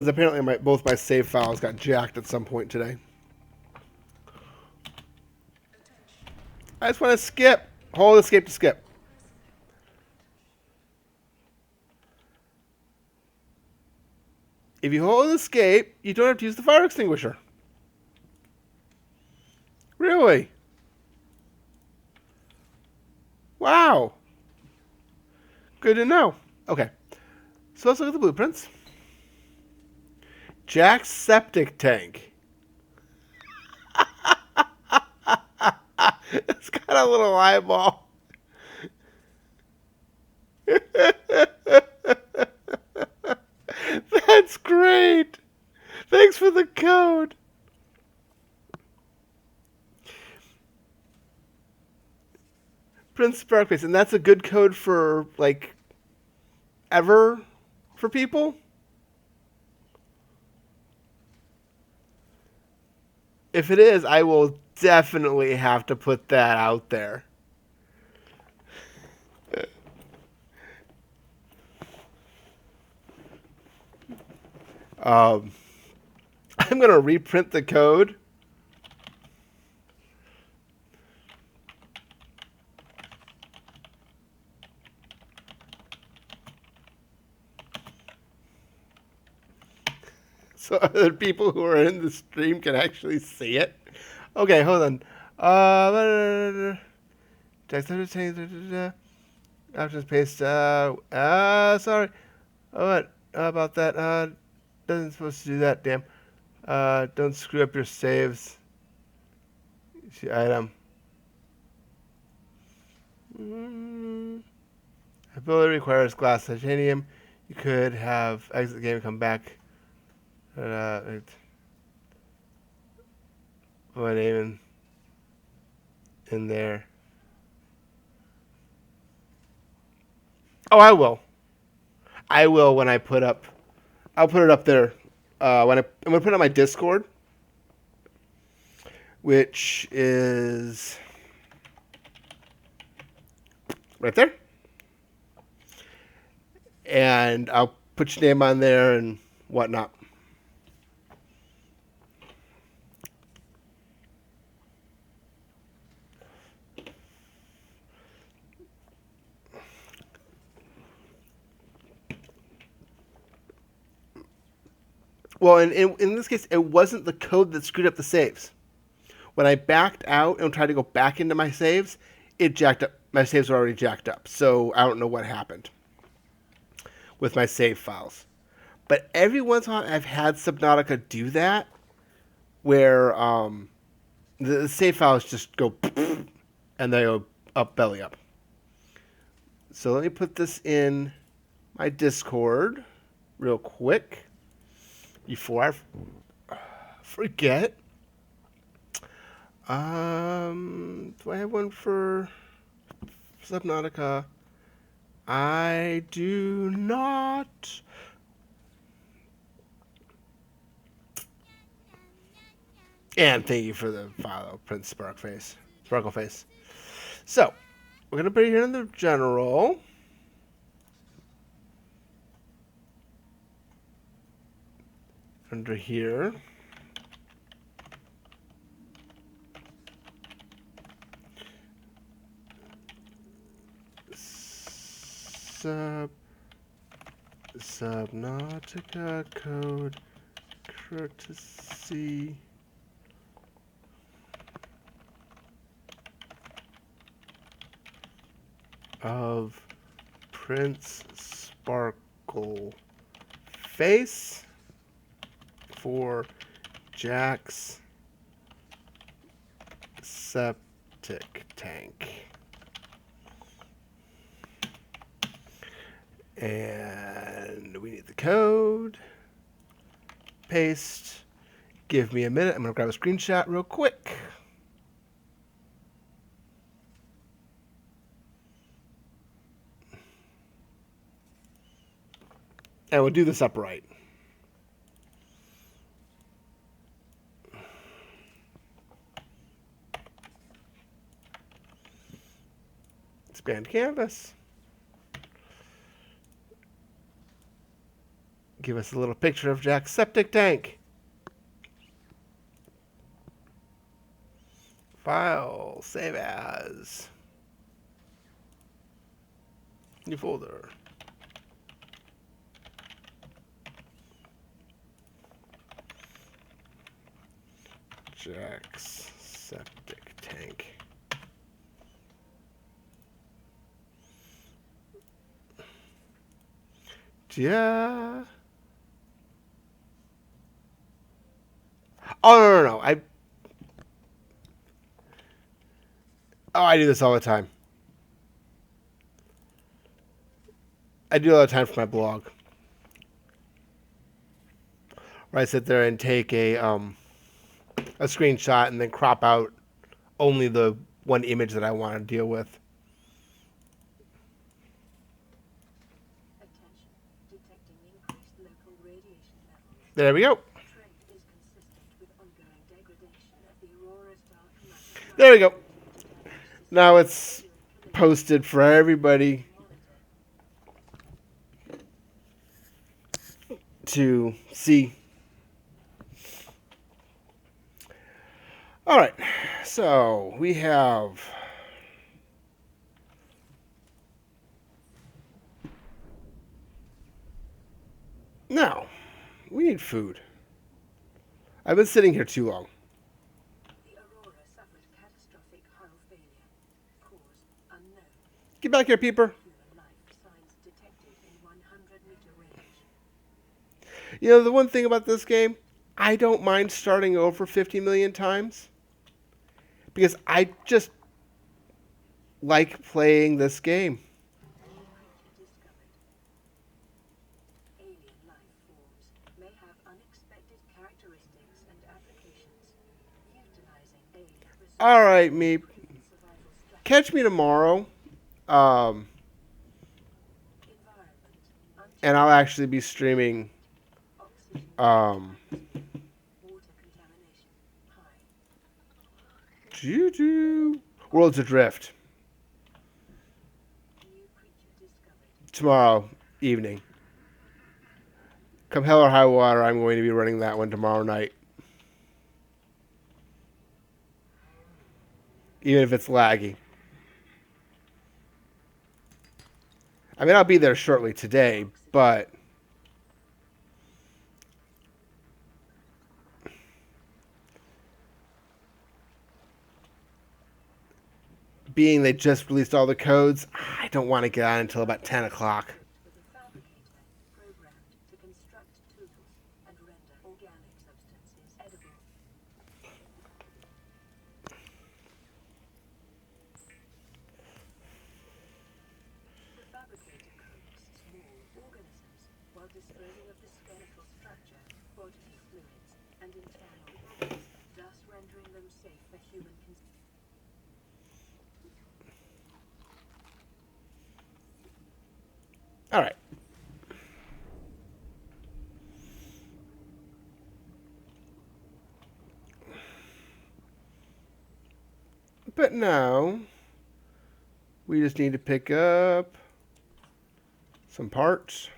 apparently both my save files got jacked at some point today. I just want to skip. Hold escape to skip. If you hold escape, you don't have to use the fire extinguisher. Really? Wow. Good to know. Okay. So let's look at the blueprints. Jack's septic tank. It's got a little eyeball. That's great. Thanks for the code. Prince Sparkface, and that's a good code for like ever for people. If it is, I will definitely have to put that out there. I'm going to reprint the code. So other people who are in the stream can actually see it. Okay, hold on. Options paste. Sorry. What about that? Doesn't supposed to do that. Damn. Don't screw up your saves. See item. Ability requires glass titanium. You could have exit the game and come back. Put my name in there. Oh, I will. I will when I put up. I'll put it up there. I'm gonna put it on my Discord, which is right there, and I'll put your name on there and whatnot. Well, in this case, it wasn't the code that screwed up the saves. When I backed out and tried to go back into my saves, it jacked up. My saves were already jacked up, so I don't know what happened with my save files. But every once in a while, I've had Subnautica do that, where the save files just go and they go up, belly up. So let me put this in my Discord real quick before I forget. Do I have one for Subnautica? I do not. And thank you for the follow, Prince Sparkleface. So, we're going to put it here in the general. Under here. Subnautica code courtesy of Prince Sparkle Face for Jack's septic tank. And we need the code. Paste. Give me a minute. I'm going to grab a screenshot real quick. And we'll do this upright. Expand canvas. give us a little picture of Jack's septic tank. File, save as. New folder. Jack's septic tank. Yeah. Oh no. I do this all the time. I do it all the time for my blog. Where I sit there and take a screenshot and then crop out only the one image that I want to deal with. There we go. There we go. Now it's posted for everybody to see. All right. So we have now we need food. I've been sitting here too long. Get back here, peeper. You know, the one thing about this game, I don't mind starting over 50 million times. Because I just like playing this game. All right, Meep. Catch me tomorrow. And I'll actually be streaming Worlds Adrift tomorrow evening. Come hell or high water, I'm going to be running that one tomorrow night. Even if it's laggy. I mean, I'll be there shortly today, but being they just released all the codes, I don't want to get on until about 10 o'clock. All right. But now, we just need to pick up some parts.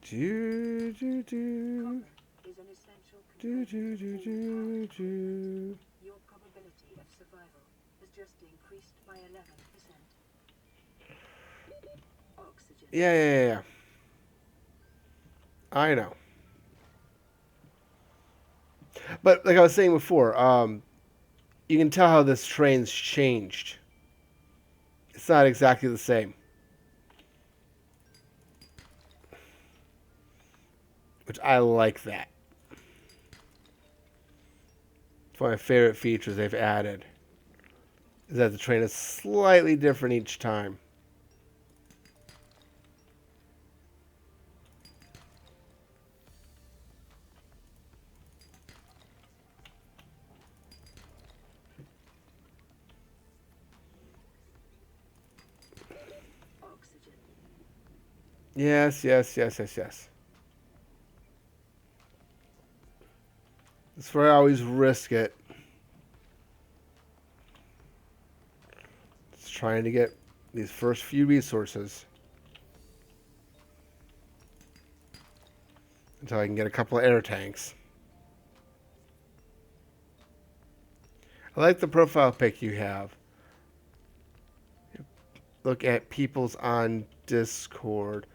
Do, do, do. Do, do, do, do, do. Your probability of survival has just increased by 11%. Oxygen. Yeah. I know. But like I was saying before, you can tell how this train's changed. It's not exactly the same. Which I like that. It's one of my favorite features they've added. Is that the train is slightly different each time. Yes. That's where I always risk it. trying to get these first few resources until I can get a couple of air tanks. I like the profile pic you have. Look at people's on Discord.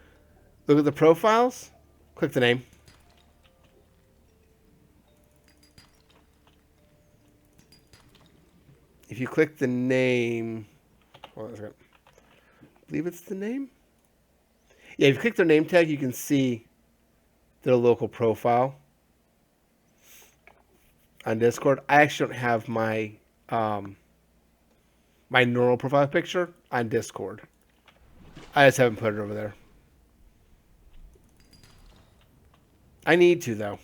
Look at the profiles. Click the name. If you click the name, hold on a second. I believe it's the name. Yeah, if you click their name tag, you can see their local profile on Discord. I actually don't have my my normal profile picture on Discord. I just haven't put it over there. I need to, though.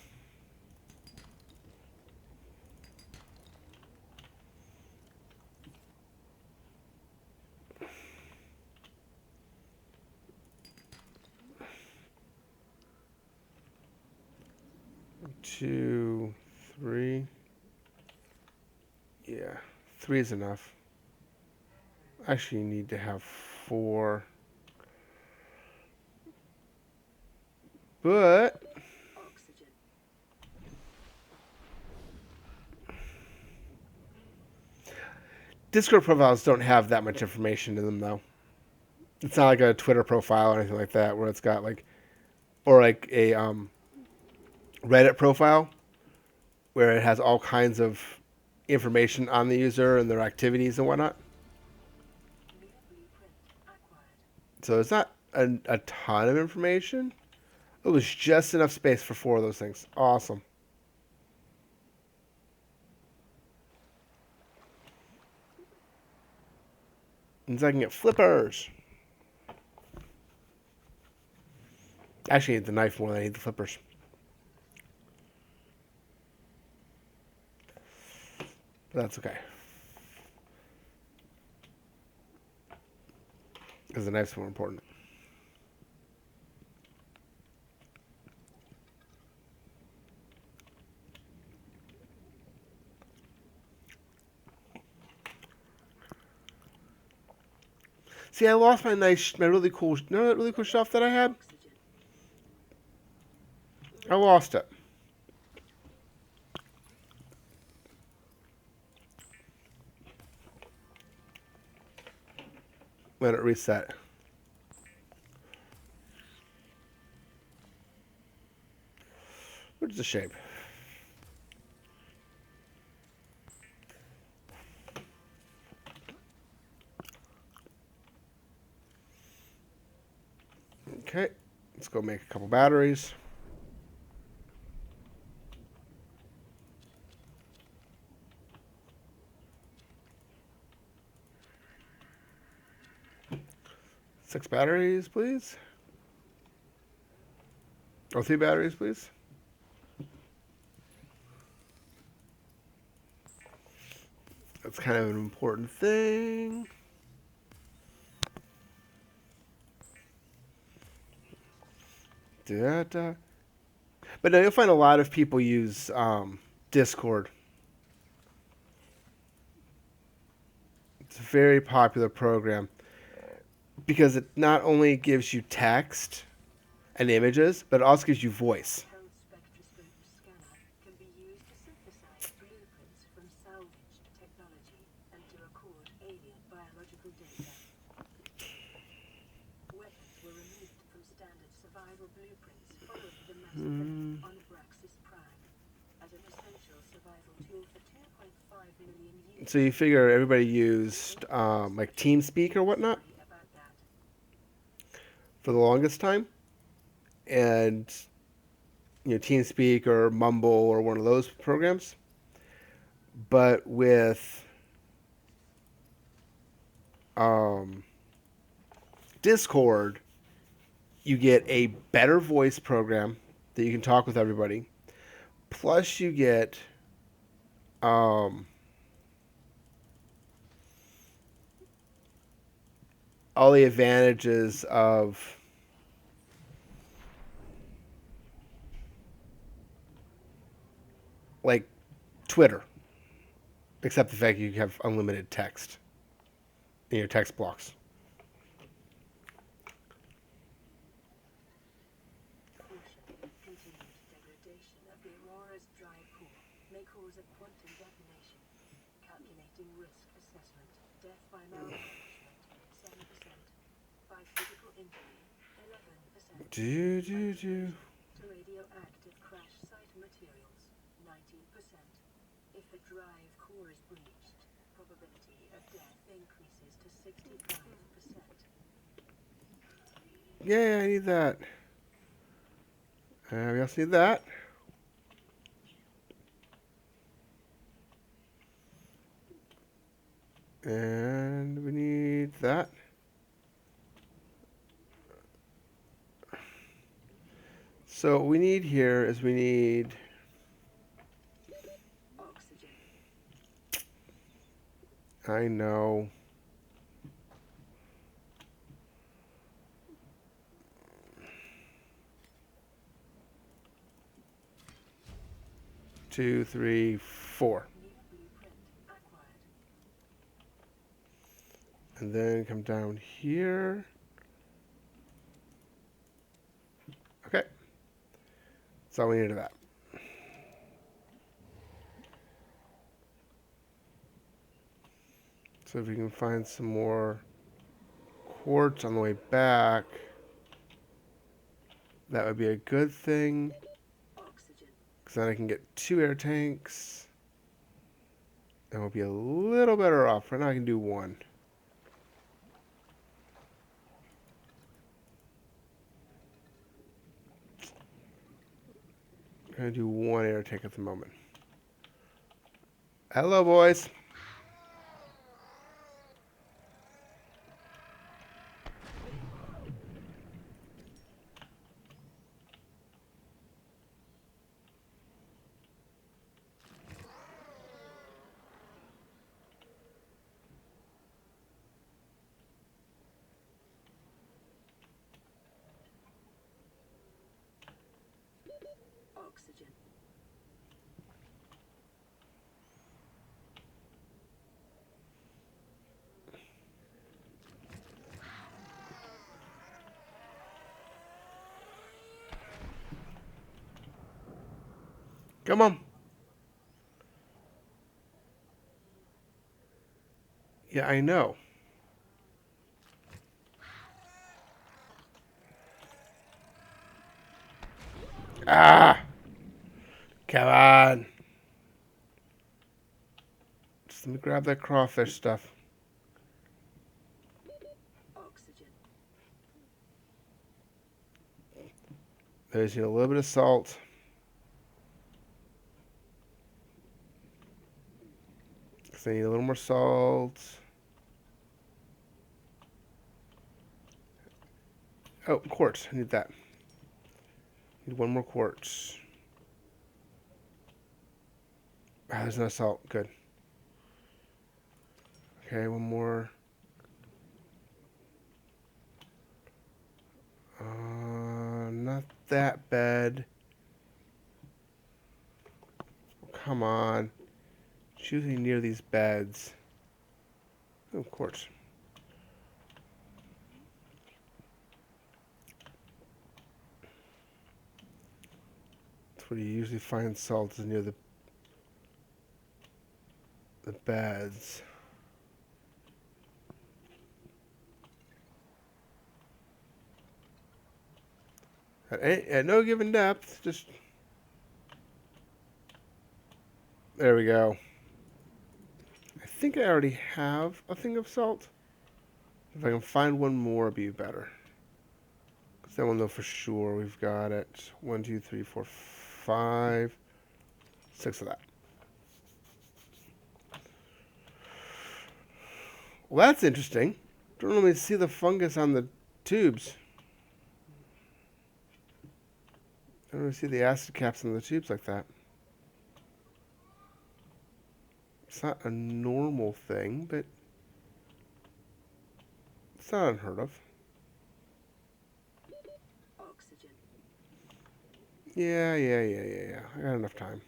Two, three. Yeah, 3 is enough. Actually, you need to have 4. But Discord profiles don't have that much information in them, though. It's not like a Twitter profile or anything like that, where it's got like, or like a Reddit profile, where it has all kinds of information on the user and their activities and whatnot. So it's not a ton of information. It was just enough space for 4 of those things. Awesome. Means I can get flippers. Actually, I need the knife more than I need the flippers. But that's okay. Because the knife's more important. See, I lost my really cool stuff that I had. I lost it. Let it reset. Which is a shame. Okay, let's go make a couple batteries. Six batteries, please. Or 3 batteries, please. That's kind of an important thing. Da-da. But now you'll find a lot of people use Discord. It's a very popular program because it not only gives you text and images, but it also gives you voice. So you figure everybody used like TeamSpeak or whatnot for the longest time, and TeamSpeak or Mumble or one of those programs. But with Discord, you get a better voice program that you can talk with everybody. Plus, you get all the advantages of like Twitter, except the fact you have unlimited text. in your text blocks. Continued degradation of the Aurora's dry pool may cause a quantum detonation. Calculating risk assessment. Death by malnourishment, 7%. By physical injury, 11%. To radioactive crash site materials, 19%. If the drive core is breached, probability of death increases to 65%. Yeah, I need that. We also need that. And we need that. So what we need here is we need Oxygen. I know. Two, three, four. New blueprint acquired. And then come down here. Okay. That's all we need of that. So if we can find some more quartz on the way back, that would be a good thing. Oxygen. Because then I can get 2 air tanks. And we'll be a little better off. Right now I can do 1. I'm going to do 1 air tank at the moment. Hello, boys. Oxygen. Come on. Yeah, I know. Ah! Come on. Just let me grab that crawfish stuff. Oxygen. There's a little bit of salt. So I need a little more salt. Oh, quartz. I need that. Need 1 more quartz. Ah, there's no salt. Good. Okay, 1 more. Not that bad. Come on. It's usually near these beds. Oh, quartz. That's where you usually find salt is near the beds. At no given depth, just there we go. I think I already have a thing of salt. If I can find 1 more, it'd be better. Because that one, though, for sure, we've got it. 1, 2, 3, 4, 5, 6 of that. Well, that's interesting. Don't really see the fungus on the tubes. Don't really see the acid caps on the tubes like that. It's not a normal thing, but it's not unheard of. Oxygen. Yeah. I got enough time.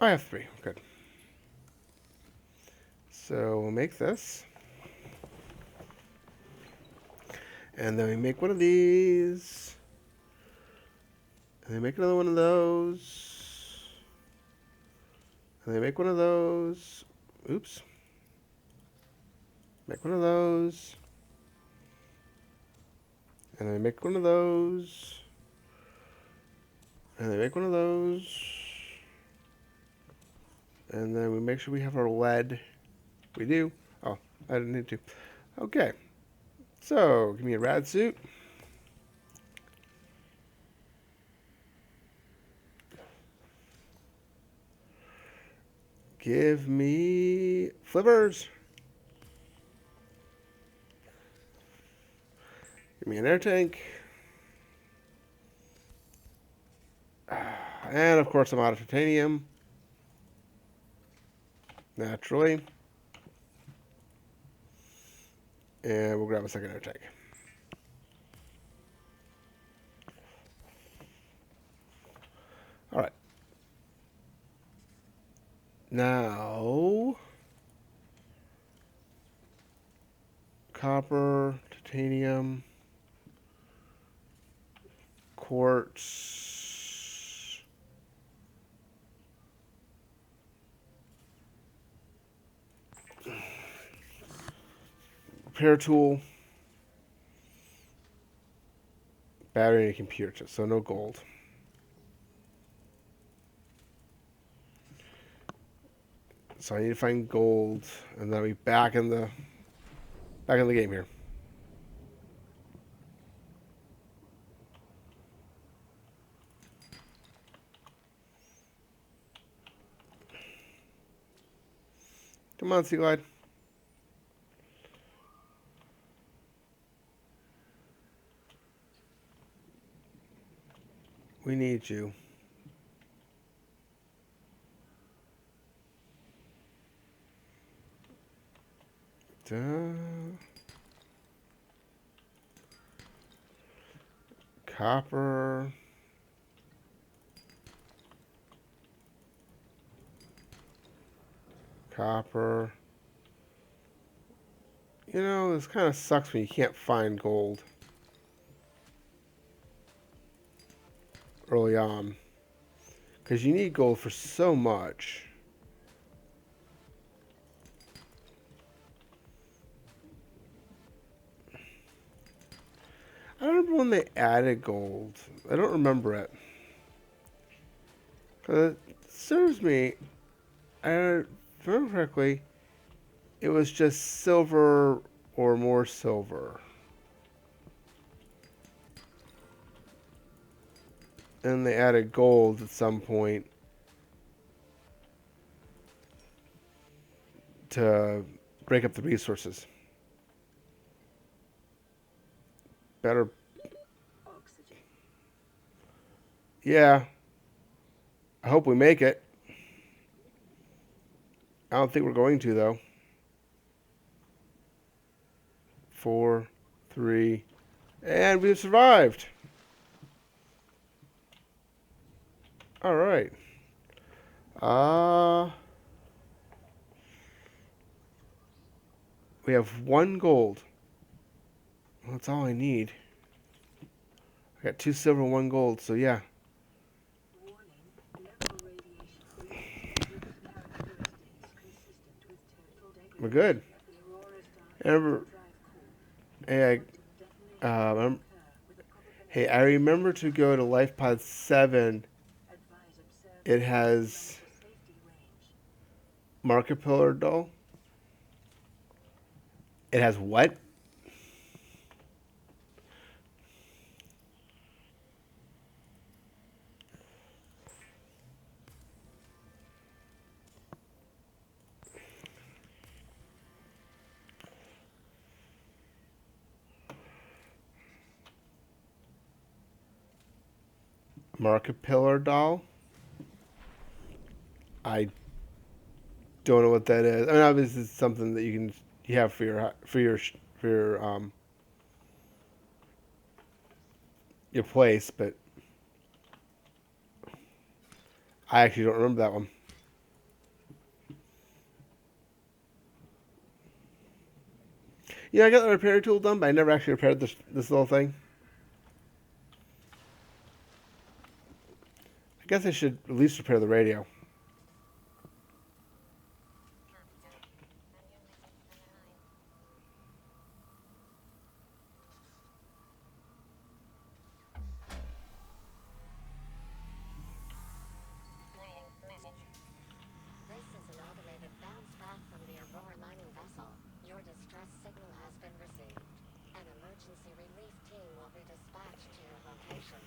I have 3. Good. So we'll make this. And then we make one of these. And then make another one of those. And then make one of those. Oops. Make one of those. And then make one of those. And then make one of those. And then we make sure we have our lead. We do. Oh, I didn't need to. Okay. So, give me a rad suit. Give me flippers. Give me an air tank. And of course I'm out of titanium. Naturally. And we'll grab a second air tank. Alright. Now, copper, titanium, quartz, repair tool, battery, and computer chip. So no gold. So I need to find gold, and then I'll be back in the game here. Come on, Sea Glide. We need you. Copper. Copper. You know, this kind of sucks when you can't find gold early on. Because you need gold for so much. I don't remember when they added gold. I don't remember it. It serves me, I remember correctly, it was just silver or more silver. And they added gold at some point to break up the resources. Better. Oxygen. Yeah. I hope we make it. I don't think we're going to, though. 4, 3, and we've survived. All right. We have 1 gold. Well, that's all I need. I got 2 silver and 1 gold, so yeah. Warning, level radiation release exhibit characteristics consistent with total degradation. We're good. The Aurora's And remember, drive core. hey, Quantum detonation uh, hey, I remember to go to Life Pod 7. Advise observers It to has safety range. market pillar doll. It has what? Market pillar doll. I don't know what that is. I mean, obviously, it's something that you have for your place, but I actually don't remember that one. Yeah, I got the repair tool done, but I never actually repaired this little thing. I guess I should at least repair the radio. This is an automated bounce back from the Aurora mining vessel. Your distress signal has been received. An emergency relief team will be dispatched to your location.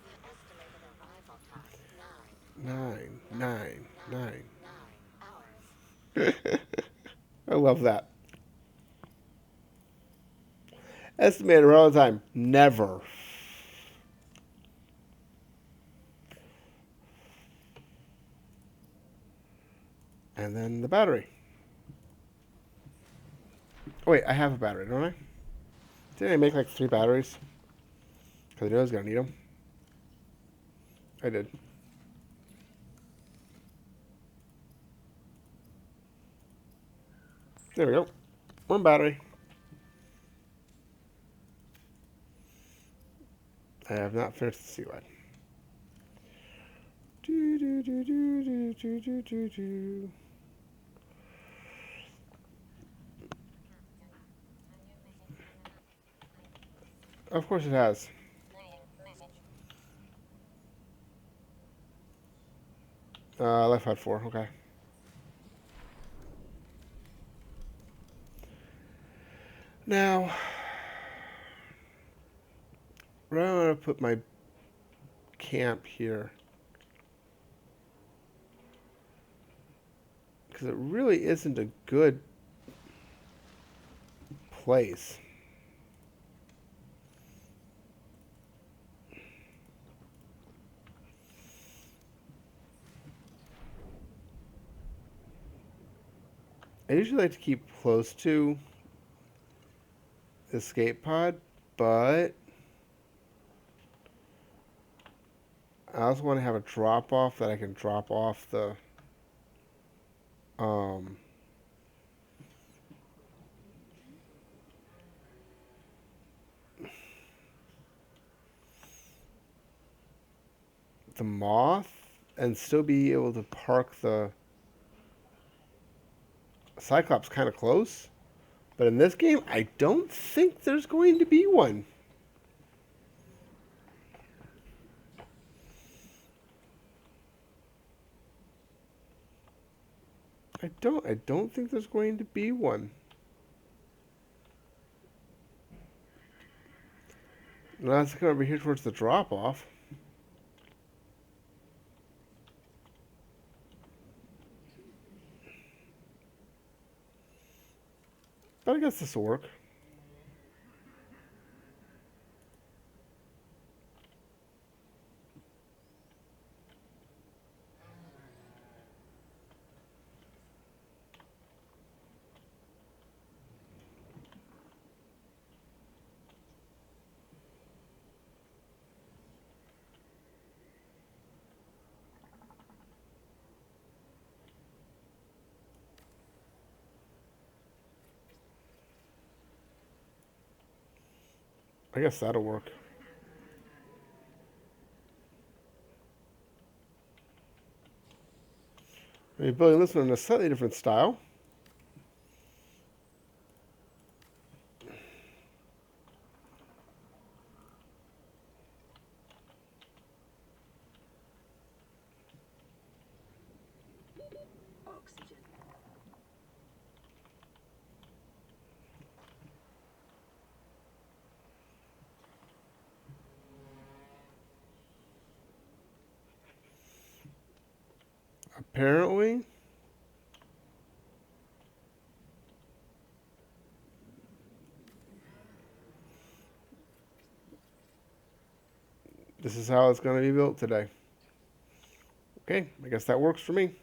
The estimated arrival time, 9 hours. I love that. Estimated arrival time, never. And then the battery. Oh wait, I have a battery, don't I? Didn't I make like 3 batteries? Because I knew I was going to need them. I did. There we go. 1 battery. I have not finished the sea line. Of course it has. Left had 4, okay. Now, where am I going to put my camp here? Because it really isn't a good place. I usually like to keep close to the escape pod, but I also want to have a drop off that I can drop off um the moth and still be able to park the Cyclops kind of close. But in this game, I don't think there's going to be one. I don't think there's going to be one. Now let's come over here towards the drop off. But I guess this will work. I guess that'll work. Maybe building this one in a slightly different style. Oxygen. Apparently, this is how it's going to be built today. Okay, I guess that works for me.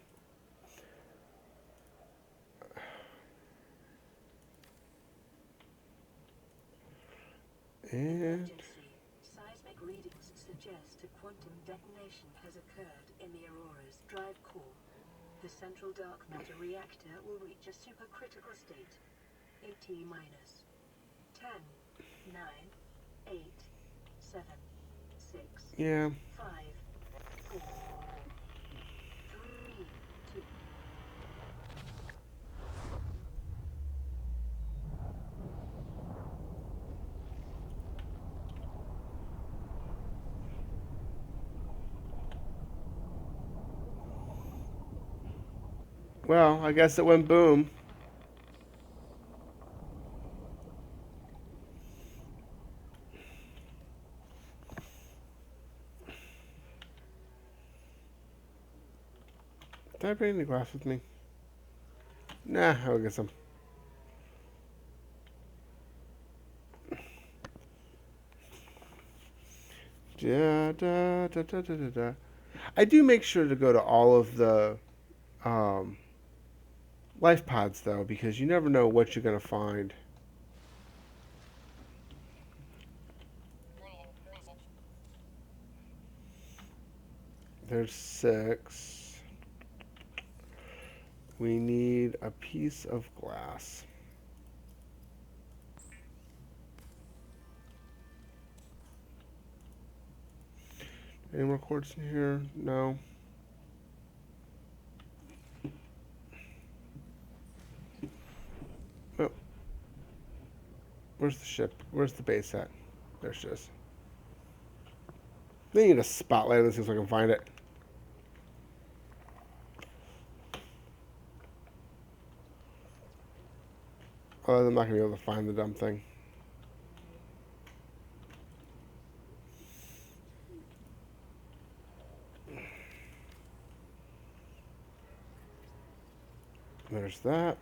And Emergency. Seismic readings suggest a quantum detonation has occurred in the Aurora's drive core. The central dark matter reactor will reach a supercritical state. 80 minus 10, 9, 8, 7, 6, Yeah. 5, 4, 3, 2. Well, I guess it went boom. Did I bring any glass with me? Nah, I'll get some. Da, da, da, da, da, da, da. I do make sure to go to all of the um, life pods, though, because you never know what you're going to find. There's 6. We need a piece of glass. Any more quartz in here? No. Oh, where's the ship? Where's the base at? There she is. They need a spotlight on this thing so I can find it. Otherwise, I'm not going to be able to find the dumb thing. There's that.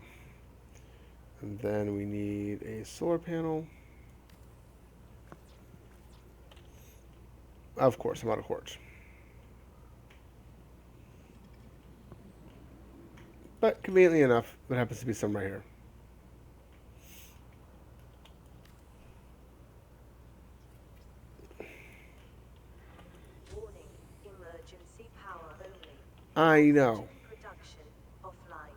And then we need a solar panel. Of course, I'm out of quartz. But conveniently enough, there happens to be some right here. Warning, emergency power only. I know. Oxygen production offline.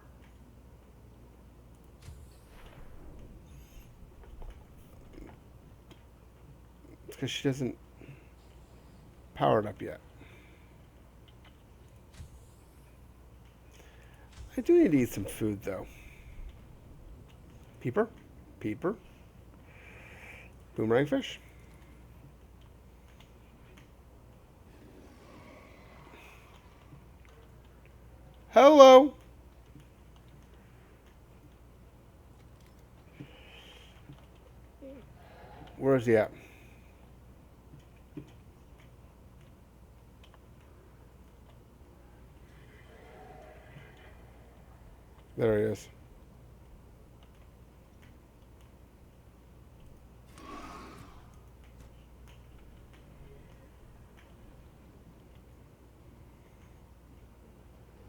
It's because she doesn't power it up yet. I do need to eat some food, though. Peeper? Peeper? Boomerang fish? Hello! Where is he at? There he is.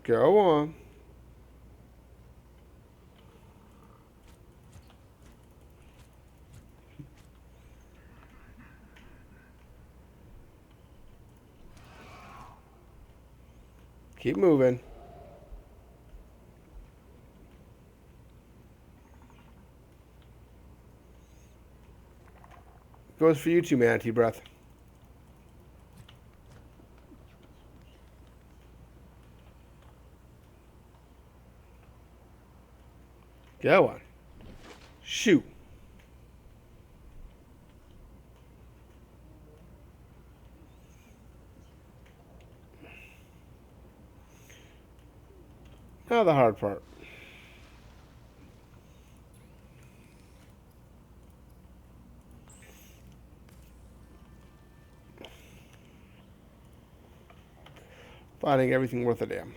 Go on. Keep moving. Goes for you too, Manatee Breath. Go on. Shoot. Now the hard part. Finding everything worth a damn.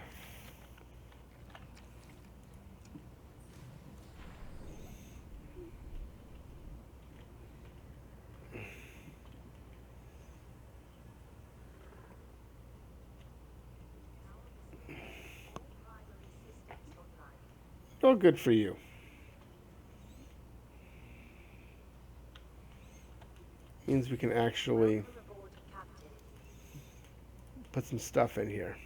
Oh, good for you. Means we can actually Welcome aboard, Captain. put some stuff in here.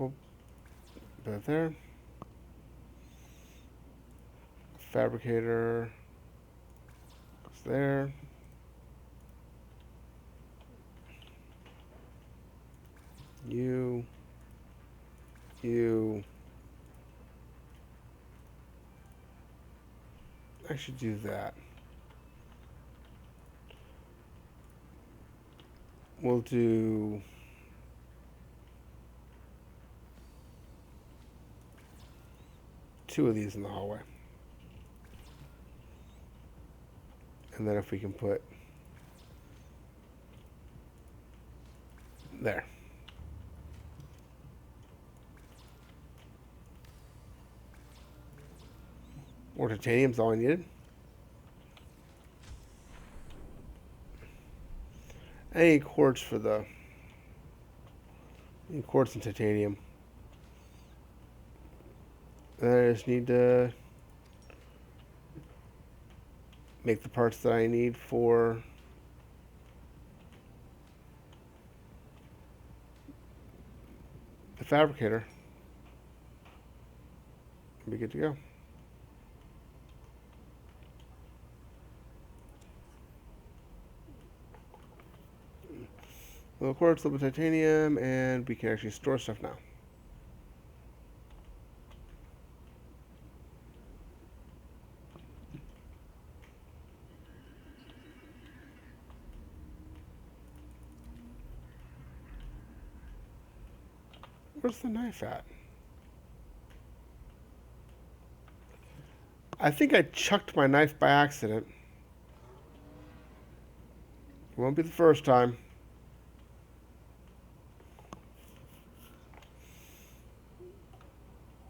Cool. Put it there. Fabricator goes there. You. I should do that. We'll do two of these in the hallway. And then if we can put there. More titanium's all I needed. I need quartz for the... I need quartz and titanium. And I just need to make the parts that I need for the fabricator. Be good to go. Little quartz, little titanium, and we can actually store stuff now. Where's the knife at? I think I chucked my knife by accident. It won't be the first time.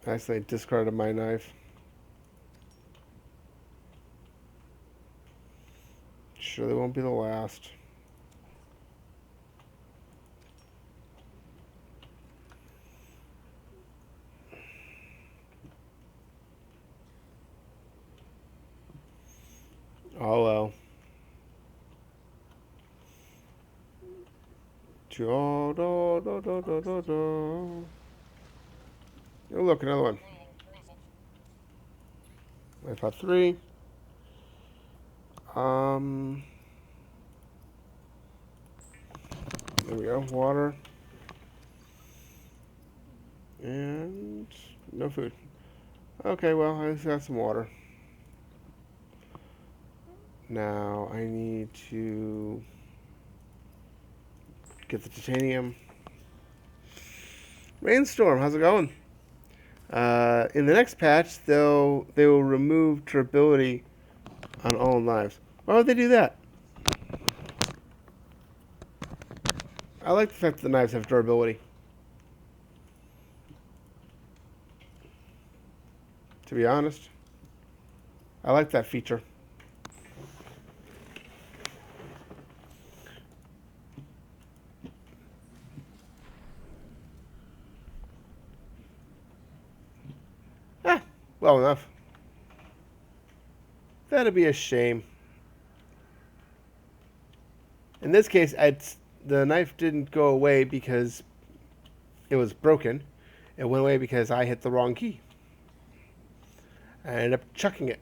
I accidentally discarded my knife. Surely won't be the last. Oh well. Oh look, another one. iPod 3. There we go. Water. And no food. Okay, well, I just got some water. Now I need to get the titanium. Rainstorm, how's it going? In the next patch, they will remove durability on all knives. Why would they do that? I like the fact that the knives have durability. To be honest, I like that feature. Well enough. That'd be a shame. In this case, the knife didn't go away because it was broken. It went away because I hit the wrong key. I ended up chucking it.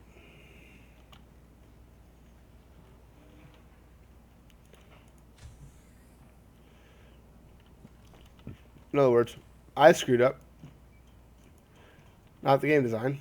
In other words, I screwed up. Not the game design.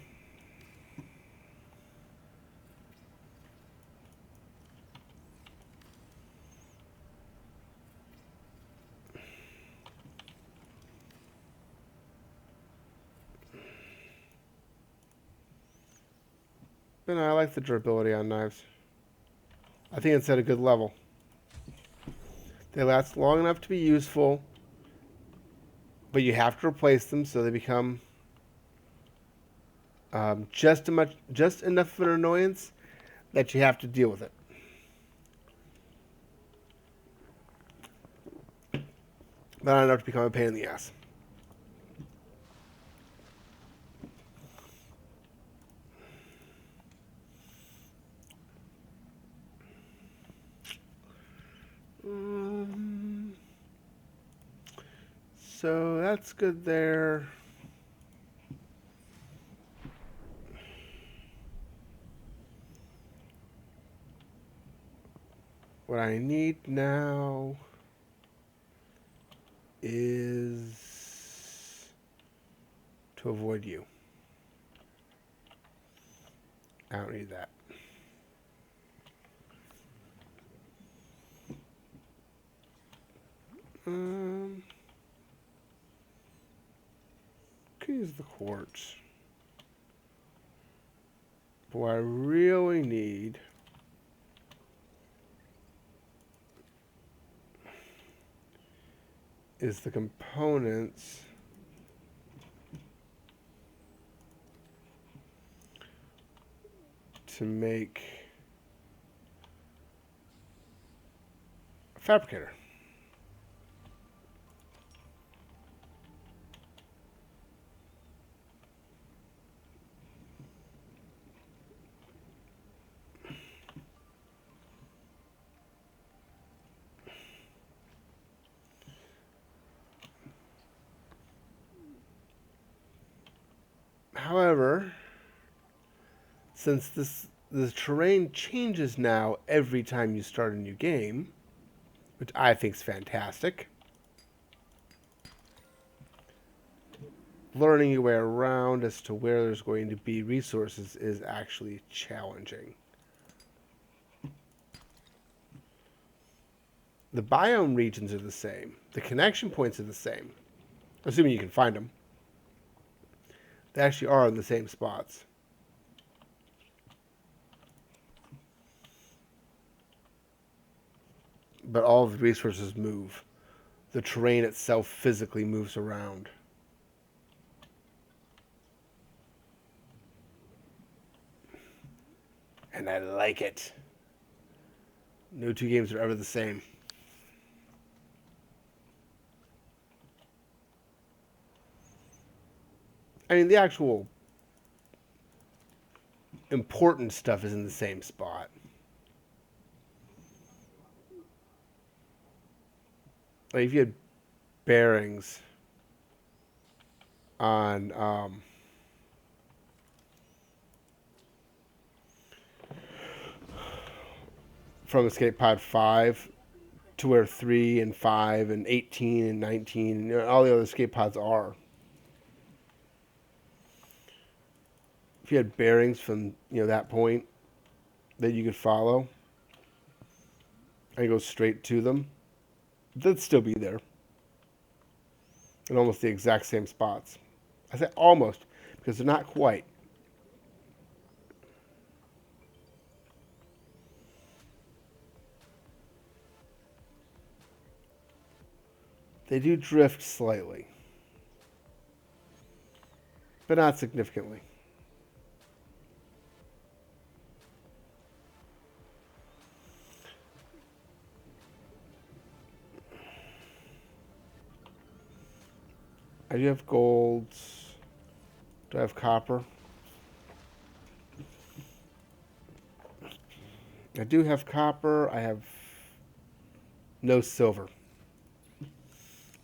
But no, I like the durability on knives. I think it's at a good level. They last long enough to be useful, but you have to replace them so they become just enough of an annoyance that you have to deal with it. But not enough to become a pain in the ass. So that's good there. What I need now is to avoid you. I don't need that. Could use the quartz. But what I really need is the components to make a fabricator. However, since the terrain changes now every time you start a new game, which I think is fantastic, learning your way around as to where there's going to be resources is actually challenging. The biome regions are the same. The connection points are the same, assuming you can find them. They actually are in the same spots. But all of the resources move. The terrain itself physically moves around. And I like it. No two games are ever the same. I mean, the actual important stuff is in the same spot. Like if you had bearings on from Escape Pod 5 to where 3 and 5 and 18 and 19 and all the other escape pods are. If you had bearings from that point that you could follow and go straight to them, they'd still be there in almost the exact same spots. I say almost because they're not quite. They do drift slightly, but not significantly. I do have gold. Do I have copper? I do have copper. I have no silver.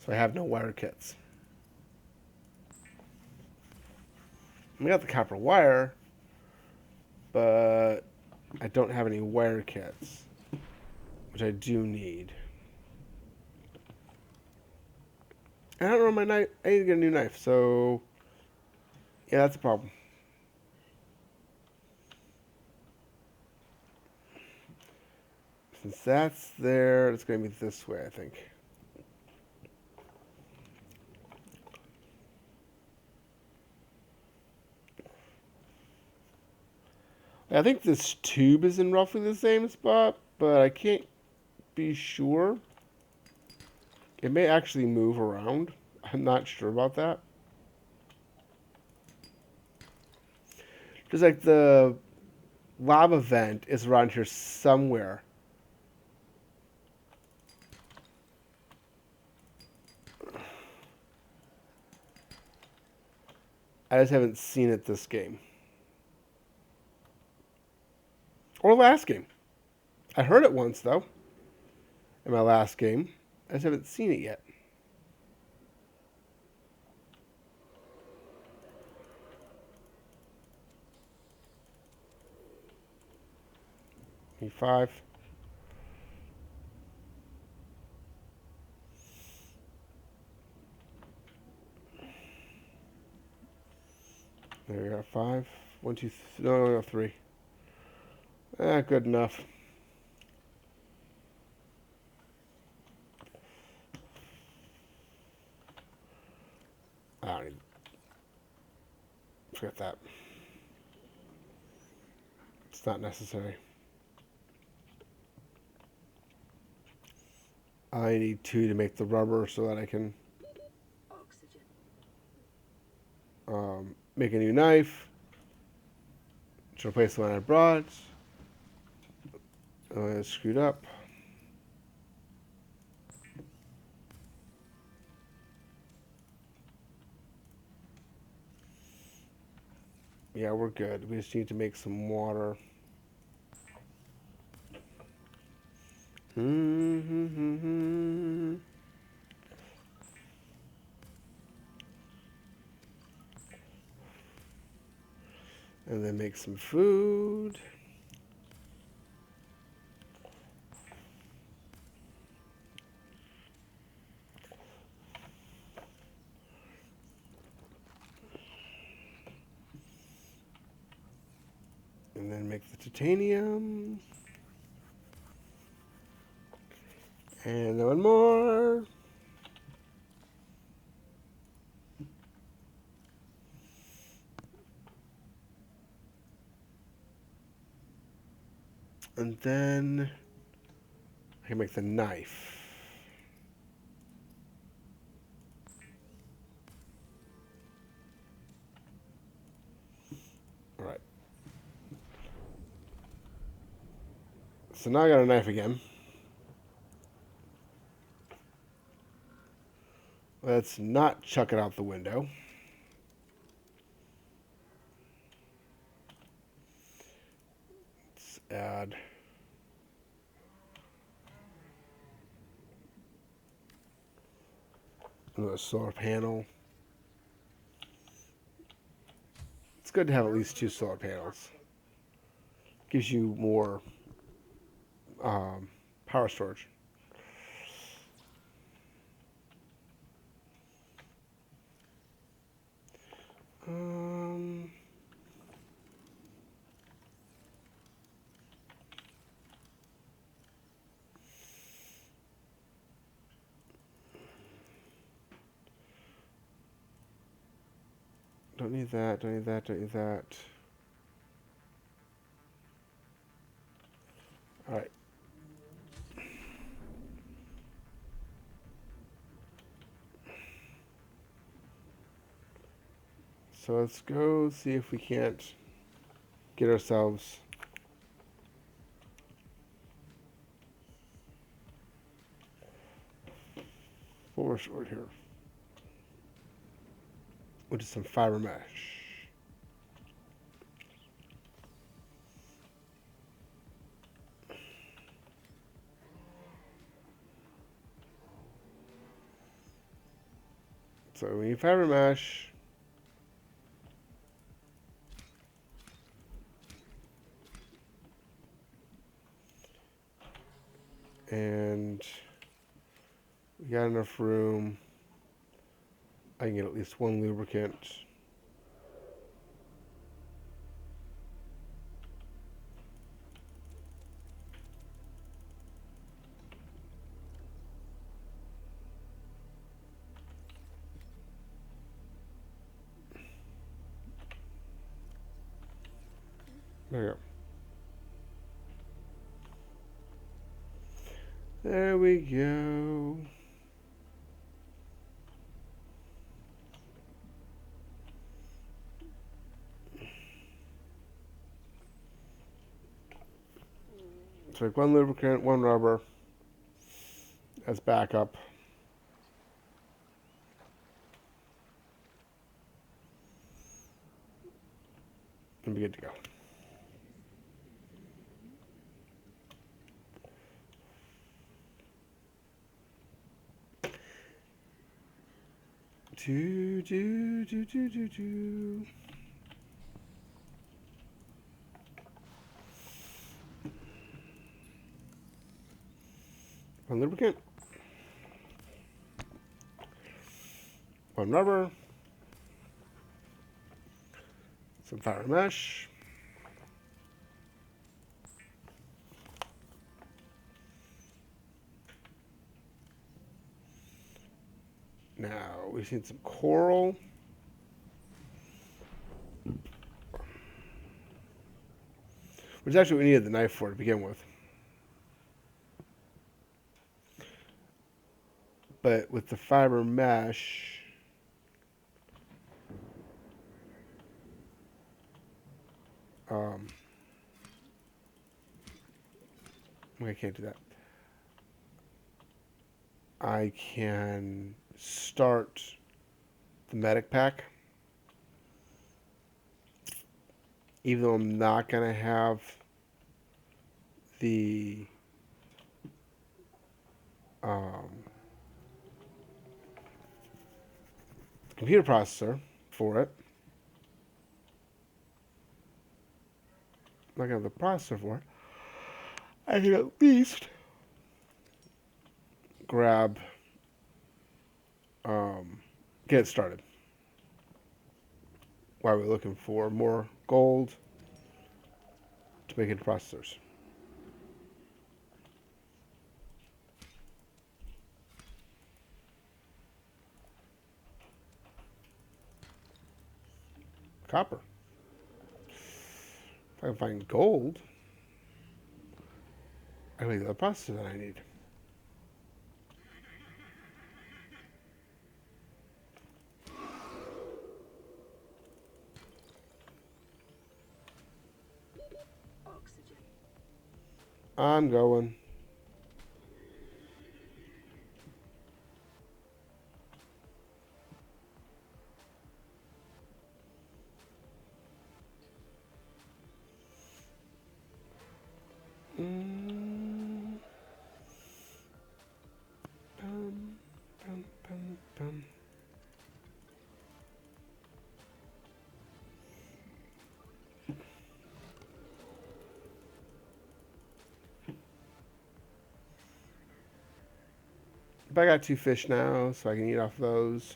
So I have no wire kits. I got the copper wire, but I don't have any wire kits, which I do need. I don't know my knife. I need to get a new knife, so yeah, that's a problem. Since that's there, it's going to be this way, I think. I think this tube is in roughly the same spot, but I can't be sure. It may actually move around. I'm not sure about that. Just like the lava vent is around here somewhere. I just haven't seen it this game. Or last game. I heard it once, though, in my last game. I just haven't seen it yet. E5. There we go. 5. 1, 2, no, 3. Good enough. I don't need. Forget that. It's not necessary. I need 2 to make the rubber so that I can Oxygen. make a new knife to replace the one I brought. It's screwed up. Yeah, we're good. We just need to make some water. And then make some food. And then make the titanium. And then one more. And then I can make the knife. All right. So now I got a knife again. Let's not chuck it out the window. Let's add another solar panel. It's good to have at least 2 solar panels. Gives you more power storage. Don't need that, don't need that, don't need that. Alright. So let's go see if we can't get ourselves what we're short here. Which is some fiber mesh. So we need fiber mesh. And we got enough room. I can get at least 1 lubricant. There we go. There we go. So like 1 lubricant, 1 rubber as backup. And be good to go. Do. One lubricant. One rubber. Some fiber mesh. Now we've seen some coral. Which actually we needed the knife for to begin with. But with the fiber mesh, I can't do that. I can start the medic pack, even though I'm not going to have the computer processor for it. I'm not going to have the processor for it. I can at least grab, get it started. While we're looking for more gold to make into processors. Copper. If I can find gold, I can make the other processor that I need. Oxygen. I'm going. Bum. But I got 2 fish now, so I can eat off those.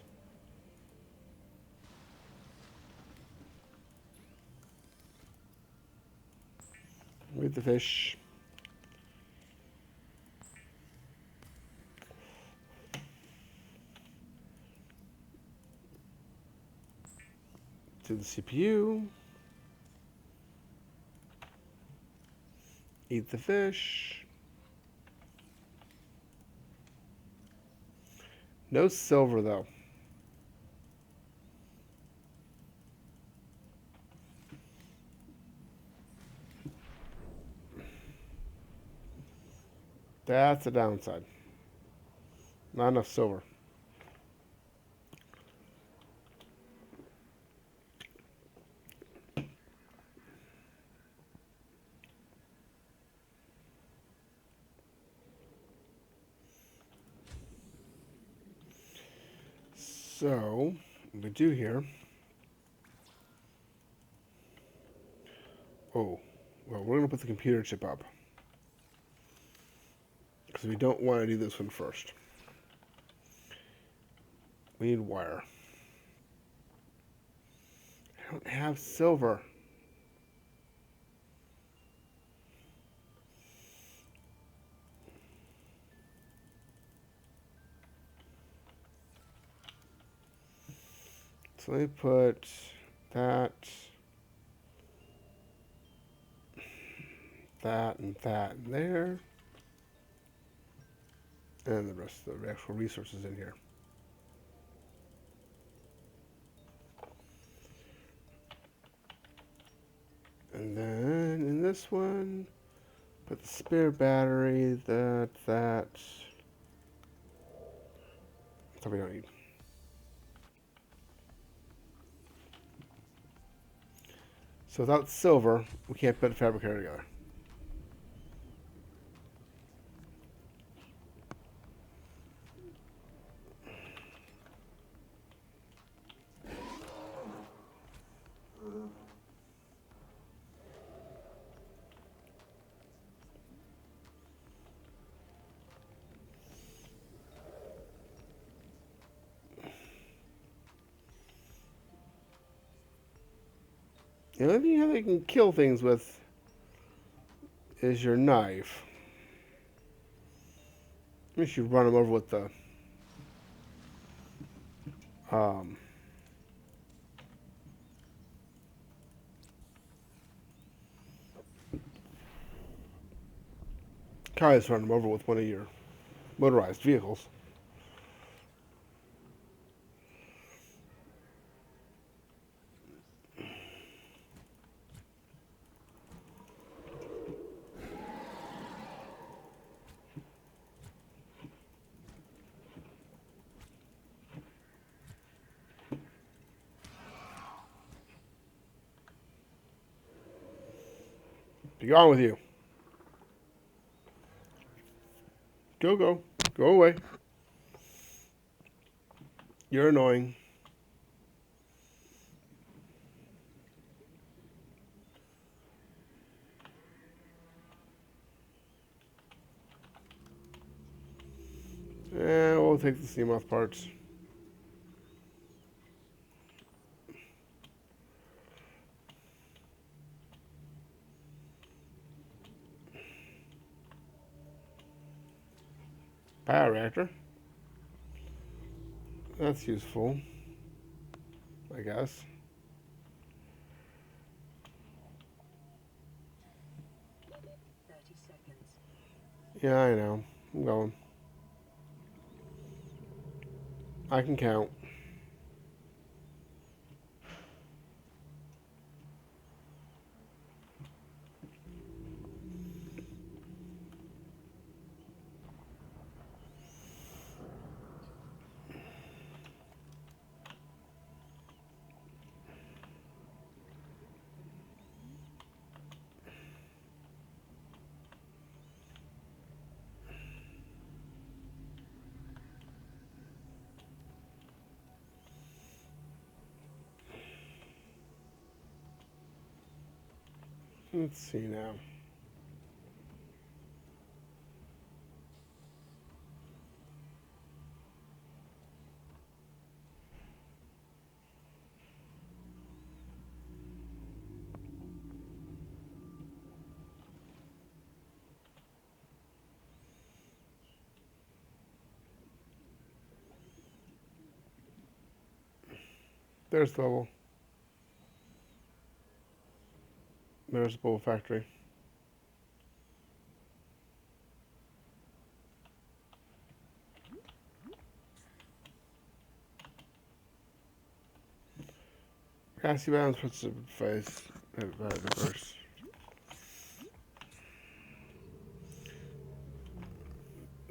With the fish. To the CPU. Eat the fish. No silver, though. That's a downside. Not enough silver. So, what we do here. Oh, well, we're going to put the computer chip up. Because we don't want to do this one first. We need wire. I don't have silver. So let me put that, and that in there. And the rest of the actual resources in here. And then in this one, put the spare battery, that. That's what we don't need. So without silver, we can't put a fabricator together. The only thing you have that you can kill things with is your knife. You should run them over with the um, Kai's run them over with one of your motorized vehicles. Be gone with you. Go, go. Go away. You're annoying. We'll take the Seamoth parts. Power reactor. That's useful, I guess. 30 seconds. Yeah, I know. I'm going. I can count. Let's see now. There's the level. There's the bull factory. Grassy bounds puts the face diverse.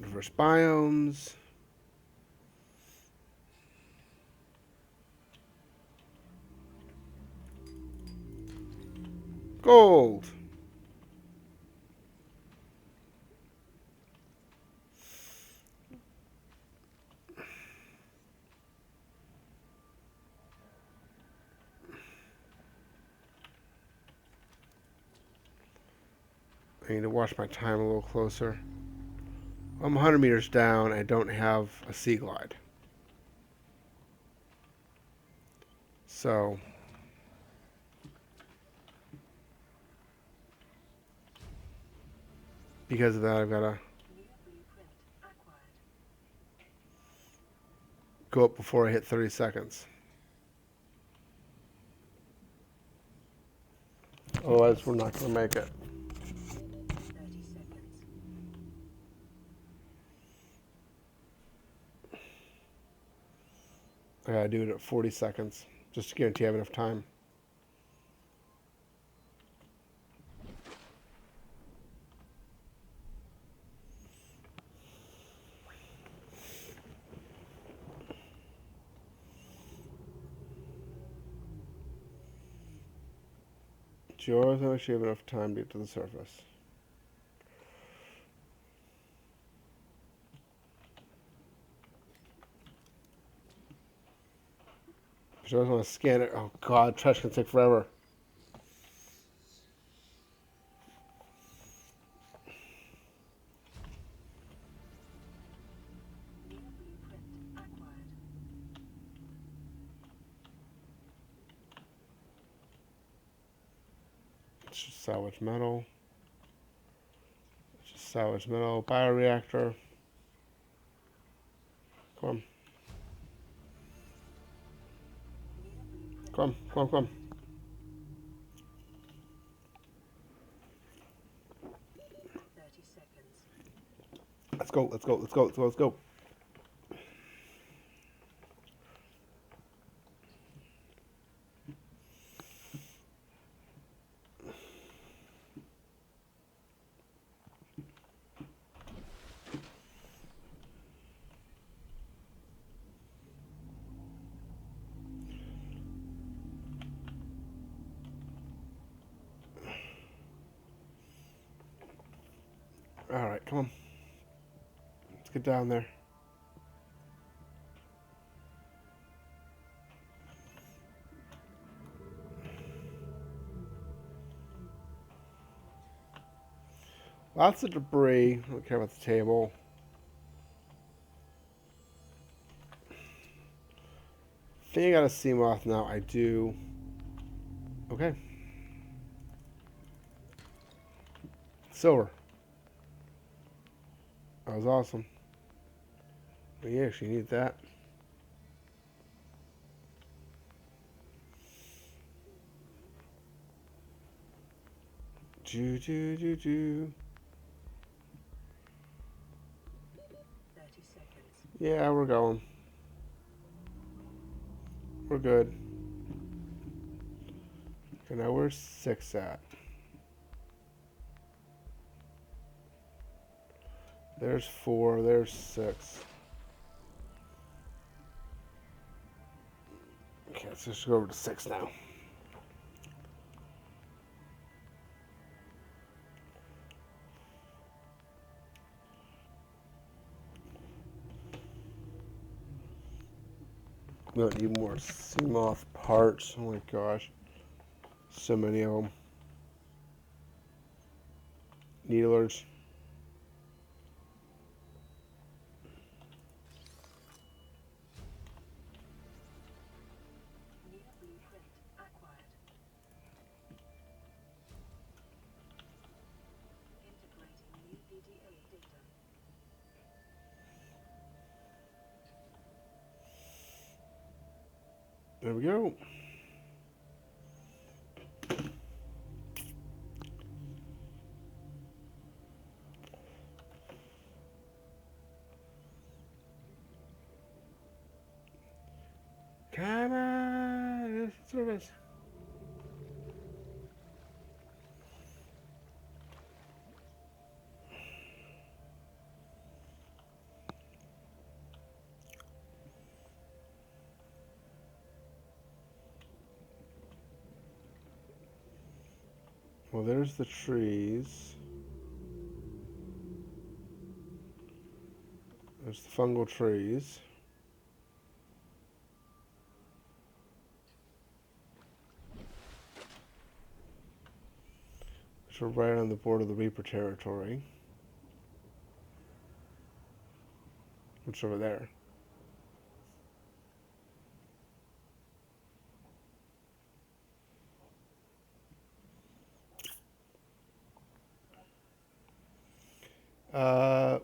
Diverse biomes. Gold. I need to watch my time a little closer. I'm 100 meters down. I don't have a sea glide. So, because of that, I've got to New blueprint acquired. go up before I hit 30 seconds. Otherwise, we're not going to make it. 30 seconds. I got to do it at 40 seconds just to guarantee I have enough time. It's yours, and I actually have enough time to get to the surface. Because I just want to scan it. Oh god, trash can take forever. New blueprint acquired. Let's just salvage metal. Let's just salvage metal. Bioreactor. Come on. Come on, come on, come on. Let's go, let's go, let's go, let's go, let's go. Alright, come on. Let's get down there. Lots of debris. I don't care about the table. I think I got a sea moth now. I do. Okay. Silver. That was awesome. But yeah, she needs that. Do do do do. 30 seconds. Yeah, we're going. We're good. Okay, now where's 6 at? There's 4, there's 6. Okay, let's just go over to 6 now. We don't need more sea moth parts. Oh my gosh. So many of them. Needlers. New blueprint acquired. Integrating new PDA data. There we go. Come on, service. Well, there's the trees. There's the fungal trees. Which are right on the border of the Reaper territory. Which over there.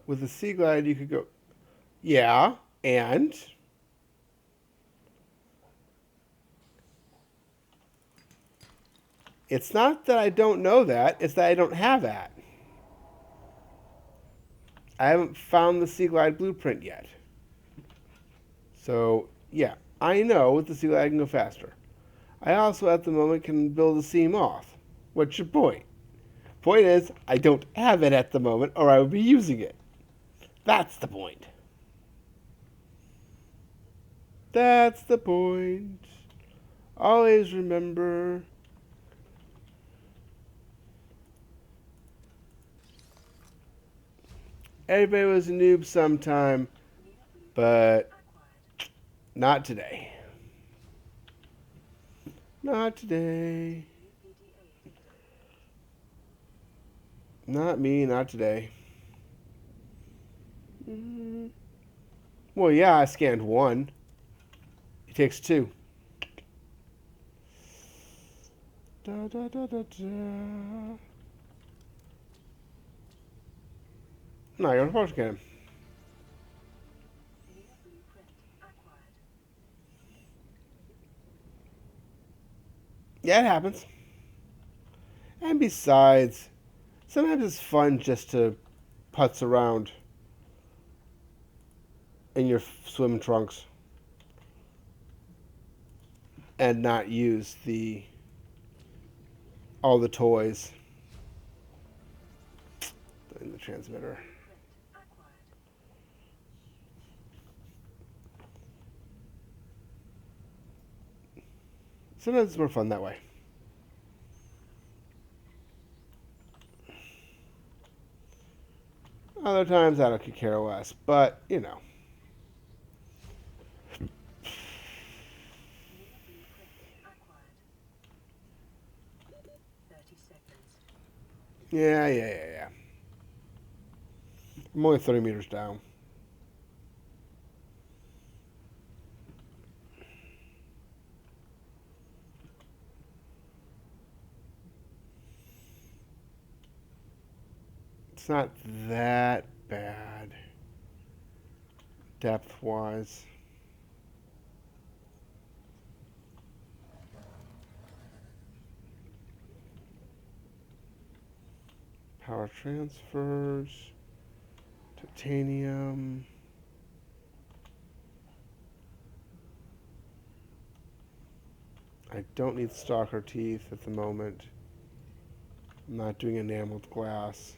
With the Sea Glide, you could go. Yeah, and it's not that I don't know that; it's that I don't have that. I haven't found the Sea Glide blueprint yet. So yeah, I know with the Sea Glide I can go faster. I also at the moment can build a sea moth. What's your point? Point is, I don't have it at the moment, or I would be using it. That's the point. That's the point. Always remember. Everybody was a noob sometime, but not today. Not today. Not me, not today. Well, yeah, I scanned 1. It takes 2. Da, da, da, da, da. No, you're supposed to get him. New blueprint acquired. Yeah, it happens. And besides, sometimes it's fun just to putz around in your swim trunks and not use all the toys in the transmitter. Blueprint acquired. Sometimes it's more fun that way. Other times I don't care less, but you know. New blueprint acquired. 30 seconds. Yeah. I'm only 30 meters down. It's not that bad, depth-wise. Power transfers, titanium. I don't need stalker teeth at the moment. I'm not doing enameled glass.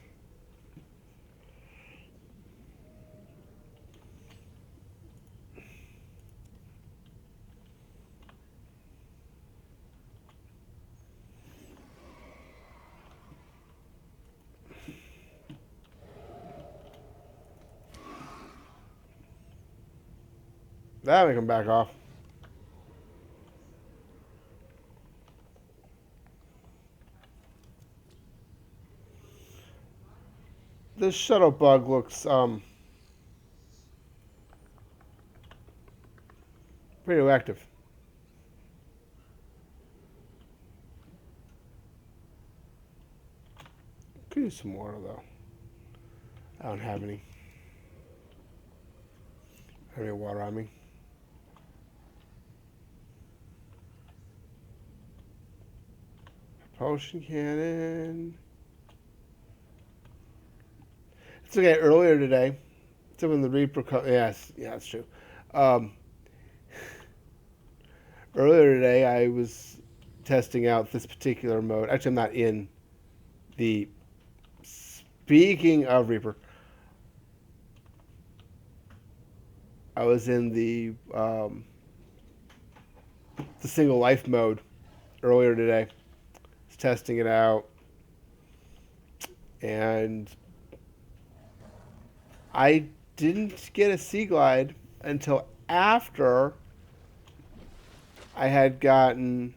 That'll make them back off. This shuttle bug looks radioactive. Could use some water though. I don't have any. I don't have any water on me. Propulsion cannon. It's okay. Earlier today, so when the Reaper, yes, yeah, that's true. Um, Earlier today, I was testing out this particular mode. Actually, I'm not in the. Speaking of Reaper, I was in the single life mode earlier today. I was testing it out, and I didn't get a Sea Glide until after I had gotten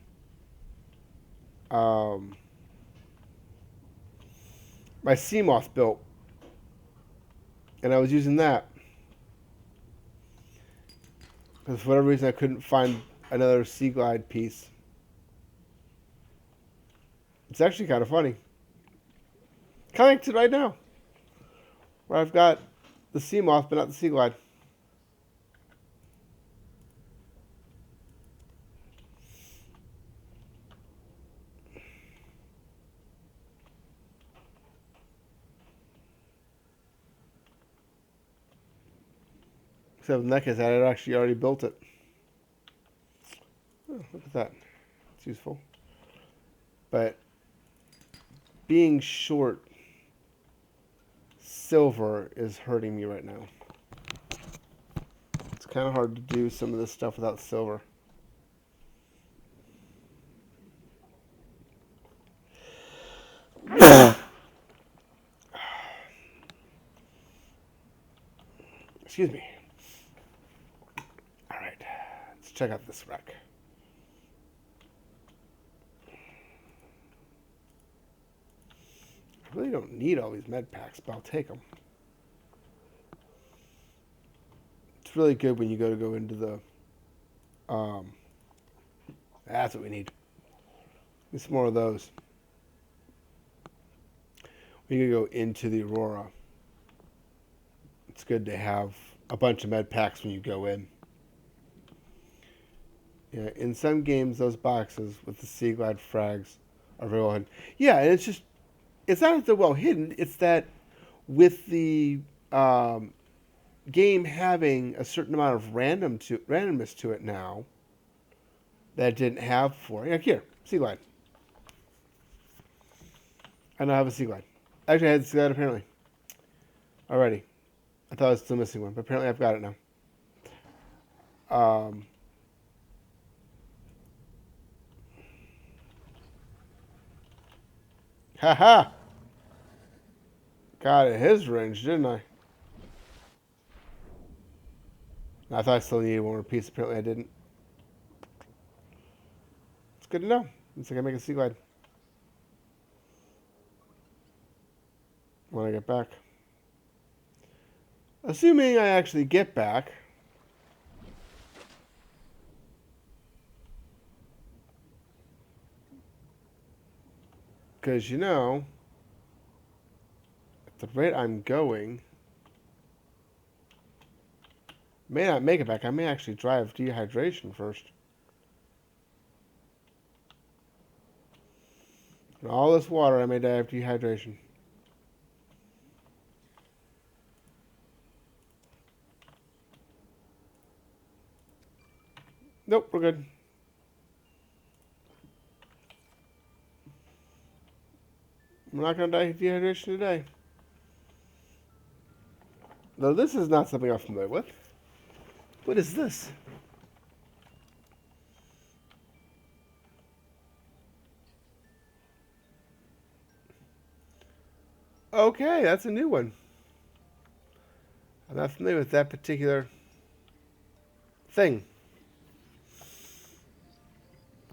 my Sea Moth built, and I was using that because for whatever reason I couldn't find another Sea Glide piece. It's actually kind of funny. Kind of like to right now, where I've got the Sea Moth but not the Sea Glide. Except in that case, I had actually already built it. Oh, look at that. It's useful. But being short silver is hurting me right now. It's kind of hard to do some of this stuff without silver. Excuse me. All right, let's check out this wreck. I really don't need all these med packs, but I'll take them. It's really good when you go into the. That's what we need. It's more of those. We can go into the Aurora. It's good to have a bunch of med packs when you go in. Yeah, in some games, those boxes with the Sea Glide frags are very well hidden. Yeah, and it's not that they're well hidden, it's that with the game having a certain amount of randomness to it now that it didn't have before. Yeah, here, Sea Glide. I now have a Sea Glide. Actually, I had Sea Glide apparently. Already. I thought I was still missing one, but apparently I've got it now. Haha! Got it his range, didn't I? I thought I still needed one more piece. Apparently I didn't. It's good to know. Looks like I make a Sea Glide when I get back. Assuming I actually get back. Because, at the rate I'm going, may not make it back. I may actually drive dehydration first. And all this water, I may die of dehydration. Nope, we're good. We're not going to die of dehydration today. Though this is not something I'm familiar with. What is this? Okay, that's a new one. I'm not familiar with that particular thing.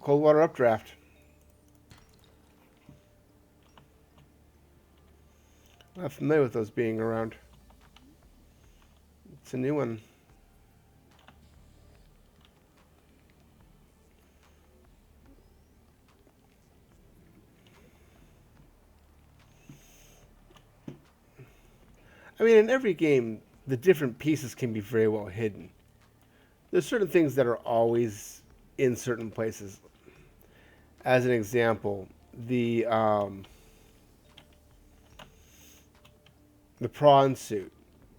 Cold water updraft. I'm not familiar with those being around. It's a new one. I mean, in every game, the different pieces can be very well hidden. There's certain things that are always in certain places. As an example, the prawn suit.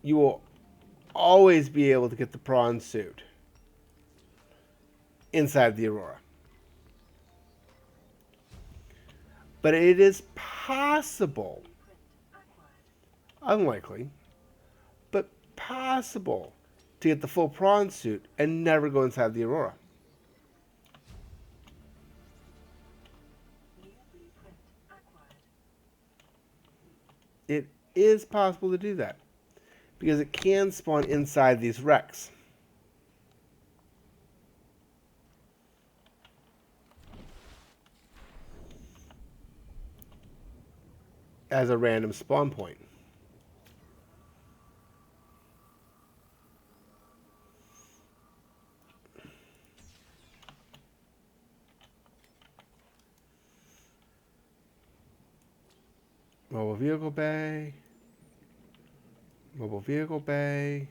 You will always be able to get the prawn suit inside the Aurora. But it is possible, unlikely, but possible to get the full prawn suit and never go inside the Aurora. It is possible to do that because it can spawn inside these wrecks. As a random spawn point. Mobile vehicle bay. Mobile vehicle bay.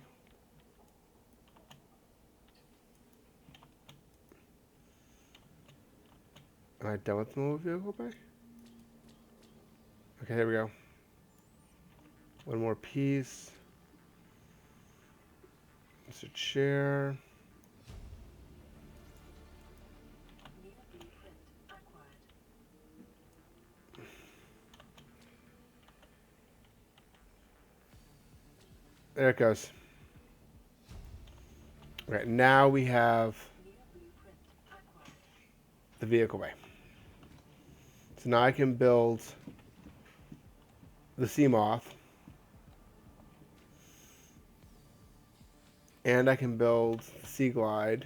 Am I done with the mobile vehicle bay? Okay, there we go. One more piece. It's a chair. There it goes. Okay, now we have the vehicle bay. So now I can build the Seamoth. And I can build the Sea Glide.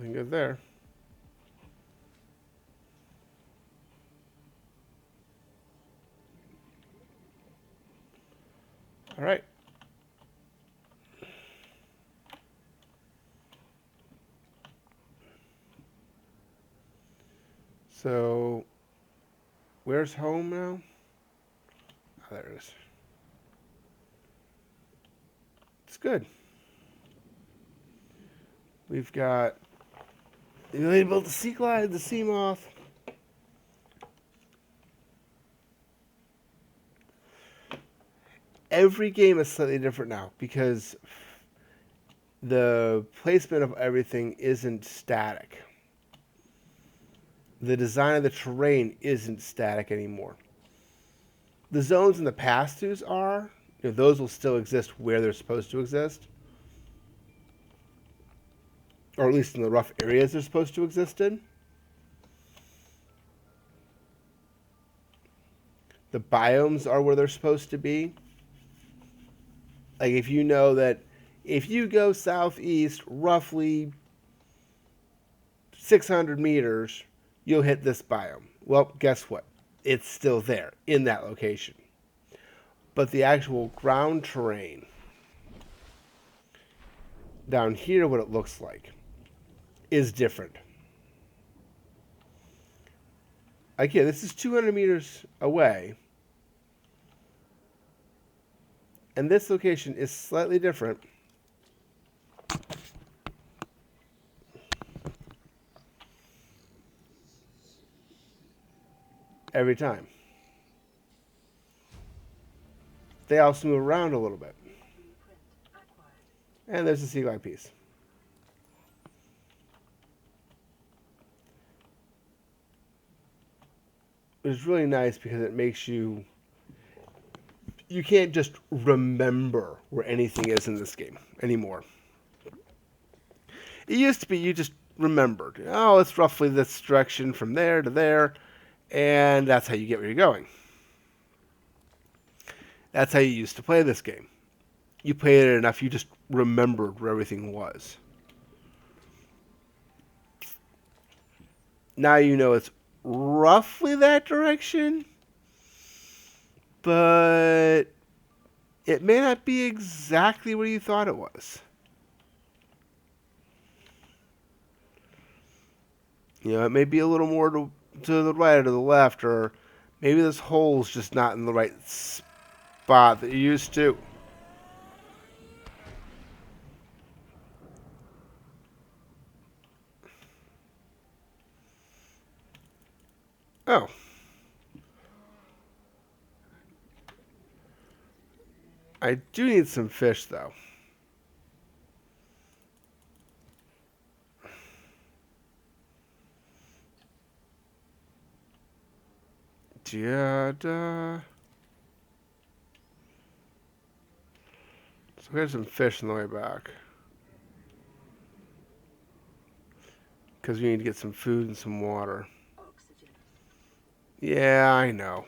Nothing good there. All right. So, where's home now? Oh, there it is. It's good. We've got the ability to build the sea glide, the sea moth. Every game is slightly different now because the placement of everything isn't static. The design of the terrain isn't static anymore. The zones in the pass-throughs are. Those will still exist where they're supposed to exist. Or at least in the rough areas they're supposed to exist in. The biomes are where they're supposed to be. Like if you know that if you go southeast roughly 600 meters, you'll hit this biome. Well, guess what? It's still there in that location. But the actual ground terrain down here, what it looks like, is different. Like, yeah, this is 200 meters away. And this location is slightly different. Every time. They also move around a little bit. And there's the sea glide piece. It's really nice because it makes you can't just remember where anything is in this game anymore. It used to be you just remembered. Oh, it's roughly this direction from there to there, and that's how you get where you're going. That's how you used to play this game. You played it enough, you just remembered where everything was. Now you know it's roughly that direction, but it may not be exactly where you thought it was. It may be a little more to the right or to the left, or maybe this hole's just not in the right spot that you're used to. Oh. I do need some fish, though. Yeah, so we have some fish on the way back. Because we need to get some food and some water. Oxygen. Yeah, I know.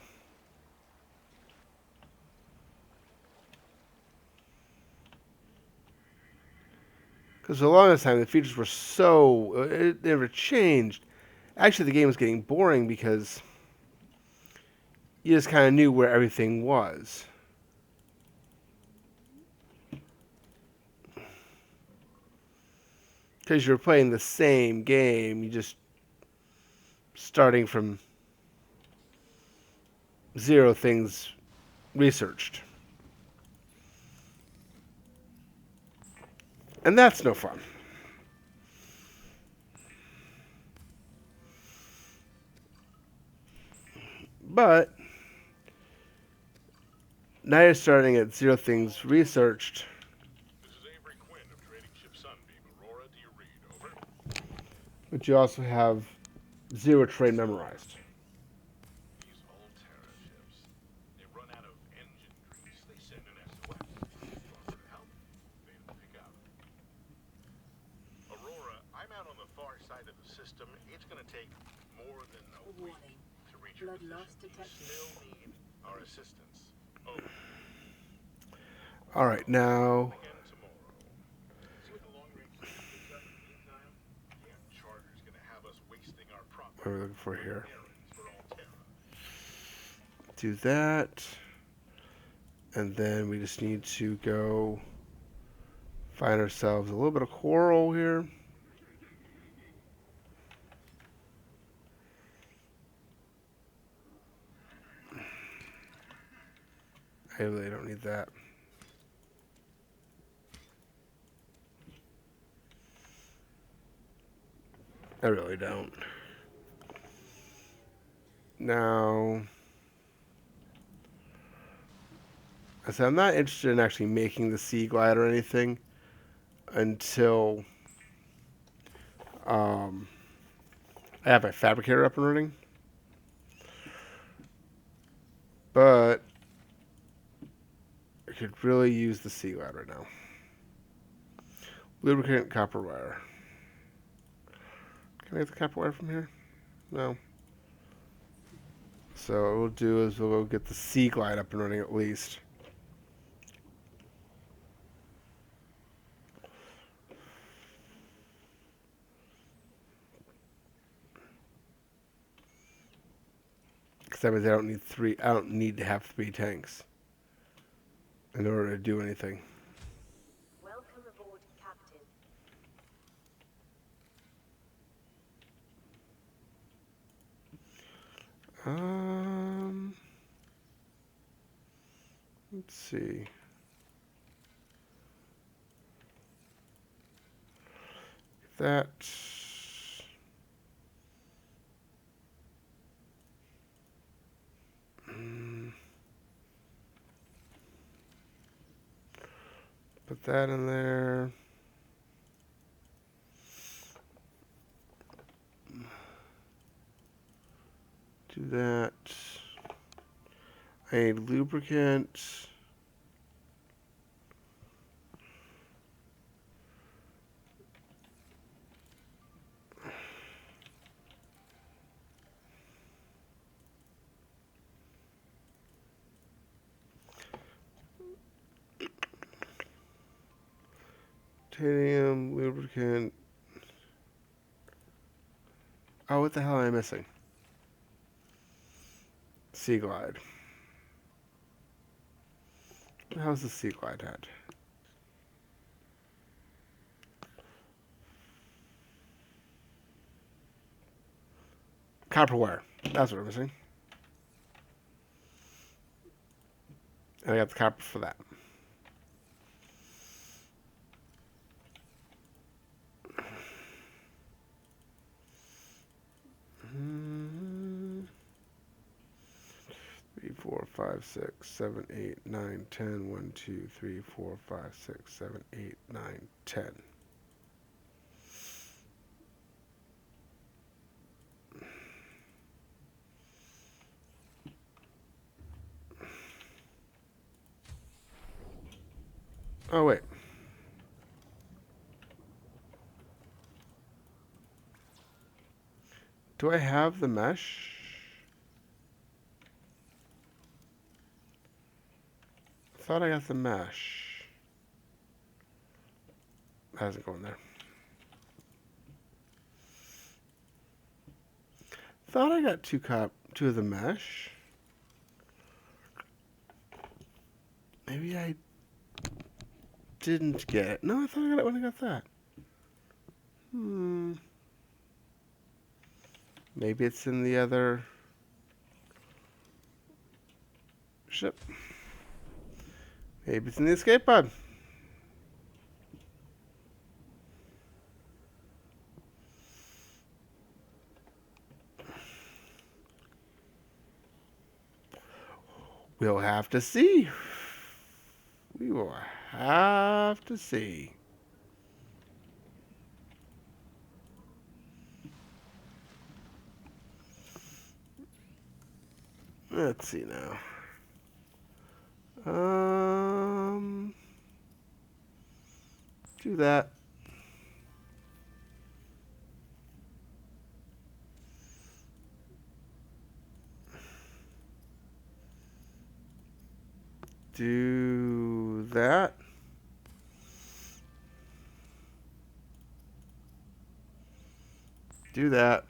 Because for the longest time, the features were so... It never changed. Actually, the game was getting boring because you just kind of knew where everything was. Because you're playing the same game, you just starting from zero things researched. And that's no fun. But now you're starting at zero things researched. This is Avery Quinn of Trading Ship Sunbeam. Aurora, do you read? Over. But you also have zero terrain memorized. These old Terra ships. They run out of engine grease. They send an SOS. Offer to help. They don't pick up. Aurora, I'm out on the far side of the system. It's going to take more than a week Warning. to reach your Blood loss position. detected. You still need our assistance. Over. All right, now Again tomorrow. See what the long range picks up in the meantime? Yeah, What are we looking for here? Errands for Alterra. Do that. And then we just need to go find ourselves a little bit of coral here. I really don't need that. I really don't. Now, I said I'm not interested in actually making the sea glide or anything until I have my fabricator up and running. But I could really use the sea glide right now. Lubricant copper wire. Can I get the copper wire from here? No. So what we'll do is we'll go get the sea glide up and running at least. Because that means I don't need to have 3 tanks in order to do anything. Welcome aboard, Captain. Let's see. That. Put that in there. Do that. I need lubricant. Titanium, lubricant. Oh, what the hell am I missing? Sea glide. How's the sea glide at? Copper wire. That's what I'm missing. And I got the copper for that. Mm, 3, 4, 5, 6, 7, 8, 9, 10. 1, 2, 3, 4, 5, 6, 7, 8, 9, 10. Oh, wait. Do I have the mesh? I thought I got the mesh. That doesn't go in there. Thought I got two of the mesh. Maybe I didn't get it. No, I thought I got it when I got that. Maybe it's in the other ship. Maybe it's in the escape pod. We'll have to see. We will have to see. Let's see now. Do that. Do that. Do that.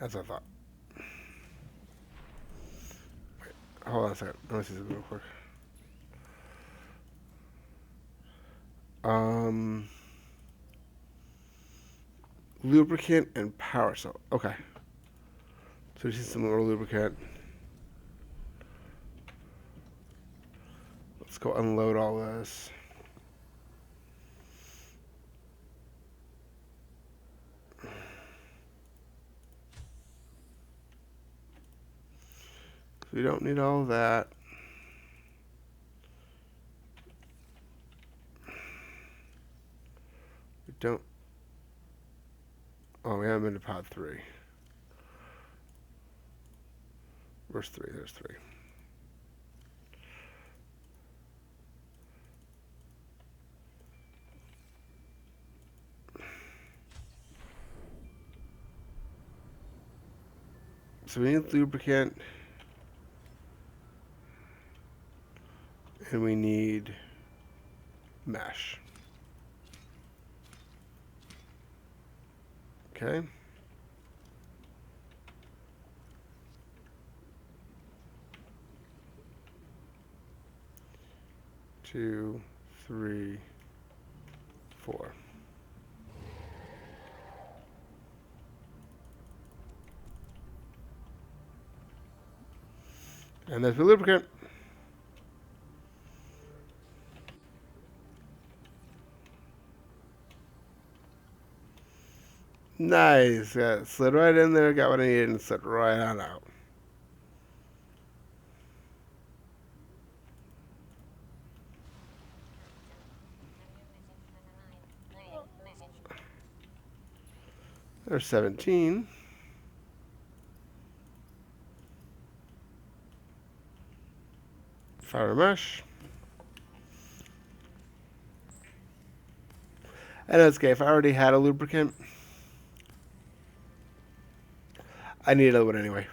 That's what I thought. Hold on a second. Let me see something real quick. Um, lubricant and power cell. Okay. So we see some more lubricant. Let's go unload all this. We don't need all of that. We don't. Oh, we haven't been to pod 3. Where's 3? There's 3. So we need lubricant. And we need mesh. Okay. Two, 3, 4. And there's the lubricant. Nice. Yeah, slid right in there, got what I needed, and slid right on out. There's 17. Fiber mesh. And that's okay. If I already had a lubricant, I need another one anyway.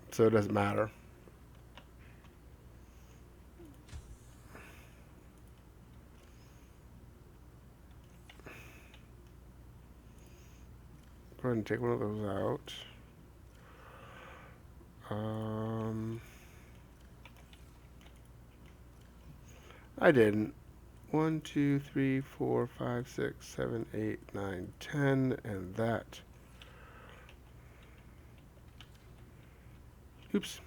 So it doesn't matter. Go ahead and take one of those out. I didn't. 1, 2, 3, 4, 5, 6, 7, 8, 9, 10, and that. Oops.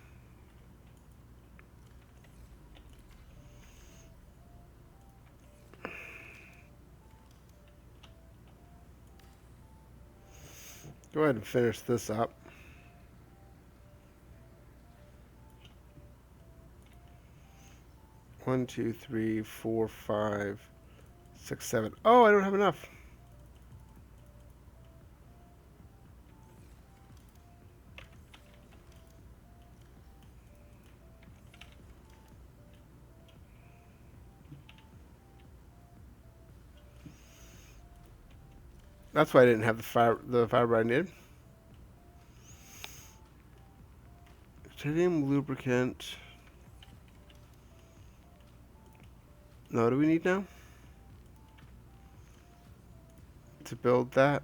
Go ahead and finish this up. One, 2, 3, 4, 5, 6, 7. Oh, I don't have enough. That's why I didn't have the fiber I needed. Titanium lubricant. No, what do we need now? To build that?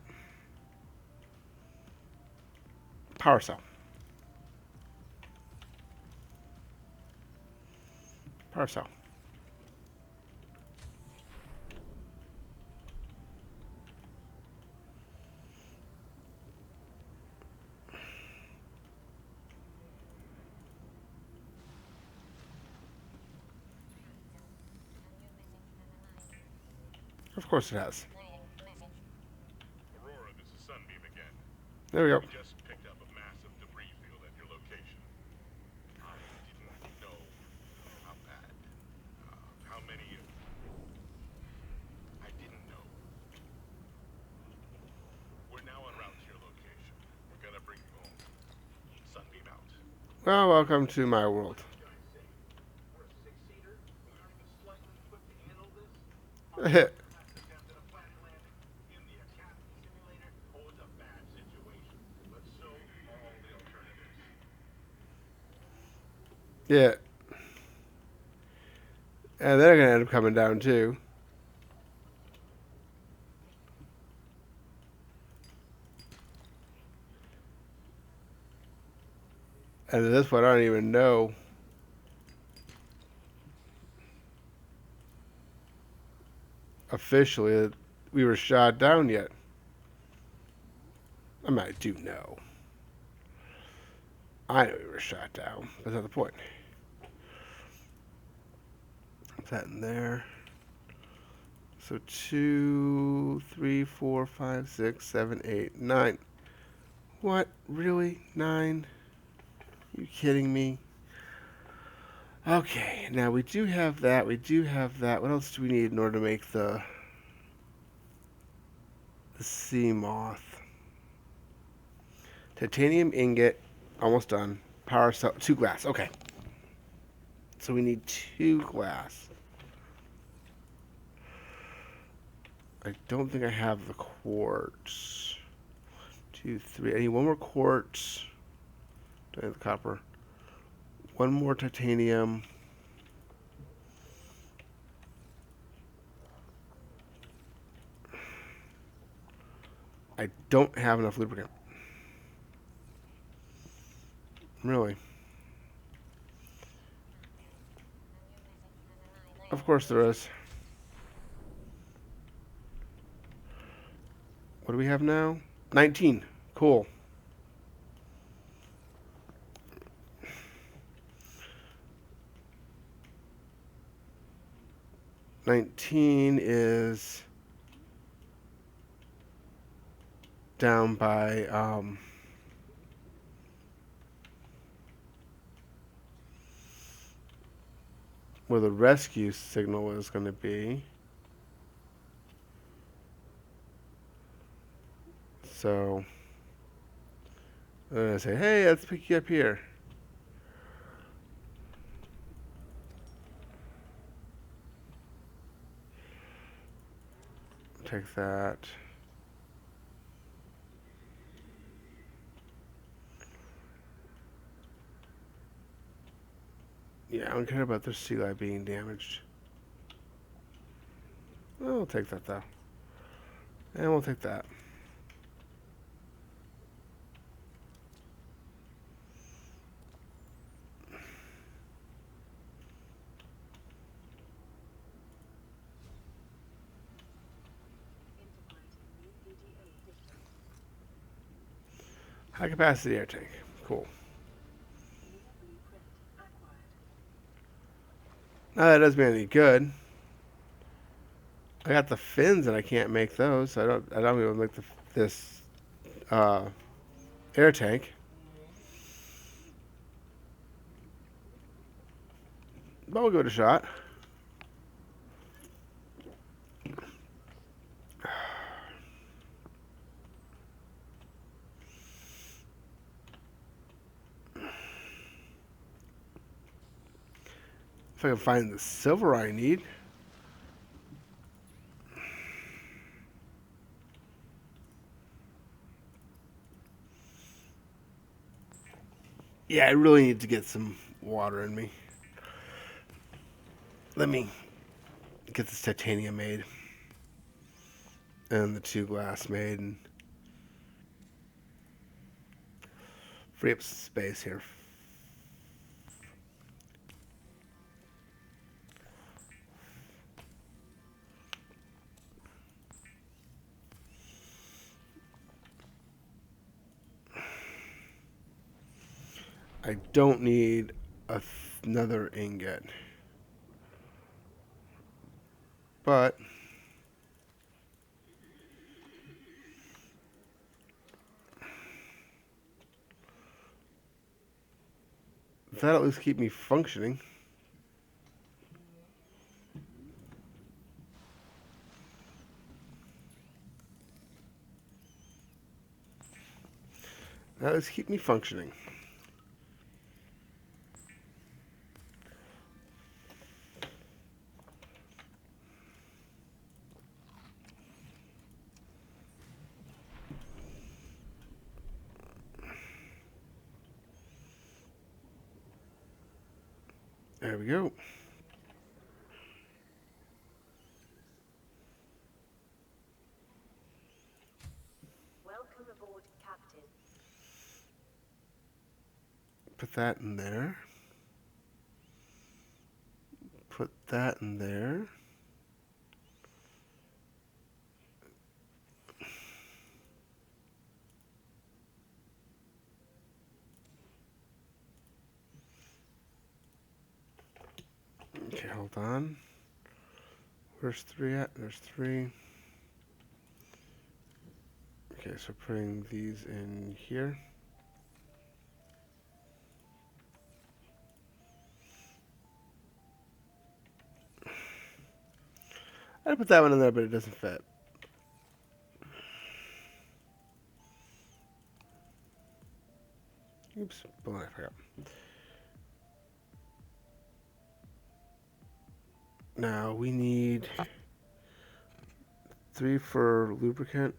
Power cell. Power cell. Of course it has. Aurora, this is Sunbeam again. There we go. We just picked up a massive debris field at your location. I didn't know how bad, how many. I didn't know. We're now en route to your location. We're gonna bring you home. Sunbeam out. Well, welcome to my world. We're a six-seater. We aren't even slightly equipped to handle this. Attempted a flat landing in the Academy simulator. Oh, it's a bad situation, but so are all the alternatives. Yeah. And they're going to end up coming down too. And at this point, I don't even know. Officially, that we were shot down yet. I mean, I do know. I know we were shot down. That's not the point. Put that in there. So 2, 3, 4, 5, 6, 7, 8, 9. What? Really? 9? You kidding me? Okay, now we do have that. We do have that. What else do we need in order to make the sea moth? Titanium ingot, almost done. Power cell, 2 glass. Okay. So we need 2 glass. I don't think I have the quartz. 2, 3. I need 1 more quartz. Do I have the copper? 1 more titanium. I don't have enough lubricant. Really? Of course there is. What do we have now? 19. Cool. $19 is down by where the rescue signal is going to be. So I'm going to say, hey, let's pick you up here. Take that. Yeah, I don't care about the sea life being damaged. We'll take that though. And we'll take that. High capacity air tank. Cool. Now that doesn't mean any good. I got the fins and I can't make those. So I don't even make this air tank. But we'll give it a shot. If I can find the silver I need. Yeah, I really need to get some water in me. Let me get this titanium made. And the 2 glass made. And free up space here. I don't need another ingot. But that'll at least keep me functioning. That'll at least keep me functioning. There we go. aboard, Captain. Put that in there. Put that in there. Okay, hold on. Where's 3 at? There's 3. Okay, so putting these in here. I put that one in there, but it doesn't fit. Oops, I forgot. Now we need 3 for lubricant.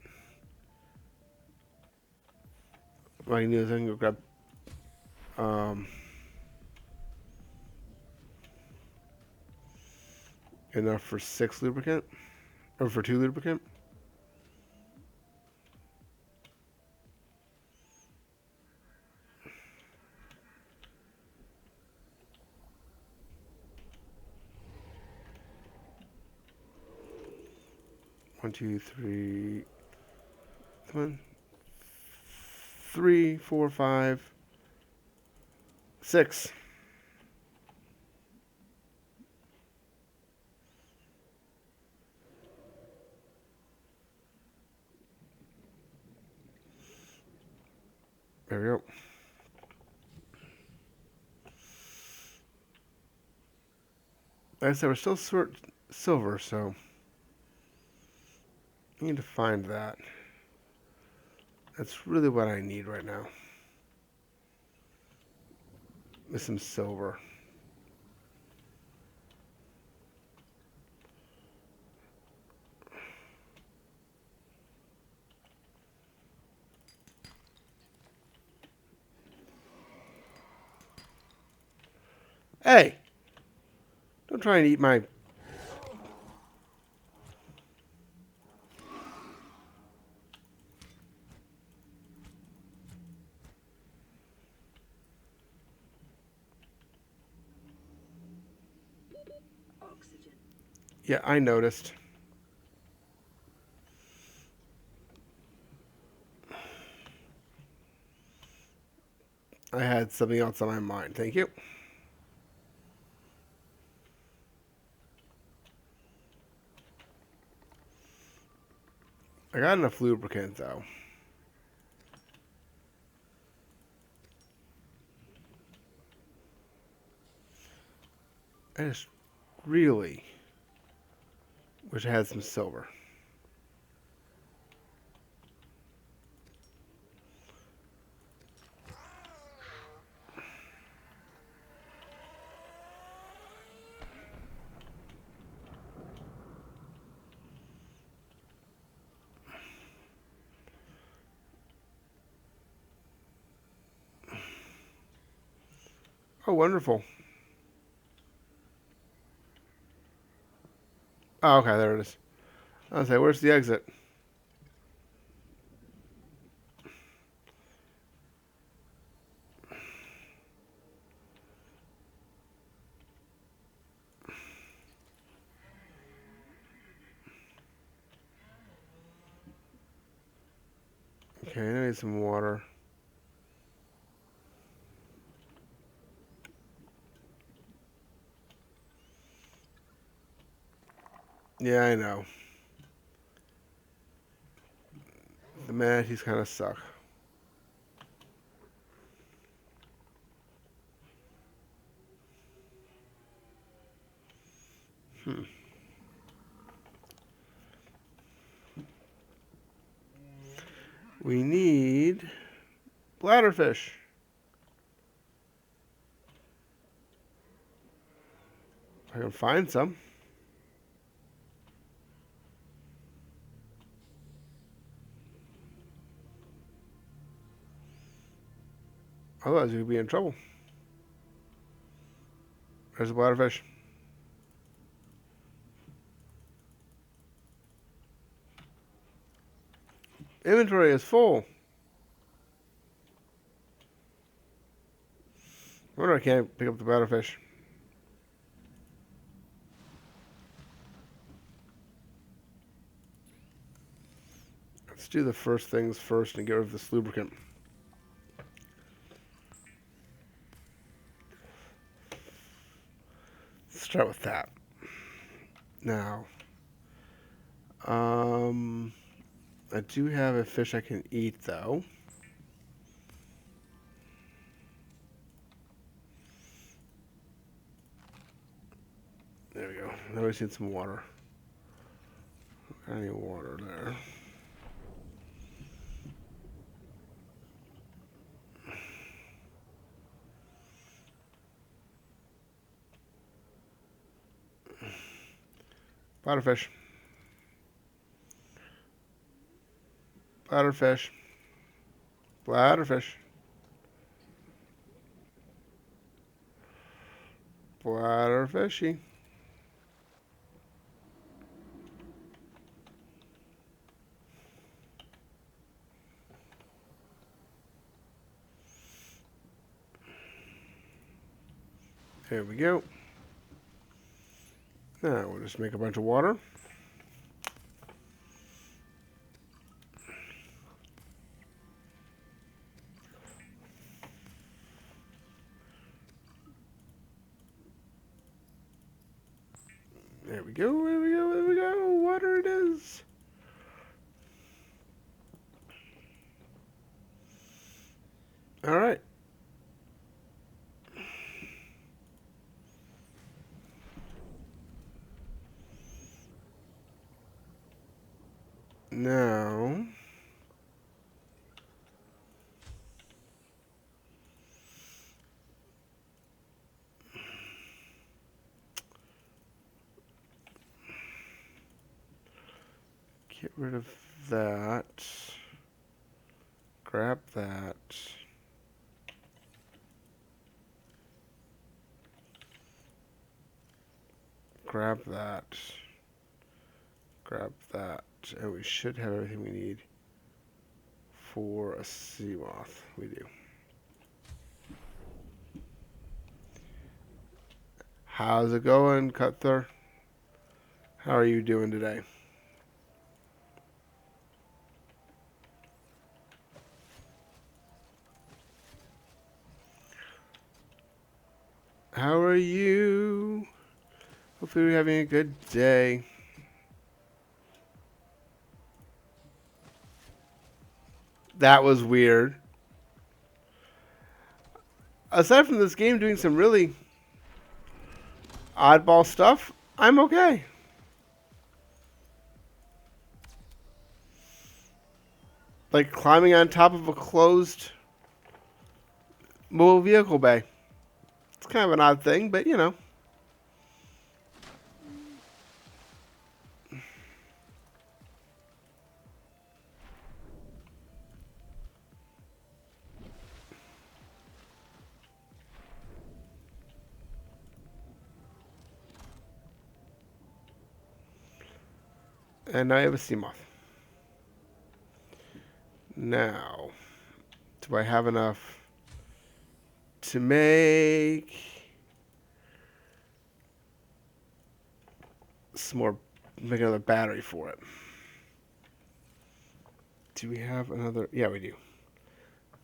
What I can do is I can go grab enough for 6 lubricant, or for 2 lubricant. One, two, three. Come on. 3, 4, 5, 6. There we go. Like I said, we're still short silver, so I need to find that. That's really what I need right now. With some silver. Hey! Don't try and eat my... Oxygen. Yeah, I noticed. I had something else on my mind. Thank you. I got enough lubricant, though. I just really wish I had some silver. Oh, wonderful. Oh, okay, there it is. I was say, where's the exit? Okay, I need some water. Yeah, I know. The manatees kind of suck. We need bladderfish. If I can find some. Otherwise, you could be in trouble. There's a bladderfish. Inventory is full. I can't pick up the bladderfish. Let's do the first things first and get rid of this lubricant. Let's start with that. Now, I do have a fish I can eat, though. There we go. Now we just need some water. Any water there. Bladderfish. Bladderfish. Bladderfish. Bladderfishy. There we go. Now we'll just make a bunch of water. There we go, there we go, there we go. Water it is. All right. Now, get rid of that. Grab that. Grab that. Grab that. And we should have everything we need for a sea moth. We do. How's it going, Cutler? How are you doing today? How are you? Hopefully you're having a good day. That was weird. Aside from this game doing some really oddball stuff, I'm okay. Like climbing on top of a closed mobile vehicle bay. It's kind of an odd thing, but you know. And now I have a sea moth. Now, do I have enough to make some more, make another battery for it? Do we have another? Yeah, we do.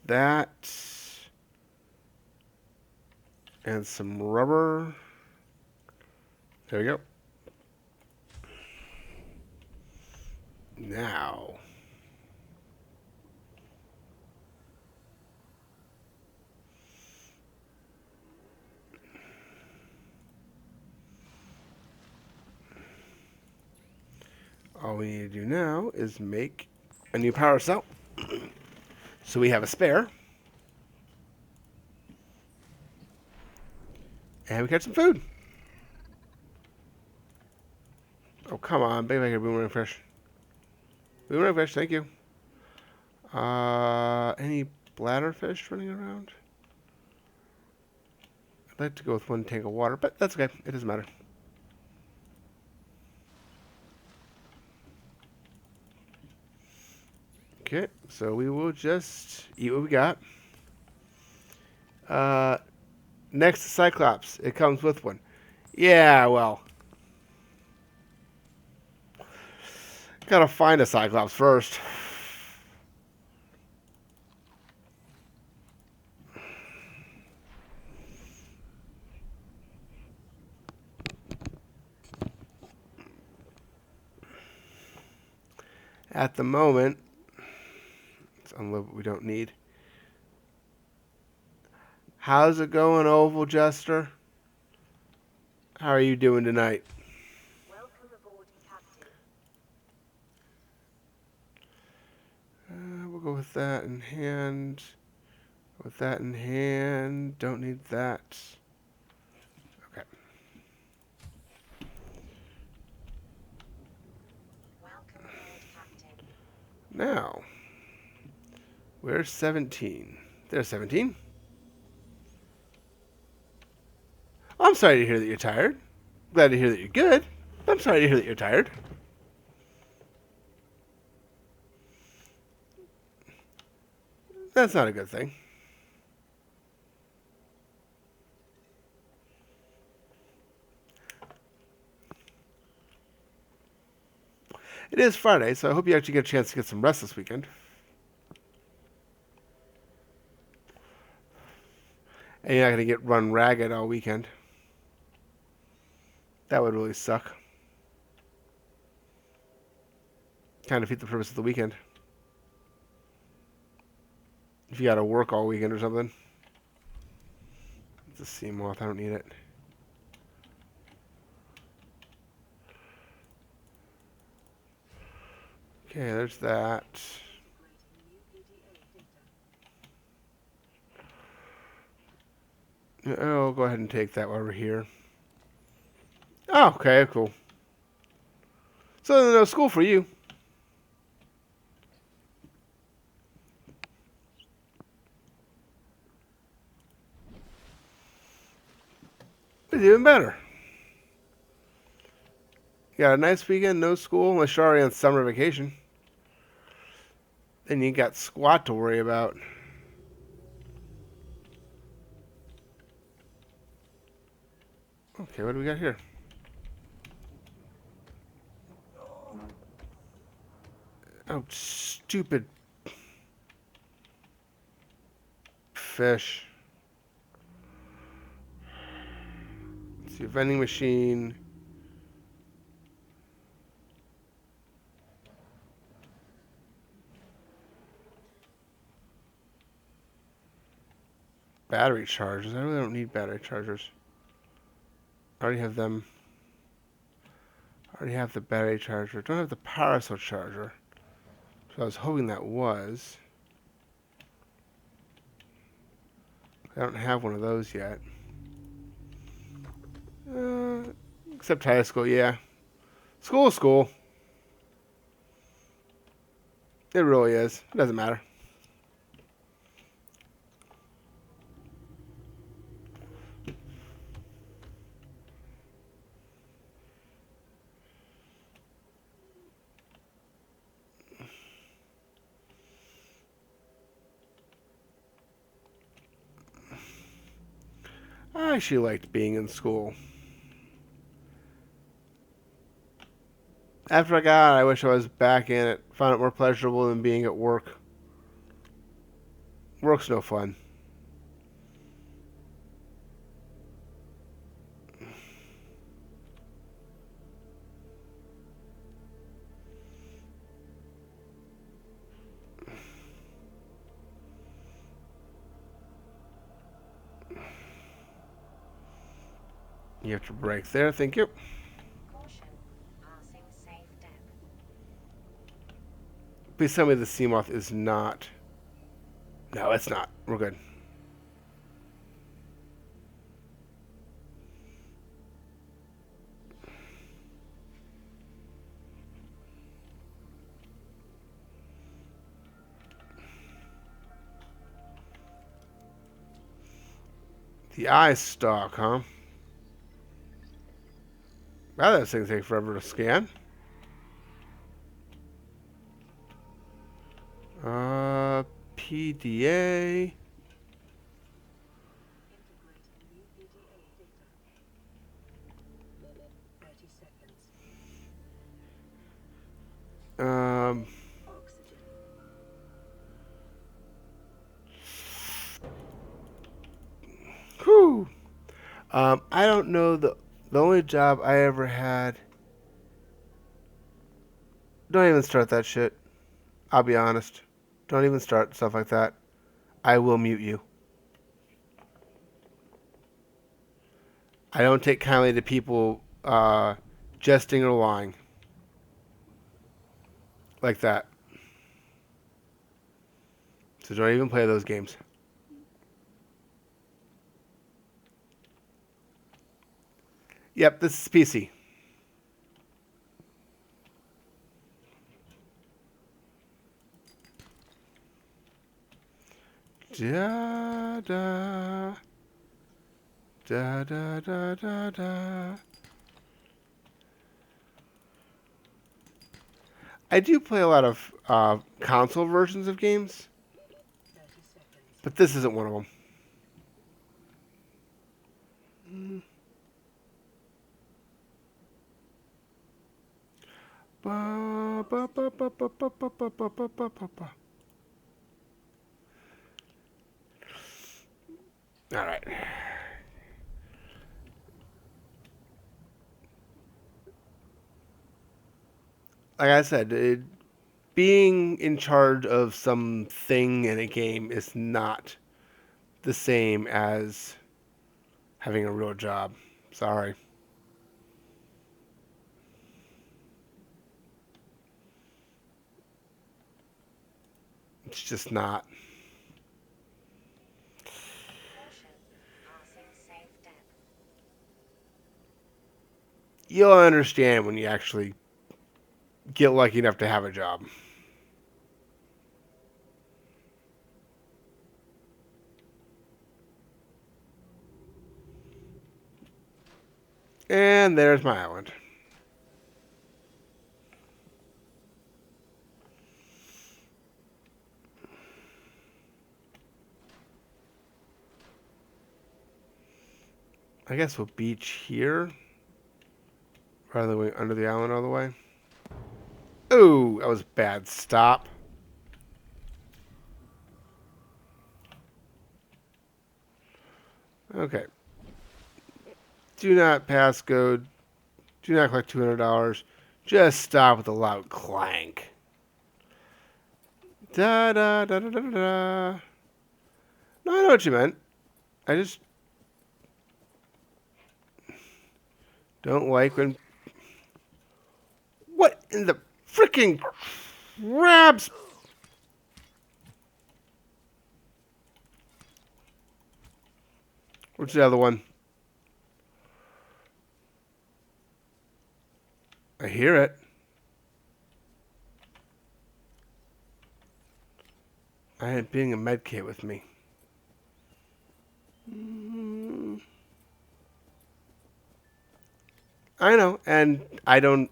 That and some rubber. There we go. Now, all we need to do now is make a new power cell. So we have a spare. And we got some food. Oh, come on. Big like a boomerang fish. Boomerang fish, thank you. Any bladderfish running around? I'd like to go with one tank of water, but that's okay. It doesn't matter. Okay, so we will just eat what we got. Next to Cyclops. It comes with one. Yeah, well. Gotta find a Cyclops first. At the moment, let's unload what we don't need. How's it going, Oval Jester? How are you doing tonight? Welcome aboard, Captain. We'll go with that in hand. With that in hand. Don't need that. Okay. Welcome aboard, Captain. Now, where's 17? There's 17. I'm sorry to hear that you're tired. Glad to hear that you're good. I'm sorry to hear that you're tired. That's not a good thing. It is Friday, so I hope you actually get a chance to get some rest this weekend. And you're not going to get run ragged all weekend. That would really suck. Kind of defeat the purpose of the weekend. If you got to work all weekend or something. It's a sea moth. I don't need it. Okay, there's that. Oh, go ahead and take that while we're here. Oh, okay, cool. So there's no school for you. It's even better. You got a nice weekend, no school, unless you're already on summer vacation. Then you got squat to worry about. Okay, what do we got here? Oh, stupid fish. Let's see, vending machine. Battery chargers. I really don't need battery chargers. I already have them. I already have the battery charger. Don't have the power cell charger. So I was hoping that was. I don't have one of those yet. Except high school, yeah. School is school. It really is. It doesn't matter. I actually liked being in school. After I got out, I wish I was back in it. Found it more pleasurable than being at work. Work's no fun. You have to break there. Thank you. Caution. Passing safe depth. Please tell me the Seamoth is not. No, it's not. We're good. The eye stalk, huh? Wow, that thing takes forever to scan. PDA. Um, Oxygen. whew. I don't know the only job I ever had. Don't even start that shit. I'll be honest. Don't even start stuff like that. I will mute you. I don't take kindly to people jesting or lying like that. So don't even play those games. Yep, this is PC. Da da da da da da da. I do play a lot of console versions of games, 30 seconds. but this isn't one of them. Ba, ba, ba, ba, ba, ba, ba, ba, ba, ba, ba, ba, ba. All right. Like I said, being in charge of something in a game is not the same as having a real job. Sorry. It's just not. Caution. Passing safe depth. You'll understand when you actually get lucky enough to have a job. And there's my island. I guess we'll beach here rather than going under the island all the way. Oh, that was bad. Stop. Okay. Do not pass go. Do not collect $200. Just stop with a loud clank. Da da da da da da. No, I know what you meant. I just don't like when. What in the freaking crabs? What's the other one? I hear it. I had being a med kit with me. I know, and I don't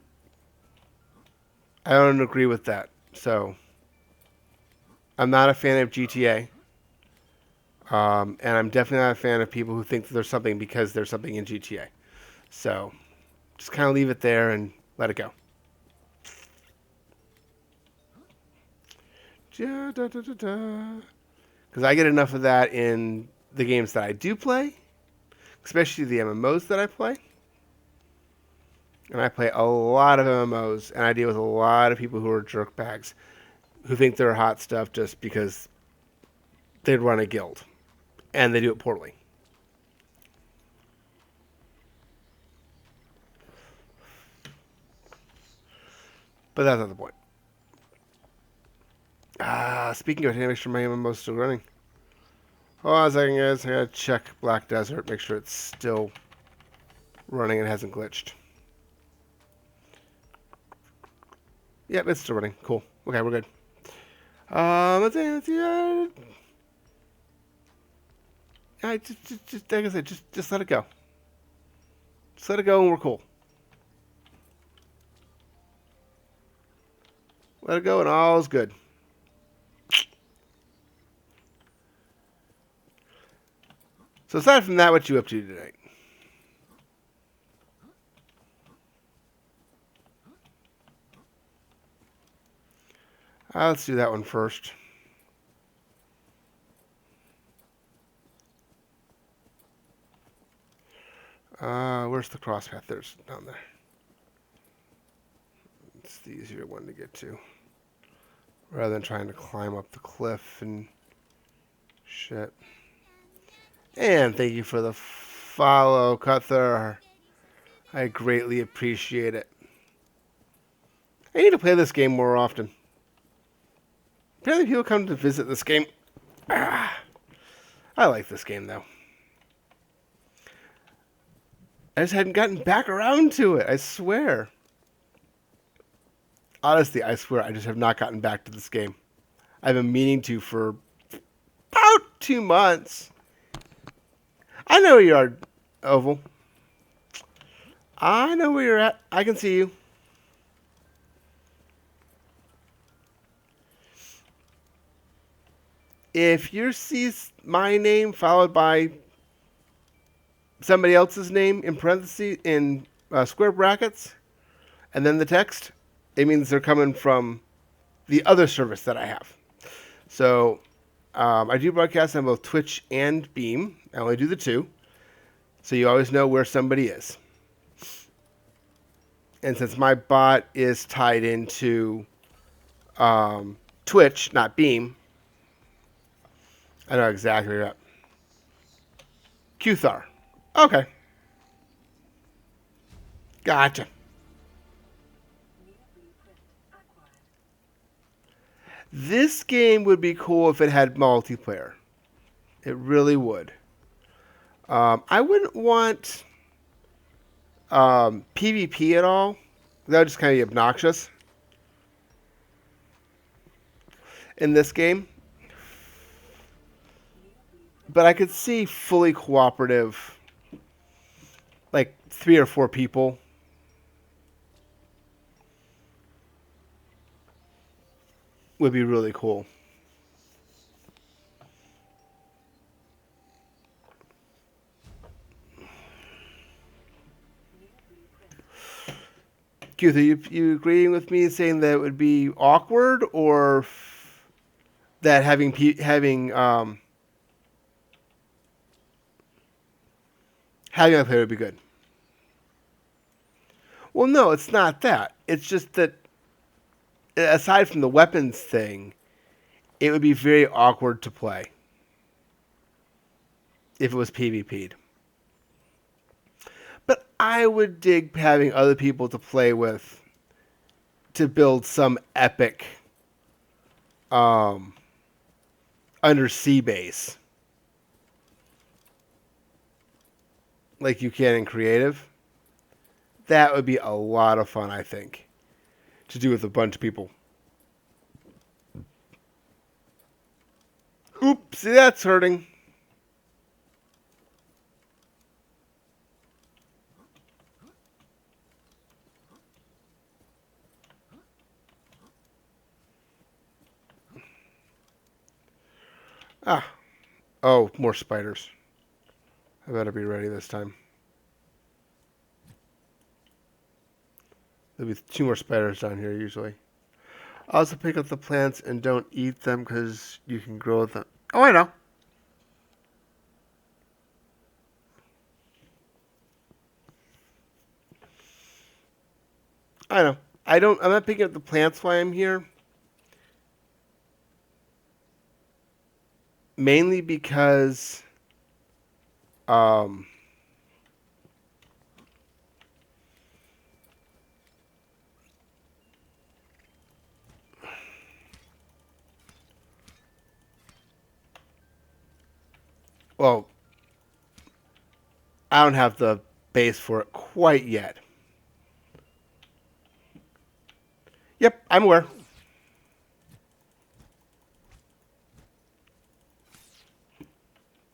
agree with that. So I'm not a fan of GTA. And I'm definitely not a fan of people who think that there's something because there's something in GTA. So just kind of leave it there and let it go. Because I get enough of that in the games that I do play, especially the MMOs that I play. And I play a lot of MMOs, and I deal with a lot of people who are jerkbags, who think they're hot stuff just because they run a guild, and they do it poorly. But that's not the point. Speaking of, I need to make sure my MMO's still running. Hold on a second, guys. I gotta check Black Desert, make sure it's still running and hasn't glitched. Yep, it's still running. Cool. Okay, we're good. Let's see. Just like I said, just let it go. Just let it go, and we're cool. Let it go, and all's good. So aside from that, what you up to today? Let's do that one first. Where's the cross path? There's down there. It's the easier one to get to. Rather than trying to climb up the cliff and shit. And thank you for the follow, Cuther. I greatly appreciate it. I need to play this game more often. Apparently people come to visit this game. I like this game, though. I just hadn't gotten back around to it, I swear. Honestly, I swear, I just have not gotten back to this game. I've been meaning to for about 2 months. I know where you are, Oval. I know where you're at. I can see you. If you see my name followed by somebody else's name in parentheses, in square brackets, and then the text, it means they're coming from the other service that I have. So I do broadcast on both Twitch and Beam. I only do the two. So you always know where somebody is. And since my bot is tied into Twitch, not Beam, I know exactly where you're at. Qthar. Okay. Gotcha. New blueprint acquired. This game would be cool if it had multiplayer. It really would. I wouldn't want PvP at all. That would just kind of be obnoxious in this game. But I could see fully cooperative, like 3 or 4 people. Would be really cool. Keith, are you agreeing with me saying that it would be awkward, or that having a player would be good? Well, no, it's not that. It's just that aside from the weapons thing, it would be very awkward to play if it was PvP'd. But I would dig having other people to play with to build some epic undersea base. Like you can in creative. That would be a lot of fun, I think, to do with a bunch of people. Oops, see, that's hurting. Ah. Oh, more spiders. I better be ready this time. There'll be 2 more spiders down here usually. Also pick up the plants and don't eat them because you can grow them. Oh, I know. I know. I'm not picking up the plants while I'm here. Mainly because well, I don't have the base for it quite yet. Yep, I'm aware.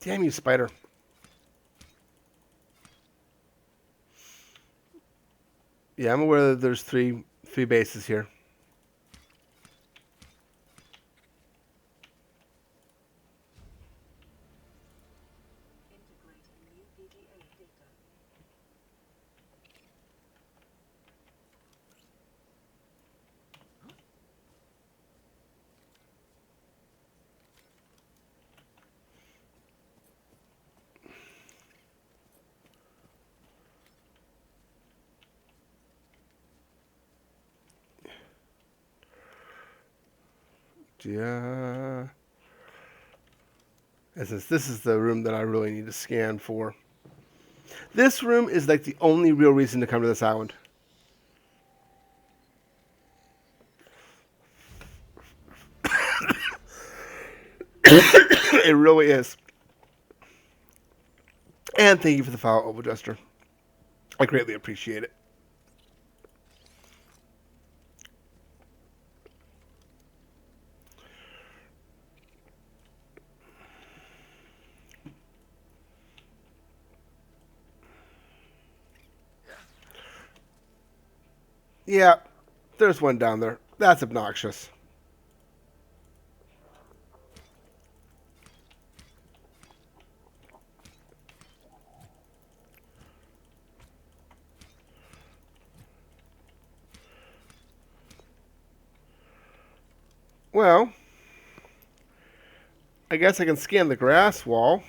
Damn you, spider. Yeah, I'm aware that there's three bases here. Integrating new PDA data. Yeah. And since this is the room that I really need to scan for. This room is like the only real reason to come to this island. It really is. And thank you for the file, Oval Jester. I greatly appreciate it. Yeah, there's one down there. That's obnoxious. Well, I guess I can scan the grass wall.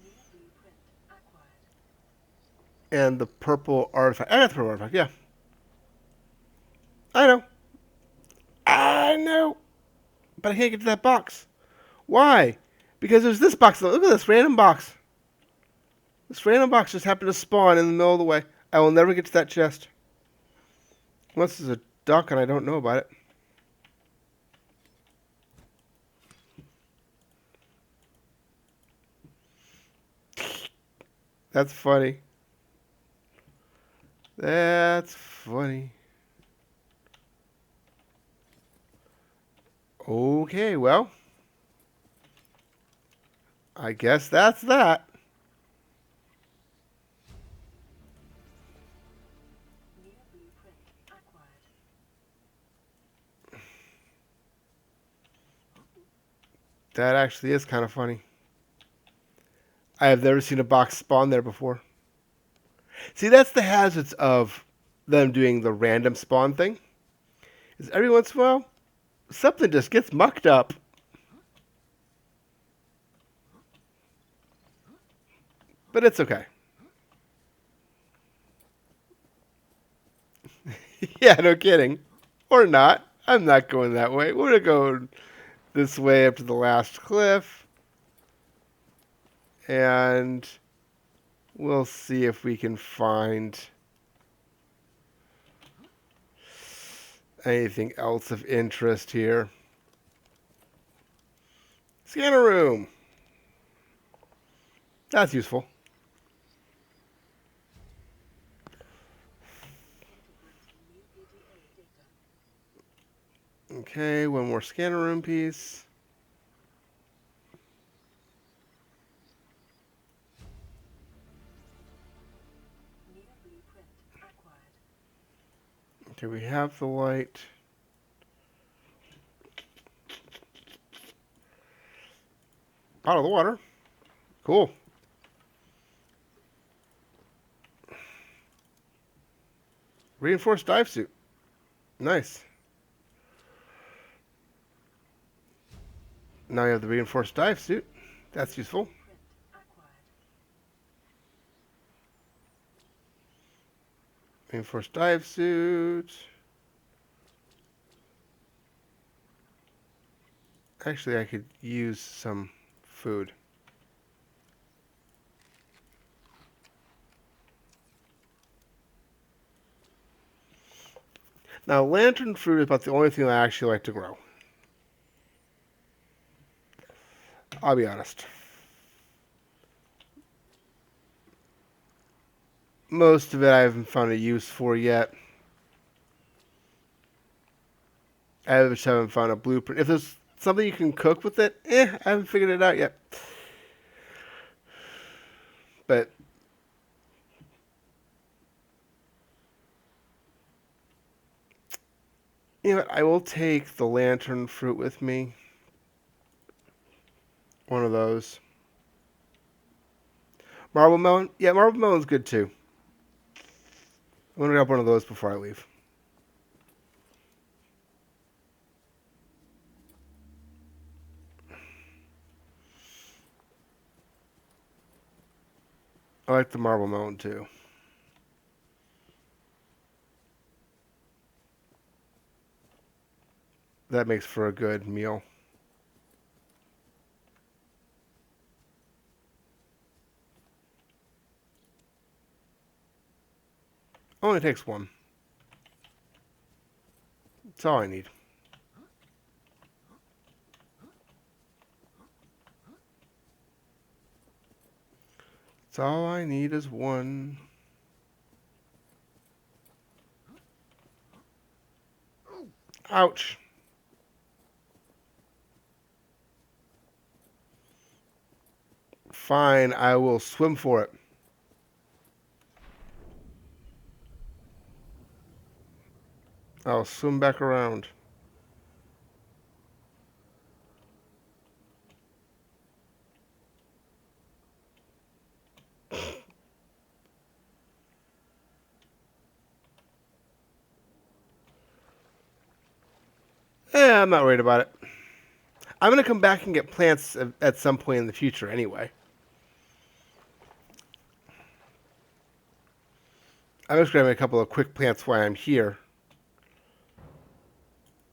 New blueprint acquired. And the purple artifact. I got the purple artifact, yeah. I know. I know. But I can't get to that box. Why? Because there's this box. Look at this random box. This random box just happened to spawn in the middle of the way. I will never get to that chest. Unless there's a duck and I don't know about it. That's funny. That's funny. Okay, well. I guess that's that. New blueprint acquired. That actually is kind of funny. I have never seen a box spawn there before. See, that's the hazards of them doing the random spawn thing. Is every once in a while, something just gets mucked up. But it's okay. Yeah, no kidding. Or not. I'm not going that way. We're going to go this way up to the last cliff. And we'll see if we can find anything else of interest here. Scanner room. That's useful. Integrating new PDA data. Okay, one more scanner room piece. New blueprint acquired. Okay, we have the light. Out of the water. Cool. Reinforced dive suit. Nice. Now you have the reinforced dive suit. That's useful. Blueprint acquired. Reinforced dive suit. Actually, I could use some food. Now, lantern fruit is about the only thing I actually like to grow. I'll be honest. Most of it I haven't found a use for yet. I just haven't found a blueprint. If there's something you can cook with it, I haven't figured it out yet. But you know what? I will take the lantern fruit with me. One of those. Marble melon? Yeah, marble melon's good too. I'm going to grab one of those before I leave. I like the marble melon too. That makes for a good meal. Only takes one. That's all I need. That's all I need is one. Ouch. Fine, I will swim for it. I'll swim back around. I'm not worried about it. I'm going to come back and get plants at some point in the future anyway. I'm just grabbing a couple of quick plants while I'm here.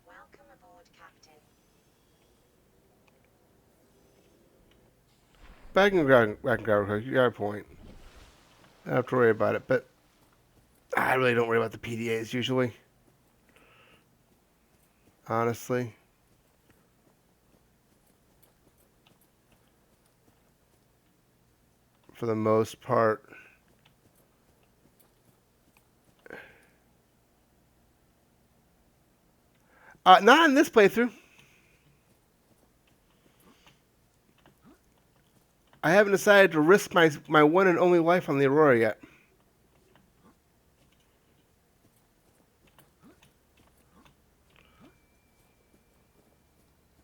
Welcome aboard, Captain. But I can grab it quick. You got a point. I don't have to worry about it, but I really don't worry about the PDAs usually. Honestly. For the most part. Not in this playthrough. I haven't decided to risk my one and only life on the Aurora yet.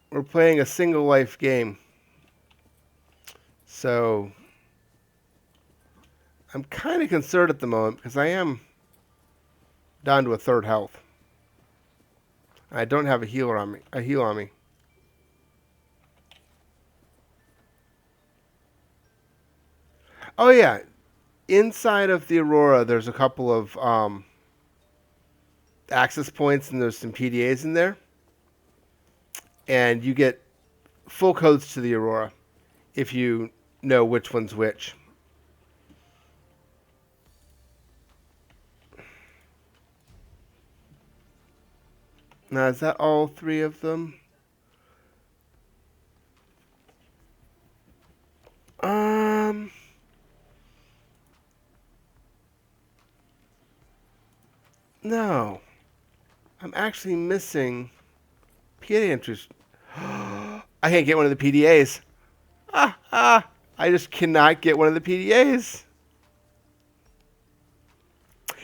We're playing a single life game. So I'm kind of concerned at the moment because I am down to a third health. I don't have a heal on me. Oh yeah, inside of the Aurora, there's a couple of access points and there's some PDAs in there, and you get full codes to the Aurora if you know which one's which. Now, is that all three of them? No. I'm actually missing PDA entries. I can't get one of the PDAs. I just cannot get one of the PDAs.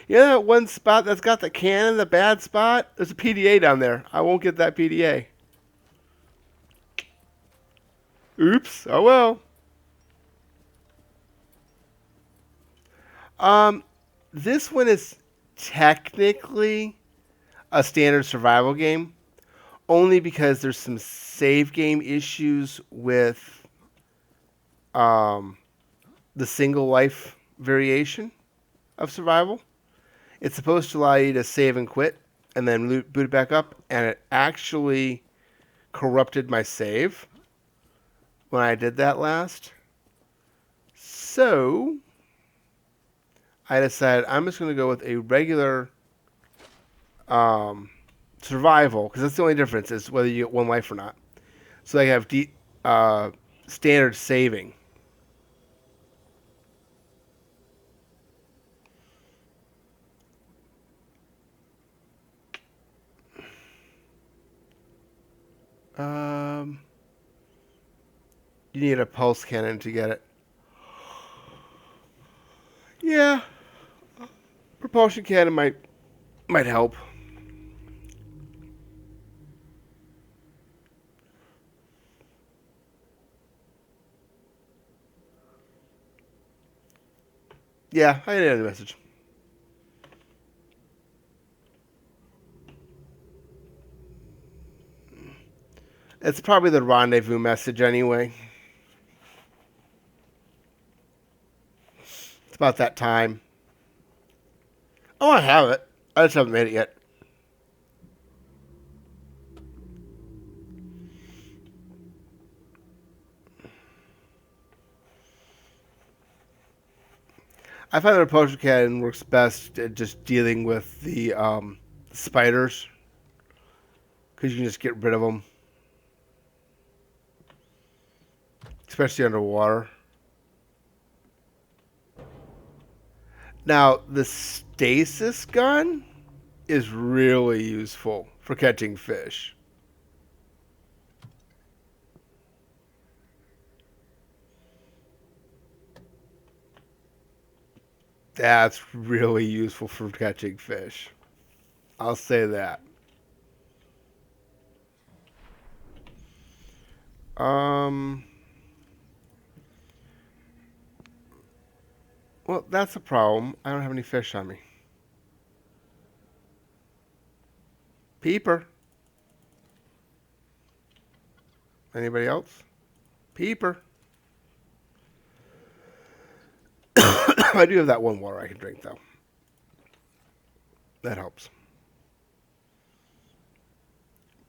You know that one spot that's got the cannon, the bad spot? There's a PDA down there. I won't get that PDA. Oops. Oh well. This one is technically a standard survival game, only because there's some save game issues with the single life variation of survival. It's supposed to allow you to save and quit and then boot it back up, and it actually corrupted my save when I did that last. So I decided I'm just going to go with a regular survival, because that's the only difference is whether you get one life or not. So I have standard saving. You need a pulse cannon to get it. Yeah, propulsion cannon might help. Yeah, I didn't have the message. It's probably the rendezvous message anyway. It's about that time. Oh, I have it. I just haven't made it yet. I find that a potion can works best at just dealing with the spiders because you can just get rid of them, especially underwater. Now, the stasis gun is really useful for catching fish. That's really useful for catching fish. I'll say that. Um, well, that's a problem. I don't have any fish on me. Peeper. Anybody else? Peeper. I do have that one water I can drink, though. That helps.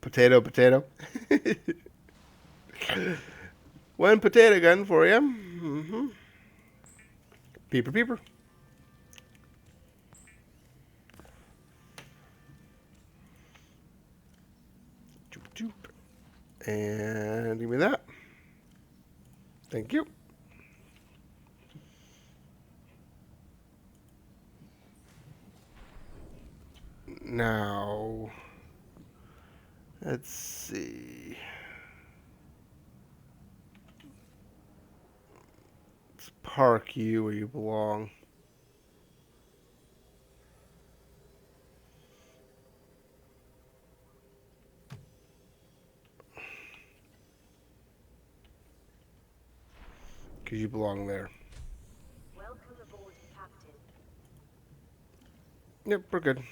Potato, potato. One potato gun for you. Mm-hmm. Peeper, peeper. Joop, joop. And give me that. Thank you. Now, let's see. Let's park you where you belong. Because you belong there. Welcome aboard, Captain. Yep, we're good.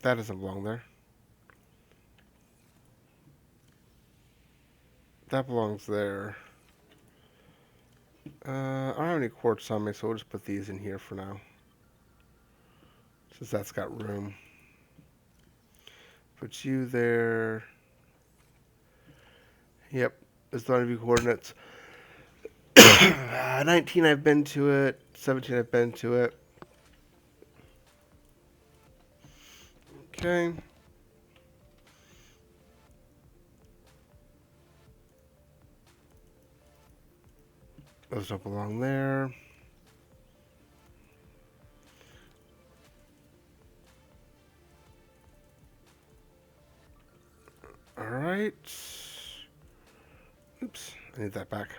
That doesn't belong there. That belongs there. I don't have any quartz on me, so we'll just put these in here for now. Since that's got room. Put you there. Yep, there's the rendezvous coordinates. 19, I've been to it. 17, I've been to it. Okay. Those don't belong there. Alright. Oops, I need that back.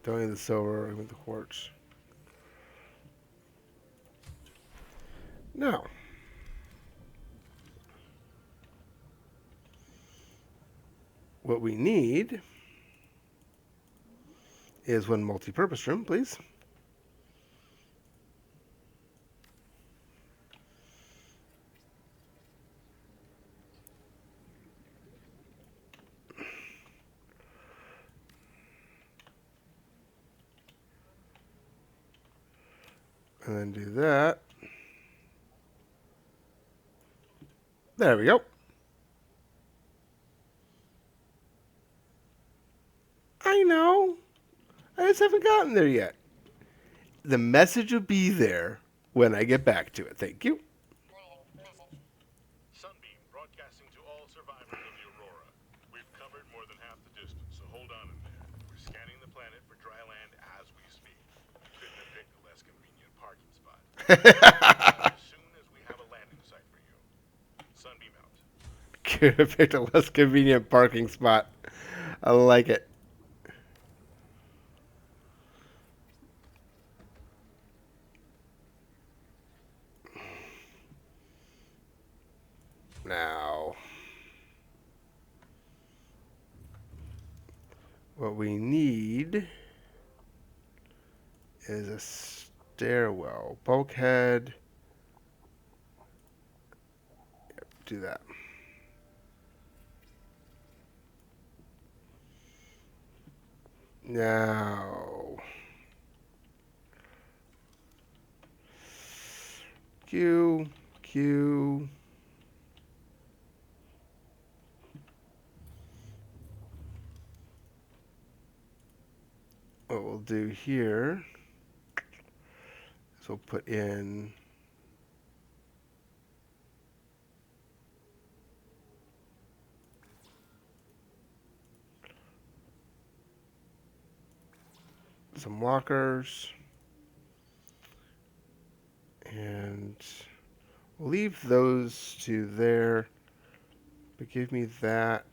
Don't need the silver, I need the quartz. Now, what we need is one multi-purpose room, please. And then do that. There we go. I know. I just haven't gotten there yet. The message will be there when I get back to it. Thank you. Sunbeam broadcasting to all survivors of the Aurora. We've covered more than half the distance, so hold on in there. We're scanning the planet for dry land as we speak. Couldn't have picked a less convenient parking spot. As soon as we have a landing site for you. Sunbeam out. Could have picked a less convenient parking spot. I like it. Now, what we need is a stairwell. Bulkhead. Yep, do that. Now, Q, Q. What we'll do here is we'll put in some lockers, and we'll leave those two there, but give me that.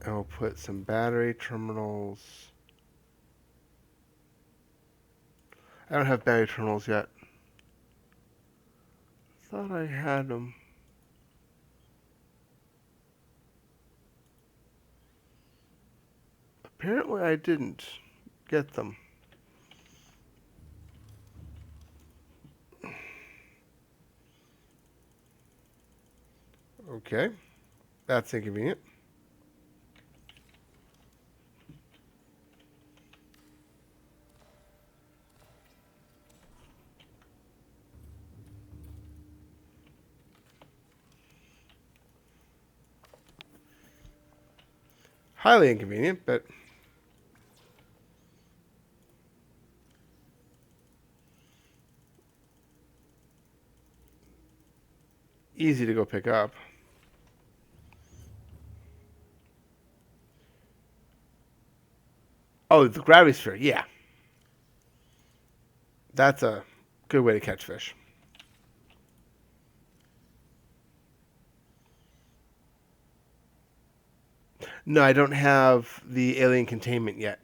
And we'll put some battery terminals. I don't have battery terminals yet. Thought I had them. Apparently I didn't get them. Okay, that's inconvenient. Highly inconvenient, but easy to go pick up. Oh, the gravity sphere, yeah. That's a good way to catch fish. No, I don't have the alien containment yet.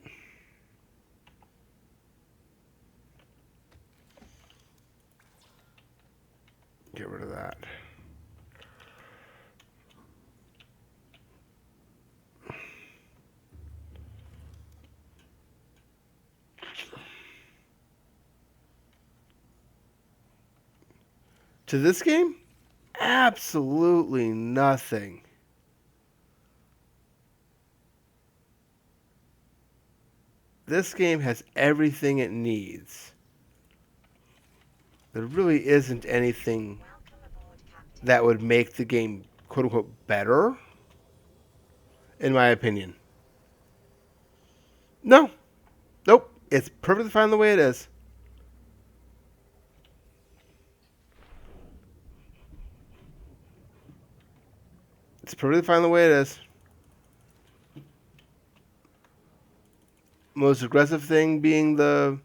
Get rid of that. To this game? Absolutely nothing. This game has everything it needs. There really isn't anything Welcome aboard, Captain. that would make the game quote unquote better, in my opinion. No. Nope. It's perfectly fine the way it is. It's perfectly fine the way it is. Most aggressive thing being the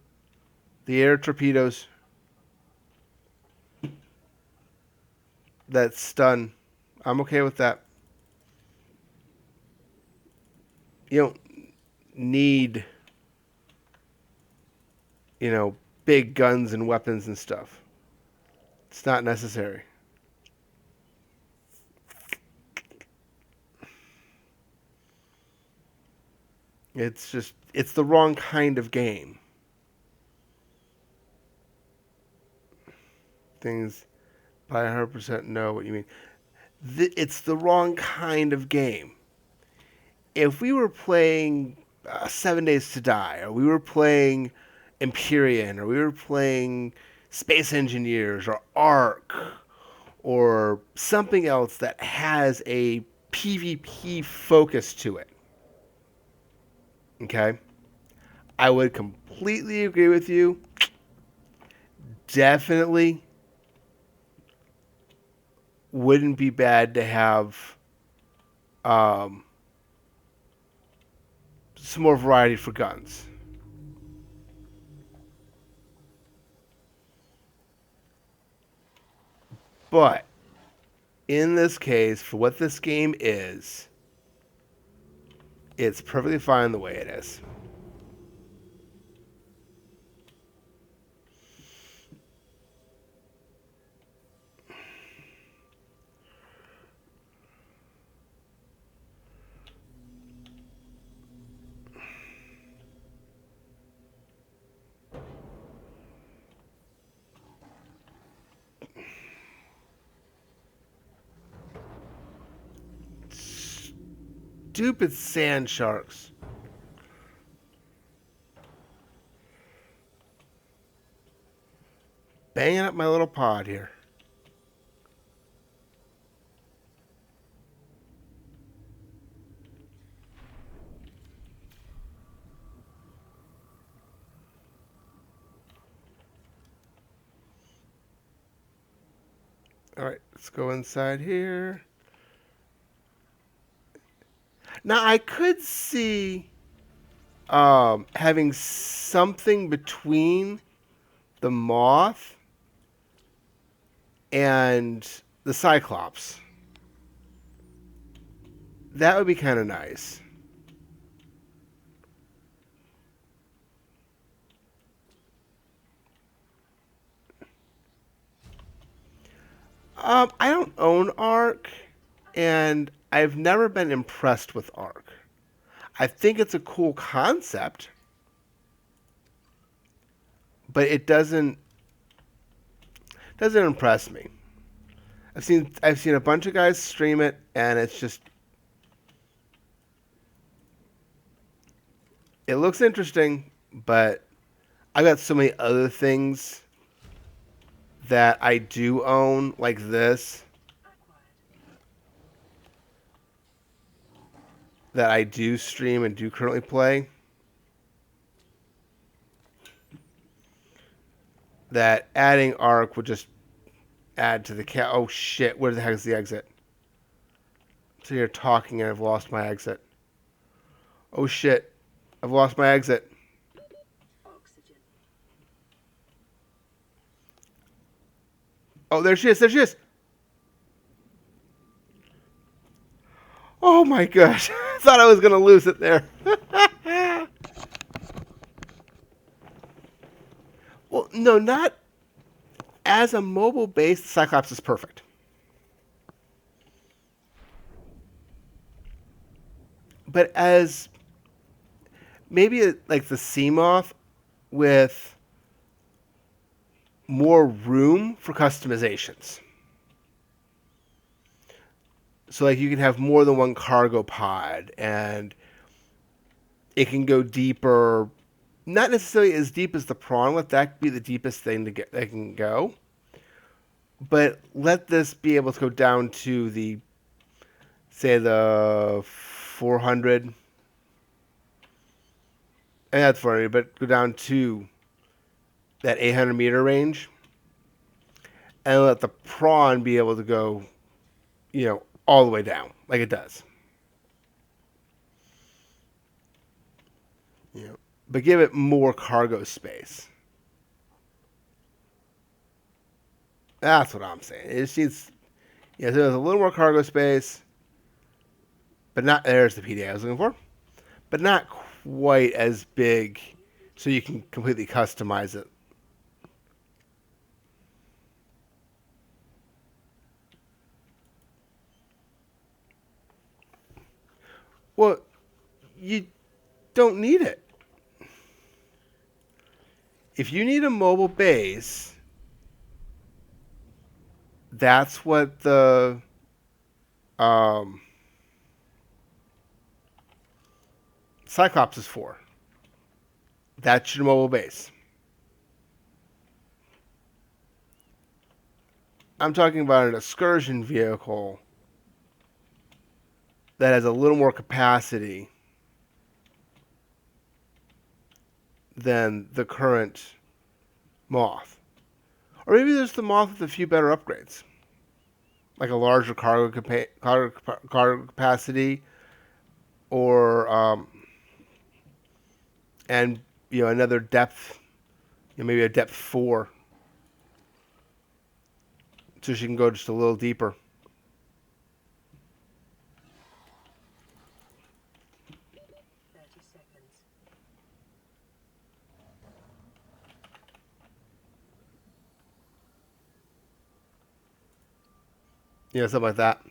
air torpedoes that stun. I'm okay with that. You don't need, big guns and weapons and stuff. It's not necessary. It's the wrong kind of game. Things, I 100% know what you mean. It's the wrong kind of game. If we were playing 7 Days to Die, or we were playing Empyrean, or we were playing Space Engineers, or Ark, or something else that has a PvP focus to it, okay, I would completely agree with you. Definitely wouldn't be bad to have um, some more variety for guns. But in this case, for what this game is, it's perfectly fine the way it is. stupid sand sharks. Banging up my little pod here. All right, let's go inside here. Now I could see having something between the moth and the Cyclops. That would be kind of nice. I don't own Arc, and I've never been impressed with Arc. I think it's a cool concept, but it doesn't impress me. I've seen a bunch of guys stream it, and it's just it looks interesting, but I got so many other things that I do own, like this, that I do stream and do currently play, that adding Arc would just add to the cat. Oh shit, where the heck is the exit? So you're talking and I've lost my exit. Oh shit, I've lost my exit. Oxygen. Oh, there she is, there she is. Oh my gosh, thought I was going to lose it there. Well, no, not as a mobile-based, Cyclops is perfect. But as maybe like the Seamoth with more room for customizations. So like you can have more than one cargo pod, and it can go deeper. Not necessarily as deep as the prawn. Let that be the deepest thing to get that can go. But let this be able to go down to the, say, the 400. And that's 400, but go down to that 800 meter range. And let the prawn be able to go, all the way down, like it does. But give it more cargo space. That's what I'm saying. It just needs, so there's a little more cargo space, but not, there's the PDA I was looking for, but not quite as big so you can completely customize it. Well, you don't need it. If you need a mobile base, that's what the Cyclops is for. That's your mobile base. I'm talking about an excursion vehicle that has a little more capacity than the current Moth. Or maybe there's the Moth with a few better upgrades. Like a larger cargo capacity, or and another depth, maybe a depth 4, so she can go just a little deeper. Something like that.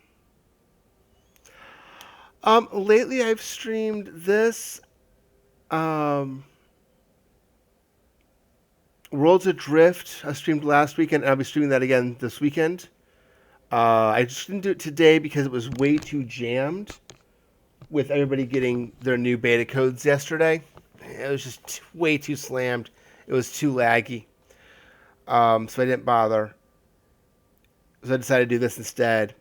Lately I've streamed this. Worlds Adrift, I streamed last weekend, and I'll be streaming that again this weekend. I just didn't do it today because it was way too jammed. with everybody getting their new beta codes yesterday. It was just way too slammed. It was too laggy. So I didn't bother. So I decided to do this instead.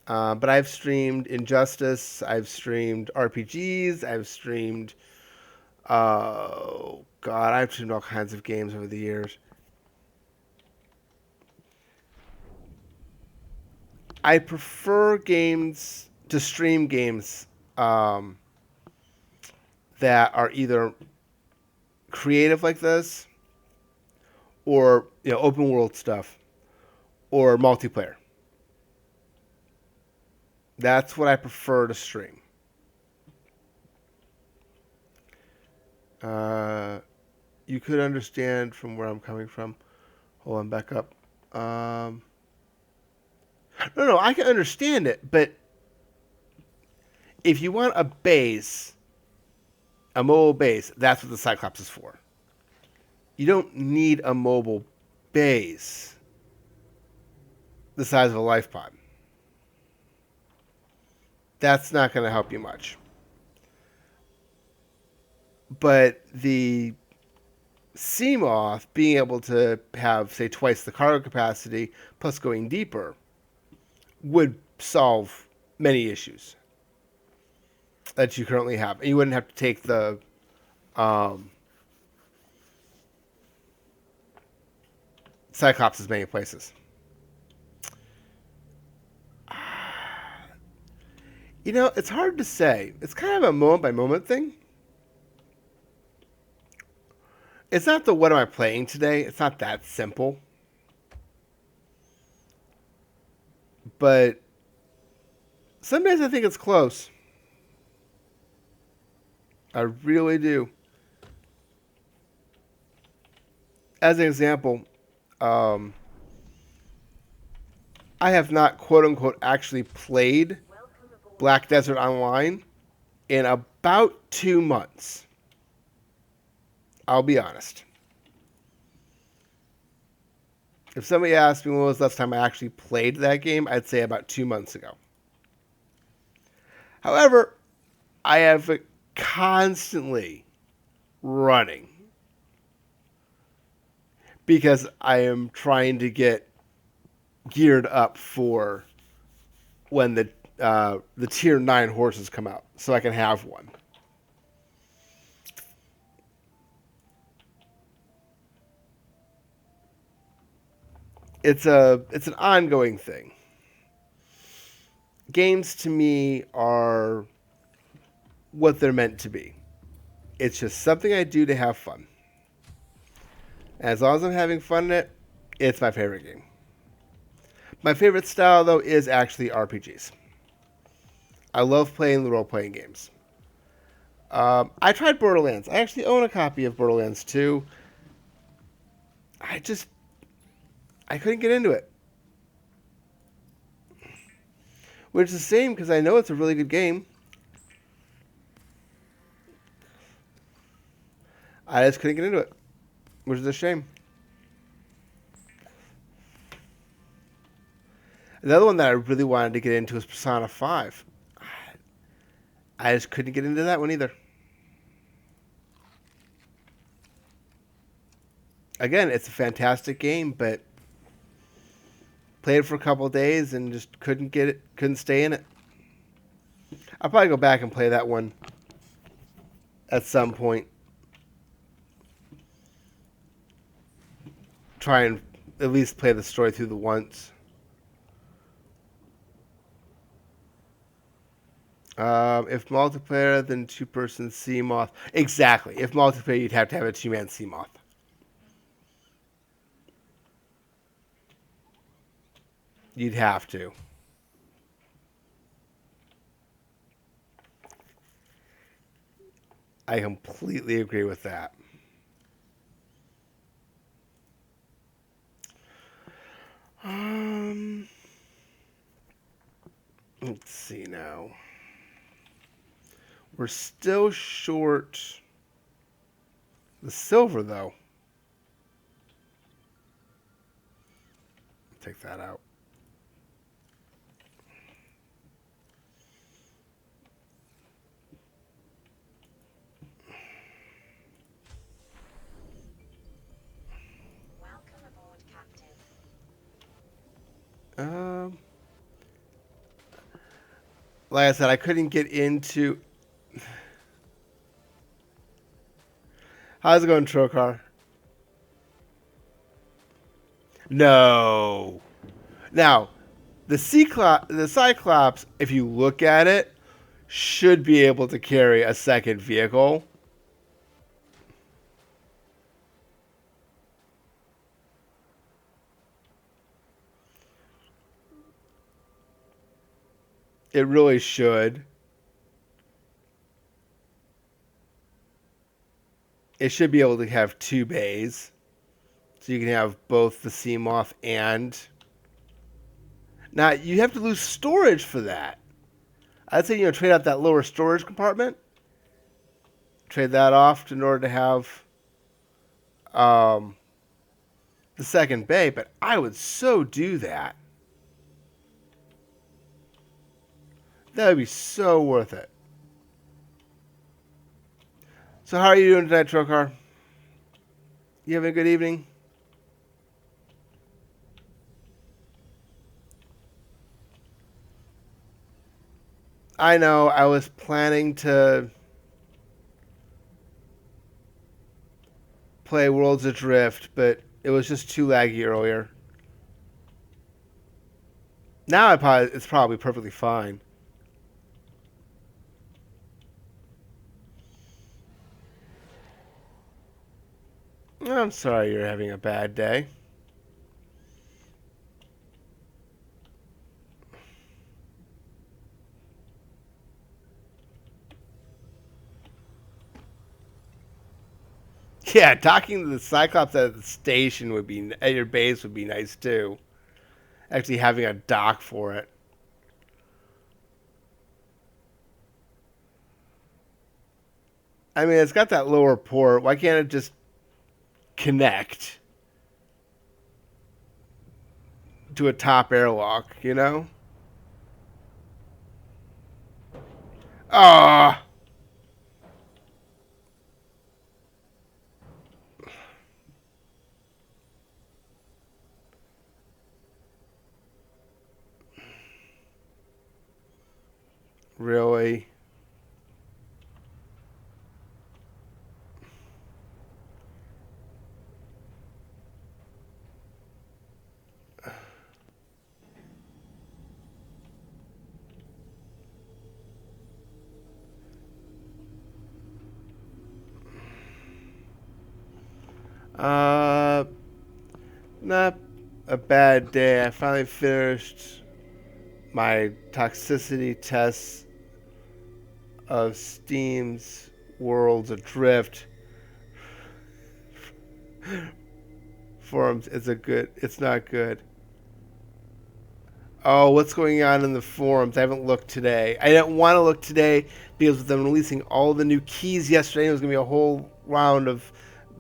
But I've streamed Injustice. I've streamed RPGs. I've streamed. Oh, God. I've streamed all kinds of games over the years. I prefer games to stream games that are either creative like this or open world stuff or multiplayer. That's what I prefer to stream. You could understand from where I'm coming from. Hold on, back up. No, I can understand it, but if you want a base, a mobile base, that's what the Cyclops is for. You don't need a mobile base the size of a life pod. That's not going to help you much. But the Seamoth being able to have, say, twice the cargo capacity plus going deeper would solve many issues that you currently have. And you wouldn't have to take the Cyclops as many places. It's hard to say. It's kind of a moment-by-moment thing. It's not the what am I playing today. It's not that simple. But some days I think it's close. I really do. As an example, I have not quote-unquote actually played Black Desert Online in about 2 months. I'll be honest. If somebody asked me when was the last time I actually played that game, I'd say about 2 months ago. However, I have it constantly running because I am trying to get geared up for when the tier 9 horses come out, so I can have one. It's an ongoing thing. Games to me are what they're meant to be. It's just something I do to have fun. As long as I'm having fun in it, it's my favorite game. My favorite style, though, is actually RPGs. I love playing the role-playing games. I tried Borderlands. I actually own a copy of Borderlands 2. I couldn't get into it. Which is a shame because I know it's a really good game. I just couldn't get into it. Which is a shame. Another one that I really wanted to get into was Persona 5. I just couldn't get into that one either. Again, it's a fantastic game, but played it for a couple of days and just couldn't stay in it. I'll probably go back and play that one at some point. Try and at least play the story through the once. If multiplayer, then 2-person Seamoth. Exactly. If multiplayer, you'd have to have a 2-man Seamoth. You'd have to. I completely agree with that. Let's see now. We're still short the silver, though. Take that out. Like I said, I couldn't get into. How's it going, Trokar? No. Now, the Cyclops, if you look at it, should be able to carry a second vehicle. It really should. It should be able to have two bays. So you can have both the Seamoth and... Now, you have to lose storage for that. I'd say, trade out that lower storage compartment. Trade that off in order to have the second bay. But I would so do that. That would be so worth it. So how are you doing tonight, Trokar? You having a good evening? I know, I was planning to play Worlds Adrift, but it was just too laggy earlier. Now it's probably perfectly fine. I'm sorry you're having a bad day. Yeah, docking to the Cyclops at the station would be at your base would be nice too. Actually having a dock for it. I mean, it's got that lower port. Why can't it just connect to a top airlock, Ah, really? Uh, Not a bad day. I finally finished my toxicity tests of Steam's Worlds Adrift forums. It's not good. Oh, what's going on in the forums? I haven't looked today. I didn't want to look today because with them releasing all the new keys yesterday, it was going to be a whole round of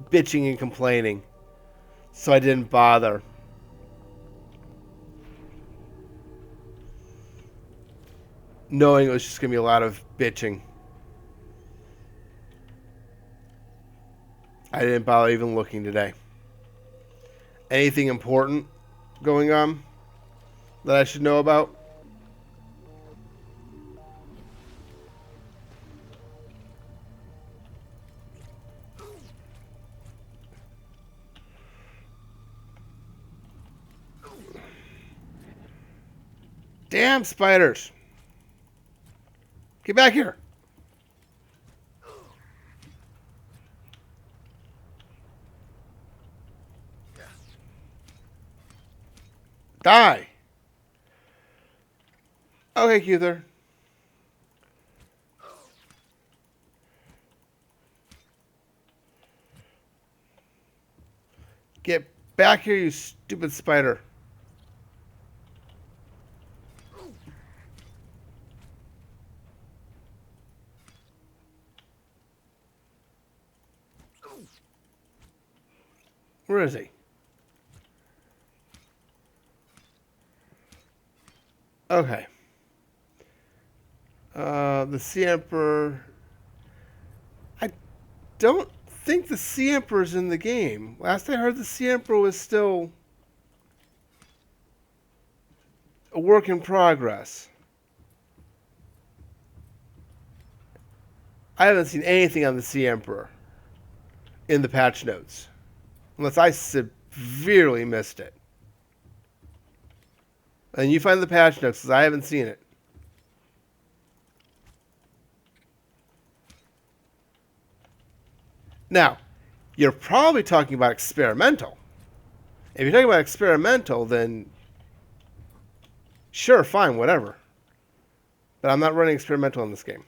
bitching and complaining. So I didn't bother. Knowing it was just going to be a lot of bitching. I didn't bother even looking today. Anything important going on that I should know about? Damn spiders! Get back here! Die! Okay, Cuther. Get back here, you stupid spider. Where is he? Okay. The Sea Emperor. I don't think the Sea Emperor's in the game. Last I heard, the Sea Emperor was still a work in progress. I haven't seen anything on the Sea Emperor in the patch notes, unless I severely missed it. And you find the patch notes, because I haven't seen it. Now, you're probably talking about experimental. If you're talking about experimental, then sure, fine, whatever. But I'm not running experimental in this game.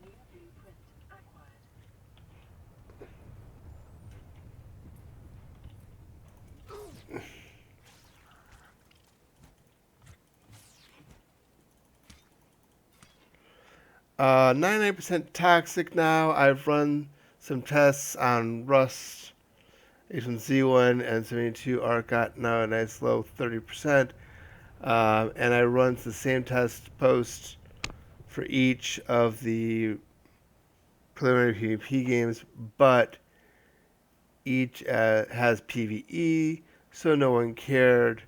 New blueprint acquired. 99% toxic now. I've run some tests on Rust, H1Z1, and 72 are got now a nice low 30%. And I run the same test post for each of the preliminary PvP games, but each has PvE, so no one cared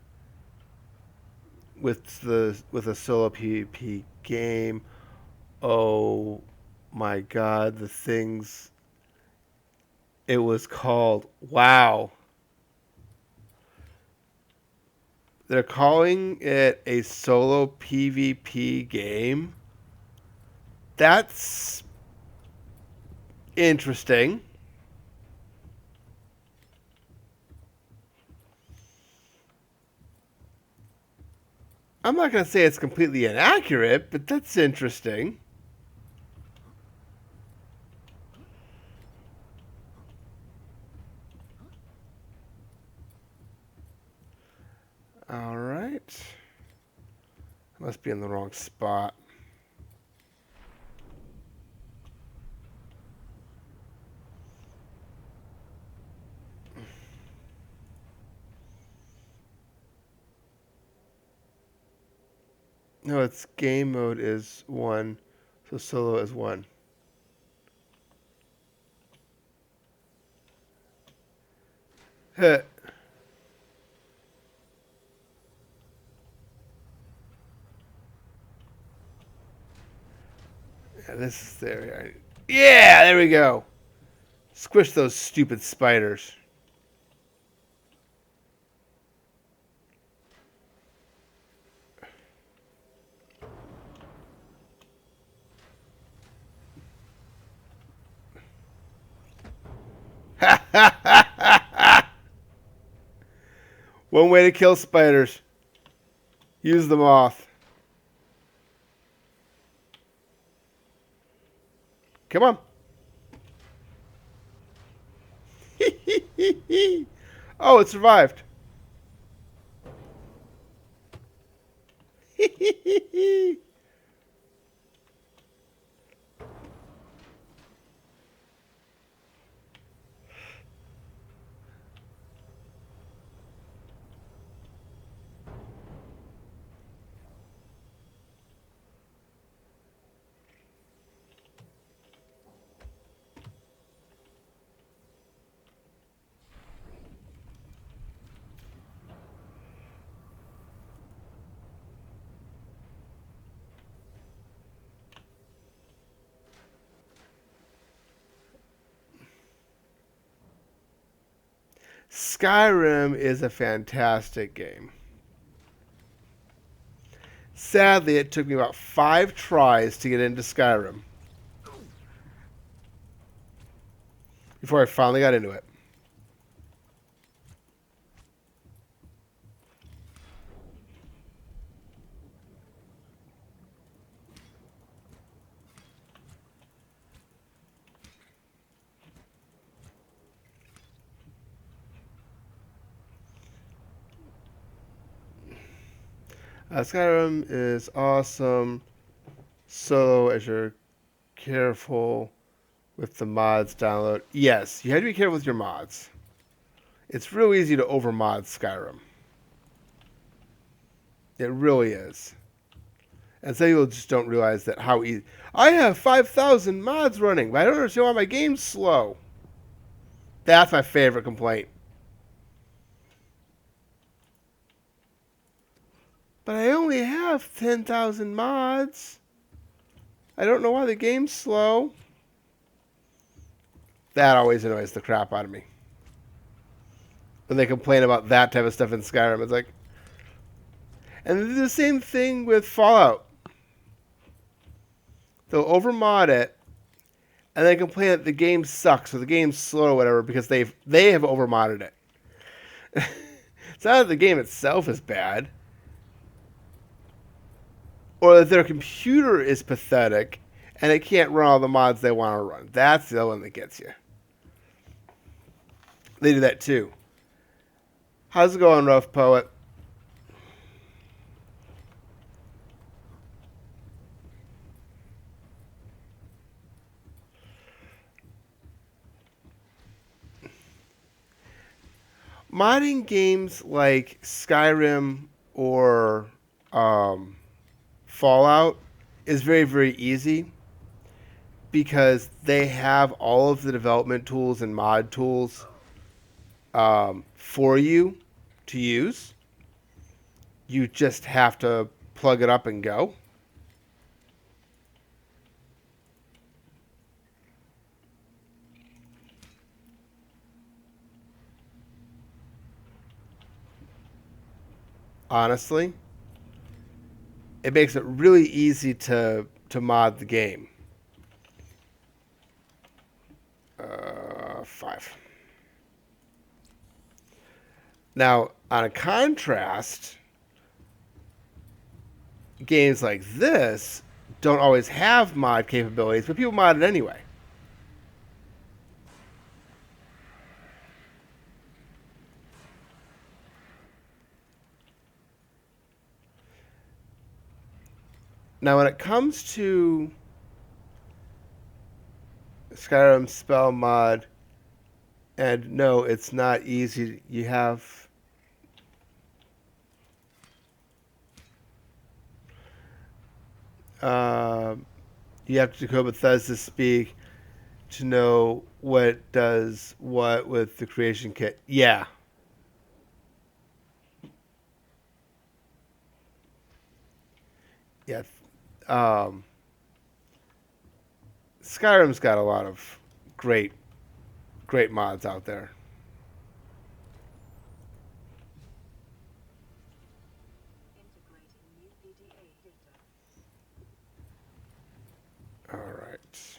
with a solo PvP game. Oh my god, the things it was called. Wow. They're calling it a solo PvP game. That's interesting. I'm not going to say it's completely inaccurate, but that's interesting. All right. Must be in the wrong spot. No, it's game mode is 1, so solo is 1. Heh. Yeah, this is there. Yeah, there we go. Squish those stupid spiders. One way to kill spiders. Use the moth. Come on. Oh, it survived. Skyrim is a fantastic game. Sadly, it took me about 5 tries to get into Skyrim before I finally got into it. Skyrim is awesome. Solo, as you're careful with the mods download. Yes, you have to be careful with your mods. It's real easy to overmod Skyrim. It really is. And some people just don't realize that how easy. I have 5,000 mods running, but I don't understand why my game's slow. That's my favorite complaint. But I only have 10,000 mods. I don't know why the game's slow. That always annoys the crap out of me. When they complain about that type of stuff in Skyrim, it's like... And they do the same thing with Fallout. They'll overmod it, and then complain that the game sucks or the game's slow or whatever because they have overmodded it. It's not that the game itself is bad, or that their computer is pathetic and it can't run all the mods they want to run. That's the one that gets you. They do that too. How's it going, Rough Poet? Modding games like Skyrim or Fallout is very, very easy because they have all of the development tools and mod tools for you to use. You just have to plug it up and go. Honestly, it makes it really easy to mod the game. 5. Now, on a contrast, games like this don't always have mod capabilities, but people mod it anyway. Now, when it comes to Skyrim spell mod, and no, it's not easy. You have you have to decode Bethesda speak to know what does what with the creation kit. Yeah. Yeah. Skyrim's got a lot of great mods out there. Integrating new PDA data. All right.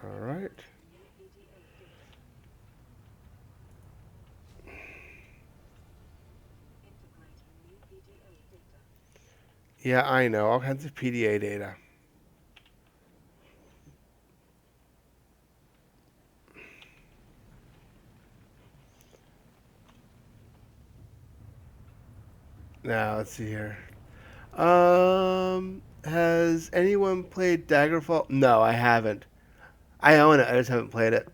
All right. New PDA data. Integrating new PDA data. Yeah, I know. All kinds of PDA data. Now, let's see here. Has anyone played Daggerfall? No, I haven't. I own it. I just haven't played it.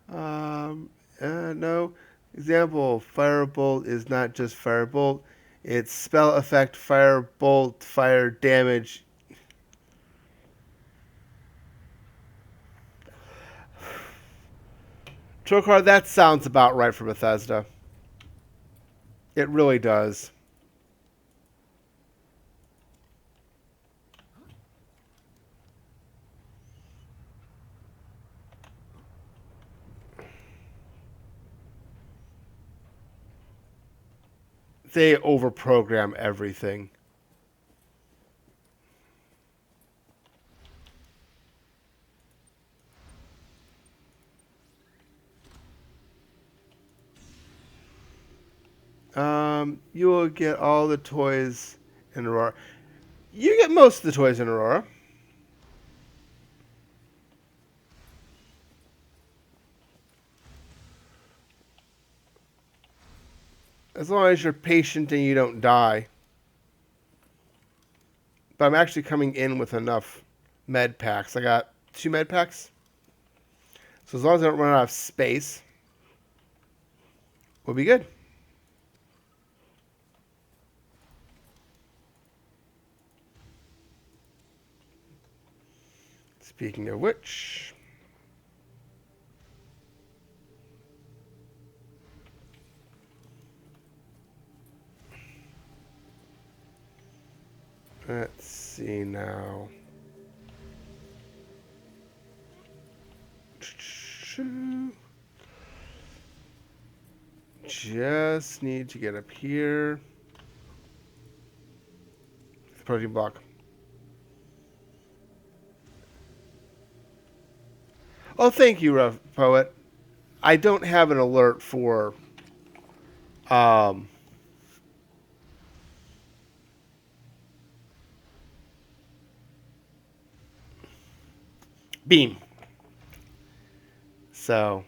No. Example, Firebolt is not just Firebolt. It's spell effect, Firebolt, fire damage. Trokar, that sounds about right for Bethesda. It really does. They overprogram everything. You will get all the toys in Aurora. You get most of the toys in Aurora. As long as you're patient and you don't die. But I'm actually coming in with enough med packs. I got 2 med packs. So as long as I don't run out of space. we'll be good. Speaking of which, let's see now. Just need to get up here. Protein block. Oh, thank you, Rough Poet. I don't have an alert for um, Beam. So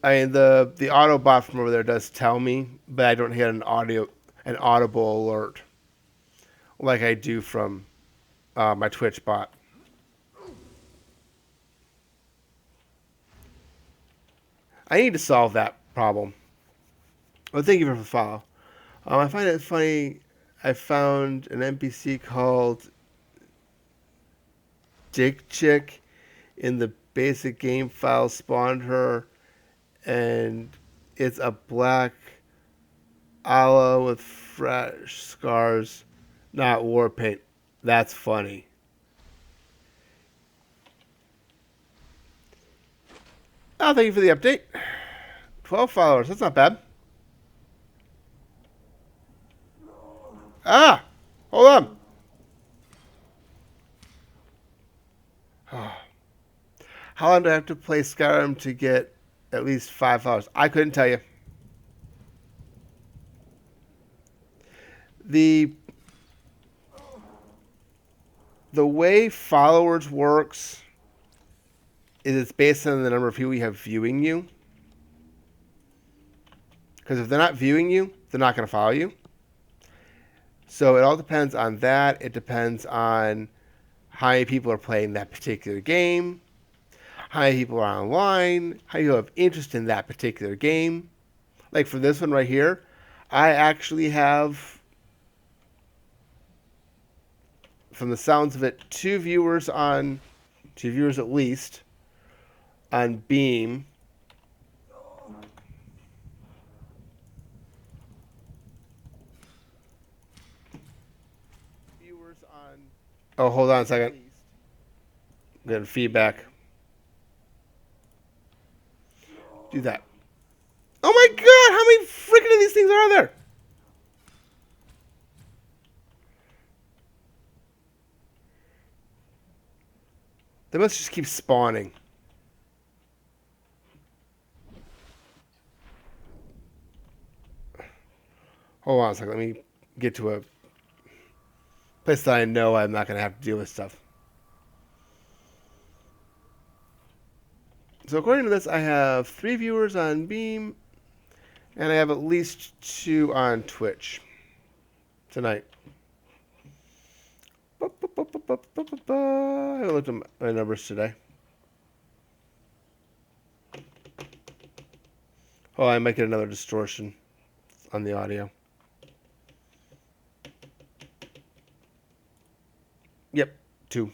I mean the Autobot from over there does tell me, but I don't get an audible alert like I do from my Twitch bot. I need to solve that problem. Well, thank you for the follow. I find it funny. I found an NPC called Dick Chick in the basic game file. Spawned her, and it's a black aloe with fresh scars, not war paint. That's funny. Oh, thank you for the update. 12 followers. That's not bad. Ah! Hold on. How long do I have to play Skyrim to get at least 5 followers? I couldn't tell you. The the way followers works is it's based on the number of people you have viewing you. Because if they're not viewing you, they're not going to follow you. So it all depends on that. It depends on how many people are playing that particular game, how many people are online, how you have interest in that particular game. Like for this one right here, I actually have, from the sounds of it, two viewers at least, on Beam. Viewers on. Oh, hold on a second. I'm getting feedback. Do that. Oh my god, how many freaking of these things are there? They must just keep spawning. Hold on a second. Let me get to a place that I know I'm not going to have to deal with stuff. So according to this, I have 3 viewers on Beam, and I have at least 2 on Twitch tonight. I haven't looked at my numbers today. Oh, I might get another distortion on the audio. Yep, 2.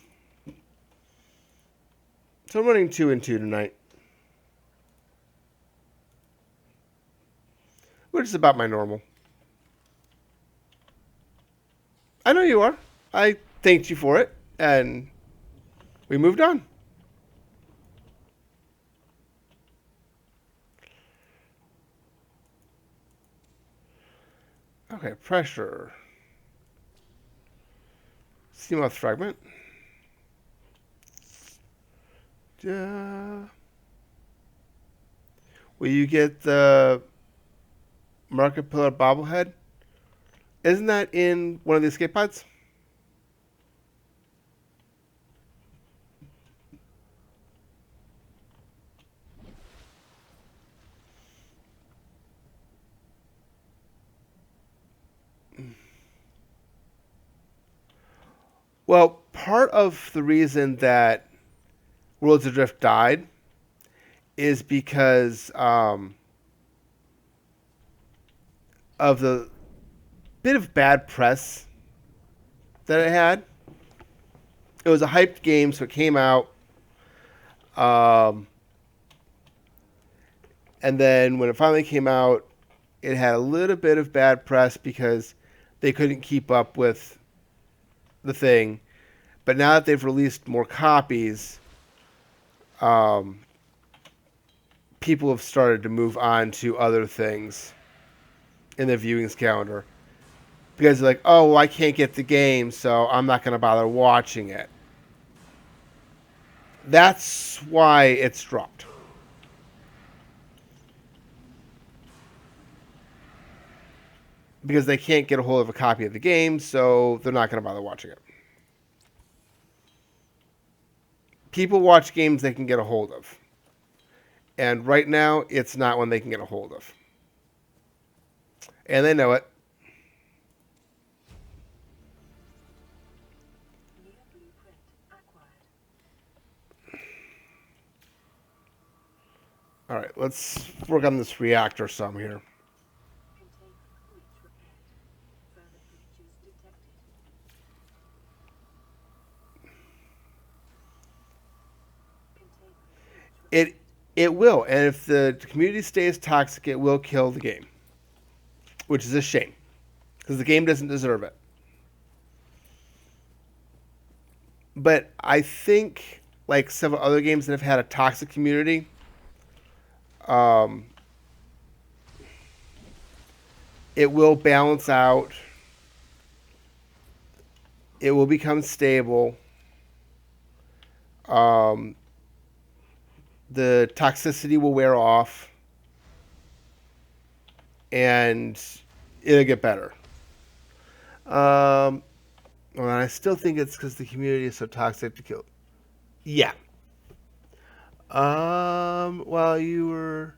So I'm running 2 and 2 tonight. Which is about my normal. I know you are. I thanked you for it, and we moved on. Okay, pressure. Seamoth fragment. Will you get the market pillar bobblehead? Isn't that in one of the escape pods? Well, part of the reason that Worlds Adrift died is because of the bit of bad press that it had. It was a hyped game, so it came out. Um, and then when it finally came out, it had a little bit of bad press because they couldn't keep up with the thing. But now that they've released more copies, um, people have started to move on to other things in the viewings calendar because they're like, oh, well, I can't get the game, so I'm not going to bother watching it. That's why it's dropped. Because they can't get a hold of a copy of the game, so they're not going to bother watching it. People watch games they can get a hold of. And right now, it's not one they can get a hold of. And they know it. New blueprint acquired. All right, let's work on this reactor some here. Containment breach repaired. Further breaches detected. Containment breach repaired. It will, and if the community stays toxic, it will kill the game, which is a shame because the game doesn't deserve it. But I think, like several other games that have had a toxic community, um, it will balance out. It will become stable. Um, the toxicity will wear off, and it'll get better. Well, I still think it's because the community is so toxic to kill. Yeah. While you were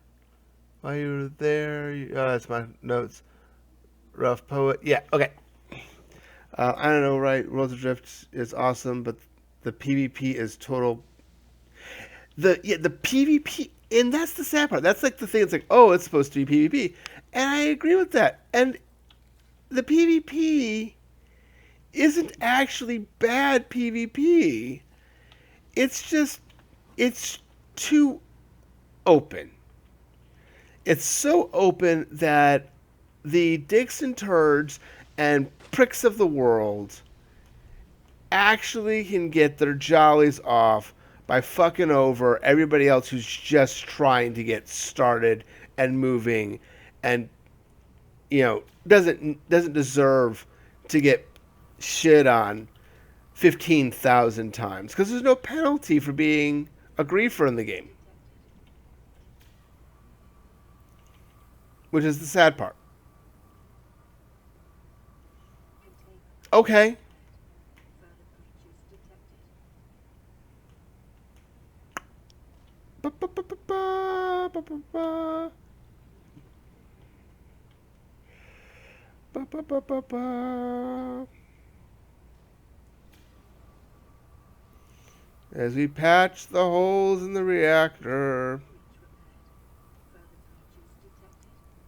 there, that's my notes. Rough poet. Yeah. Okay. I don't know, right? Worlds Adrift is awesome, but the PvP is total. The PvP, and that's the sad part. That's like the thing. It's like, oh, it's supposed to be PvP, and I agree with that. And the PvP isn't actually bad PvP. It's just it's too open. It's so open that the dicks and turds and pricks of the world actually can get their jollies off by fucking over everybody else who's just trying to get started and moving and doesn't deserve to get shit on 15,000 times because there's no penalty for being a griefer in the game, which is the sad part. Containment. Okay. Further breaches detected. Ba-ba-ba-ba-ba, ba-ba-ba-ba. Ba-ba-ba-ba-ba. As we patch the holes in the reactor. Breach repaired. Further breaches detected.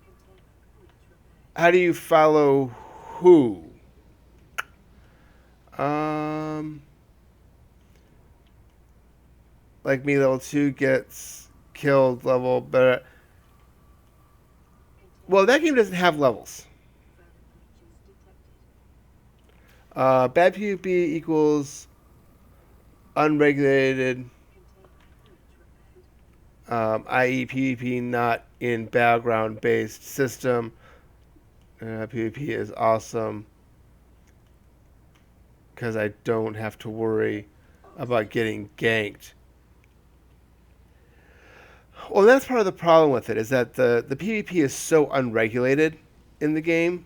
Containment breach repaired. How do you follow who? Um, like me, level 2 gets killed level, but well, that game doesn't have levels. Further breaches detected. Bad PvP equals unregulated, Containment breach repaired. i.e. PvP not in battleground-based system. PvP is awesome because I don't have to worry about getting ganked. Well, that's part of the problem with it, is that the PvP is so unregulated in the game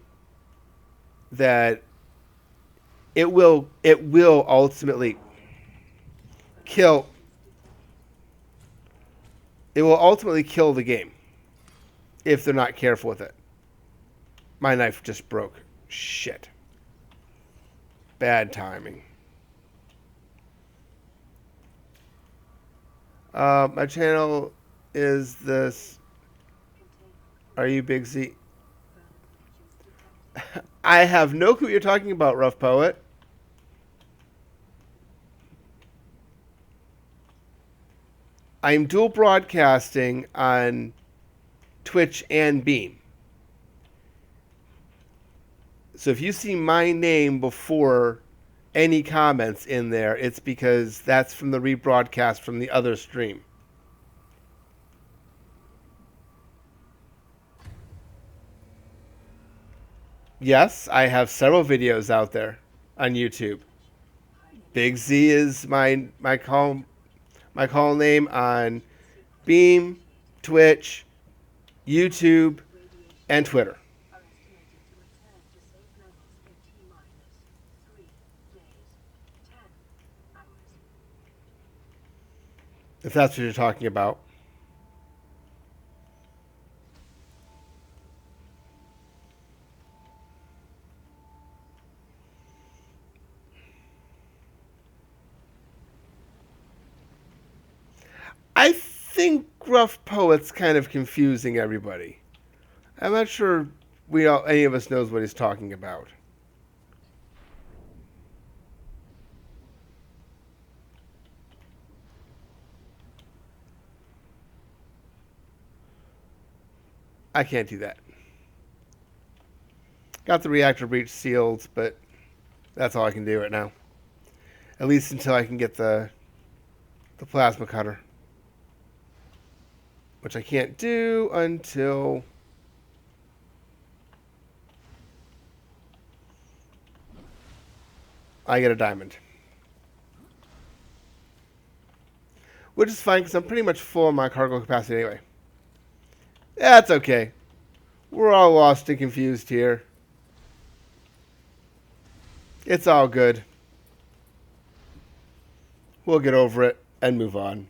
that it will ultimately kill it will ultimately kill the game if they're not careful with it. My knife just broke. Shit. Bad timing. My channel is this. Are you Big Z? I have no clue what you're talking about, Rough Poet. I'm dual broadcasting on Twitch and Beam. So if you see my name before any comments in there, it's because that's from the rebroadcast from the other stream. Yes, I have several videos out there on YouTube. Big Z is my call name on Beam, Twitch, YouTube, and Twitter. Are estimated to return to safe levels in T-minus 3 days, 10 hours. If that's what you're talking about. I think Rough Poet's kind of confusing everybody. I'm not sure any of us knows what he's talking about. I can't do that. Got the reactor breach sealed, but that's all I can do right now. At least until I can get the plasma cutter. Which I can't do until I get a diamond. Which is fine because I'm pretty much full on my cargo capacity anyway. That's okay. We're all lost and confused here. It's all good. We'll get over it and move on.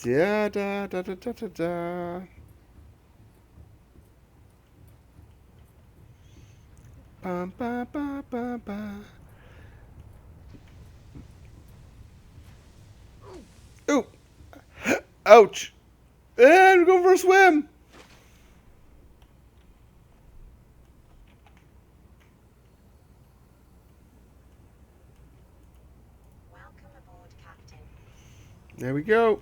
Da da da da da da da. Ba ba ba ba ba. Ooh! Ouch! And we're going for a swim! Welcome aboard, Captain. There we go.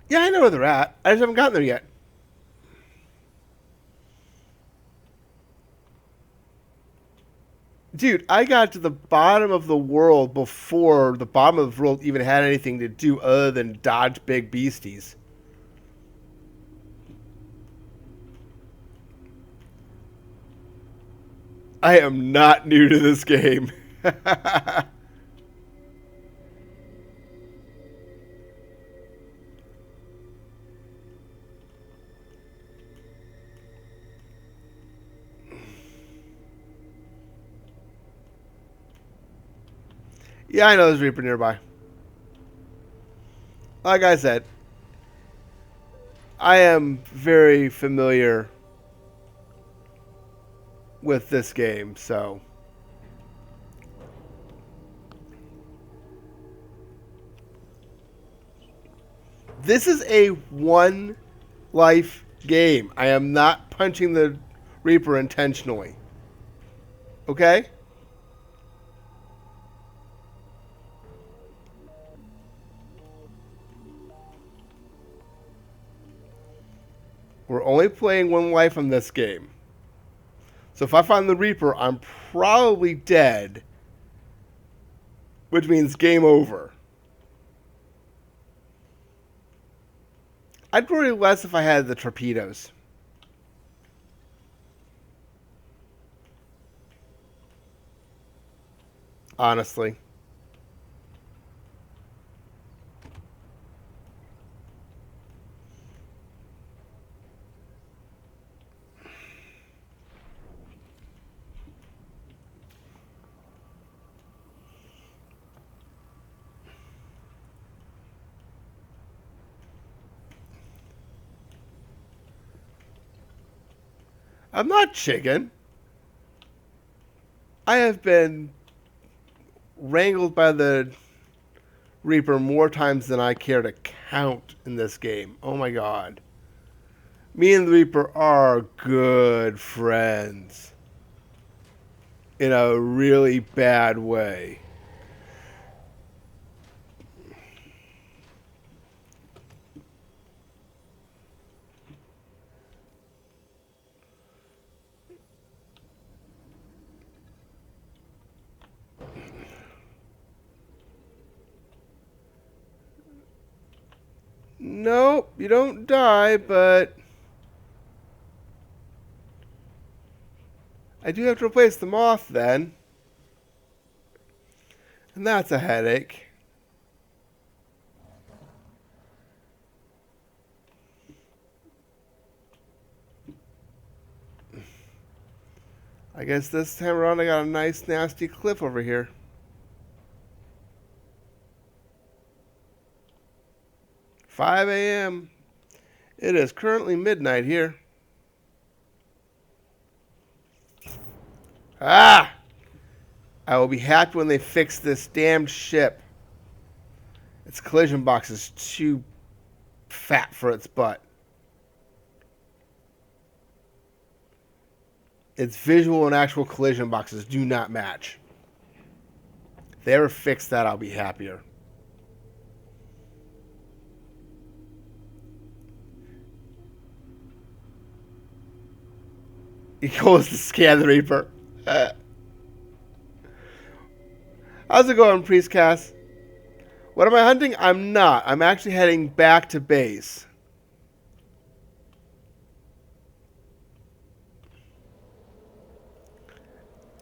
Yeah, I know where they're at. I just haven't gotten there yet. Dude, I got to the bottom of the world before the bottom of the world even had anything to do other than dodge big beasties. I am not new to this game. Yeah, I know there's a Reaper nearby. Like I said, I am very familiar with this game, so. This is a one life game. I am not punching the Reaper intentionally. Okay? We're only playing one life on this game. So if I find the Reaper, I'm probably dead. Which means game over. I'd worry less if I had the torpedoes. Honestly. I'm not chicken. I have been wrangled by the Reaper more times than I care to count in this game. Oh my god. Me and the Reaper are good friends. In a really bad way. Nope, you don't die, but I do have to replace the moth then. And that's a headache. I guess this time around I got a nice nasty cliff over here. "5 a.m. It is currently midnight here. Ah! I will be happy when they fix this damned ship. Its collision box is too fat for its butt. Its visual and actual collision boxes do not match. If they ever fix that, I'll be happier. He goes to scan the Reaper. How's it going, Priest Cass? What am I hunting? I'm not. I'm actually heading back to base.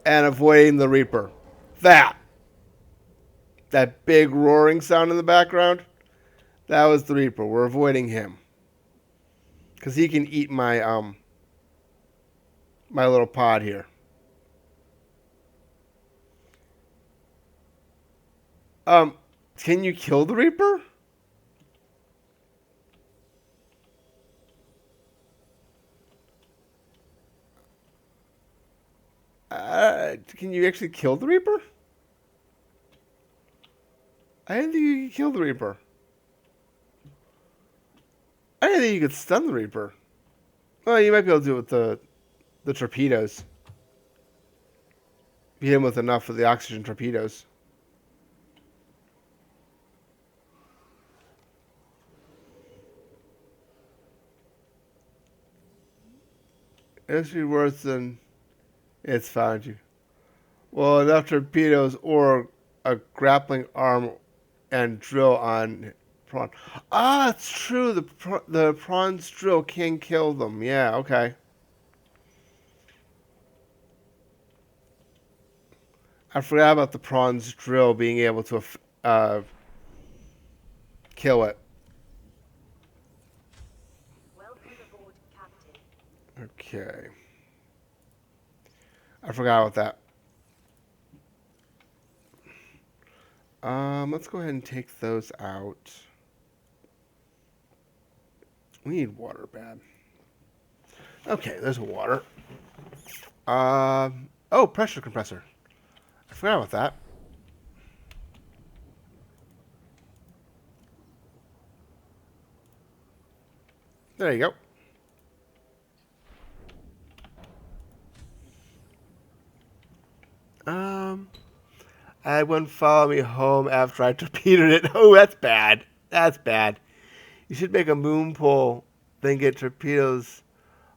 And avoiding the Reaper. That big roaring sound in the background, that was the Reaper. We're avoiding him. Because he can eat my my little pod here. Can you kill the Reaper? Can you actually kill the Reaper? I didn't think you could kill the Reaper. I didn't think you could stun the Reaper. Well, you might be able to do it with the torpedoes. Beat him with enough of the oxygen torpedoes. It's be worse than it's found you. Well, enough torpedoes or a grappling arm and drill on prawn. Ah, it's true. The prawn's drill can kill them. Yeah, okay. I forgot about the prawn's drill being able to kill it. Welcome aboard, Captain. Okay. I forgot about that. Let's go ahead and take those out. We need water bad. Okay, there's water. Oh, pressure compressor. I forgot about that. There you go. I had one follow me home after I torpedoed it. Oh, that's bad. That's bad. You should make a moon pole, then get torpedoes.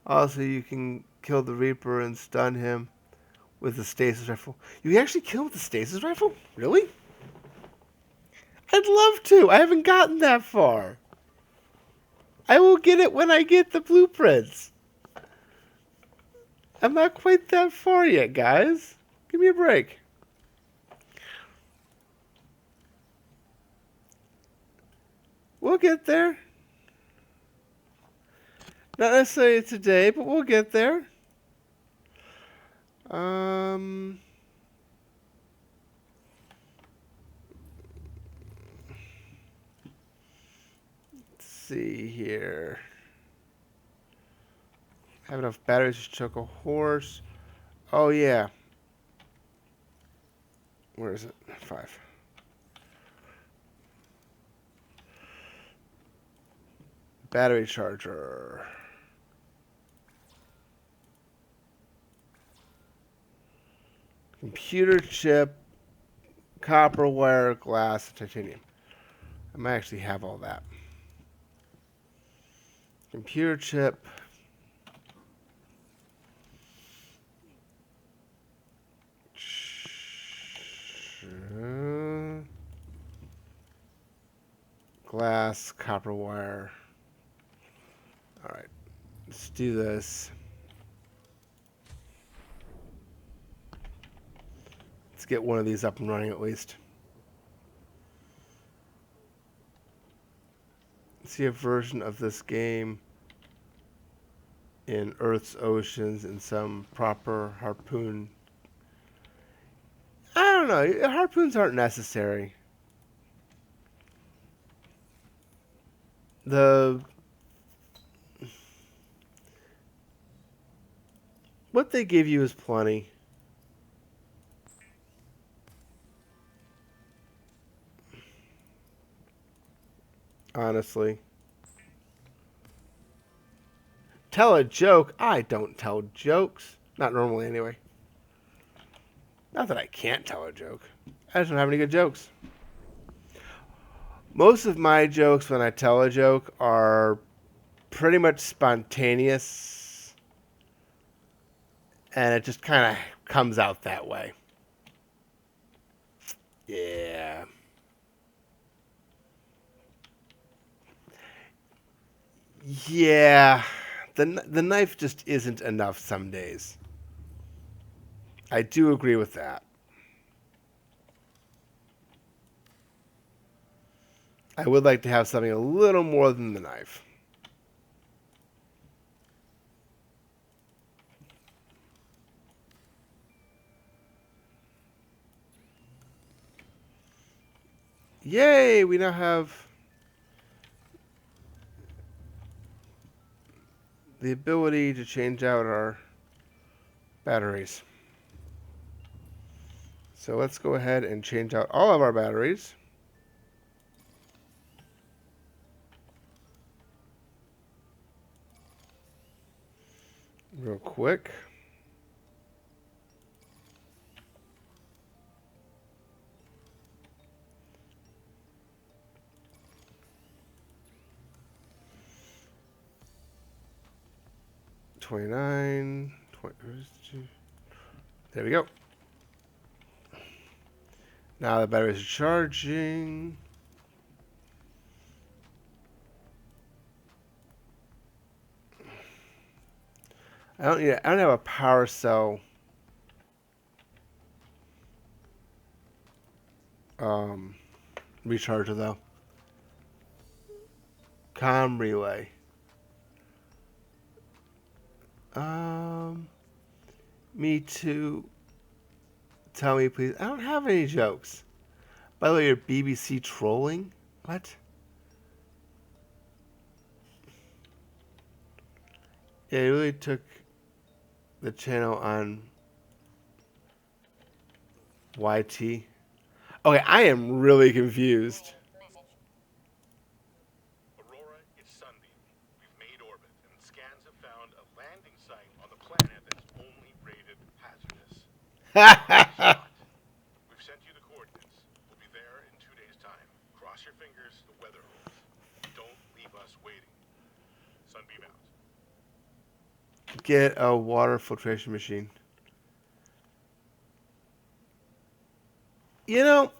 Also, you can kill the Reaper and stun him with the stasis rifle. You can actually kill with the stasis rifle? Really? I'd love to. I haven't gotten that far. I will get it when I get the blueprints. I'm not quite that far yet, guys. Give me a break. We'll get there. Not necessarily today, but we'll get there. Let's see here. Have enough batteries to choke a horse. Oh, yeah. Where is it? 5. Battery charger. Computer chip, copper wire, glass, titanium. I might actually have all that. Computer chip. Glass, copper wire. Alright, let's do this. Let's get one of these up and running at least. See a version of this game in Earth's oceans in some proper harpoon. I don't know. Harpoons aren't necessary. What they give you is plenty. Honestly. Tell a joke? I don't tell jokes. Not normally, anyway. Not that I can't tell a joke. I just don't have any good jokes. Most of my jokes when I tell a joke are pretty much spontaneous. And it just kind of comes out that way. Yeah. Yeah. The knife just isn't enough some days. I do agree with that. I would like to have something a little more than the knife. Yay, we now have the ability to change out our batteries. So let's go ahead and change out all of our batteries. Real quick. $29. There we go. Now the batteries are charging. I don't have a power cell recharger though. Com relay. Me too. Tell me please. I don't have any jokes. By the way, you're BBC trolling? What? Yeah, you really took the channel on YT. Okay, I am really confused. Aurora, it's Sunbeam. We've made orbit, and scans have found a landing site on the planet that's only rated hazardous. Spot. We've sent you the coordinates. We'll be there in 2 days' time. Cross your fingers, the weather holds. Don't leave us waiting. Sunbeam out. Get a water filtration machine. You know,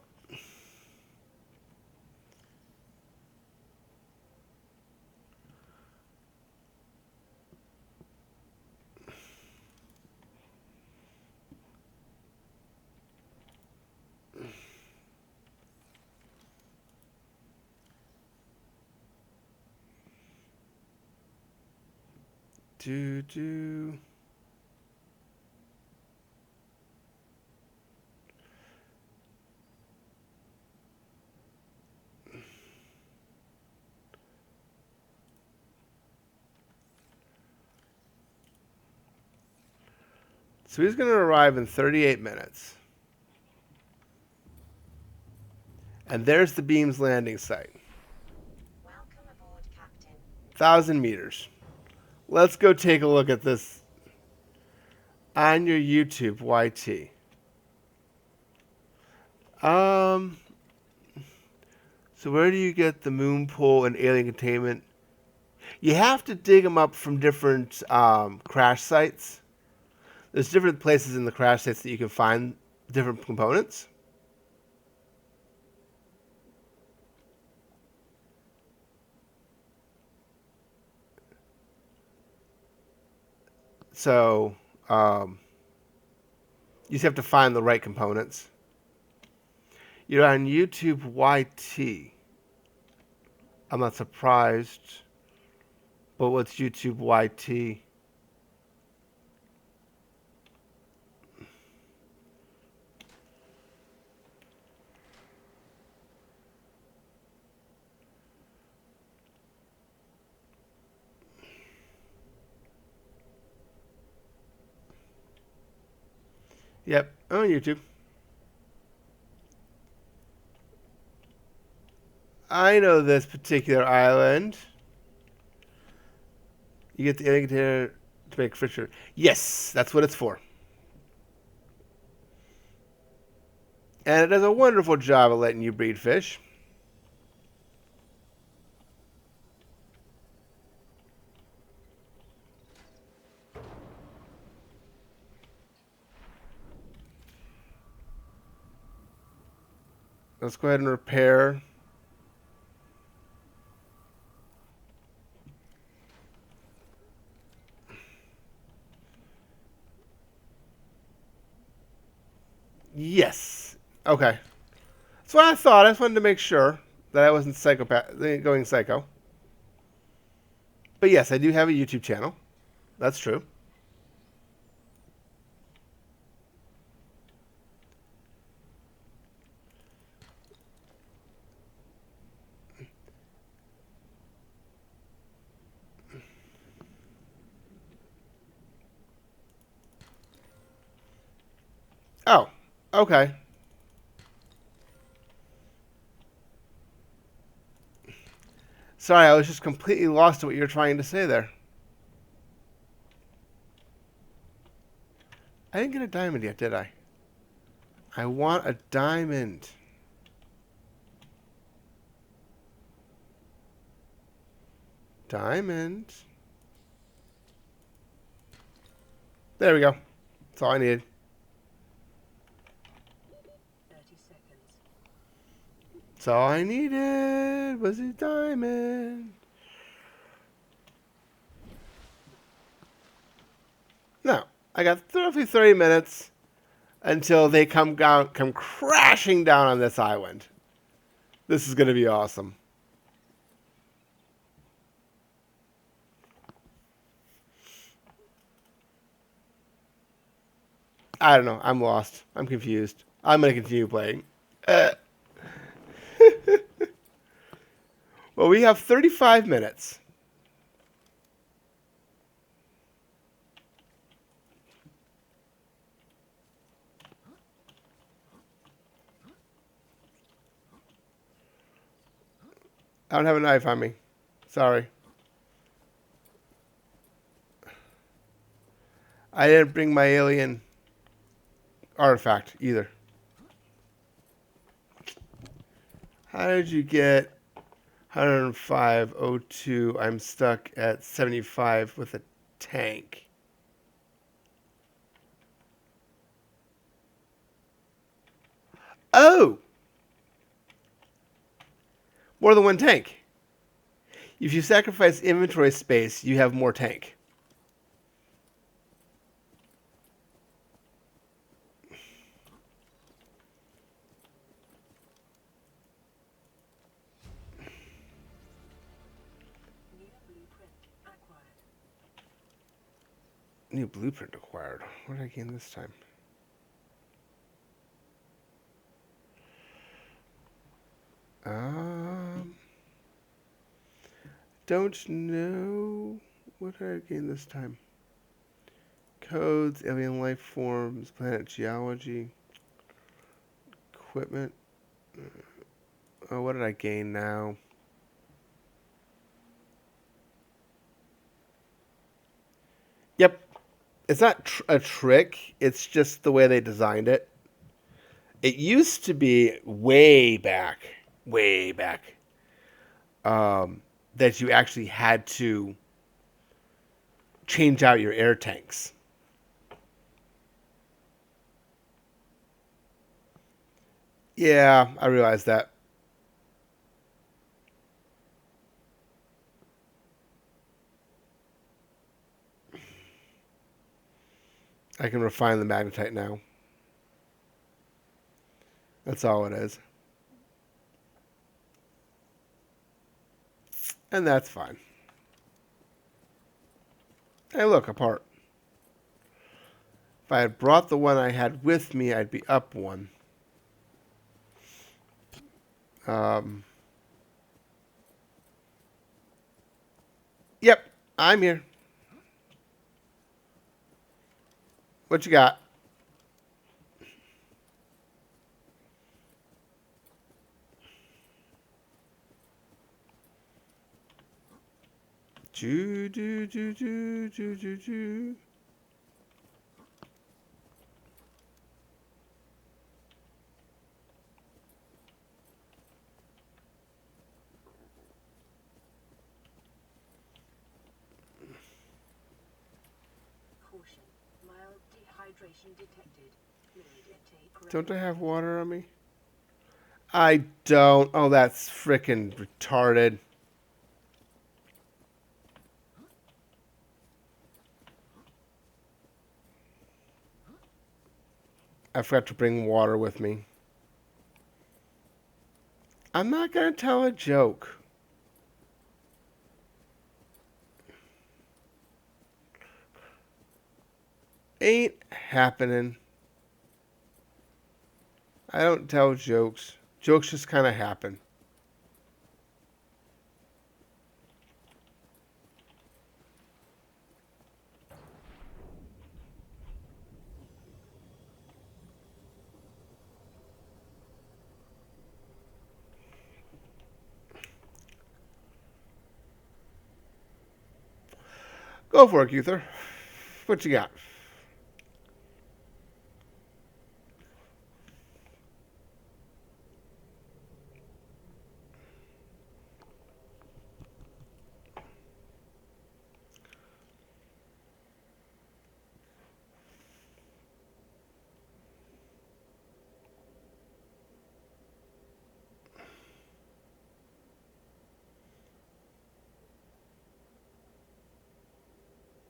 do. So he's going to arrive in 38 minutes. And there's the beam's landing site. Welcome aboard, Captain. 1,000 meters. Let's go take a look at this on your YouTube YT. So where do you get the moon pool and alien containment? You have to dig them up from different crash sites. There's different places in the crash sites that you can find different components. So you just have to find the right components. You're on YouTube YT. I'm not surprised. But what's YouTube YT? Yep, on YouTube. I know this particular island. You get the alien container to make fisher. Yes, that's what it's for. And it does a wonderful job of letting you breed fish. Let's go ahead and repair. Yes. Okay. That's what I thought. I just wanted to make sure that I wasn't going psycho. But yes, I do have a YouTube channel. That's true. Oh, okay. Sorry, I was just completely lost to what you were trying to say there. I didn't get a diamond yet, did I? I want a diamond. Diamond. There we go. That's all I needed. 30 seconds. That's all I needed was a diamond. No, I got roughly 30 minutes until they come crashing down on this island. This is going to be awesome. I don't know. I'm lost. I'm confused. I'm going to continue playing. Well, we have 35 minutes. I don't have a knife on me. Sorry. I didn't bring my alien artifact either. How did you get 105.02? I'm stuck at 75 with a tank. Oh! More than one tank. If you sacrifice inventory space, you have more tank. New blueprint acquired. New blueprint acquired. What did I gain this time? Don't know. What did I gain this time? codes, alien life forms, planet geology, equipment. Oh, what did I gain now? Yep. It's not a trick. It's just the way they designed it. It used to be way back, that you actually had to change out your air tanks. Yeah, I realized that. I can refine the magnetite now. That's all it is. And that's fine. Hey, look, apart. If I had brought the one I had with me, I'd be up one. Um, yep, I'm here. What you got? Choo, choo, choo, choo, choo, choo, choo. Caution. Mild dehydration detected. Fluid intake Don't I have recommended. water on me? I don't. Oh, that's frickin' retarded. I forgot to bring water with me. I'm not gonna tell a joke. Ain't happening. I don't tell jokes. Jokes just kind of happen. Go for it, Uther. What you got?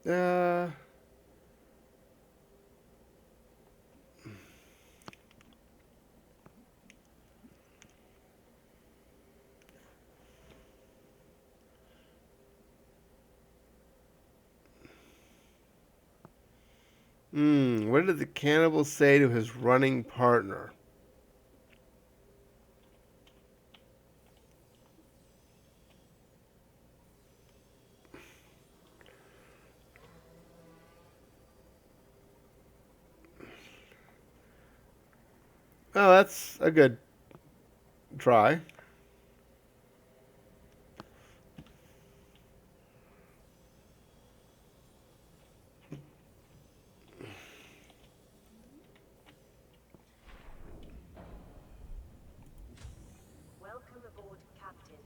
Uh, what did the cannibal say to his running partner? Oh, that's a good try. Welcome aboard, Captain.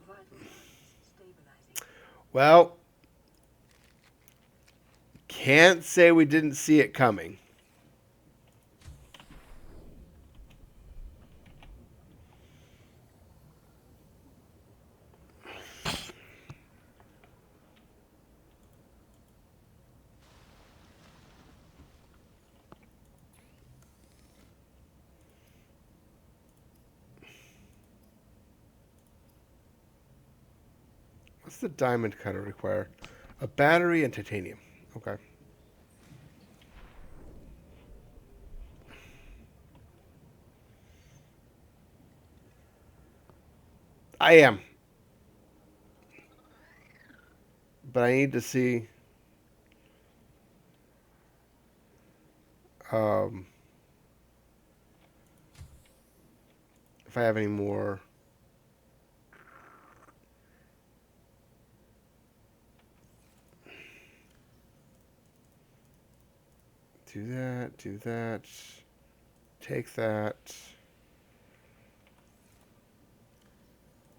Vital signs stabilizing. Well, can't say we didn't see it coming. What's the diamond cutter require? A battery and titanium. Okay. I am. but I need to see um, if I have any more. Do that, do that. Take that.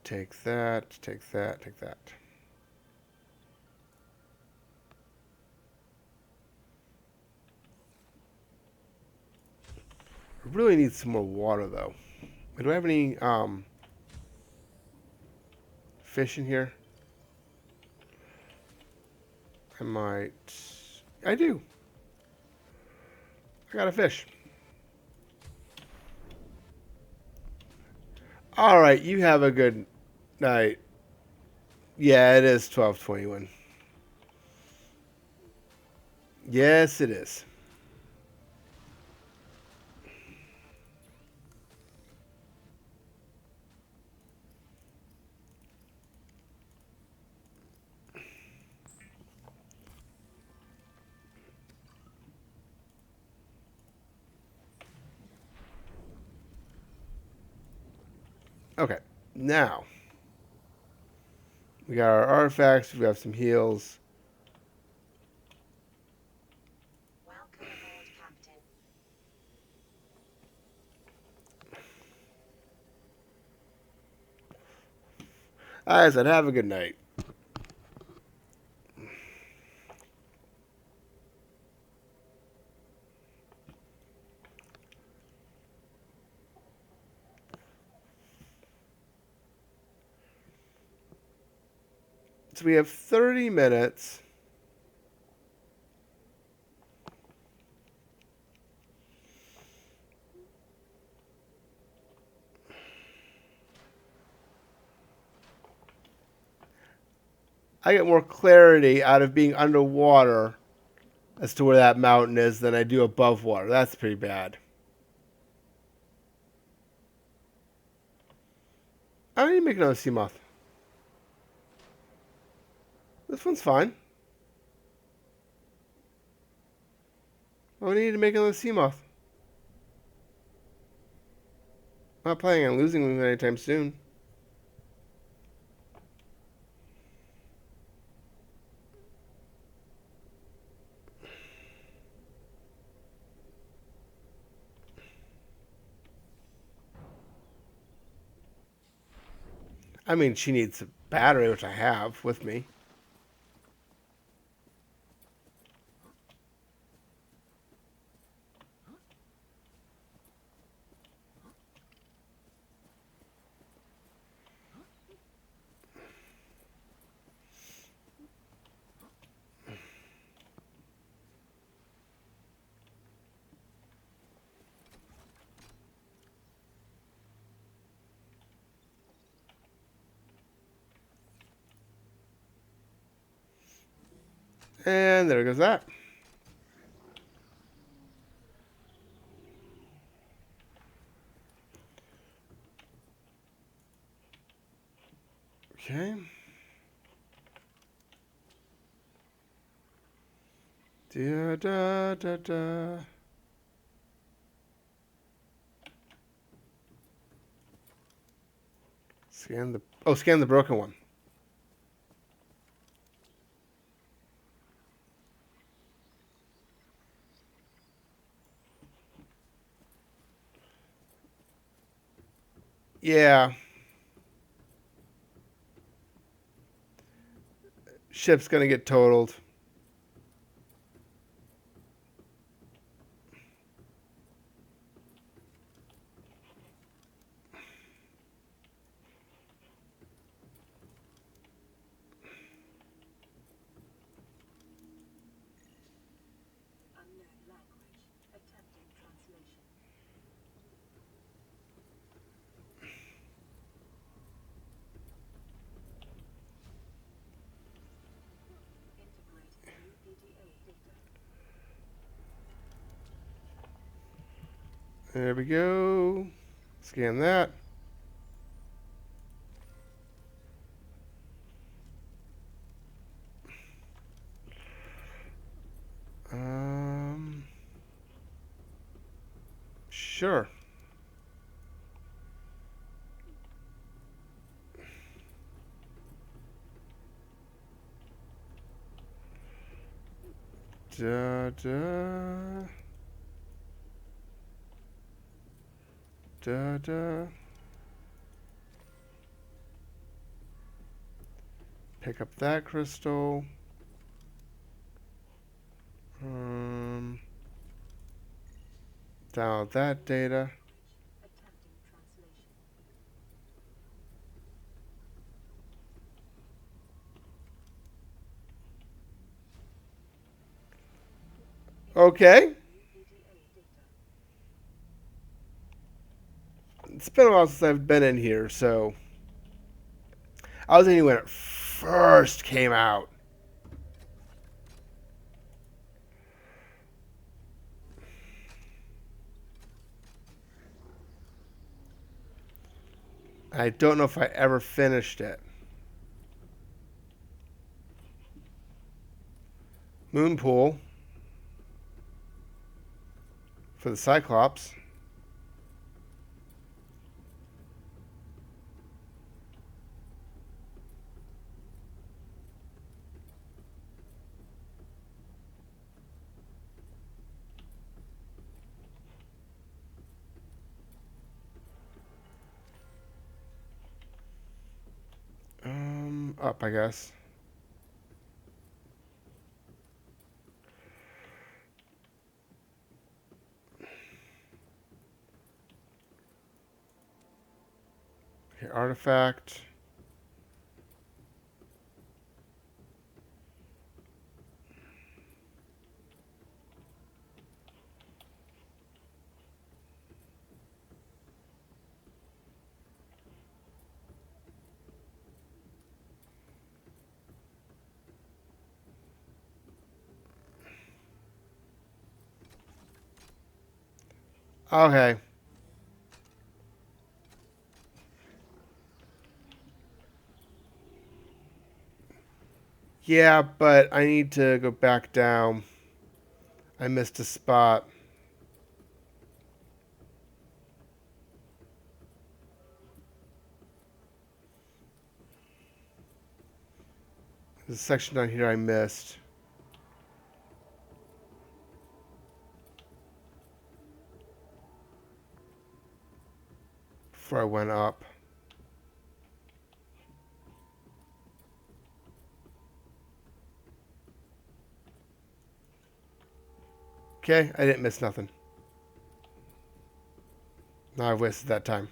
Take that, take that, take that. I really need some more water, though. Do I have any fish in here? I might. I do. I got a fish. All right, you have a good night. Yeah, it is 12:21. Yes, it is. Okay, now we got our artifacts. We have some heals. Welcome aboard, Captain. I said, have a good night. So we have 30 minutes. I get more clarity out of being underwater as to where that mountain is than I do above water. That's pretty bad. I don't need to make another sea moth. This one's fine. I don't need to make another sea moth. I'm not planning on losing them anytime soon. I mean, she needs a battery, which I have with me. And there goes that. Okay. Da da da da. Scan the broken one. Yeah. Ship's gonna get totaled. Unknown language. Attempting translation. Integrate new PDA data. There we go. Scan that. Sure. Da da da da. Pick up that crystal. Um, download that data. Attempting translation. Okay. New EDA data. It's been a while since I've been in here, so I was in here when it first came out. I don't know if I ever finished it. Moon pool for the Cyclops. Up, I guess. Okay, artifact. Okay. Yeah, but I need to go back down. I missed a spot. There's a section down here I missed before I went up. Okay, I didn't miss nothing. No, I wasted that time.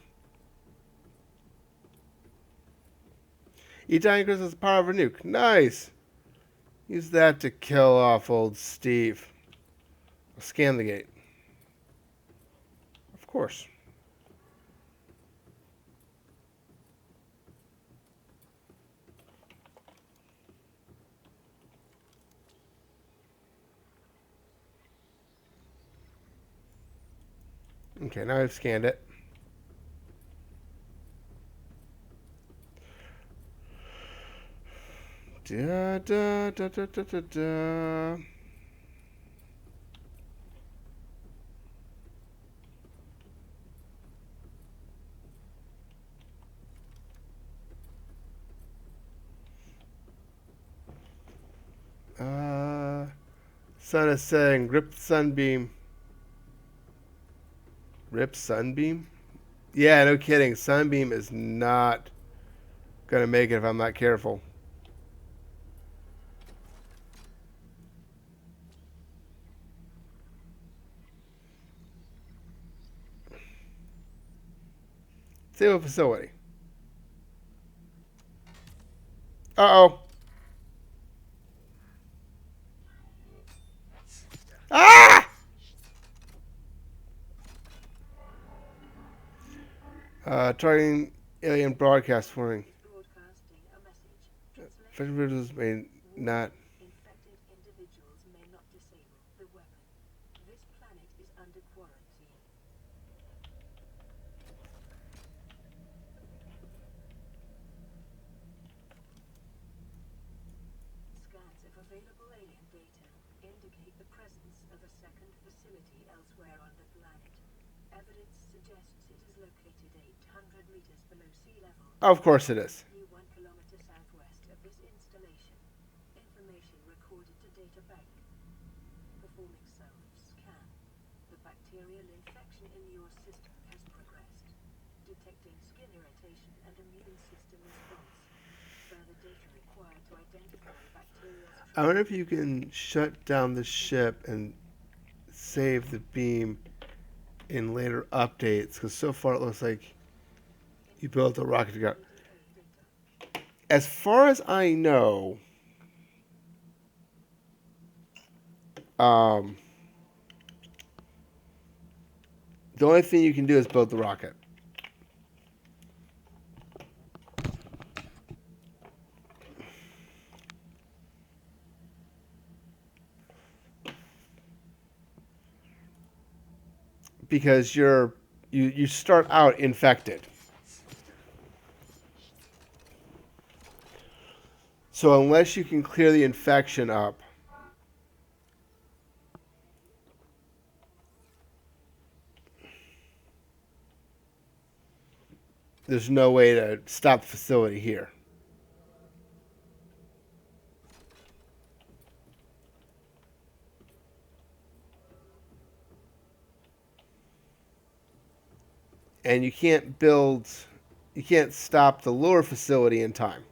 Each time Chris has the power of a nuke. Nice. Use that to kill off old Steve. I'll scan the gate. Of course. Okay, now I've scanned it. Da da da da da da da. Sun is saying, grip the sunbeam. Rip sunbeam? Yeah, no kidding. Sunbeam is not gonna make it if I'm not careful. Save a facility. Uh-oh. Ah! Targeting alien broadcast warning. Is broadcasting a message. Translation. Individuals may not. Infected individuals may not disable the weapon. This planet is under quarantine. Scans of available alien data indicate the presence of a second facility elsewhere on the planet. Evidence suggests it is located 800 meters below sea level, Of course it is. approximately 1 kilometer southwest of this installation. Information recorded to data bank. Performing self-scan. The bacterial infection in your system has progressed. Detecting skin irritation and immune system response. Further data required to identify bacterial. I wonder if you can shut down the ship and save the beam in later updates, because so far it looks like you built a rocket to go. As far as I know, the only thing you can do is build the rocket. Because you start out infected. So unless you can clear the infection up, there's no way to stop the facility here. And you can't stop the lure facility in time.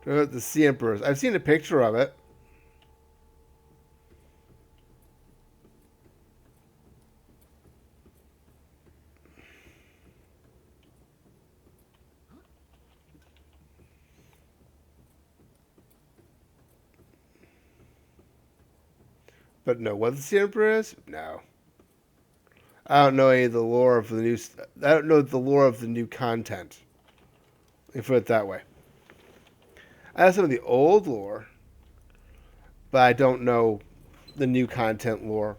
The Sea Emperors. I've seen a picture of it. But no, what the Sea Emperor is? No. I don't know any of the lore of the new. I don't know the lore of the new content. Let me put it that way. I have some of the old lore, but I don't know the new content lore.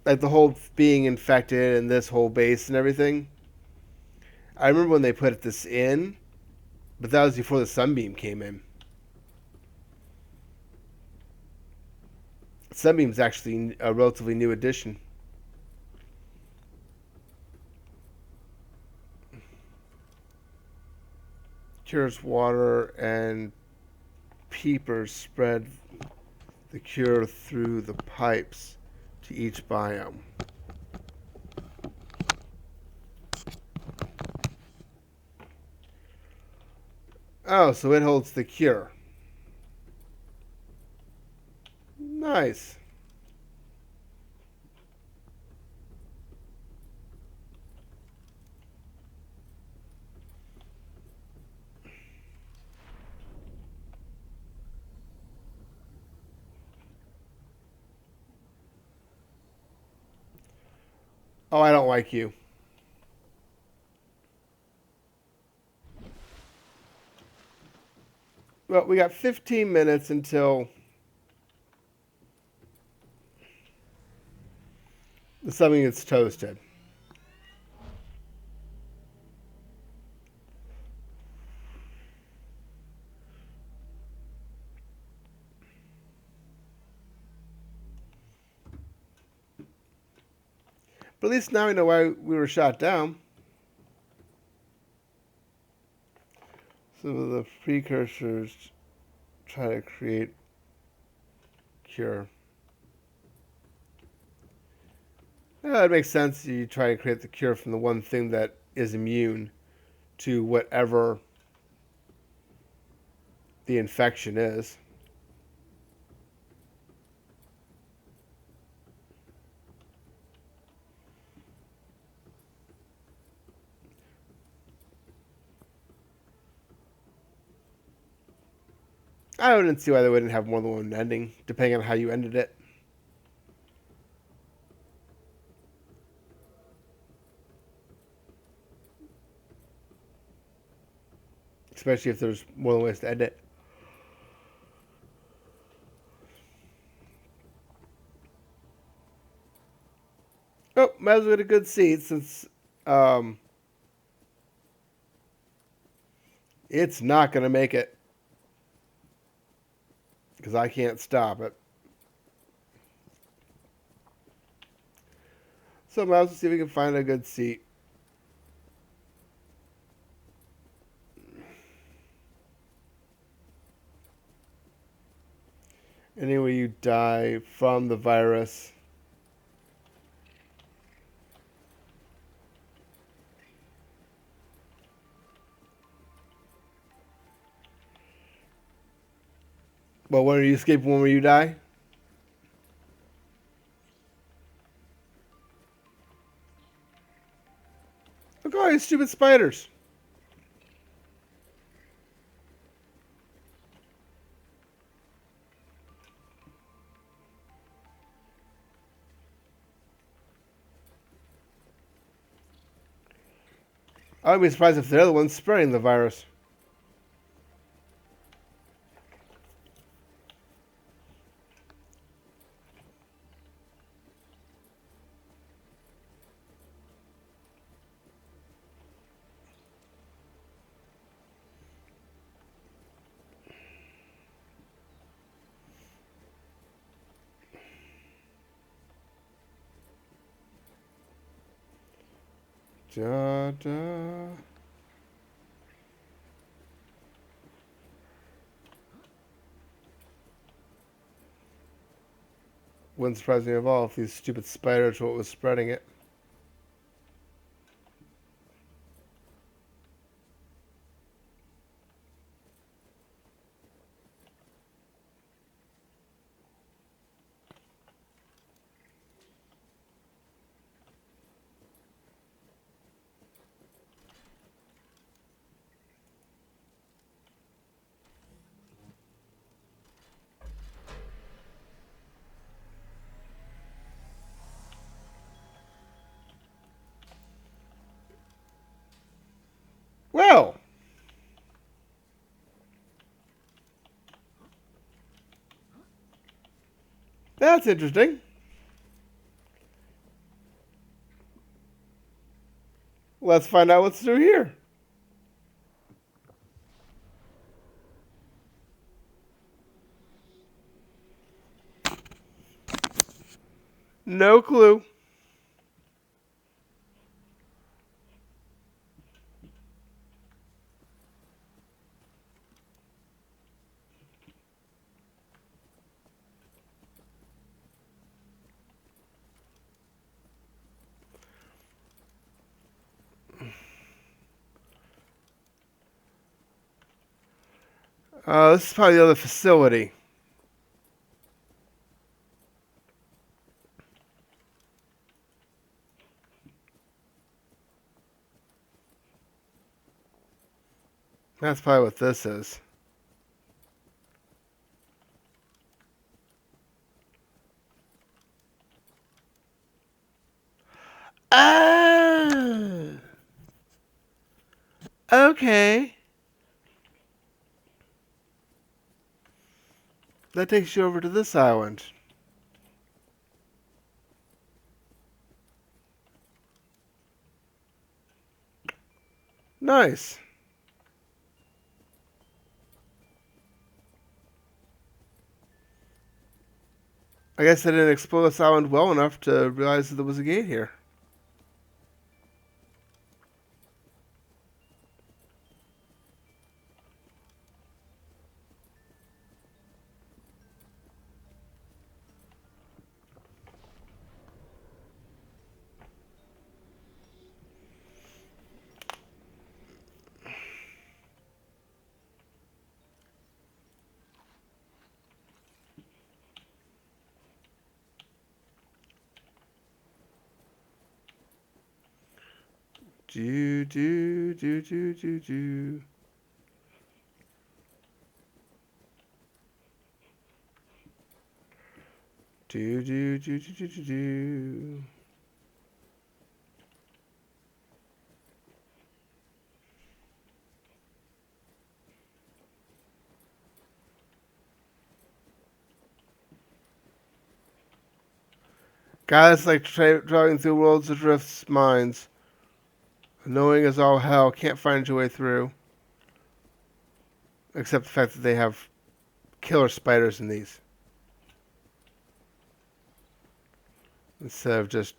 Like the whole being infected and this whole base and everything. I remember when they put this in, but that was before the Sunbeam came in. Sunbeam's actually a relatively new addition. Cures water and peepers spread the cure through the pipes to each biome. Oh, so it holds the cure. Nice. Oh, I don't like you. Well, we got 15 minutes until something gets toasted. But at least now we know why we were shot down. Some of the precursors try to create cure. Yeah, it makes sense. You try to create the cure from the one thing that is immune to whatever the infection is. I wouldn't see why they wouldn't have more than one ending, depending on how you ended it. Especially if there's more than ways to end it. might as well get a good seat since it's not going to make it because I can't stop it. So might as well see if we can find a good seat. Anyway, you die from the virus. Well, when you escape, when will you die? Look at all these stupid spiders. I would be surprised if they're the ones spreading the virus. Da, da. Wouldn't surprise me at all if these stupid spiders were what was spreading it. Well, that's interesting. Let's find out what's through here. No clue. This is probably the other facility. That's probably what this is. Ah, okay. That takes you over to this island. Nice. I guess I didn't explore this island well enough to realize that there was a gate here. Do do do do do do. Do do do do do do do. God, it's like traveling through worlds of drifts, minds. Knowing is all hell. Can't find your way through. Except the fact that they have killer spiders in these. Instead of just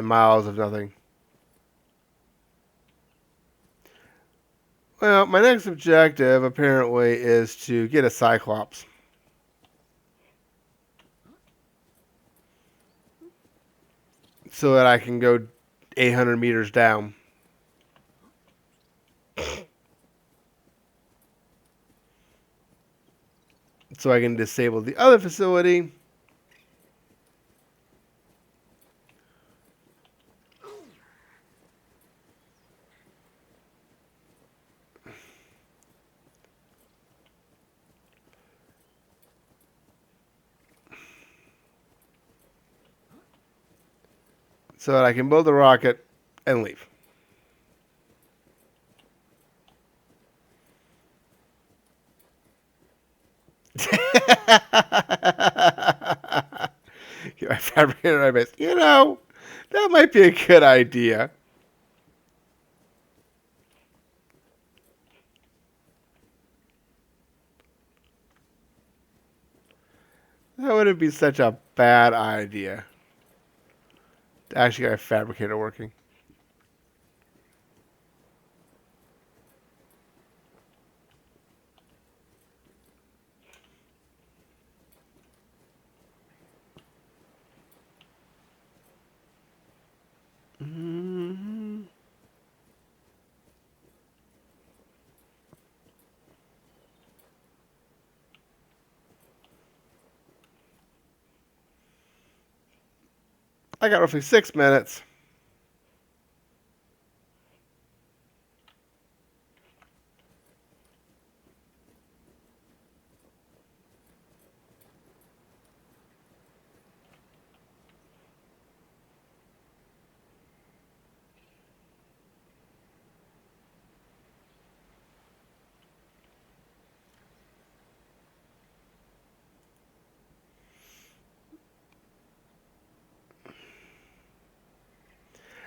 miles of nothing. Well, my next objective apparently is to get a Cyclops. So that I can go 800 meters down. So I can disable the other facility. So that I can build a rocket and leave. Get my fabricator on my base. You know, that might be a good idea. That wouldn't be such a bad idea. To actually get a fabricator working. Mm-hmm. I got roughly 6 minutes.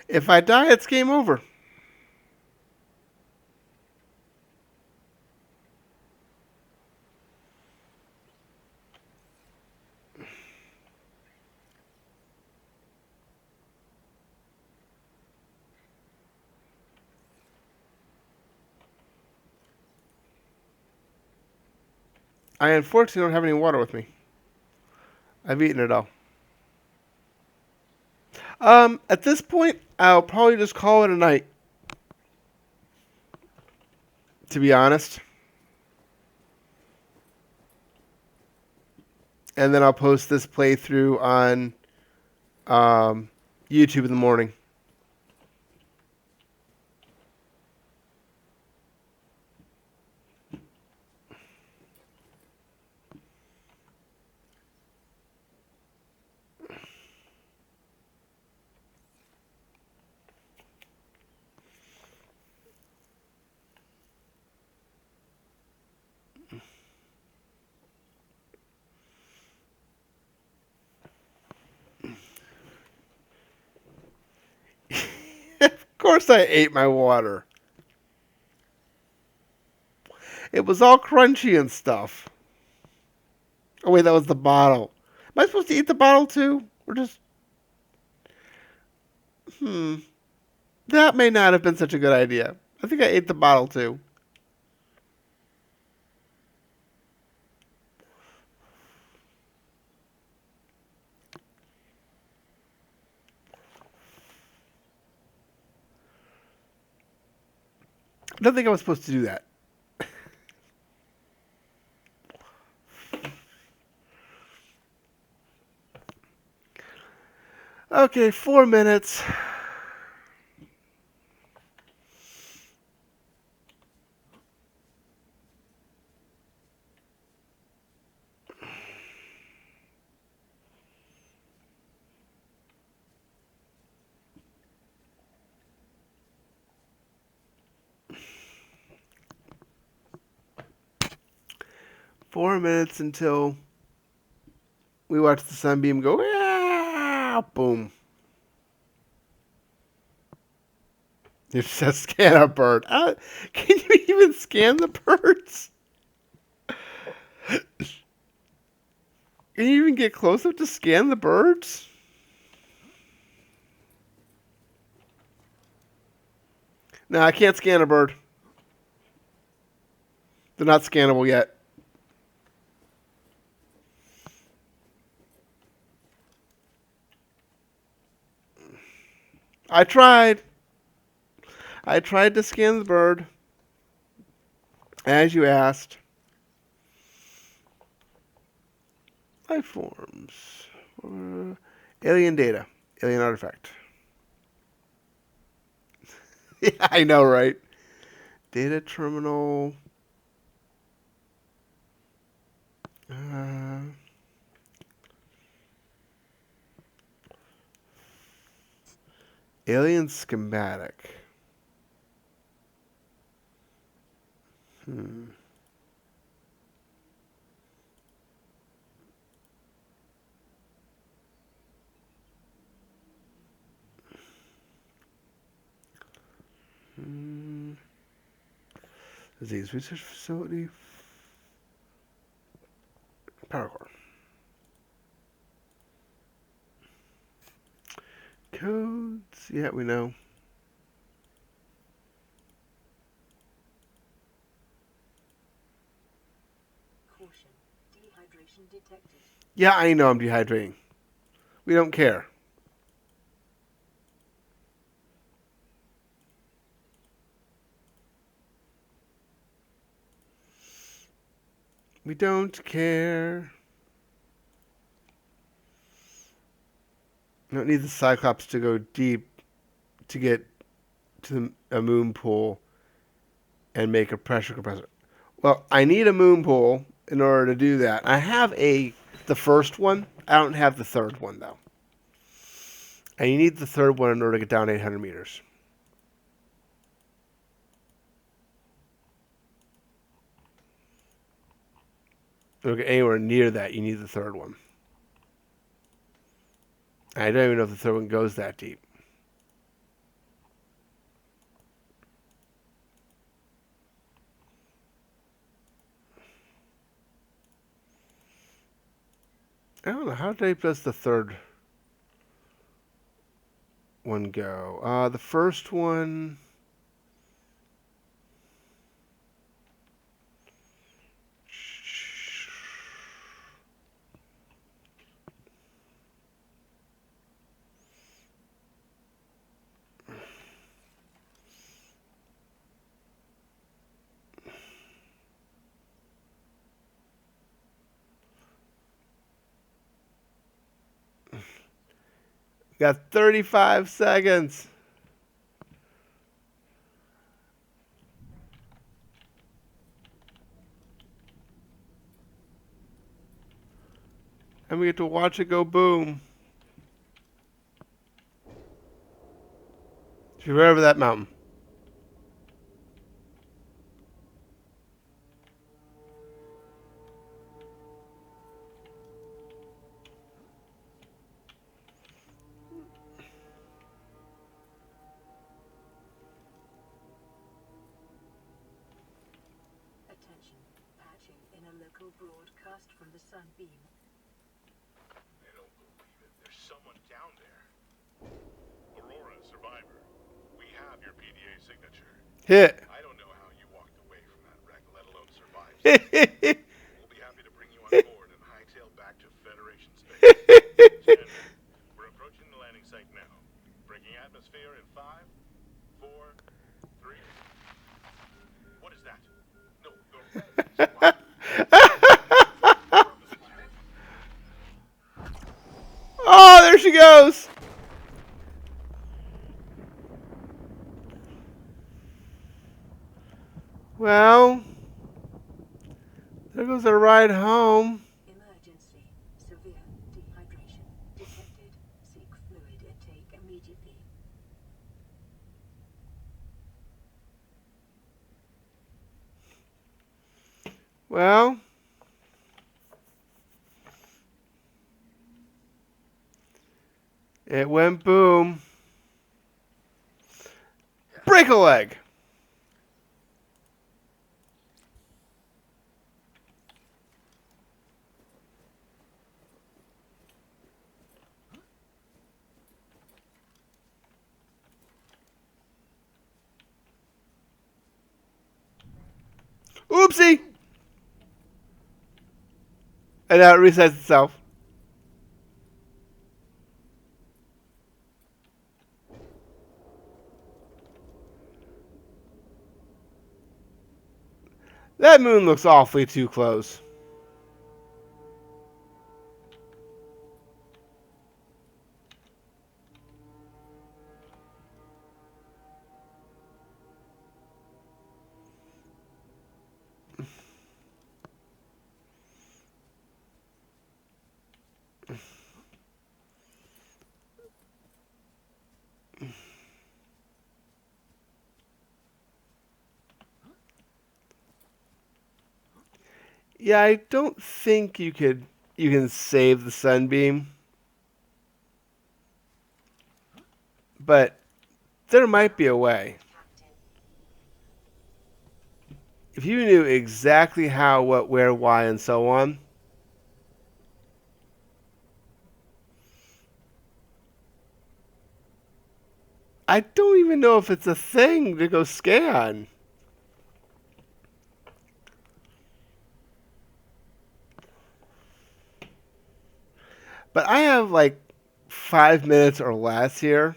If I die, it's game over. I unfortunately don't have any water with me. I've eaten it all. At this point, I'll probably just call it a night. To be honest. And then I'll post this playthrough on YouTube in the morning. Of course I ate my water. It was all crunchy and stuff. Oh wait, that was the bottle. Am I supposed to eat the bottle too? Or just... That may not have been such a good idea. I think I ate the bottle too. I don't think I was supposed to do that. Okay, 4 minutes. Four minutes until we watch the sunbeam go. "Ah!" Wow, boom. It says scan a bird. Can you even scan the birds? Can you even get close enough to scan the birds? No, I can't scan a bird. They're not scannable yet. I tried. I tried to scan the bird, as you asked. Life forms. Alien data. Alien artifact. Yeah, I know, right? Data terminal. Uh, alien schematic. Hmm. Hmm. Disease research facility. Power core. Codes. Yeah, we know. Caution. Dehydration detected. Yeah, I know I'm dehydrating. We don't care. We don't care. We don't need the Cyclops to go deep to get to a moon pool and make a pressure compressor. Well, I need a moon pool in order to do that. I have the first one. I don't have the third one though. And you need the third one in order to get down 800 meters. To get anywhere near that, you need the third one. I don't even know if the third one goes that deep. I don't know how deep does the third one go. The first one. Got 35 seconds. And we get to watch it go boom. Should we over that mountain? Attention. Patching in a local broadcast from the sunbeam. I don't believe it. There's someone down there. Aurora, survivor. We have your PDA signature. Hit. I don't know how you walked away from that wreck, let alone survived. We'll be happy to bring you on board and hightail back to Federation space. Stand by. We're approaching the landing site now. Breaking atmosphere in 5, 4, 3. What is that? No, the red. Oh, there she goes. Well, there goes our ride home. Emergency. Severe dehydration detected. Seek fluid intake immediately. Well, It went boom. Break a leg. Oopsie. And now it resets itself. That moon looks awfully too close. Yeah, I don't think you can save the sunbeam. But there might be a way. Captain. If you knew exactly how, what, where, why, and so on. I don't even know if it's a thing to go scan. But I have like 5 minutes or less here.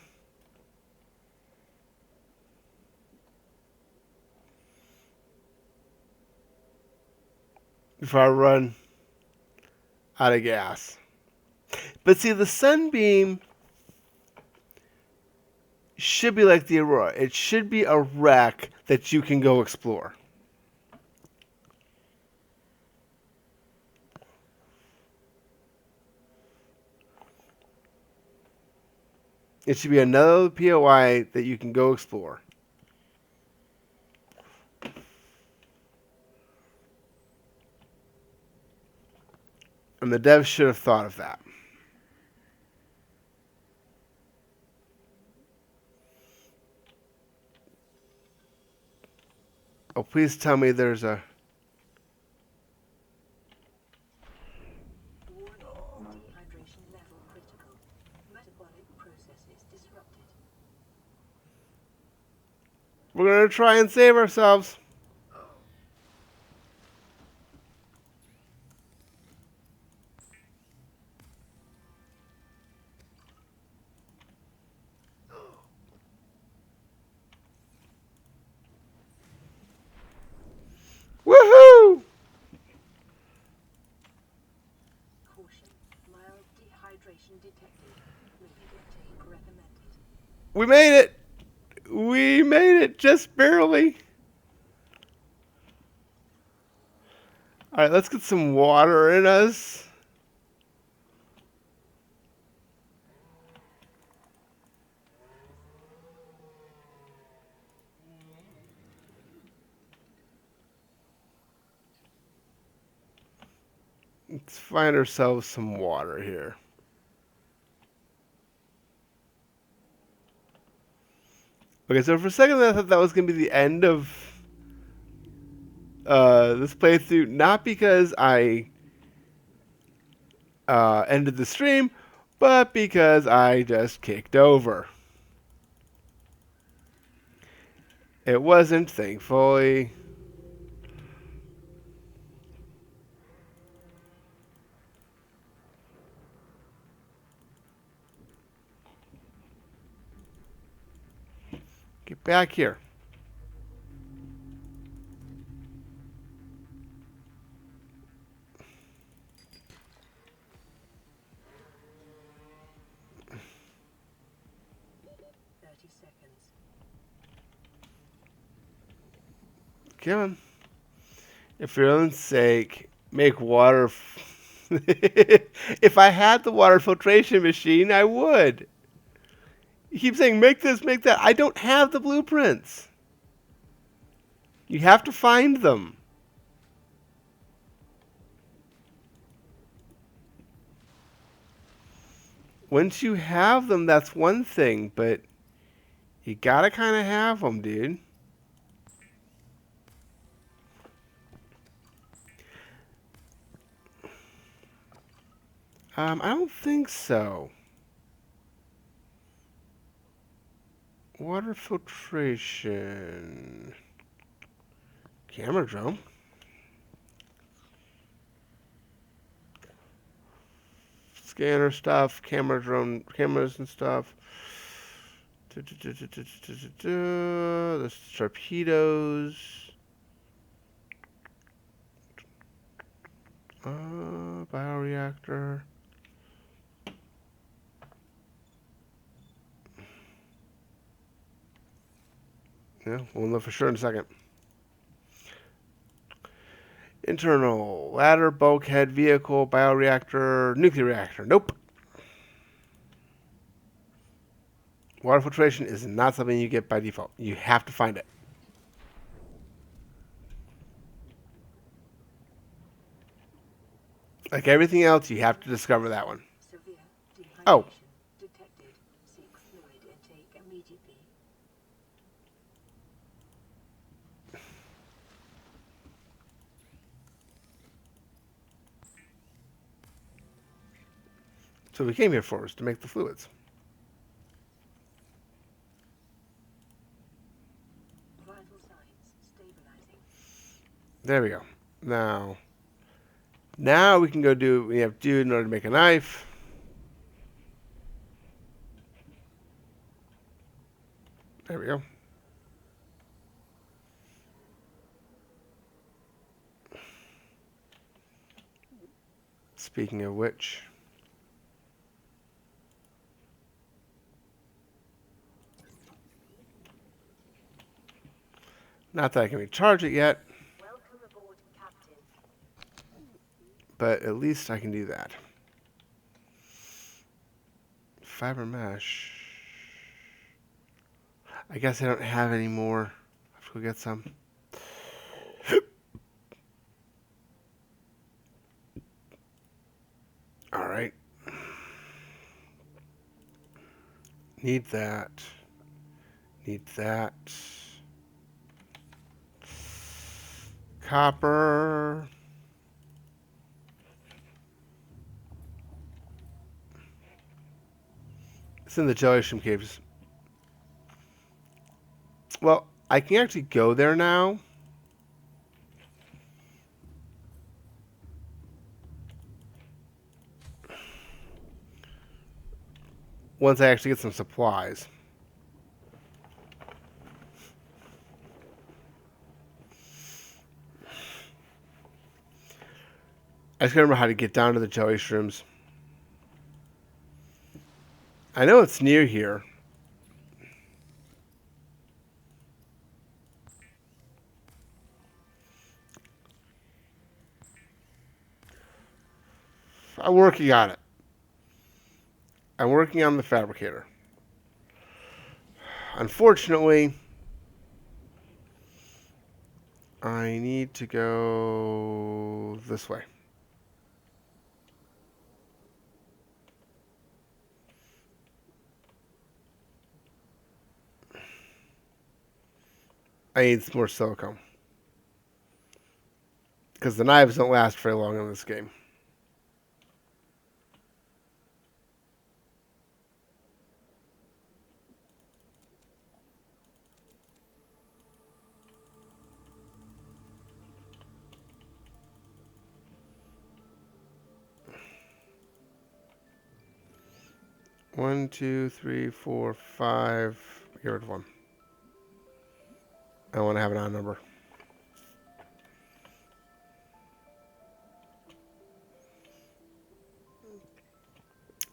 Before I run out of gas. But see, the sunbeam should be like the aurora. It should be a wreck that you can go explore. It should be another POI that you can go explore. And the devs should have thought of that. Oh, please tell me there's a... Warning. Dehydration level critical. Metabolic processes disrupted. We're going to try and save ourselves. Woohoo! Caution. Mild dehydration detected. Immediate take recommended. We made it. We made it just barely. All right, let's get some water in us. Let's find ourselves some water here. Okay, so for a second I thought that was going to be the end of this playthrough. Not because I ended the stream, but because I just kicked over. It wasn't, thankfully. Get back here. Seconds. Come on. For your own sake, make water. If I had the water filtration machine, I would. You keep saying, make this, make that. I don't have the blueprints. You have to find them. once you have them, that's one thing, but you gotta kind of have them, dude. I don't think so. Water filtration. Camera drone. Scanner stuff, camera drone, cameras and stuff. There's torpedoes. Bioreactor. Yeah, we'll know for sure in a second. Internal ladder, bulkhead, vehicle, bioreactor, nuclear reactor. Nope. Water filtration is not something you get by default. You have to find it. Like everything else, you have to discover that one. Severe Oh. dehydration detected. Seek fluid intake immediately. So we came here for is to make the fluids. Vital signs stabilizing. There we go. Now we can go do what we have to do in order to make a knife. There we go. Speaking of which, not that I can recharge it yet, Welcome aboard, Captain. but at least I can do that. Fiber mesh. I guess I don't have any more. I have to go get some. All right. Need that. Need that. Copper. It's in the jellyshrimp caves. Well, I can actually go there now. Once I actually get some supplies. I just gotta remember how to get down to the jelly shrooms. I know it's near here. I'm working on it. I'm working on the fabricator. Unfortunately, I need to go this way. I need some more silicone. Because the knives don't last very long in this game. One, two, three, four, five. Get rid of one. I want to have an odd number.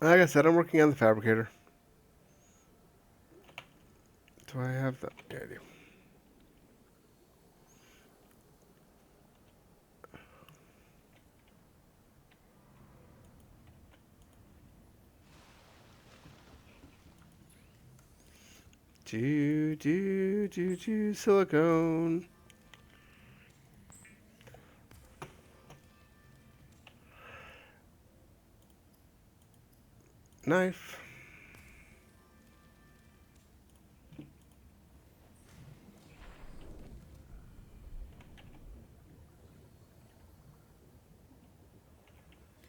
Like I said, I'm working on the fabricator. Do I have that? Yeah, I do. Silicone. Knife.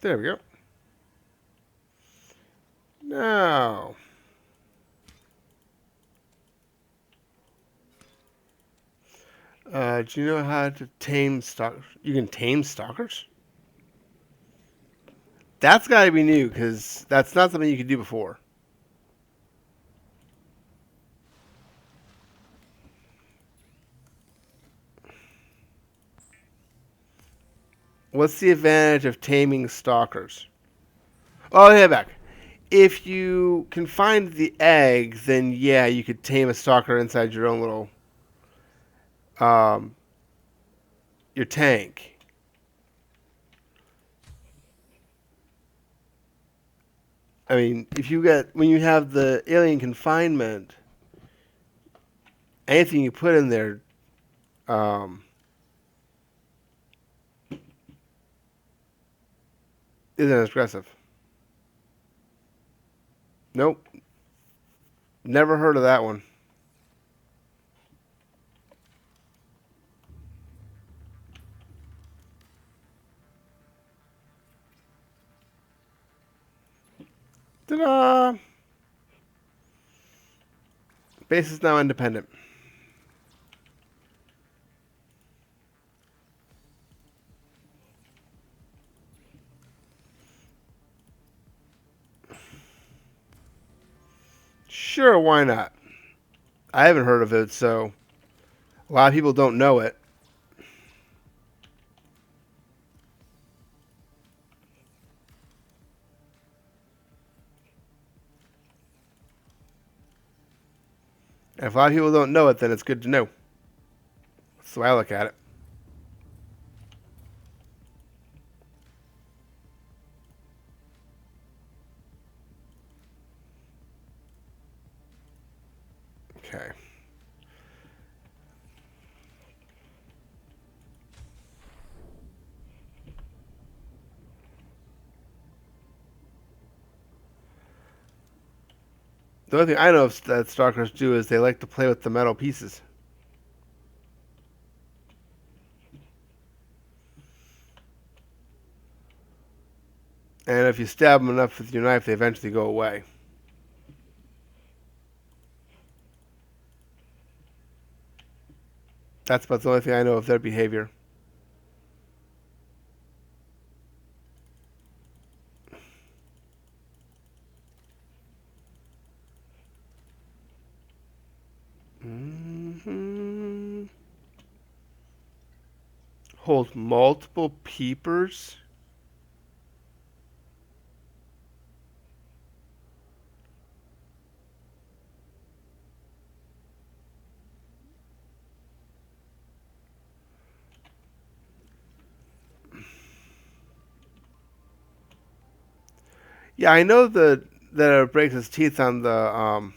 There we go. Now, do you know how to tame stalkers? You can tame stalkers? That's got to be new because that's not something you could do before. What's the advantage of taming stalkers? Oh, yeah, back. If you can find the egg, then yeah, you could tame a stalker inside your own little um, your tank. I mean, if you get when you have the alien confinement, anything you put in there um, isn't as aggressive. Nope, never heard of that one. Ta-da! Base is now independent. Sure, why not? I haven't heard of it, so a lot of people don't know it. And if a lot of people don't know it, then it's good to know. That's the way I look at it. Okay. The only thing I know that stalkers do is they like to play with the metal pieces. And if you stab them enough with your knife, they eventually go away. That's about the only thing I know of their behavior. Mm-hmm. Hold multiple peepers. Yeah, I know that it breaks its teeth on the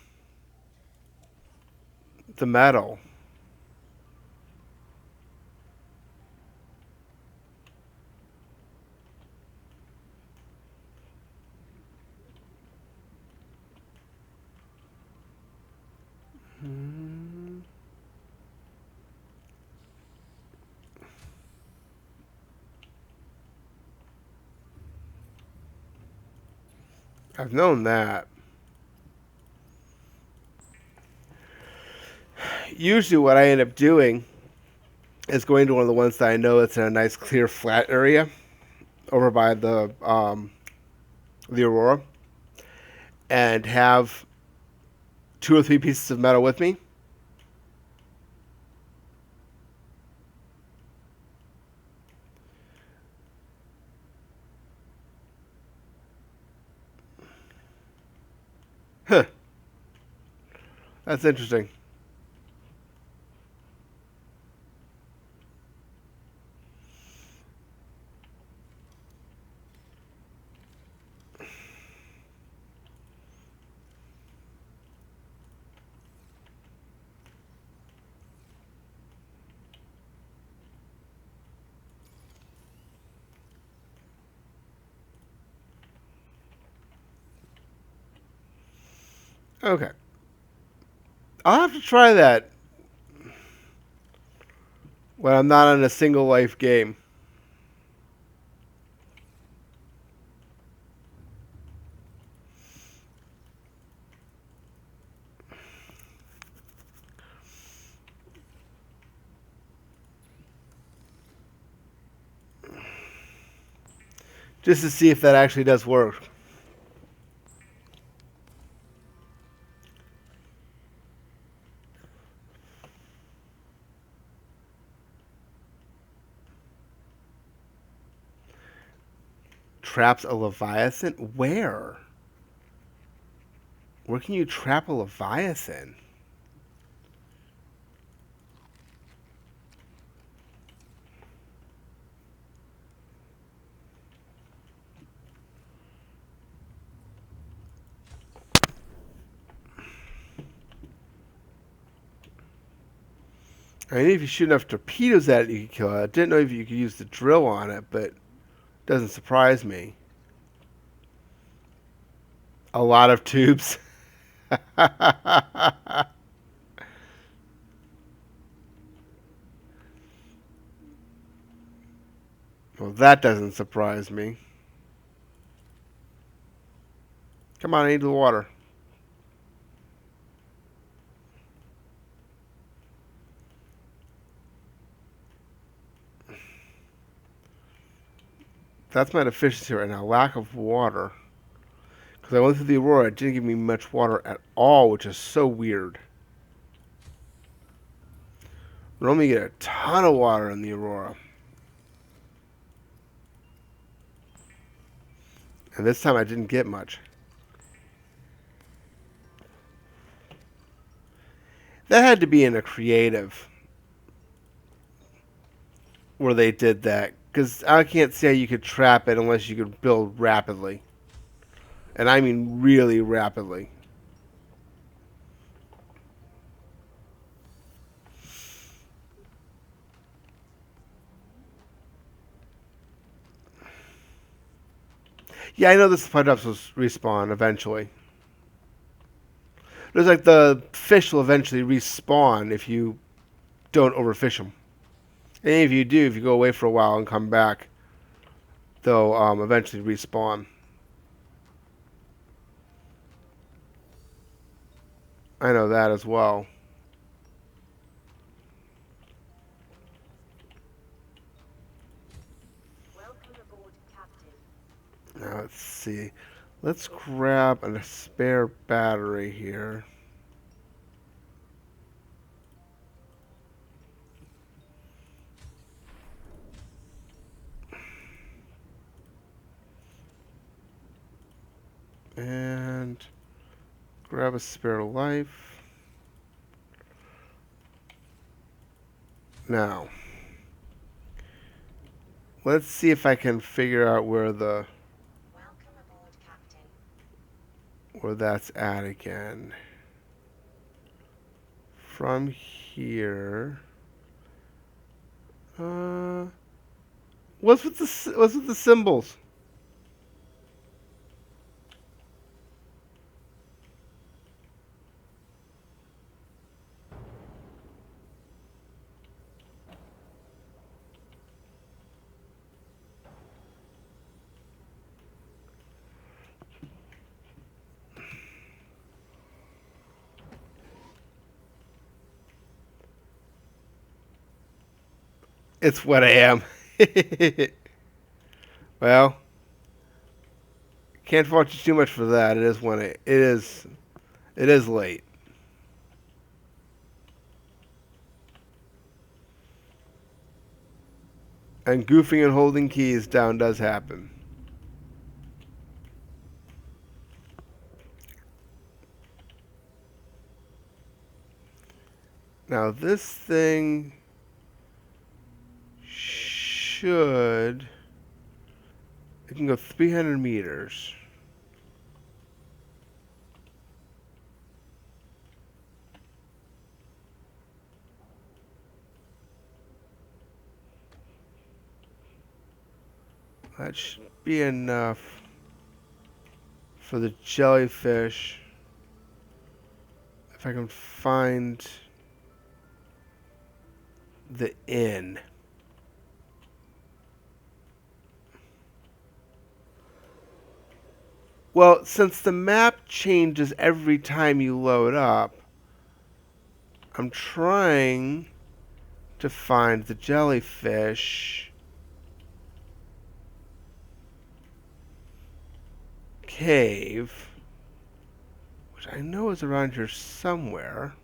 metal. Mm, I've known that. Usually, what I end up doing is going to one of the ones that I know that's in a nice, clear, flat area over by the Aurora, and have two or three pieces of metal with me. Huh. That's interesting. Okay. I'll have to try that when I'm not on a single life game. Just to see if that actually does work. Traps a leviathan? Where? Where can you trap a leviathan? I knew if you shoot enough torpedoes at it, you could kill it. I didn't know if you could use the drill on it, but it doesn't surprise me. A lot of tubes. Well, that doesn't surprise me. Come on, into the water. That's my deficiency right now. Lack of water. Because I went through the Aurora, it didn't give me much water at all, which is so weird. Normally you get a ton of water in the Aurora. And this time I didn't get much. That had to be in a creative where they did that. Because I can't see how you could trap it unless you could build rapidly. And I mean really rapidly. Yeah, I know the supply drops will respawn eventually. There's like the fish will eventually respawn if you don't overfish them. And if you do, if you go away for a while and come back, they'll eventually respawn. I know that as well. Welcome aboard, Captain. Now let's see. Let's grab a spare battery here. And grab a spare life. Now, let's see if I can figure out where Welcome aboard, Captain. that's at again. From here. What's with the symbols? It's what I am. Well, can't fault you too much for that. It is when it is late. And goofing and holding keys down does happen. Now this thing should, it can go 300 meters. That should be enough for the jellyfish if I can find the inn. Well, since the map changes every time you load up, I'm trying to find the jellyfish cave, which I know is around here somewhere.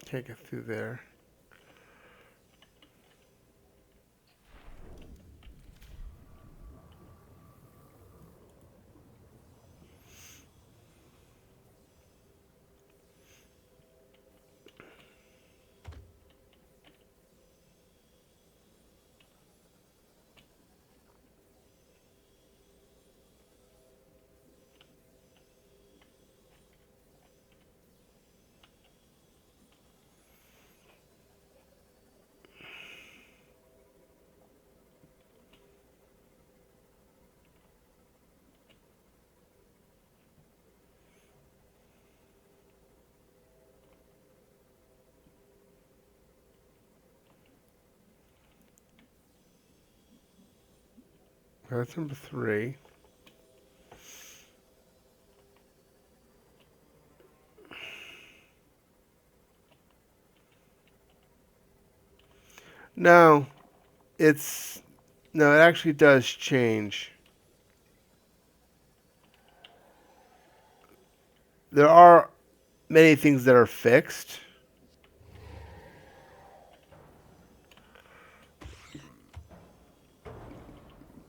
Can't get through there. That's number 3. No, it actually does change. There are many things that are fixed,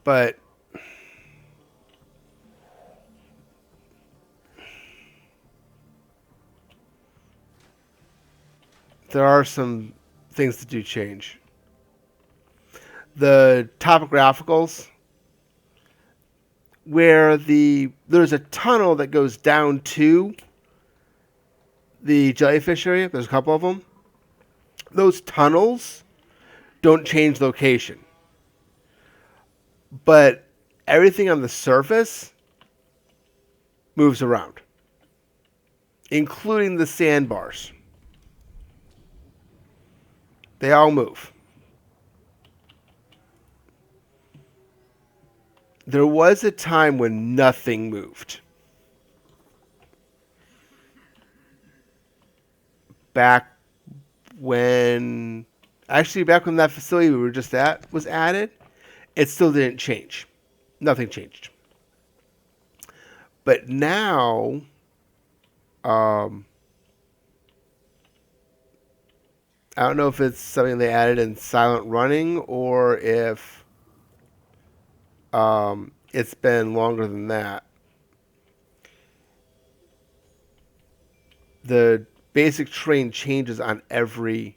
but there are some things that do change. The topographicals, where there's a tunnel that goes down to the jellyfish area. There's a couple of them. Those tunnels don't change location, but everything on the surface moves around, including the sandbars. They all move. There was a time when nothing moved. Back when, back when that facility we were just at was added, it still didn't change. Nothing changed. But now, um, I don't know if it's something they added in silent running or if it's been longer than that. The basic terrain changes on every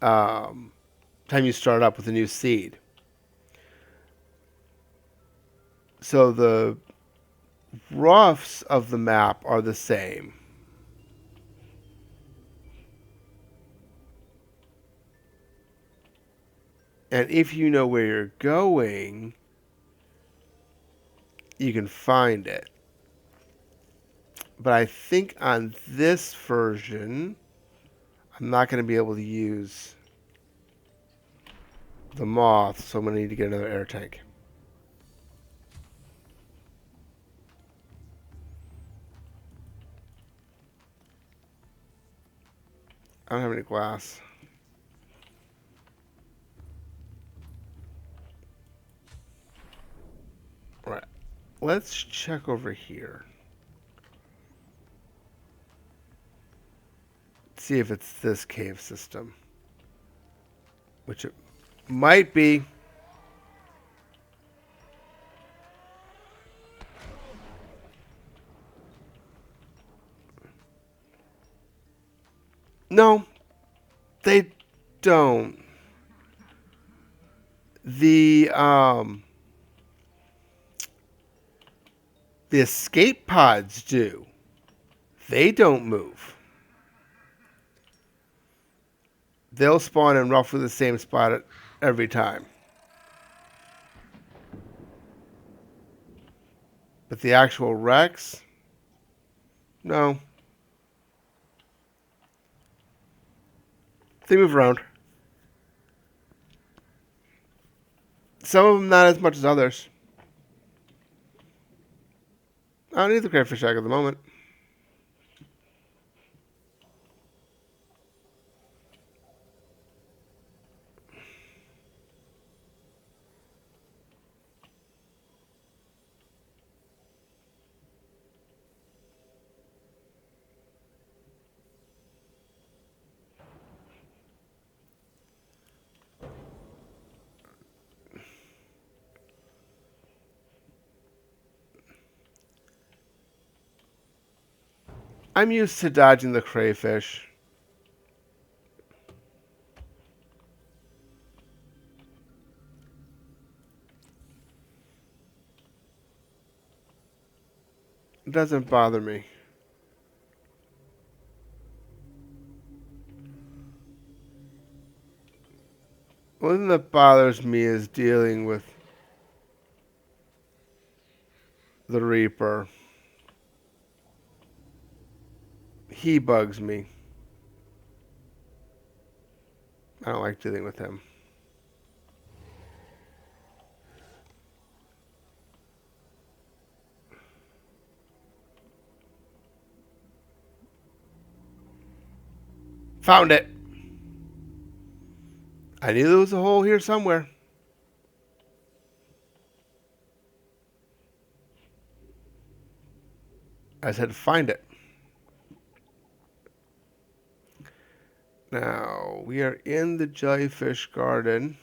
time you start up with a new seed. So the roughs of the map are the same. And if you know where you're going, you can find it. But I think on this version, I'm not going to be able to use the moth, so I'm going to need to get another air tank. I don't have any glass. Right. Let's check over here. See if it's this cave system. Which it might be. No, they don't. The the escape pods do. They don't move. They'll spawn in roughly the same spot every time. But the actual wrecks, no. They move around. Some of them not as much as others. I don't need the crayfish egg at the moment. I'm used to dodging the crayfish. It doesn't bother me. One thing that bothers me is dealing with the Reaper. He bugs me. I don't like dealing with him. Found it. I knew there was a hole here somewhere. I just had to find it. Now, we are in the jellyfish garden.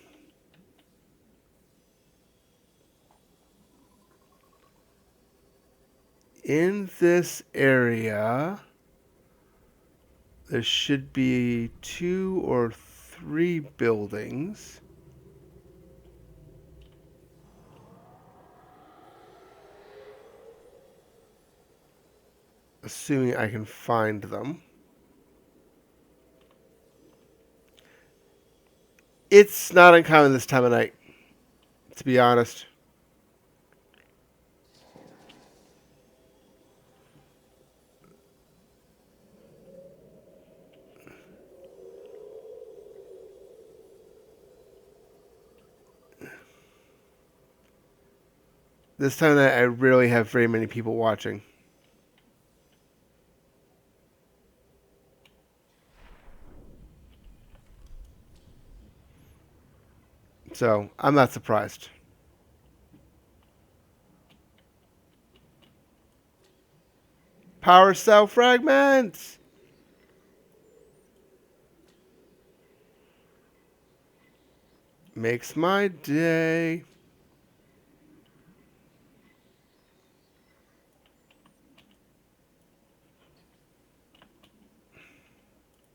In this area, there should be 2 or 3 buildings. Assuming I can find them. It's not uncommon this time of night, to be honest. This time of night, I rarely have very many people watching. So, I'm not surprised. Power cell fragments! Makes my day.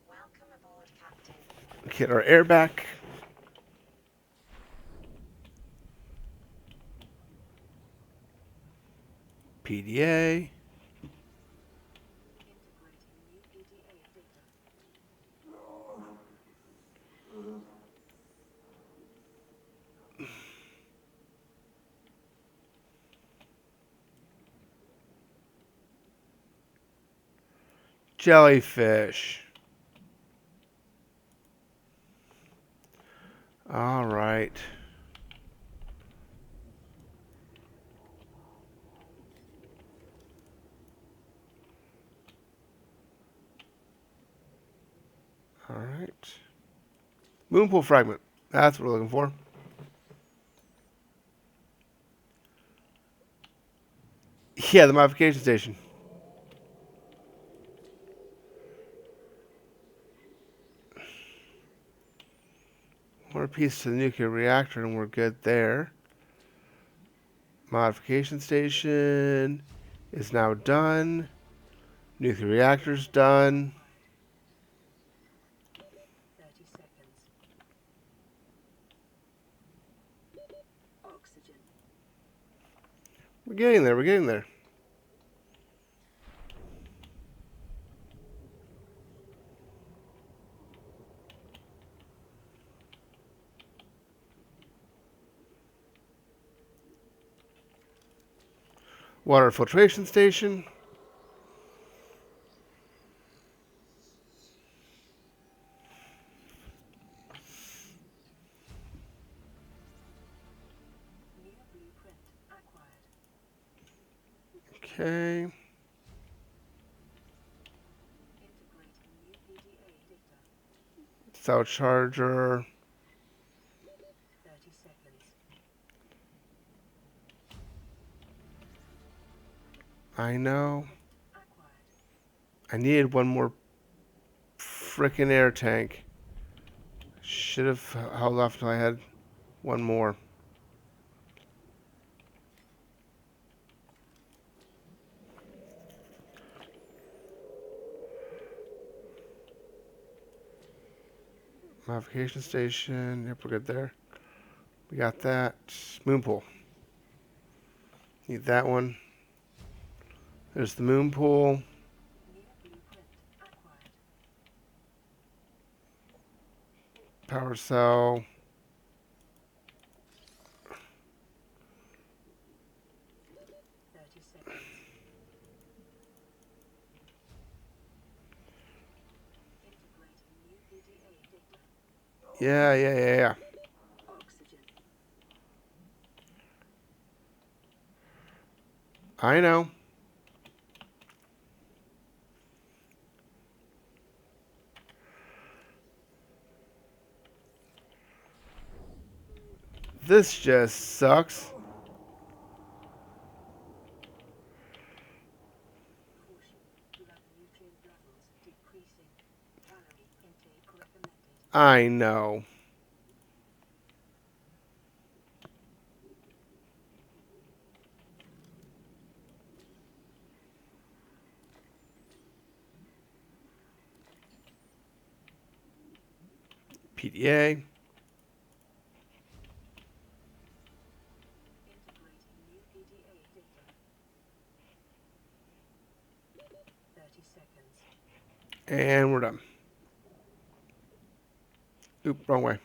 Welcome aboard, Captain. Get our air back. PDA. Integrating new PDA data. Jellyfish. All right. Moonpool fragment. That's what we're looking for. Yeah, the modification station. More piece to the nuclear reactor, and we're good there. Modification station is now done. Nuclear reactor's done. 30 seconds. Oxygen. We're getting there. We're getting there. Water filtration station. New blueprint acquired. Okay. Integrating new PDA data. Cell charger. 30 seconds. I know. Acquired. I needed one more frickin' air tank. Should have held off until I had one more. Modification station. Yep, we're good there. We got that. Moonpool. Need that one. There's the moonpool. New blueprint acquired. Power cell. 30 seconds. Integrating new PDA data. Yeah. Oxygen. I know. This just sucks. Caution. Blood nutrient levels decreasing. Calorie intake recommended. I know. PDA. Integrating new PDA data. 30 seconds. And we're done. Oop, wrong way.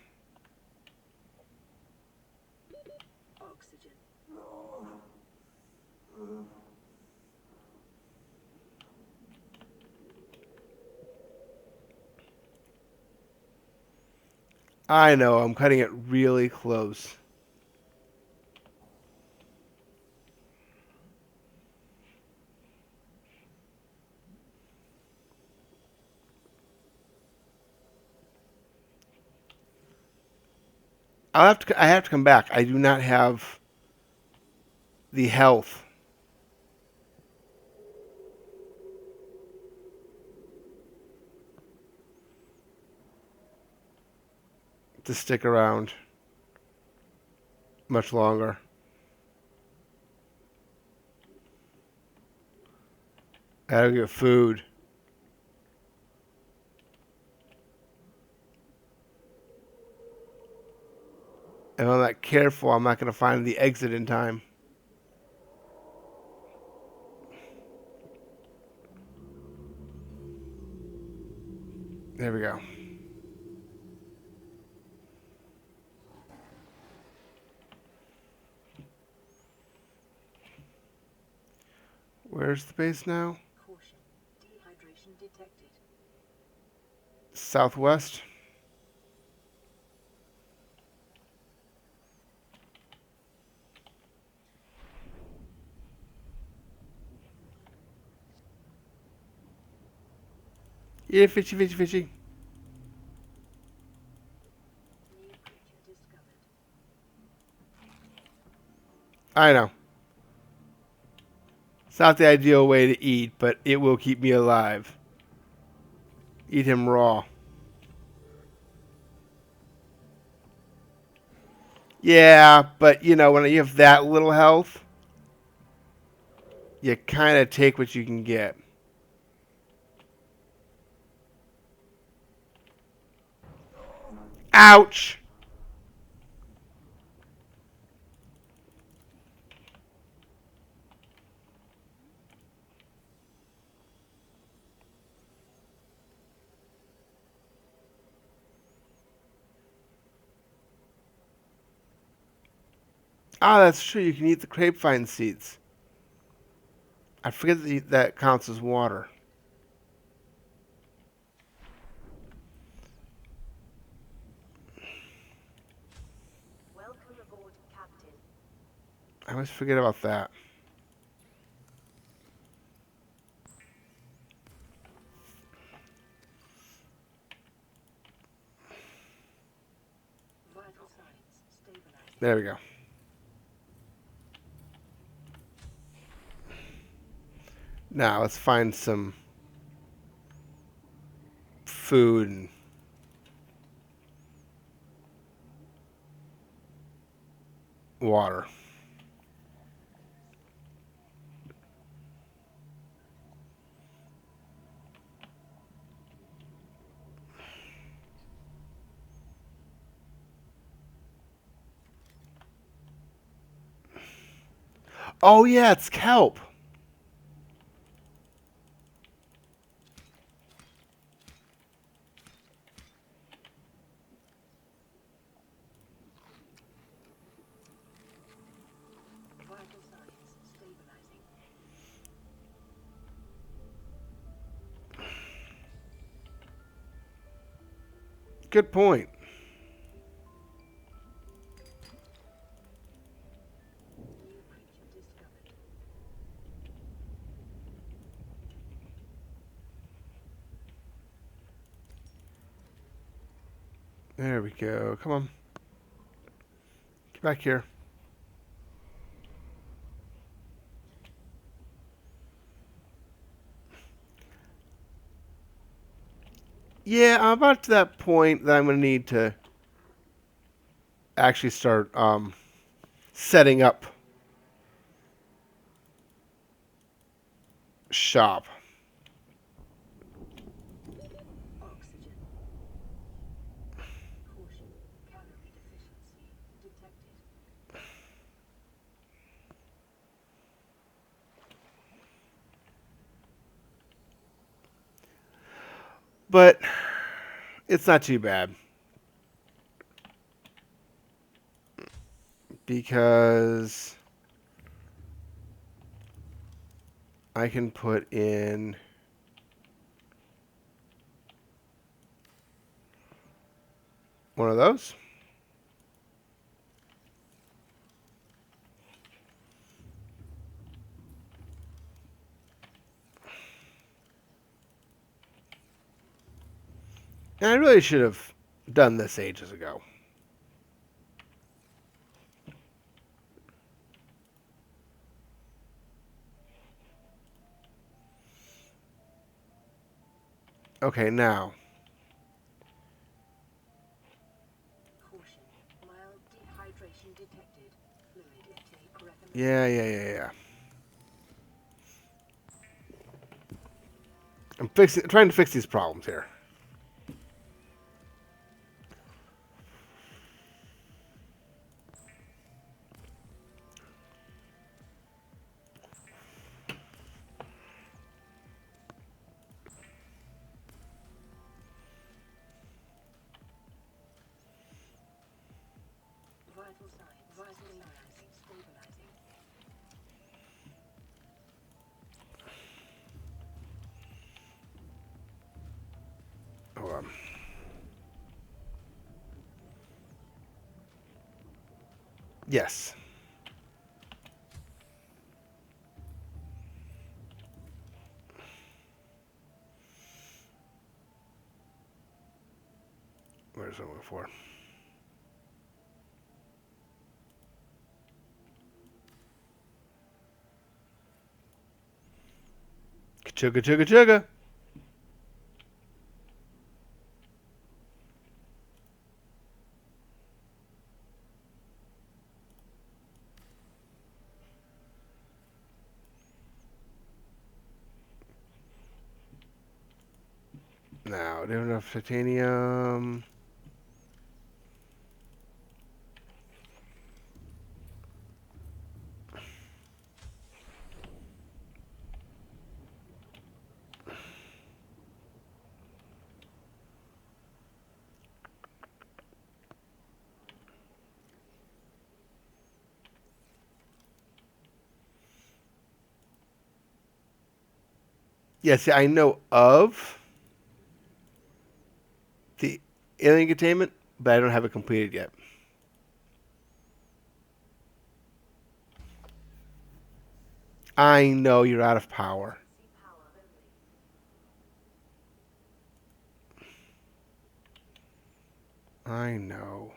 Oxygen. I know, I'm cutting it really close. I have to come back. I do not have the health to stick around much longer. I gotta get food. If I'm not careful, I'm not gonna find the exit in time. There we go. Where's the base now? Caution. Dehydration detected. Southwest. Yeah, fishy. I know. It's not the ideal way to eat, but it will keep me alive. Eat him raw. Yeah, but you know, when you have that little health, you kind of take what you can get. Ouch! Ah, that's true. You can eat the grapevine seeds. I forget that that counts as water. Welcome aboard, Captain. I always forget about that. Vital signs stabilizing. There we go. Now let's find some food and water. Oh yeah, it's kelp. Vital signs stabilizing. Good point. New creature discovered. There we go. Come on. Get back here. Yeah, I'm about to that point that I'm going to need to actually start setting up shop. Oxygen. Caution. Calorie deficiency detected. But it's not too bad. Because I can put in one of those. And I really should have done this ages ago. Okay, now. Caution. Mild dehydration detected. Fluid intake recommended. Yeah. Trying to fix these problems here. Vital signs. Vital signs stabilizing. Hold on. Yes. Where's it for? Chugga, chugga, chugga. Now, do you have enough titanium? Yeah, see, I know of the alien containment, but I don't have it completed yet. I know you're out of power. See power only. I know.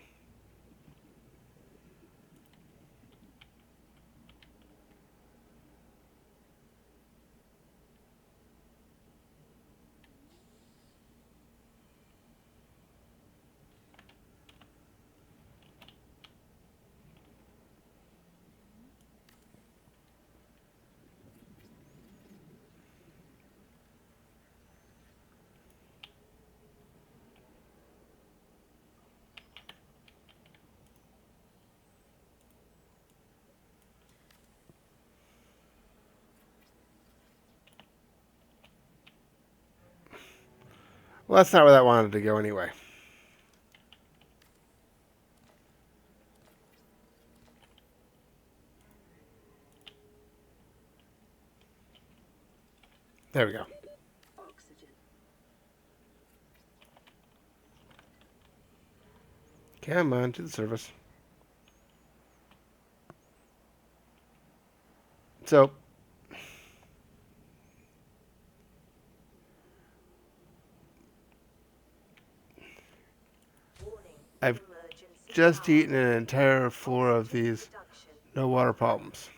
Well, that's not where that wanted to go anyway. There we go. Oxygen. Come on, to the surface. So, Warning. I've Emergency just power. eaten an entire floor of Oxygen these. production. No water problems.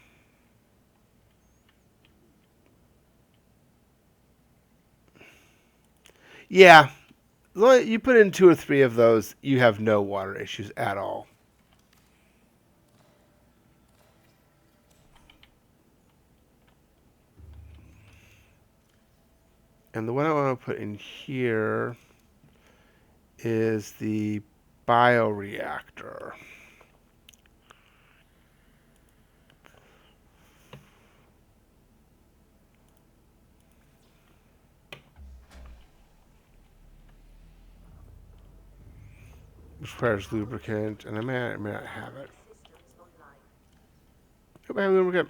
Yeah, as long as you put in 2 or 3 of those, you have no water issues at all. And the one I want to put in here is the bioreactor. Which requires lubricant, and I may not have it. Systems online. Hope I have lubricant.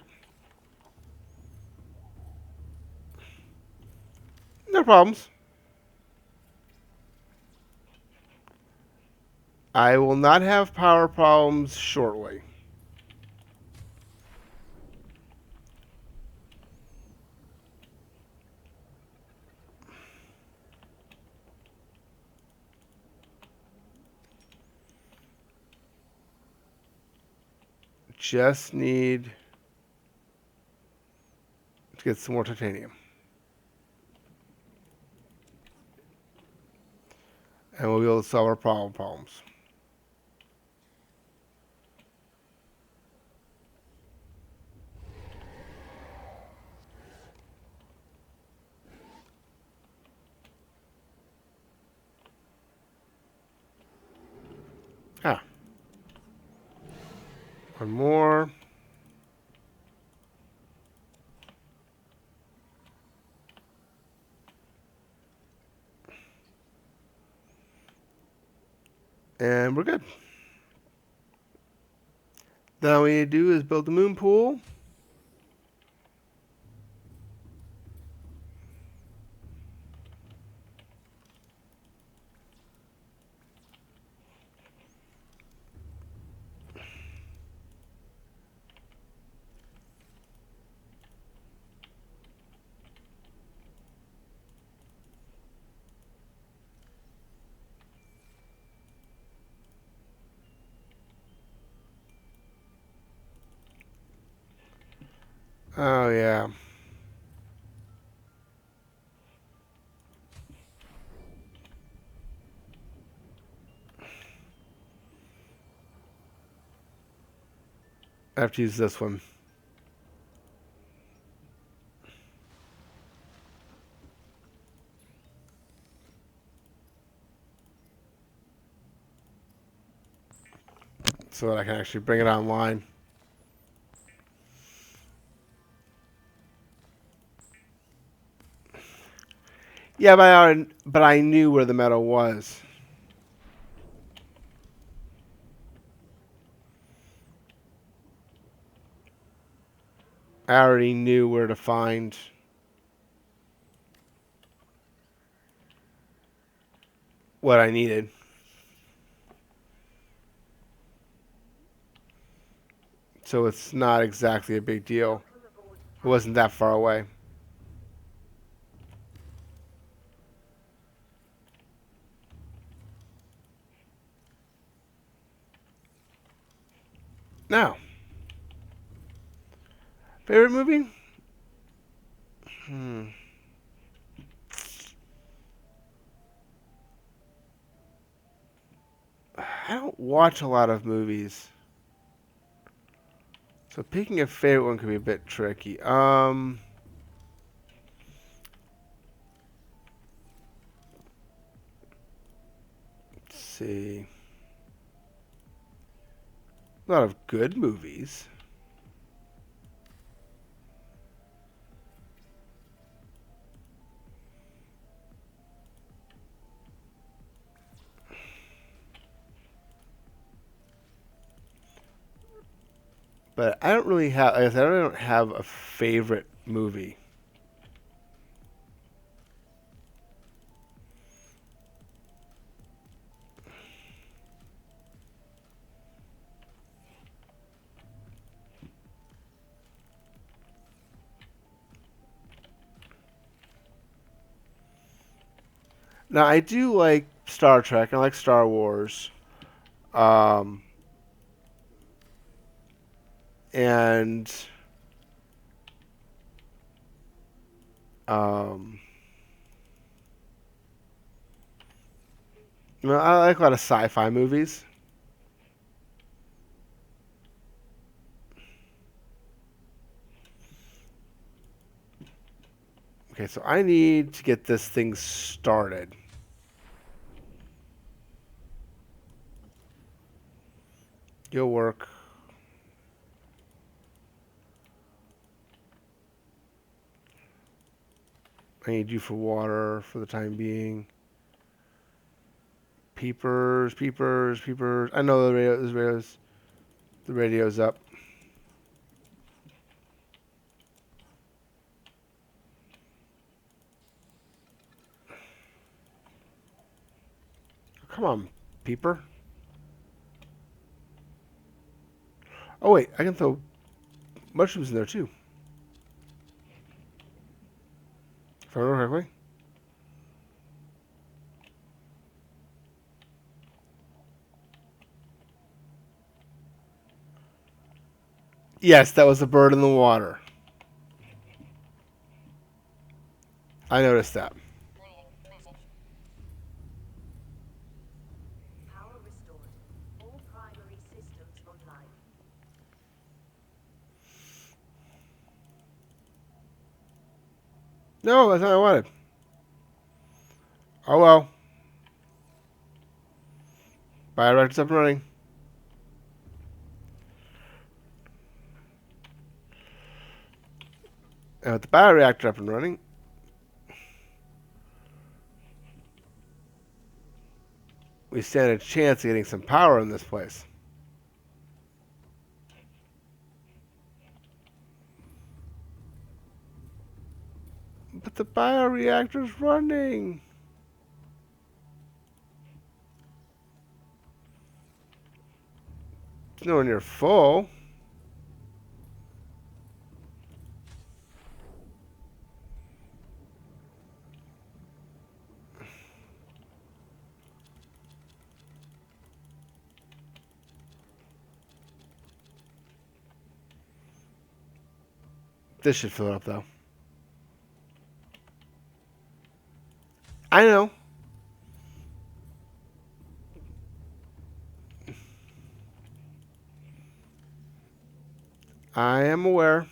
No problems. I will not have power problems shortly. Just need to get some more titanium. And we'll be able to solve our problems. Ah, one more. And we're good. Then all we need to do is build the moon pool. Oh, yeah. I have to use this one. So that I can actually bring it online. Yeah, but I knew where the metal was. I already knew where to find what I needed. So it's not exactly a big deal. It wasn't that far away. Now, favorite movie? I don't watch a lot of movies. So picking a favorite one could be a bit tricky. Let's see. A lot of good movies. But I don't really have, like I said, I don't have a favorite movie. Now, I do like Star Trek. I like Star Wars. Um, and um, I like a lot of sci-fi movies. Okay, so I need to get this thing started. You'll work. I need you for water for the time being. Peepers, peepers, peepers. I know the radio's up. Come on, peeper. Oh wait, I can throw mushrooms in there too. If I remember correctly. Yes, that was a bird in the water. I noticed that. Power restored. All primary systems online. No, that's not what I wanted. Oh well. Bioreactor's up and running. And with the bioreactor up and running, we stand a chance of getting some power in this place. But the bioreactor's running. It's nowhere near full. This should fill it up though. I know. I am aware.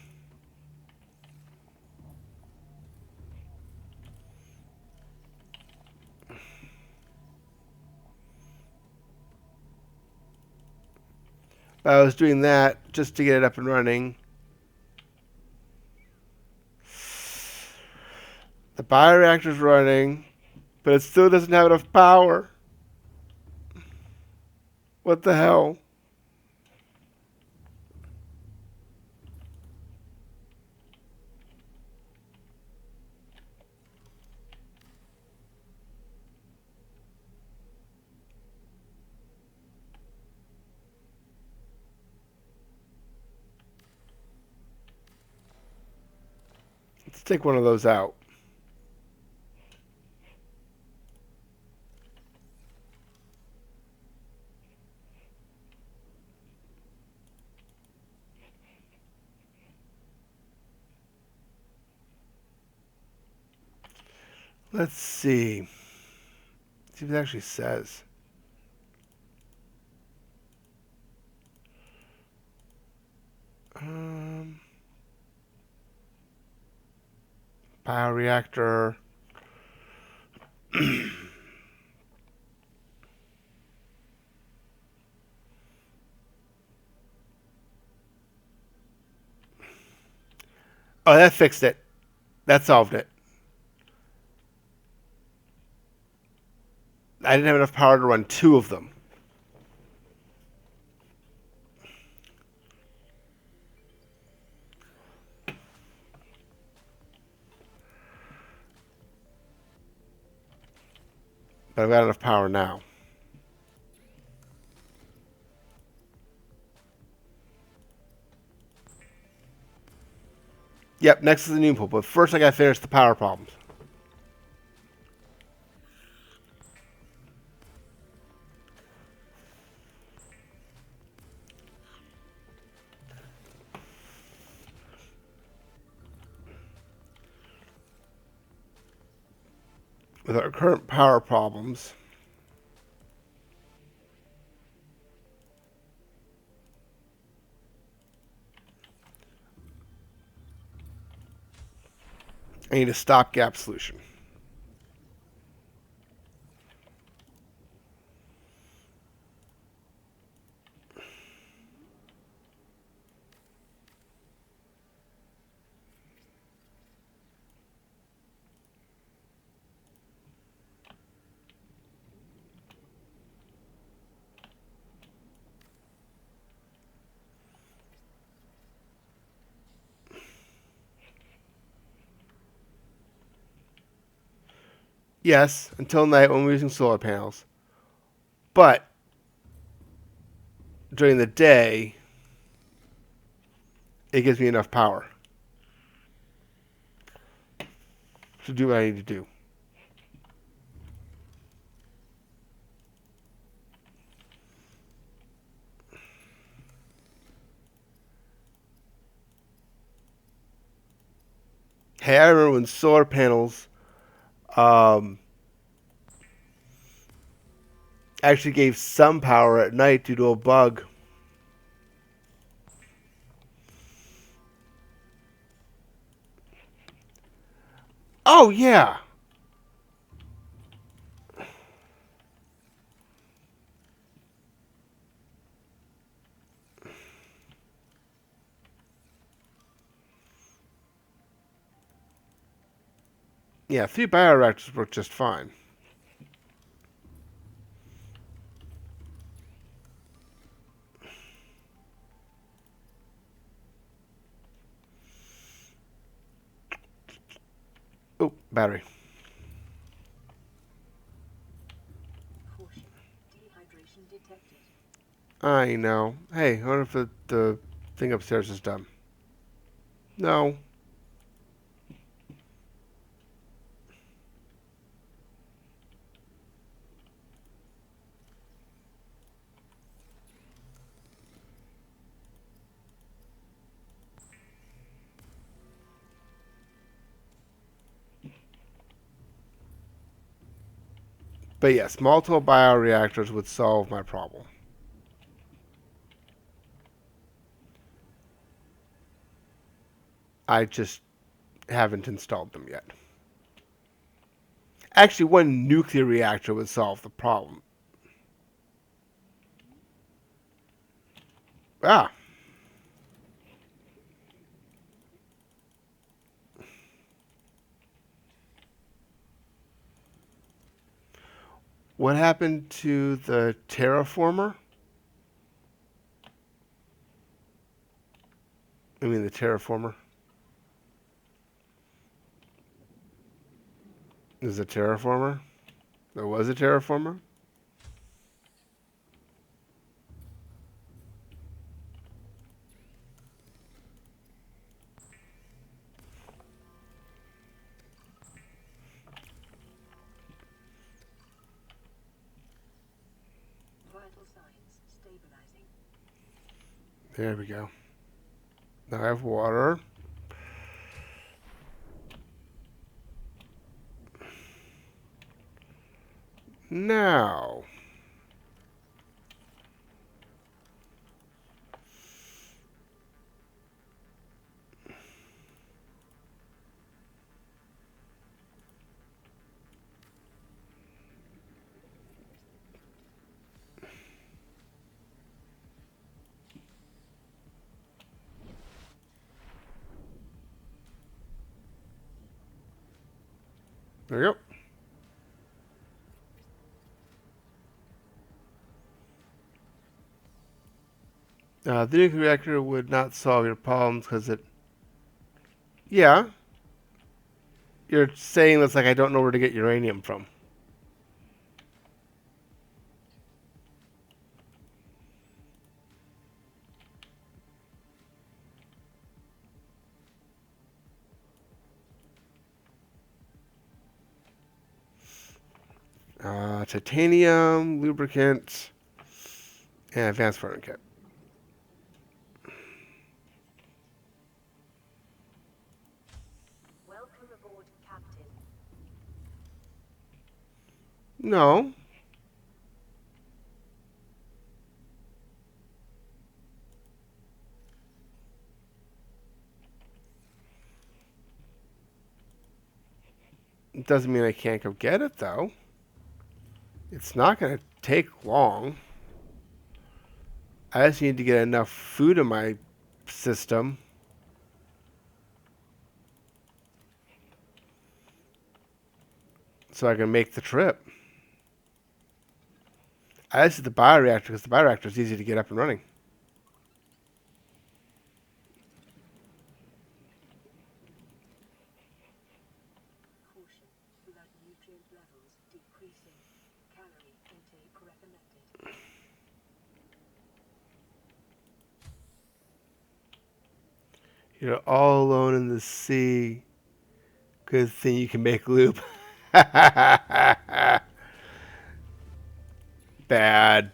I was doing that just to get it up and running. The bioreactor's running, but it still doesn't have enough power. What the hell? Let's take one of those out. Let's see. See what it actually says. Bioreactor. Oh, that fixed it. That solved it. I didn't have enough power to run two of them. But I've got enough power now. Yep, next is the new pool, but first I gotta finish the power problems. With our current power problems, I need a stopgap solution. Yes, until night when we're using solar panels. But during the day, it gives me enough power to do what I need to do. Hey, I remember when solar panels um, actually gave some power at night due to a bug. Oh, yeah. Yeah, 3 bioreactors work just fine. Oh, battery. Caution. Dehydration detected. I know. Hey, I wonder if the thing upstairs is done. No. But yes, multiple bioreactors would solve my problem. I just haven't installed them yet. Actually, one nuclear reactor would solve the problem. Ah. What happened to the terraformer? I mean, the terraformer. Is a terraformer? There was a terraformer? Vital signs stabilizing. There we go. Now I have water. Now. There you go. The nuclear reactor would not solve your problems because it. Yeah. You're saying that's like I don't know where to get uranium from. Titanium, lubricant, and advanced farming kit. Welcome aboard, Captain. No. It doesn't mean I can't go get it, though. It's not going to take long. I just need to get enough food in my system. So I can make the trip. I just did the bioreactor because the bioreactor is easy to get up and running. Caution. Blood nutrient levels decreasing. Calorie intake recommended. You're all alone in the sea. Good thing you can make lube. Bad,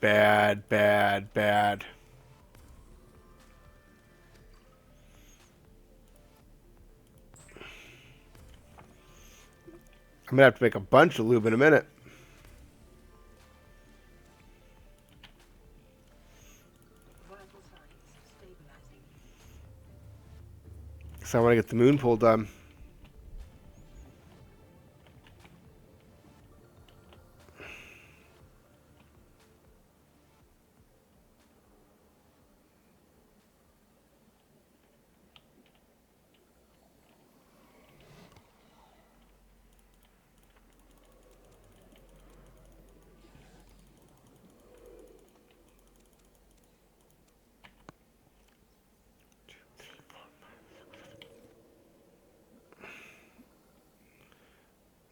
bad, bad, bad. I'm going to have to make a bunch of lube in a minute. Vital signs stabilizing. So I want to get the moon pool done.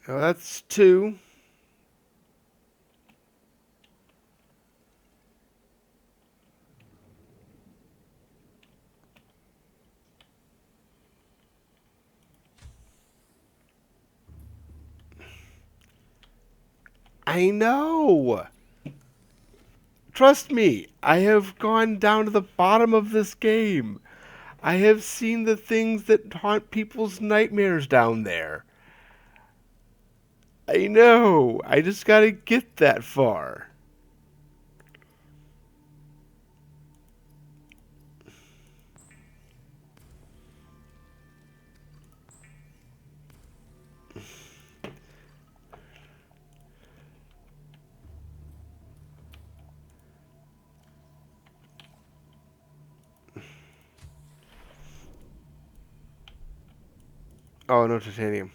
Now that's 2. I know. Trust me, I have gone down to the bottom of this game. I have seen the things that haunt people's nightmares down there. I know. I just gotta get that far. Oh, no titanium.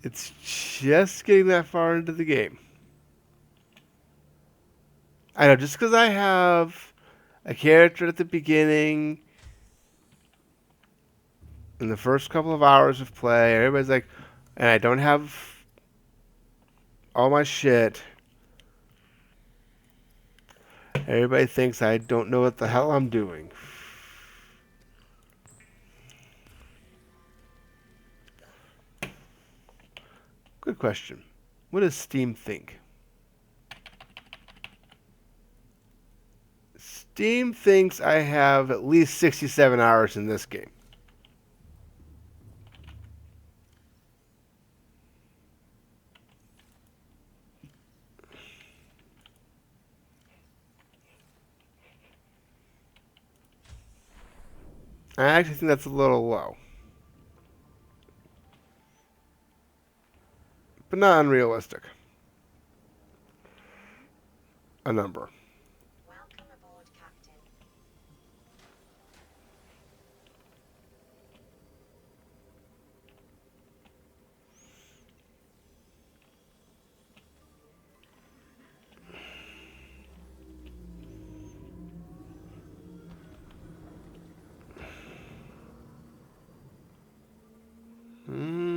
It's just getting that far into the game. I know, just because I have a character at the beginning, in the first couple of hours of play, everybody's like, and I don't have all my shit. Everybody thinks I don't know what the hell I'm doing. Good question. What does Steam think? Steam thinks I have at least 67 hours in this game. I actually think that's a little low. But not unrealistic. A number. Welcome aboard, Captain. Hmm.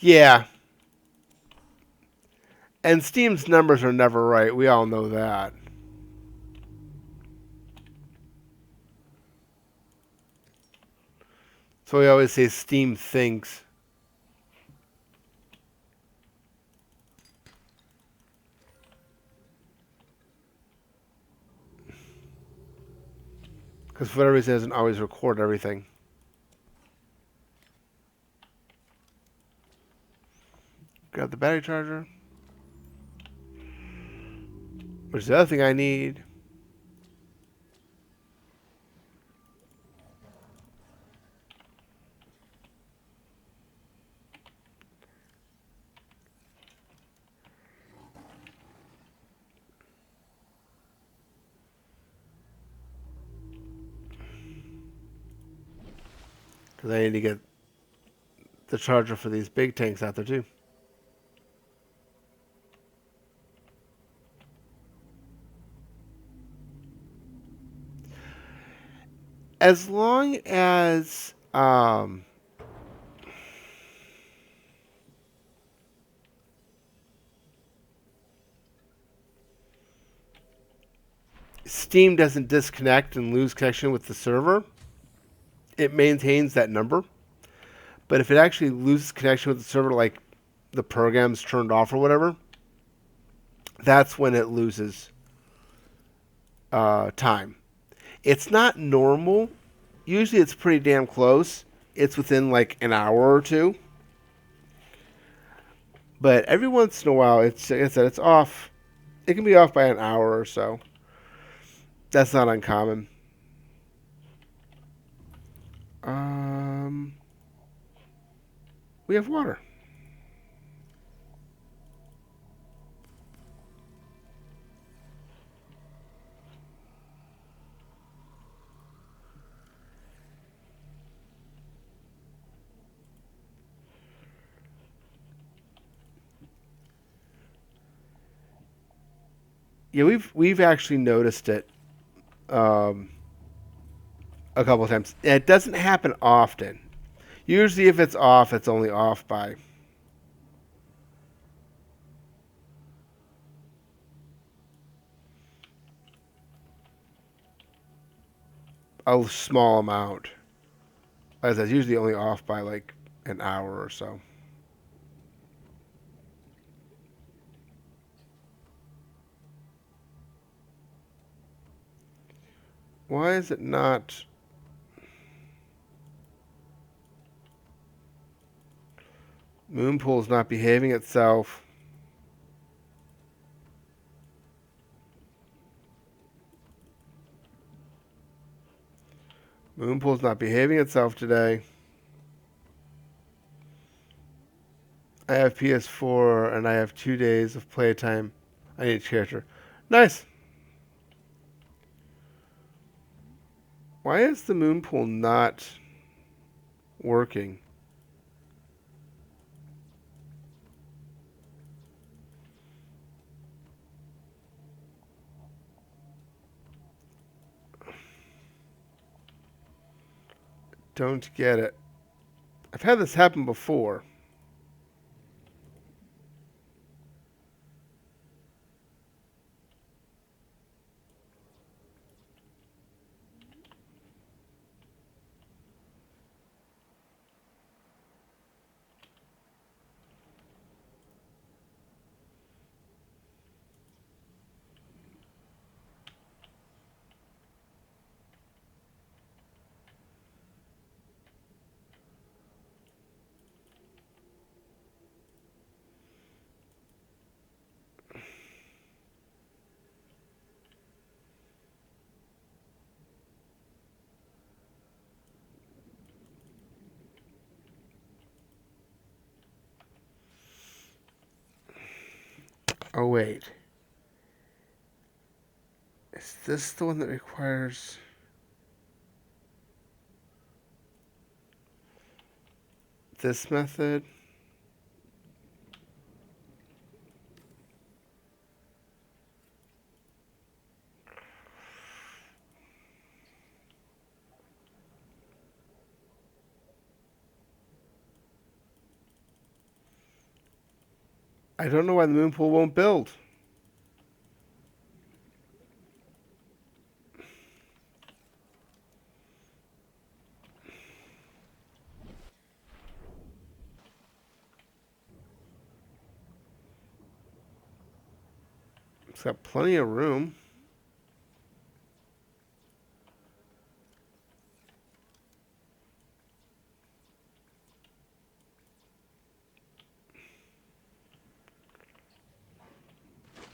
Yeah. And Steam's numbers are never right. We all know that. So we always say Steam thinks. Because for whatever reason, it doesn't always record everything. Grab the battery charger. Which is the other thing I need. Because I need to get the charger for these big tanks out there too. As long as Steam doesn't disconnect and lose connection with the server, it maintains that number. But if it actually loses connection with the server, like the program's turned off or whatever, that's when it loses time. It's not normal. Usually it's pretty damn close. It's within like an hour or two. But every once in a while, it's like I said, it's off. It can be off by an hour or so. That's not uncommon. Um, we have water. Yeah, we've actually noticed it um, a couple of times. It doesn't happen often. Usually, if it's off, it's only off by a small amount. As that's usually only off by like an hour or so. Why is it not? Moonpool's not behaving itself. Moonpool's not behaving itself today. I have PS4 and I have 2 days of playtime on each character. Nice. Why is the Moonpool not working? Don't get it. I've had this happen before. Oh, wait. Is this the one that requires... this method? I don't know why the Moonpool won't build. It's got plenty of room.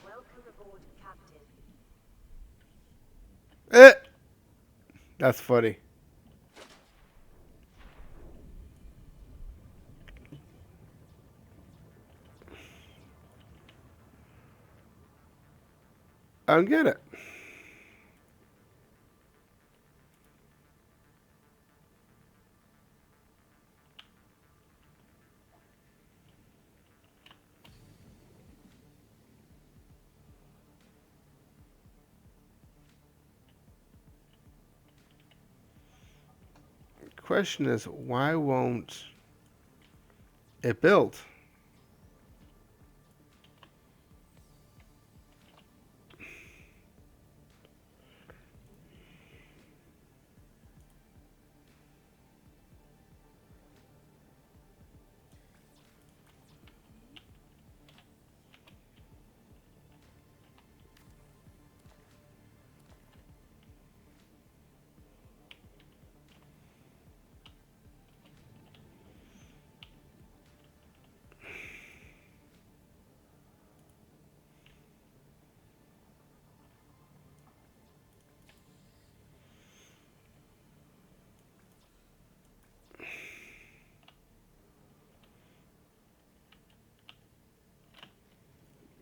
Welcome aboard, Captain. Eh! That's funny. I don't get it. The question is, why won't it build?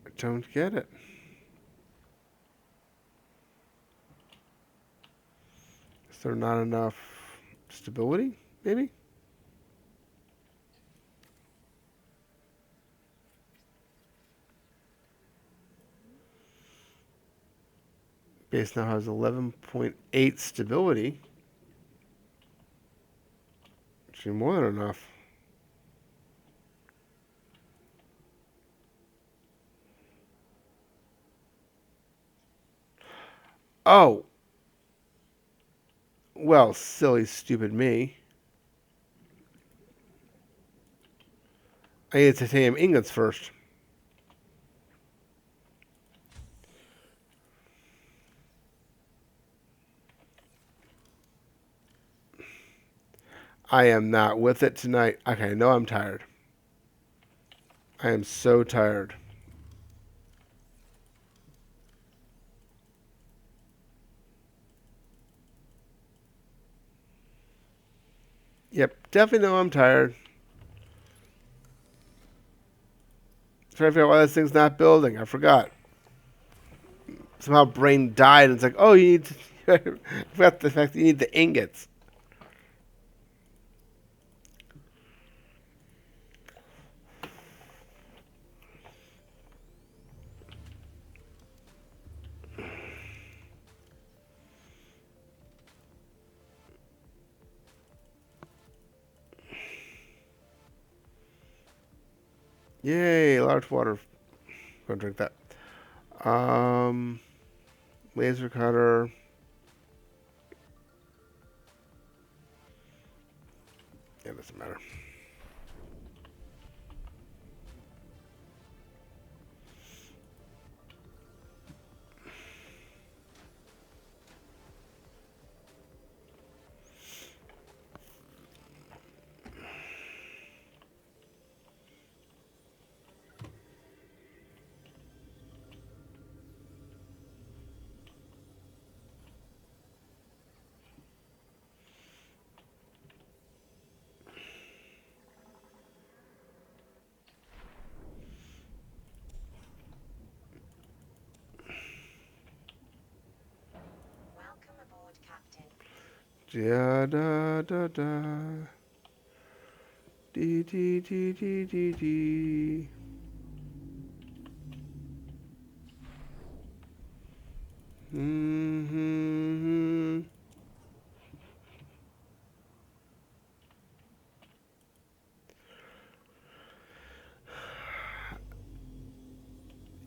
I don't get it. Is there not enough stability, maybe? Base now has 11.8 stability. Which is more than enough. Oh. Well, silly, stupid me. I need titanium ingots first. I am not with it tonight. Okay, I know I'm tired. I am so tired. Yep, definitely know I'm tired. Trying to figure out why this thing's not building. I forgot. Somehow brain died, and it's like, oh, you need to. I forgot the fact that you need the ingots. Yay, large water. Go drink that. Um, laser cutter. Yeah, doesn't matter. Welcome aboard, Captain. Da da da da. Dee dee dee dee dee dee. Mm-hmm.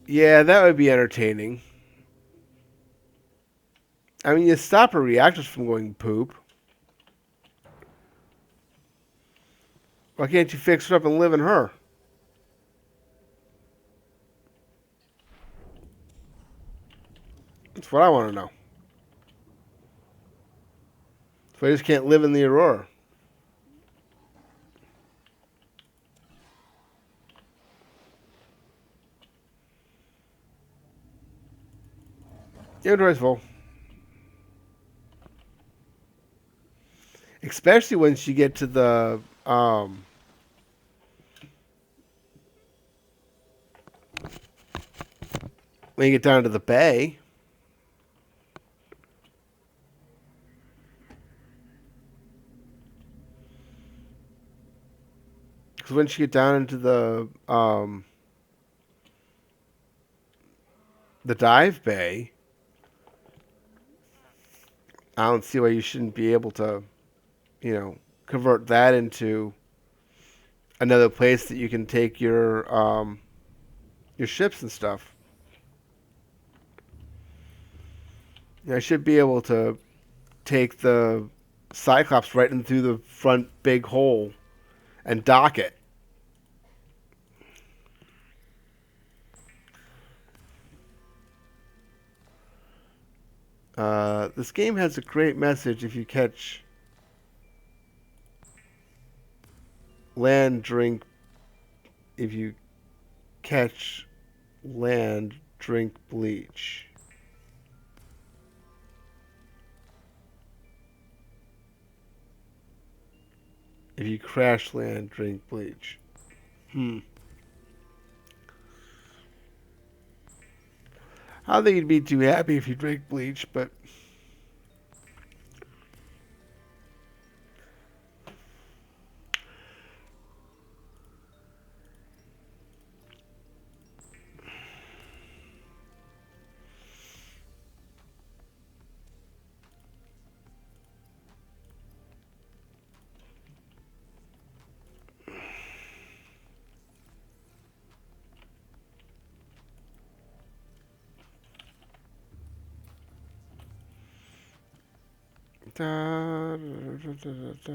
Yeah, that would be entertaining. I mean, you stop her reactors from going poop. Why can't you fix her up and live in her? That's what I want to know. So I just can't live in the Aurora. Inventory's full. Especially once you get to the when you get down to the bay. Because once you get down into the dive bay, I don't see why you shouldn't be able to, convert that into another place that you can take your ships and stuff. I should be able to take the Cyclops right in through the front big hole and dock it. This game has a great message if you catch land, drink. If you catch land, drink bleach. If you crash land, drink bleach. I don't think you'd be too happy if you drank bleach, but da, da, da, da, da.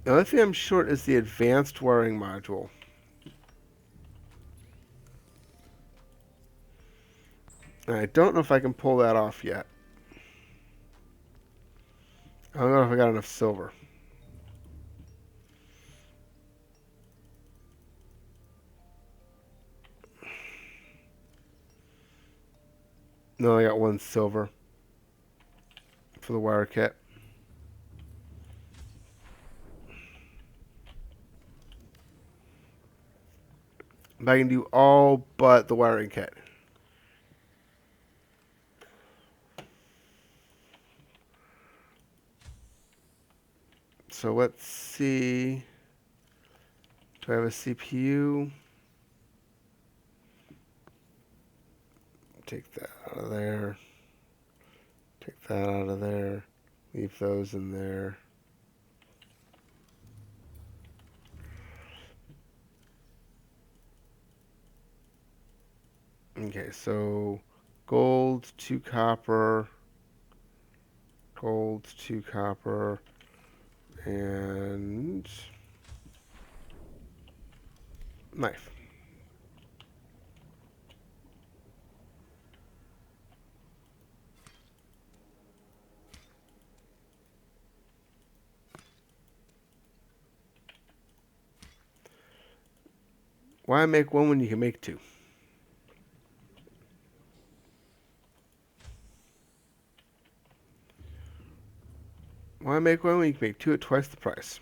The only thing I'm short is the advanced wiring module. And I don't know if I can pull that off yet. I don't know if I got enough silver. No, I got 1 silver for the wire kit. But I can do all but the wiring kit. So let's see. Do I have a CPU? Take that out of there. Take that out of there. Leave those in there. Okay, so gold, 2 copper, gold, 2 copper, and knife. Why make 1 when you can make 2? Why make 1 when you can make 2 at twice the price?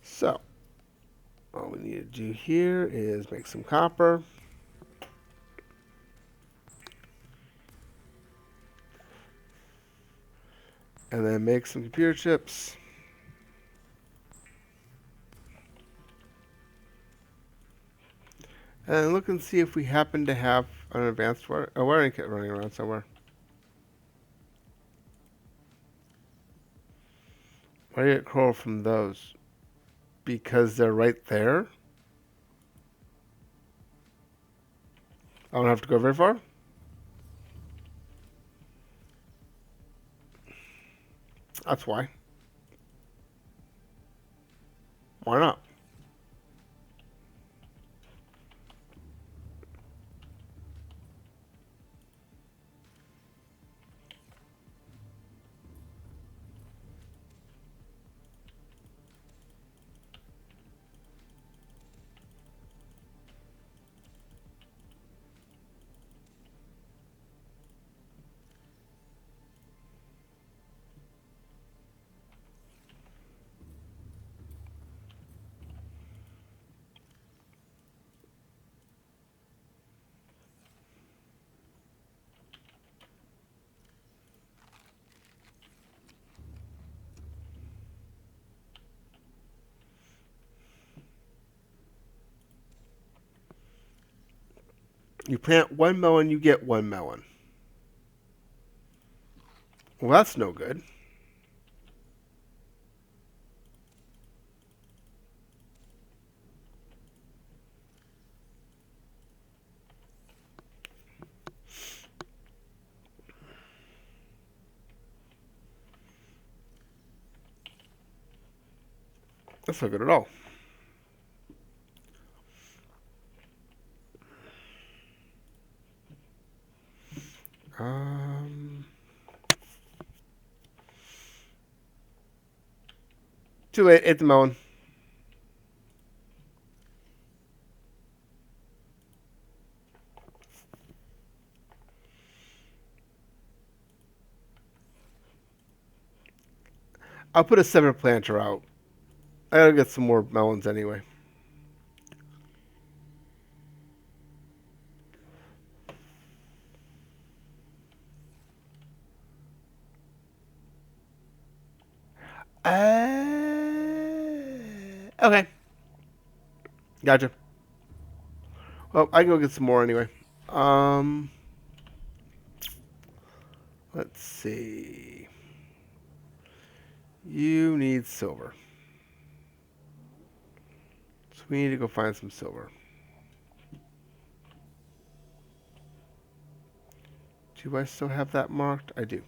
So, all we need to do here is make some copper. And then make some computer chips. And look and see if we happen to have an advanced wiring kit running around somewhere. Why do you get coral from those? Because they're right there? I don't have to go very far? That's why. Why not? You plant 1 melon, you get 1 melon. Well, that's no good. That's not good at all. Um, Too late. Ate the melon. I'll put a 7 planter out. I gotta get some more melons anyway. Okay. Gotcha. Well, I can go get some more anyway. Um, let's see. You need silver. So we need to go find some silver. Do I still have that marked? I do.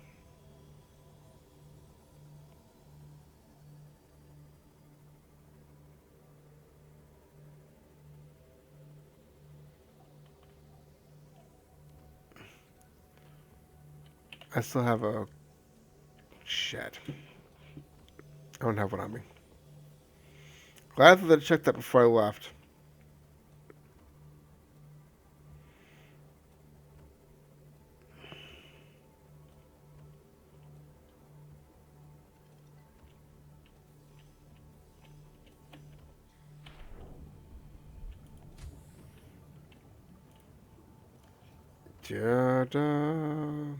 I still have a... Shit. I don't have one on me. Glad that I checked that before I left. Da-da.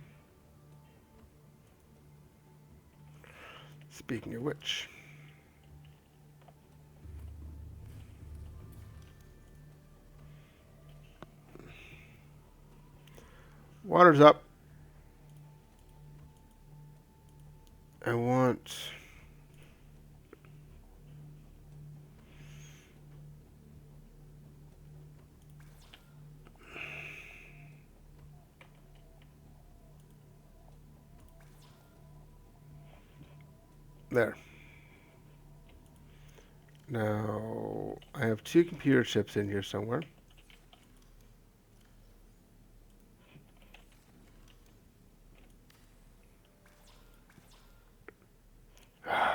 Speaking of which... Water's up. I want... There. Now, I have 2 computer chips in here somewhere.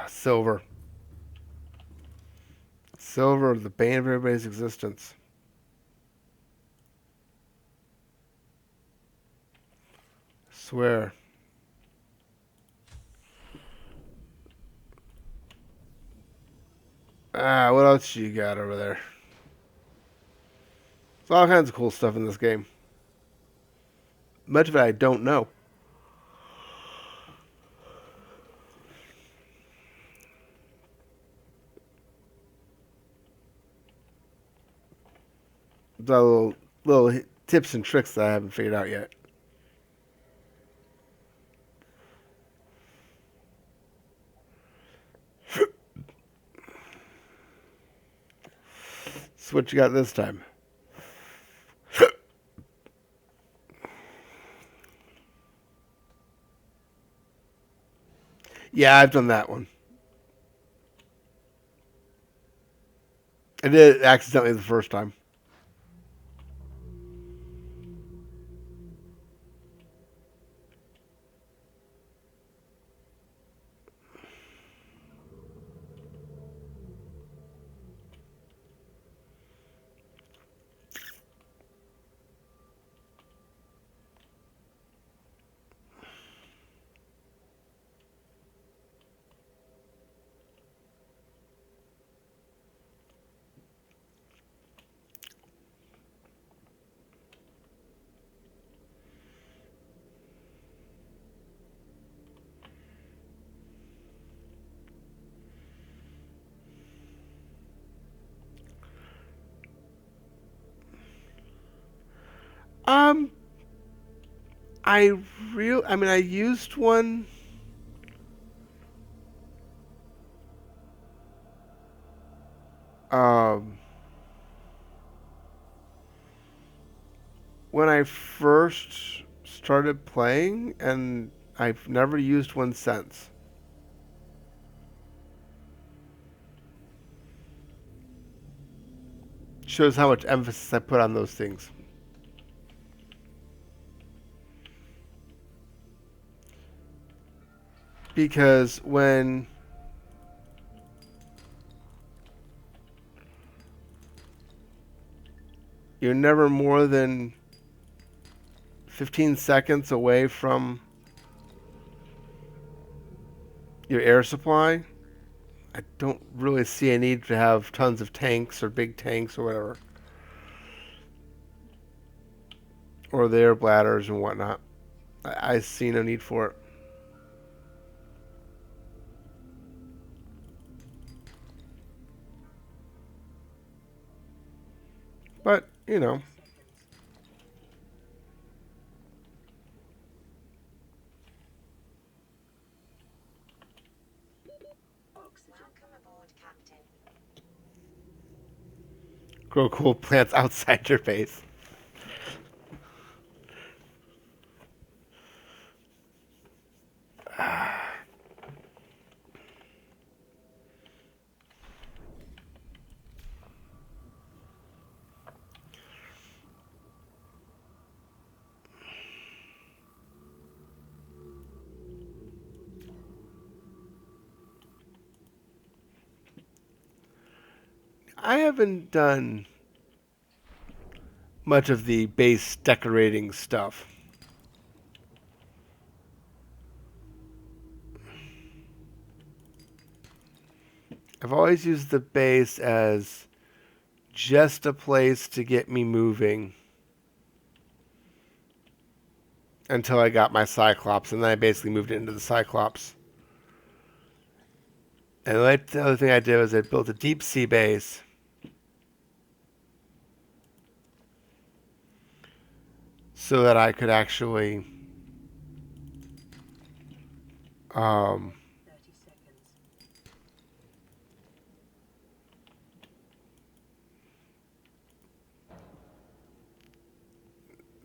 Silver. Silver, the bane of everybody's existence. Swear. What else you got over there? There's all kinds of cool stuff in this game. Much of it I don't know. There's all little tips and tricks that I haven't figured out yet. So what you got this time? Yeah, I've done that one. I did it accidentally the first time. Um, I used one. Um, when I first started playing, and I've never used one since. Shows how much emphasis I put on those things. Because when you're never more than 15 seconds away from your air supply, I don't really see a need to have tons of tanks or big tanks or whatever. Or the air bladders and whatnot. I see no need for it. But, you know. Welcome aboard, Captain. Grow cool plants outside your base. I haven't done much of the base decorating stuff. I've always used the base as just a place to get me moving until I got my Cyclops, and then I basically moved it into the Cyclops. And the other thing I did was I built a deep sea base so that I could actually 30 seconds.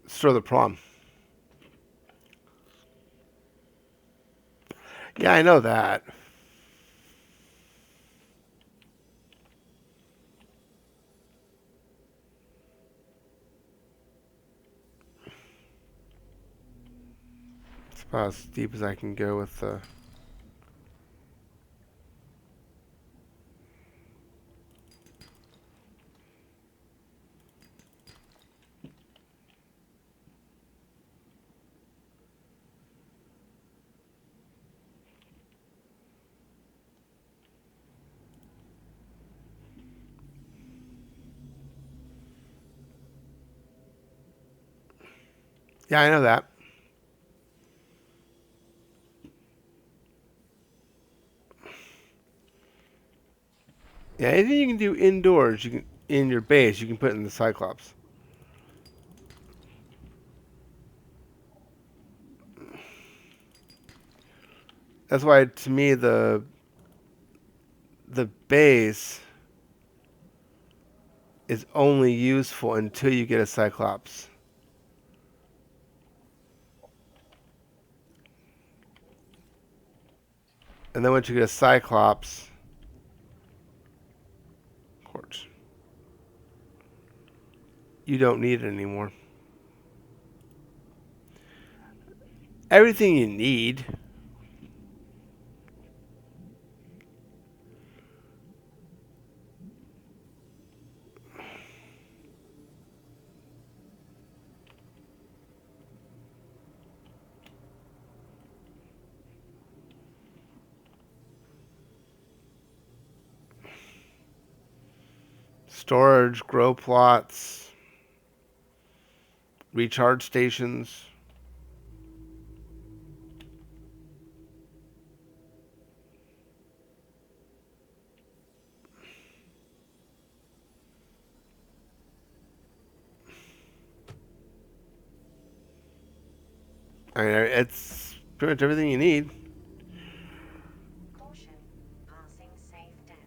store the prawn. Yeah, I know that. It's about as deep as I can go with the... Yeah, I know that. Yeah, anything you can do indoors, you can in your base, you can put in the Cyclops. That's why, to me, the base is only useful until you get a Cyclops. And then once you get a Cyclops, quartz, you don't need it anymore. Everything you need. Storage, grow plots, recharge stations. I mean, it's pretty much everything you need. Caution. Passing safe depth.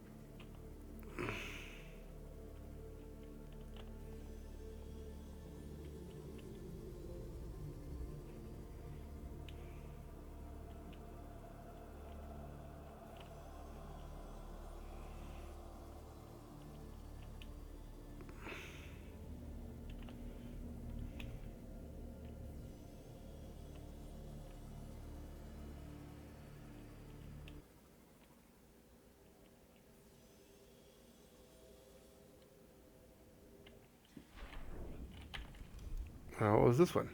What was this one?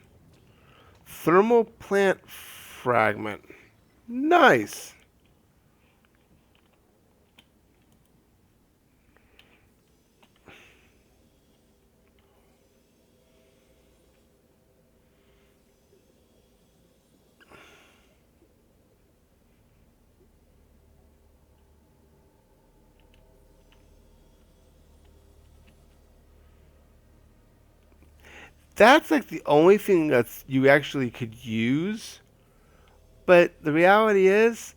Thermal plant fragment. Nice. That's like the only thing that's you actually could use. But the reality is,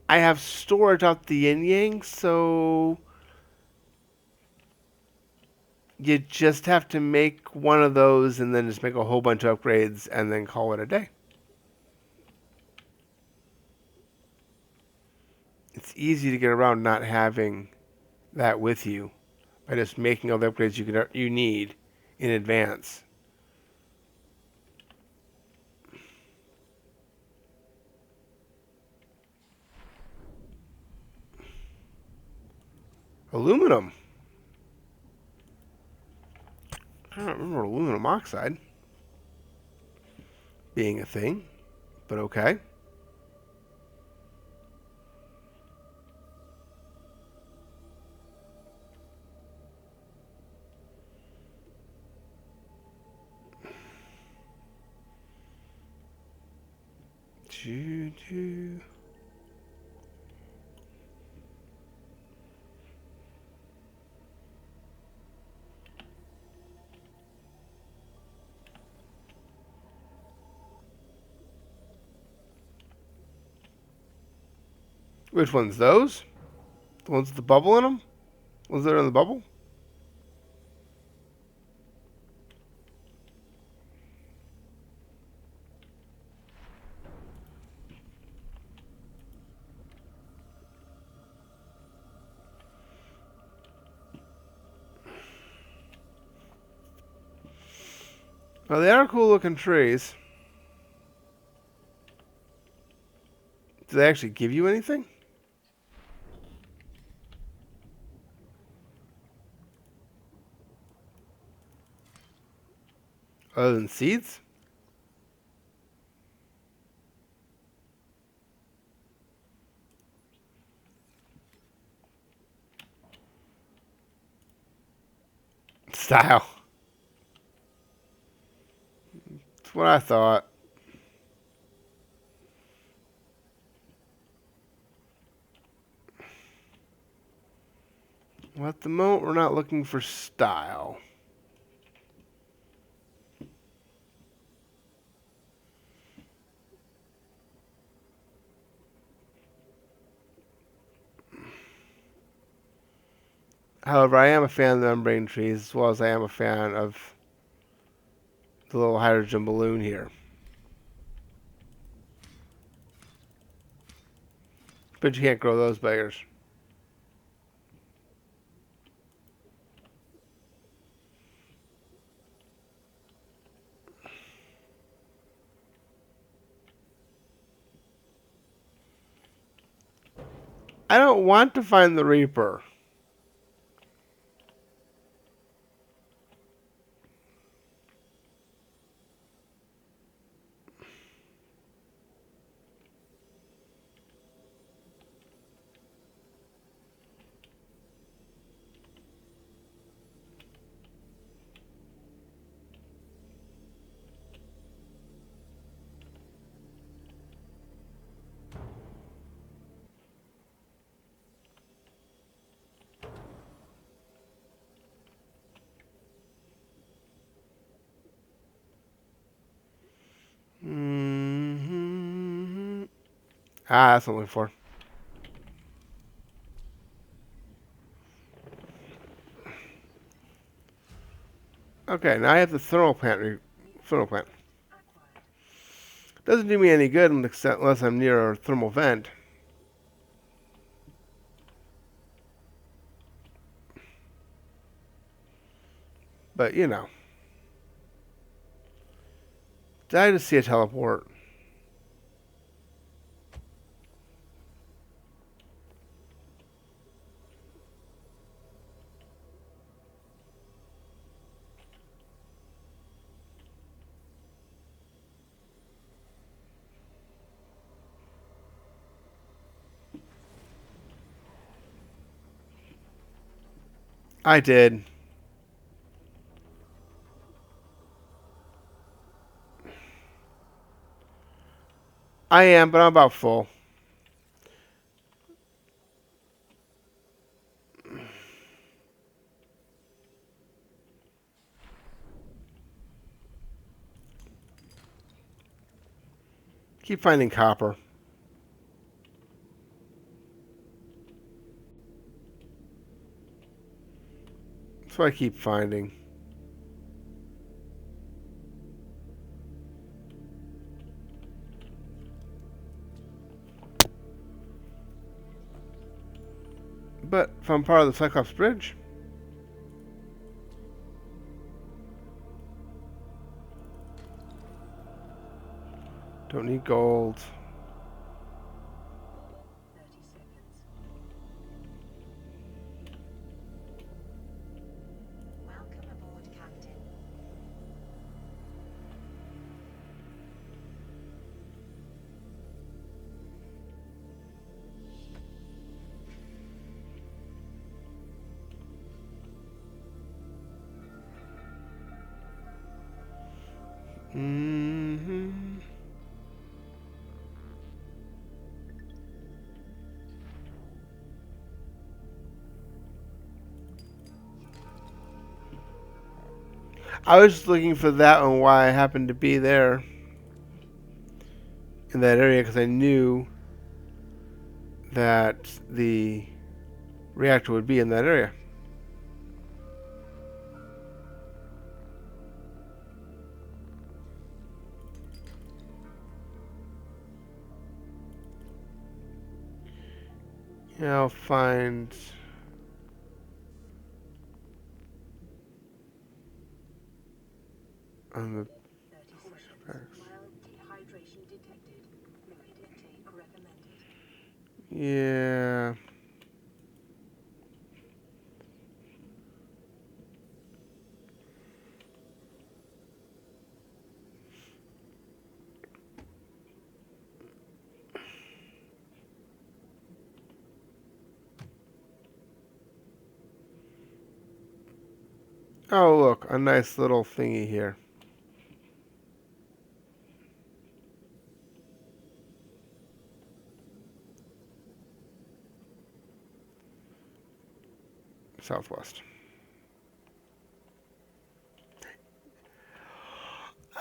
I have storage out the yin yang, so you just have to make one of those and then just make a whole bunch of upgrades and then call it a day. It's easy to get around not having that with you by just making all the upgrades you need in advance. Aluminum. I don't remember aluminum oxide being a thing, but okay. Choo-choo. Which ones? Those? The ones with the bubble in them? The ones that are in the bubble? Well, they are cool looking trees. Do they actually give you anything? Other than seeds? Style. That's what I thought. Well, at the moment, we're not looking for style. However, I am a fan of the membrane trees as well as I am a fan of the little hydrogen balloon here. But you can't grow those beggars. I don't want to find the Reaper. Mm-hmm. Ah, that's what I'm looking for. Okay, now I have the thermal plant. Thermal plant. Acquired. Doesn't do me any good unless I'm near a thermal vent. But, you know. Did I just see a teleport? I did. I am, but I'm about full. Keep finding copper. That's what I keep finding. But if I'm part of the Cyclops Bridge, don't need gold. 30 seconds. Welcome aboard, Captain. Hmm. I was just looking for that one, why I happened to be there in that area, because I knew that the reactor would be in that area. Yeah, I'll find on the 30 seconds. Mild dehydration detected. Fluid intake recommended. yeah. Oh, look, a nice little thingy here. Southwest.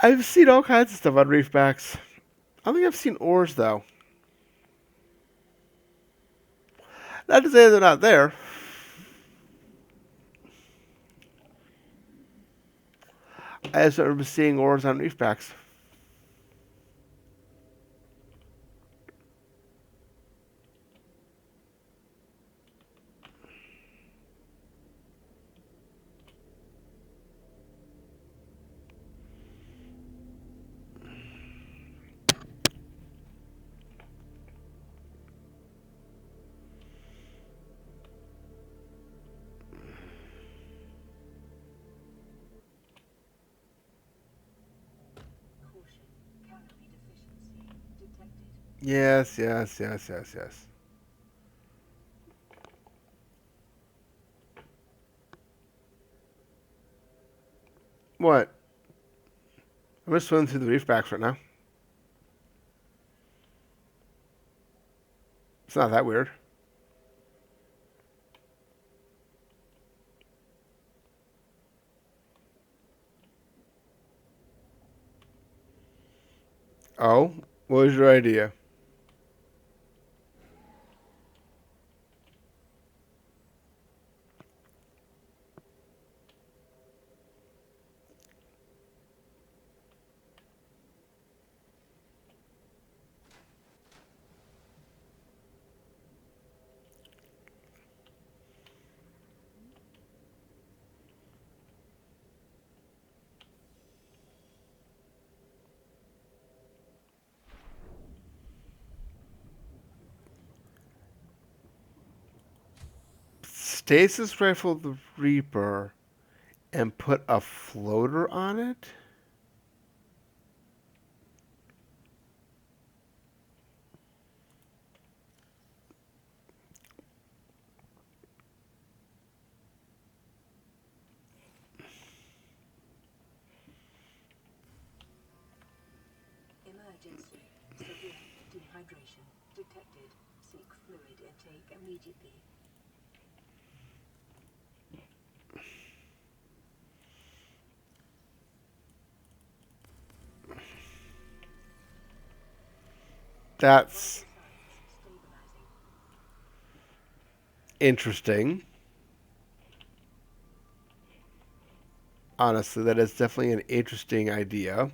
I've seen all kinds of stuff on reefbacks. I don't think I've seen ores, though. Not to say they're not there. I just remember seeing ores on reefbacks. Caution. Calorie deficiency detected. Yes, yes, yes, yes, yes. What? I'm just swimming through the reefbacks right now. It's not that weird. Oh, what was your idea? Stasis rifle the Reaper and put a floater on it? Emergency. Severe dehydration detected. Seek fluid intake immediately. That's Vital signs stabilizing. interesting. Honestly, that is definitely an interesting idea.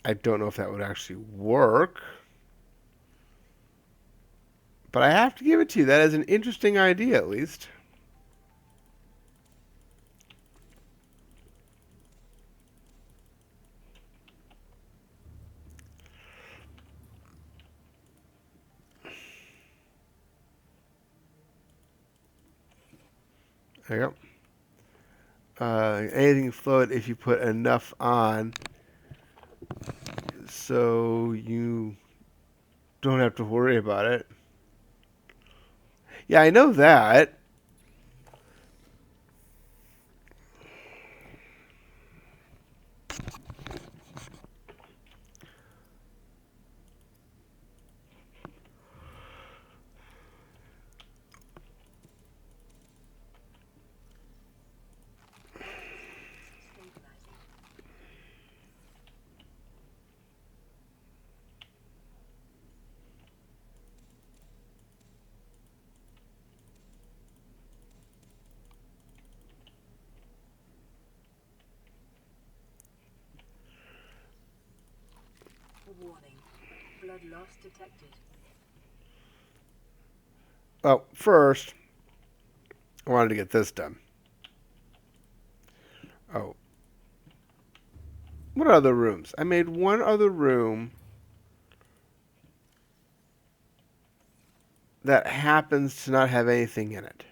I don't know if that would actually work, but I have to give it to you. That is an interesting idea, at least. There you go. Anything float if you put enough on, so you don't have to worry about it. Yeah, I know that. Stabilizing. Warning. Blood loss detected. Well, first, I wanted to get this done. Oh. What other rooms? I made one other room that happens to not have anything in it.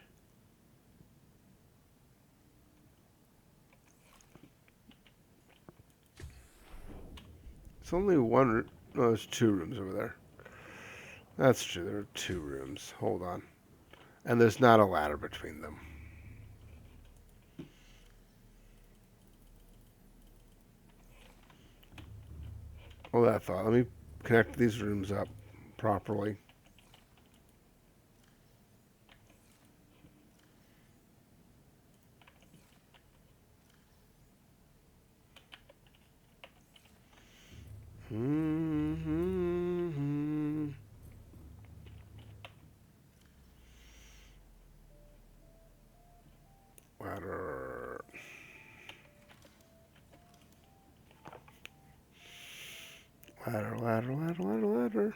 It's only one. No, there's two rooms over there. That's true. There are two rooms. Hold on. And there's not a ladder between them. Well, that thought. Let me connect these rooms up properly. Mm-hmm. Ladder. Ladder, ladder, ladder, ladder, ladder.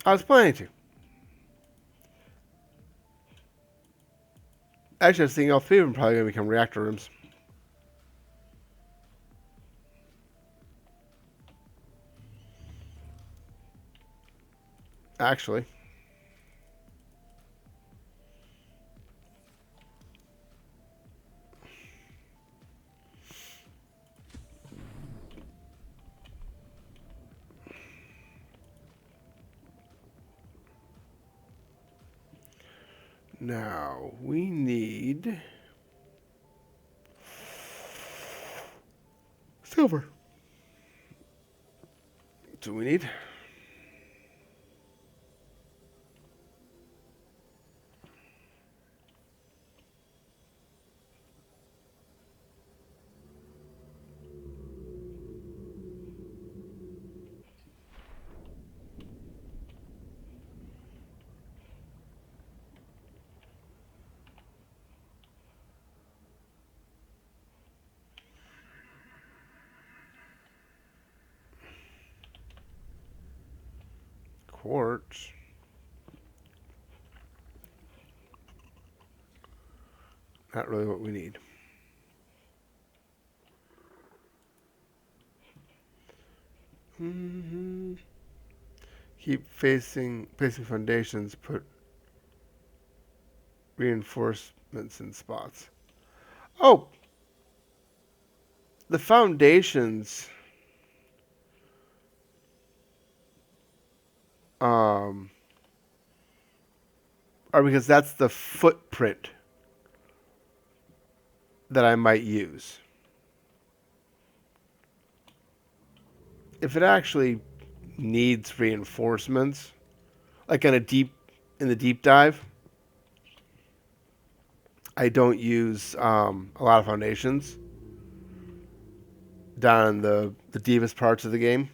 I was planning to. Actually, I was thinking all three of them probably going to become reactor rooms. Actually. Now, we need silver. That's what we need. Quartz. Not really what we need. Mm-hmm. Keep placing foundations. Put reinforcements in spots. Oh, the foundations um, are because that's the footprint that I might use. If it actually needs reinforcements, like in the deep dive, I don't use a lot of foundations down in the deepest parts of the game.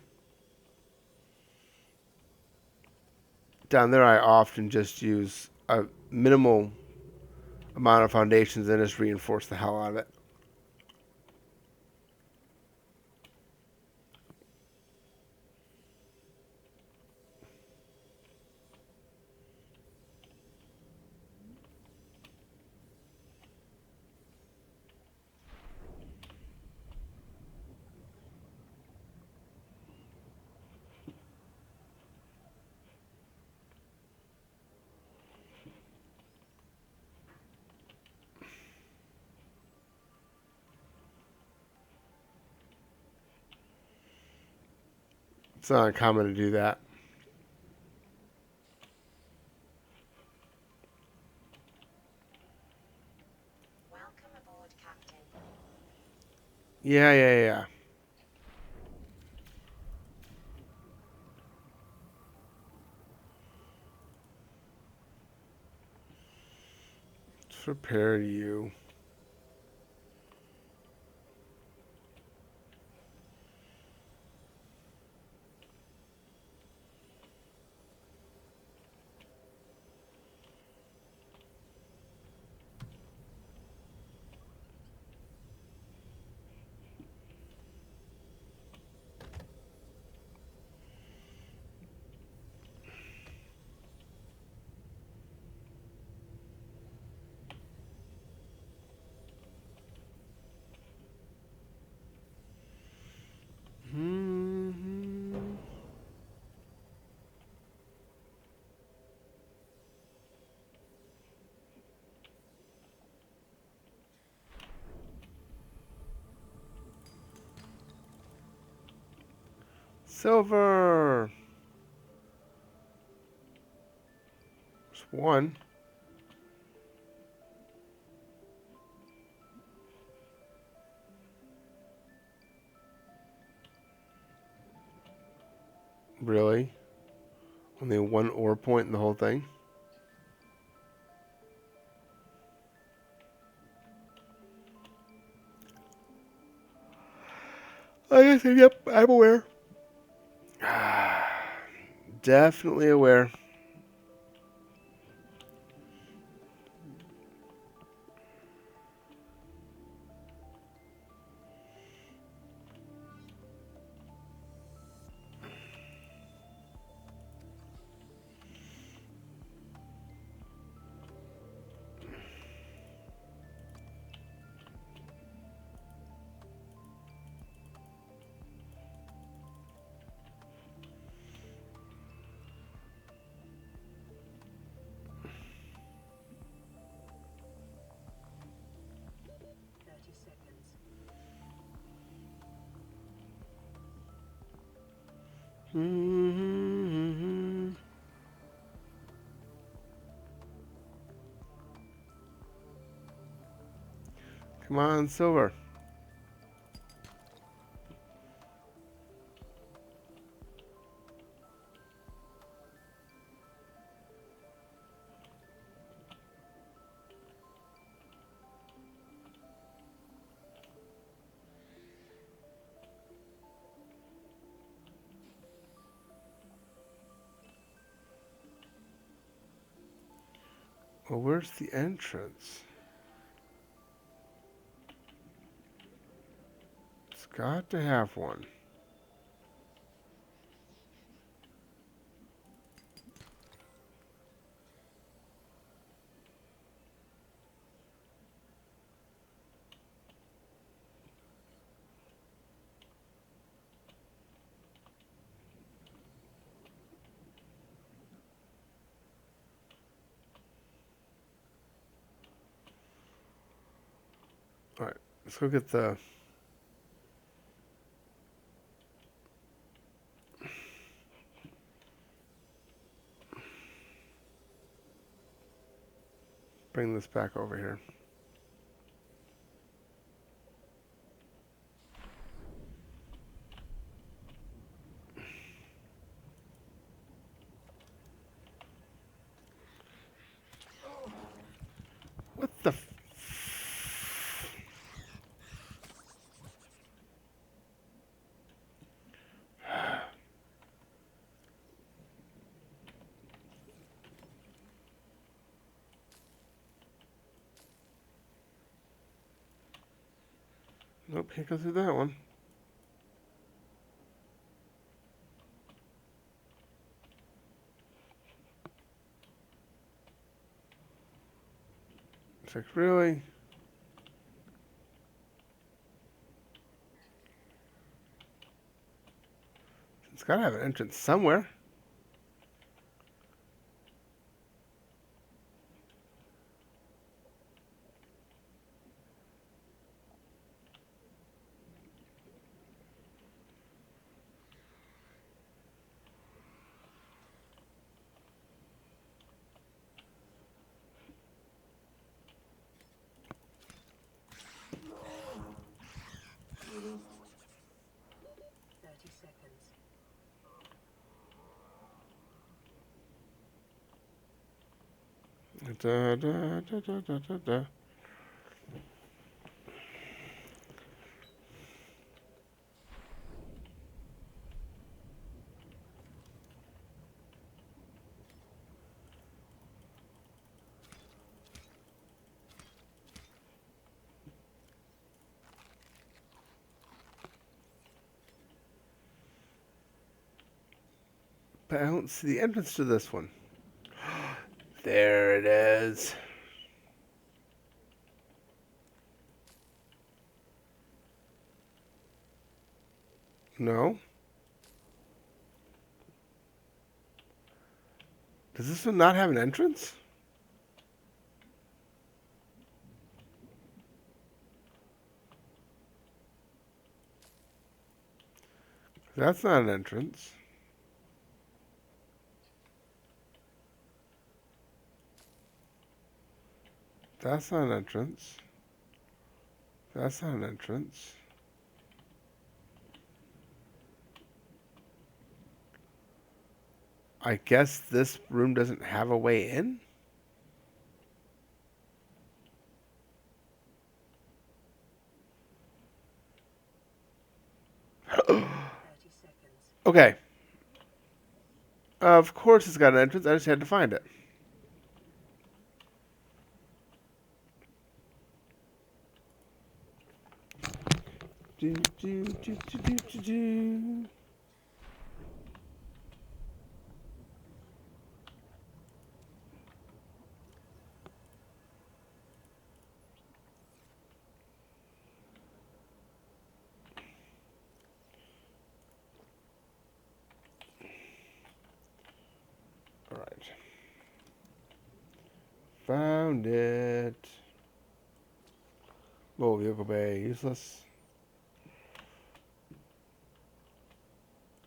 Down there, I often just use a minimal amount of foundations and just reinforce the hell out of it. It's not uncommon to do that. Welcome aboard, Captain. Yeah. Let's repair you. Mhm. Silver. There's one. Really? Only one ore point in the whole thing? I said, yep, I'm aware. Definitely aware. Mhm. Come on, silver. Well, where's the entrance? It's got to have one. All right, let's go get the... Bring this back over here. What the... Nope, can't go through that one. It's like, really? It's got to have an entrance somewhere. Da, da, da, da, da, da, da. But I don't see the entrance to this one. There it is. No. Does this one not have an entrance? That's not an entrance. That's not an entrance. That's not an entrance. I guess this room doesn't have a way in? 30 seconds. Okay. Of course it's got an entrance. I just had to find it. Do, do, do, do, do, do, do. All right. Found it. Oh, vehicle bay, useless.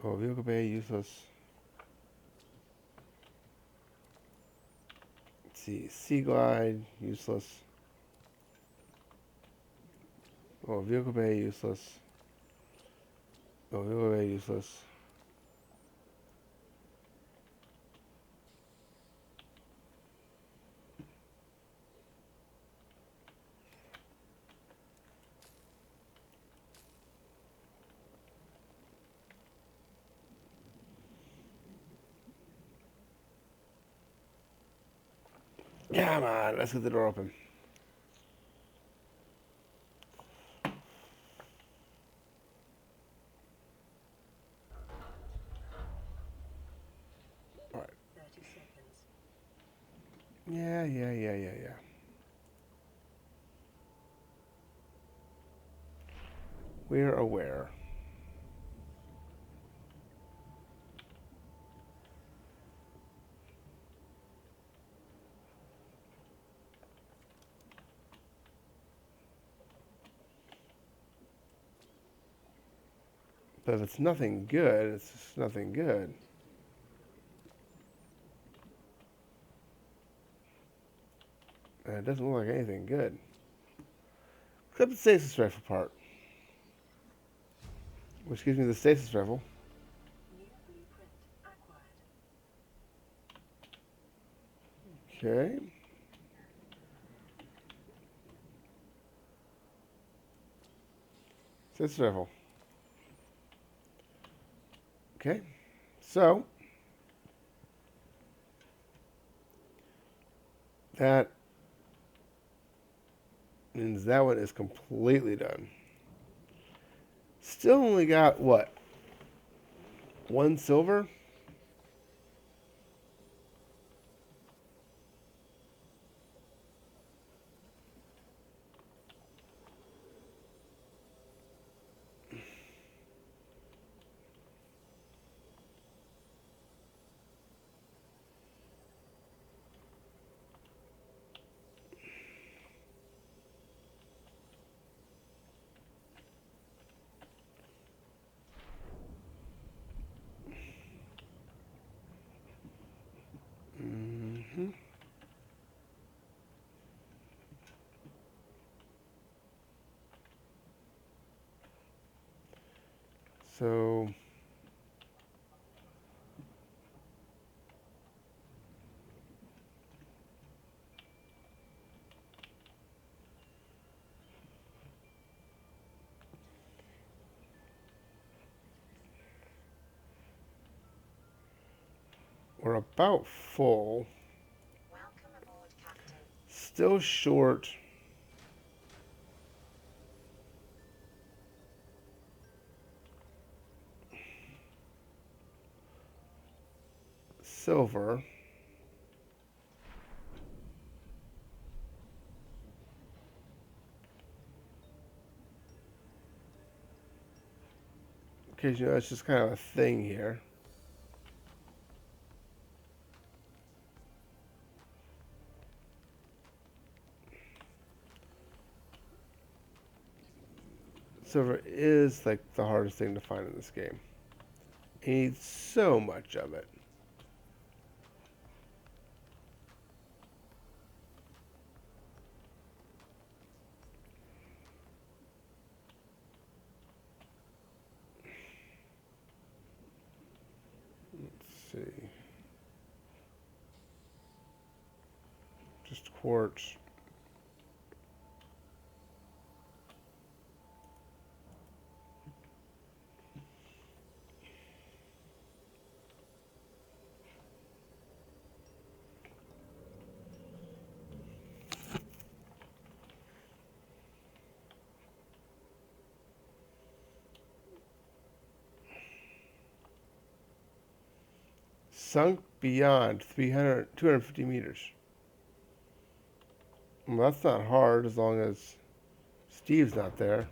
Oh, vehicle bay, useless. Let's see, sea glide, useless. Oh, vehicle bay, useless. Oh, vehicle bay, useless. Come on, let's get the door open. All right. 30 seconds. Yeah. We're aware. But if it's nothing good, it's just nothing good. And it doesn't look like anything good. Except the stasis rifle part. Which gives me the stasis rifle. New blueprint acquired. Okay. Stasis rifle. Okay. So, that means that one is completely done. Still only got, what? 1 silver? Mm-hmm. So, We're about full. Welcome aboard, Captain. Still short. Silver. Because, you know, it's just kind of a thing here. Silver is like the hardest thing to find in this game. You need so much of it. Let's see. Just quartz. Sunk beyond 250 meters. Well, that's not hard as long as Steve's not there.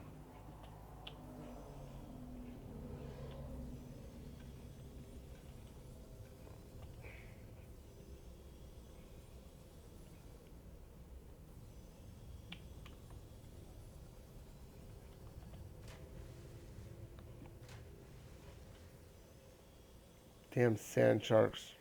Damn sand sharks.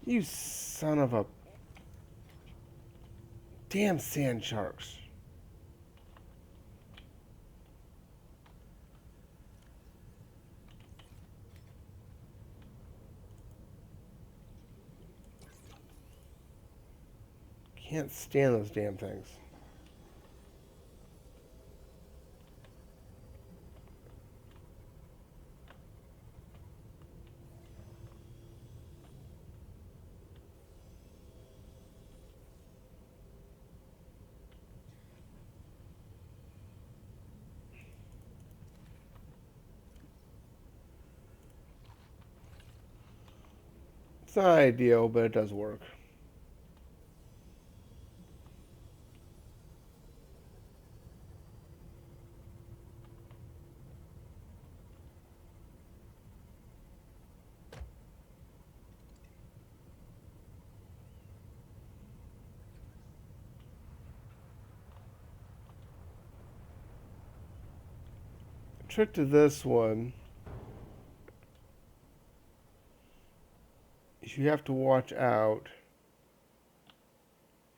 You son of a... Damn sand sharks. Can't stand those damn things. It's not ideal, but it does work. The trick to this one is you have to watch out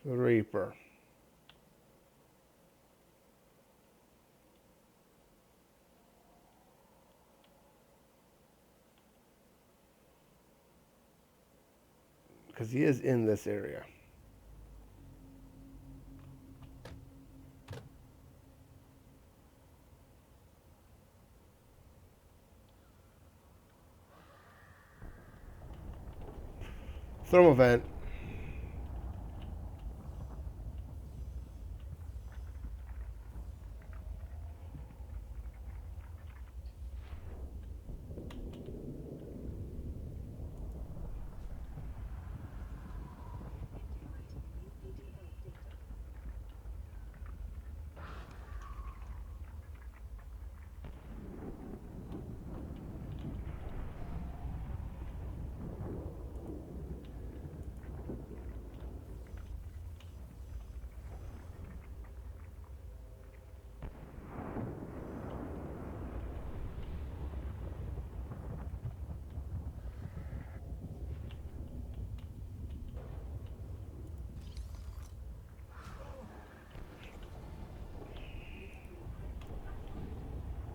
for the Reaper. Because he is in this area. Thermal vent. Integrating new PDA data.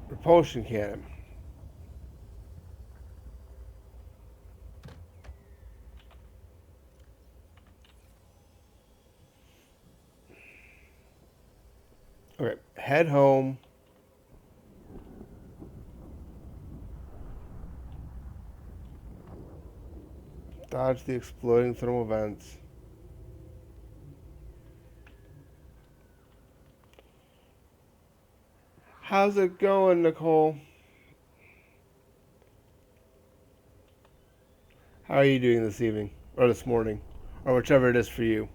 Repulsion cannon. Okay, head home. Dodge the exploding thermal vents. How's it going, Nicole? How are you doing this evening? Or this morning? Or whichever it is for you.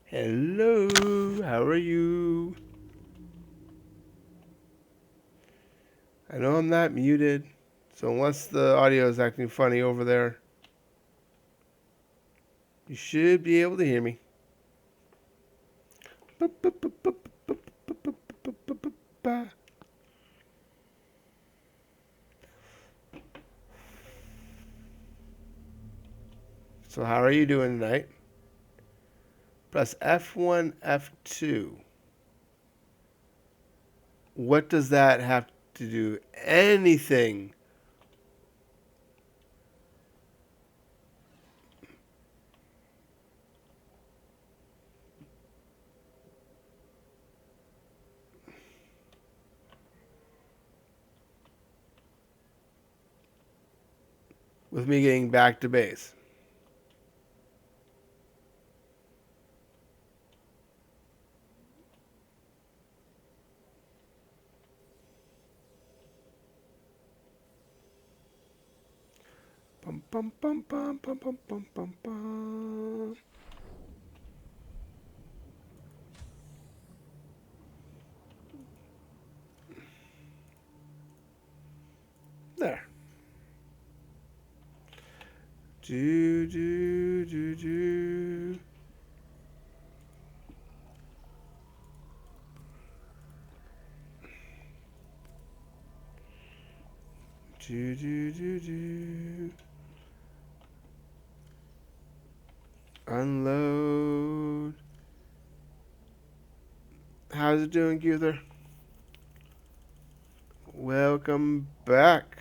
Hello, how are you? I know I'm not muted, so unless the audio is acting funny over there, you should be able to hear me. So how are you doing tonight? Press F1, F2. What does that have to do? Anything with me getting back to base? Bum, bum, bum, bum, bum, bum, bum, bum, bum. There. Do, do, do, do. Do, do, do, do. Unload. How's it doing, Guther? Welcome back.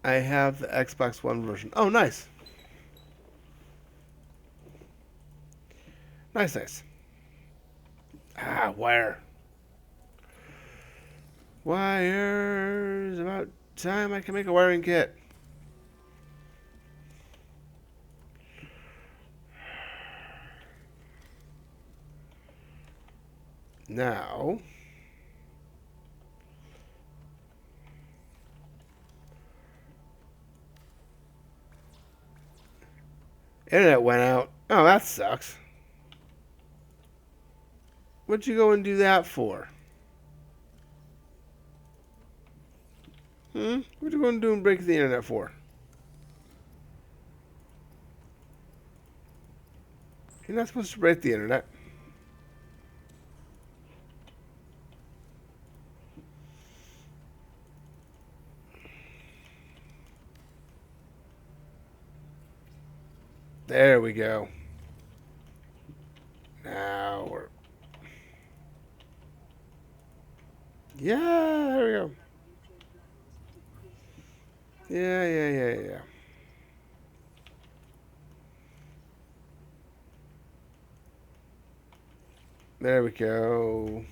I have the Xbox One version. Oh, nice. Nice, nice. Ah, wire. Wires. About time I can make a wiring kit. Now, internet went out. Oh, that sucks. What'd you go and do that for? What'd you go and do and break the internet for? You're not supposed to break the internet. There we go. Now we're... Yeah, there we go. Yeah. There we go.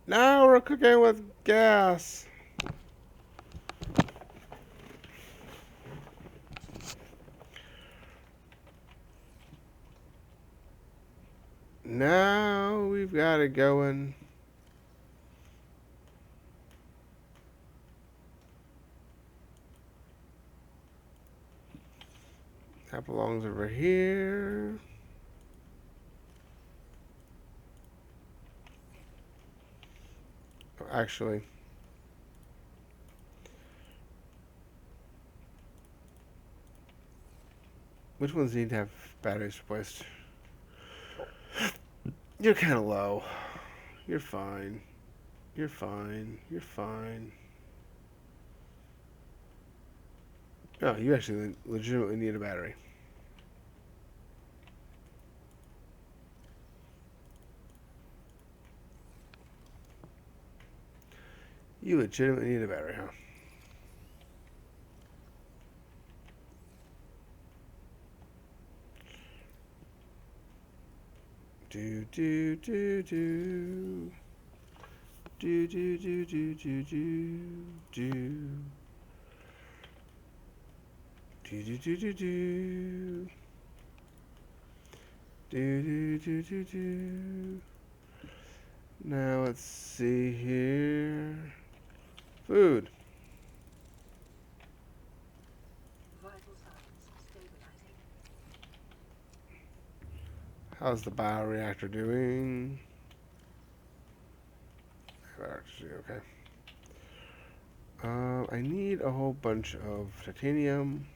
Now we're cooking with gas. Now we've got it going. That belongs over here. Oh, actually, which ones need to have batteries replaced? You're kind of low. You're fine. You're fine. You're fine. Oh, you actually legitimately need a battery. You legitimately need a battery, huh? Do do do do. Do do do do do do do. Do do do do do. Do do do do do. Now let's see here. Food. Vital signs stabilizing. How's the bioreactor doing? Okay. I need a whole bunch of titanium.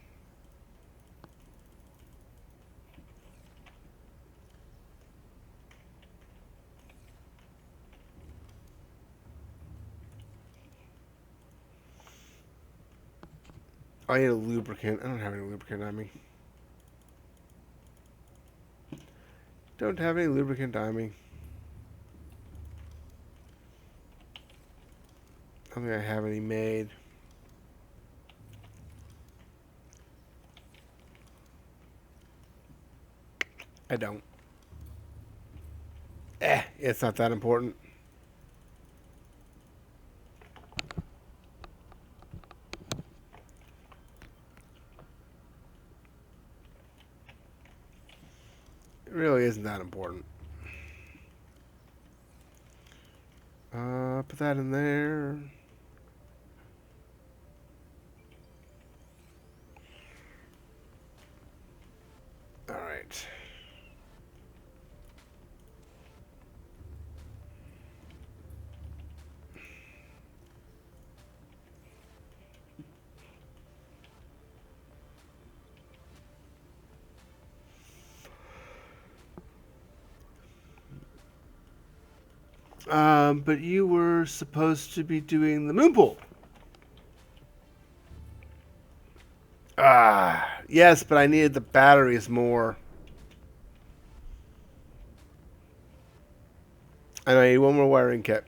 I need a lubricant. I don't have any lubricant on me. Don't have any lubricant on me. I don't think I have any made. I don't. It's not that important. It really isn't that important. Put that in there. All right. But you were supposed to be doing the moon pool. Yes, but I needed the batteries more. And I need one more wiring kit.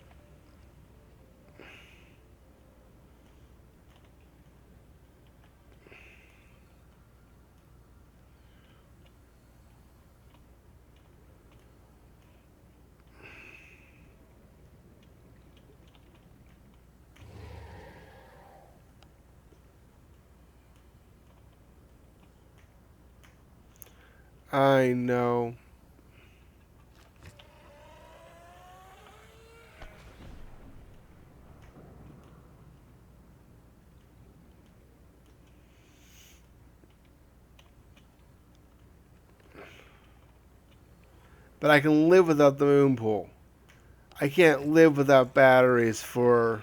I know. But I can live without the moon pool. I can't live without batteries for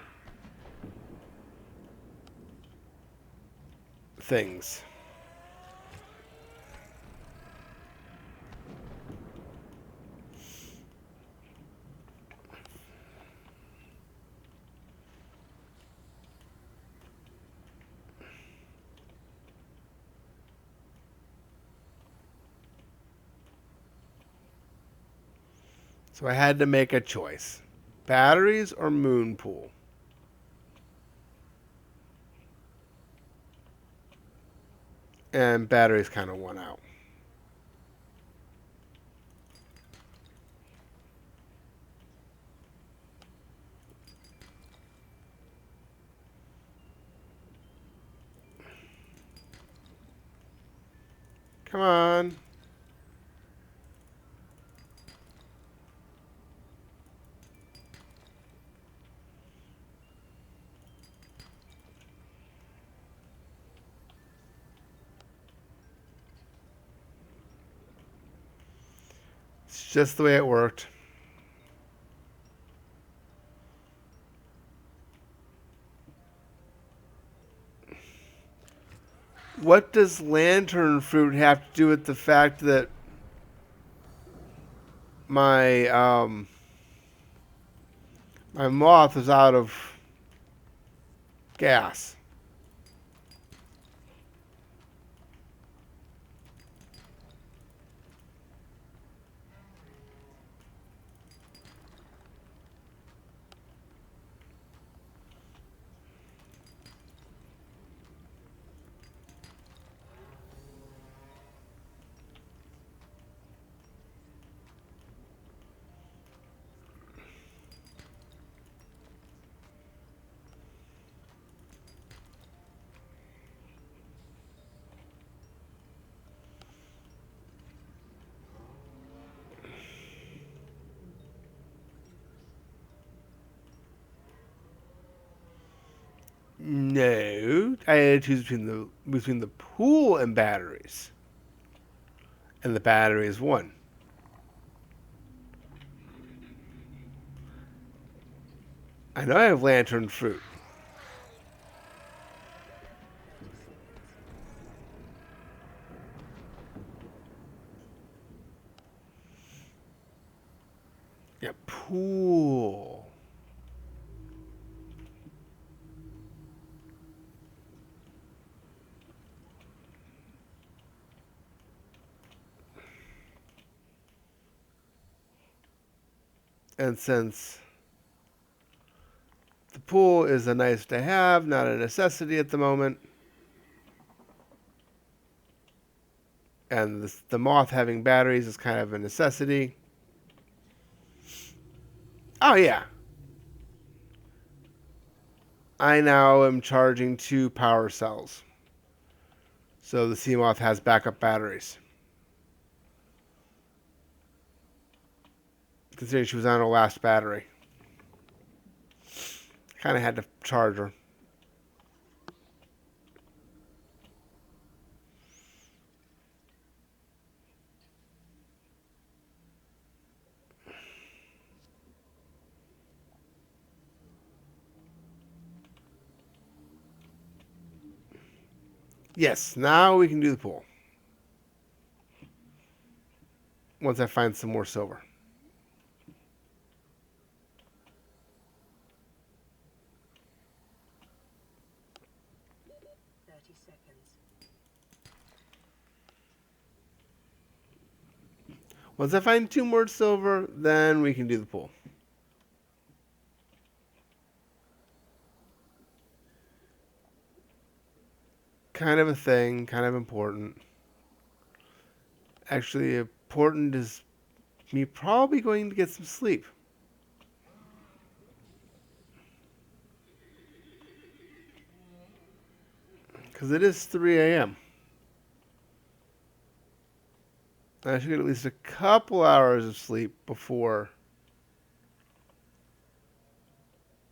things. So I had to make a choice. Batteries or moon pool? And batteries kind of won out. Come on. It's just the way it worked. What does lantern fruit have to do with the fact that my my moth is out of gas? No, I had to choose between the pool and batteries, and the batteries won. I know I have lantern fruit. 30 seconds. Yeah, pool. And since the pool is a nice to have, not a necessity at the moment, and the moth having batteries is kind of a necessity. Oh, yeah. I now am charging 2 power cells. So the Seamoth has backup batteries. Considering she was on her last battery. Kind of had to charge her. Yes, now we can do the pool. Once I find some more silver. 30 seconds. Once I find 2 more silver, then we can do the pool. Kind of a thing, kind of important. Actually, important is me probably going to get some sleep. Because it is 3 a.m. I should get at least a couple hours of sleep before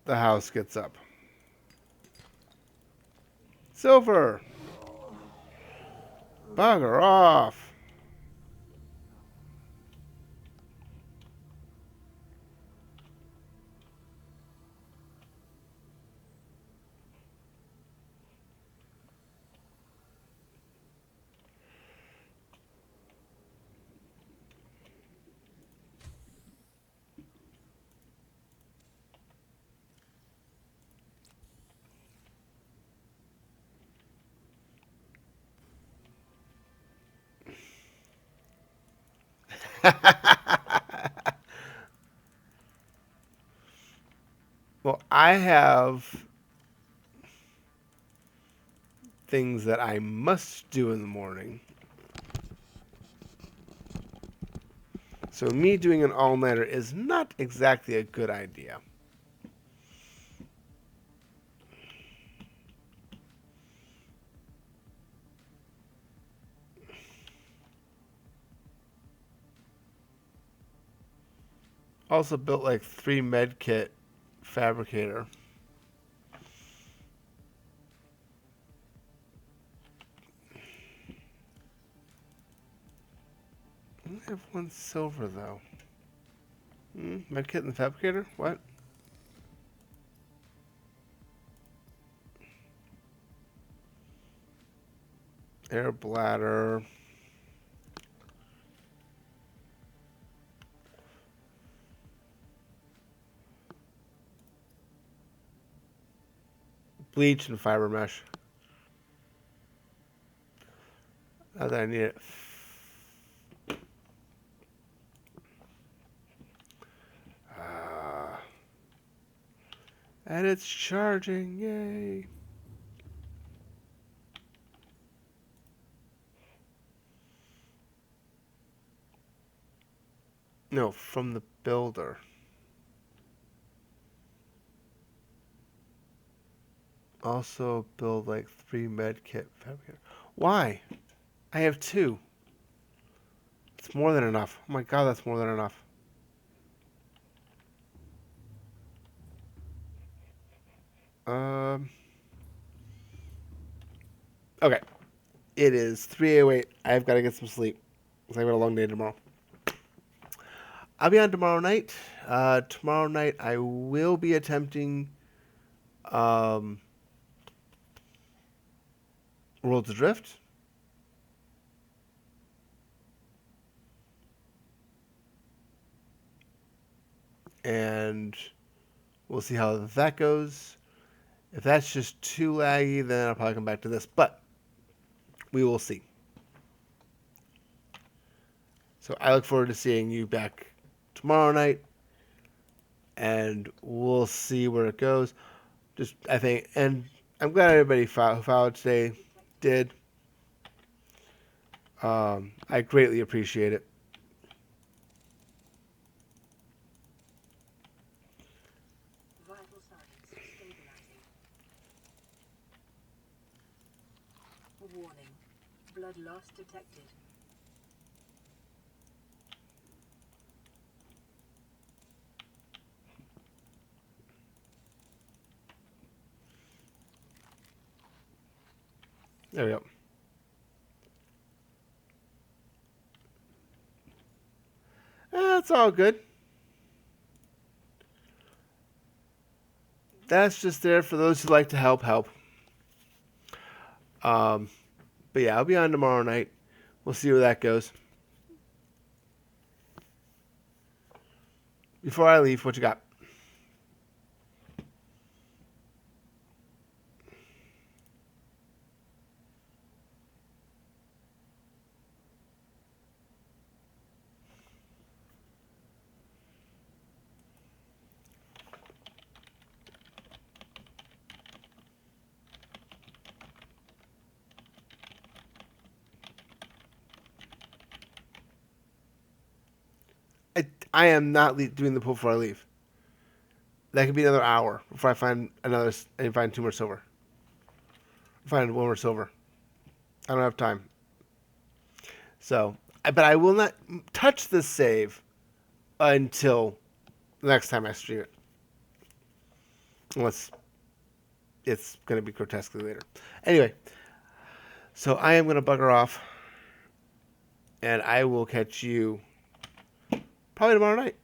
the house gets up. Silver! Bugger off! Well, I have things that I must do in the morning. So me doing an all-nighter is not exactly a good idea. Also built like 3 med kit fabricator. I only have 1 silver though. Med kit and the fabricator? What? Air bladder. Bleach and fiber mesh. Not that I need it. Ah. And it's charging, yay. No, from the builder. Also build like 3 med kit fabricator. Why? I have 2. It's more than enough. Oh my god, that's more than enough. Um, Okay. It is 3:08. I've got to get some sleep because I've got a long day tomorrow. I'll be on tomorrow night. Tomorrow night I will be attempting um, Worlds Adrift. And we'll see how that goes. If that's just too laggy, then I'll probably come back to this. But we will see. So I look forward to seeing you back tomorrow night. And we'll see where it goes. Just, I think, and I'm glad everybody who followed today did. I greatly appreciate it. Vital signs stabilizing. Warning. Blood loss detected. There we go. That's all good. That's just there for those who like to help. Um, but yeah, I'll be on tomorrow night. We'll see where that goes. Before I leave, what you got? I am not doing the pull before I leave. That could be another hour before I find find 2 more silver. Find 1 more silver. I don't have time. So, but I will not touch this save until the next time I stream it. Unless it's going to be grotesquely later. Anyway, so I am going to bugger off. And I will catch you probably tomorrow night.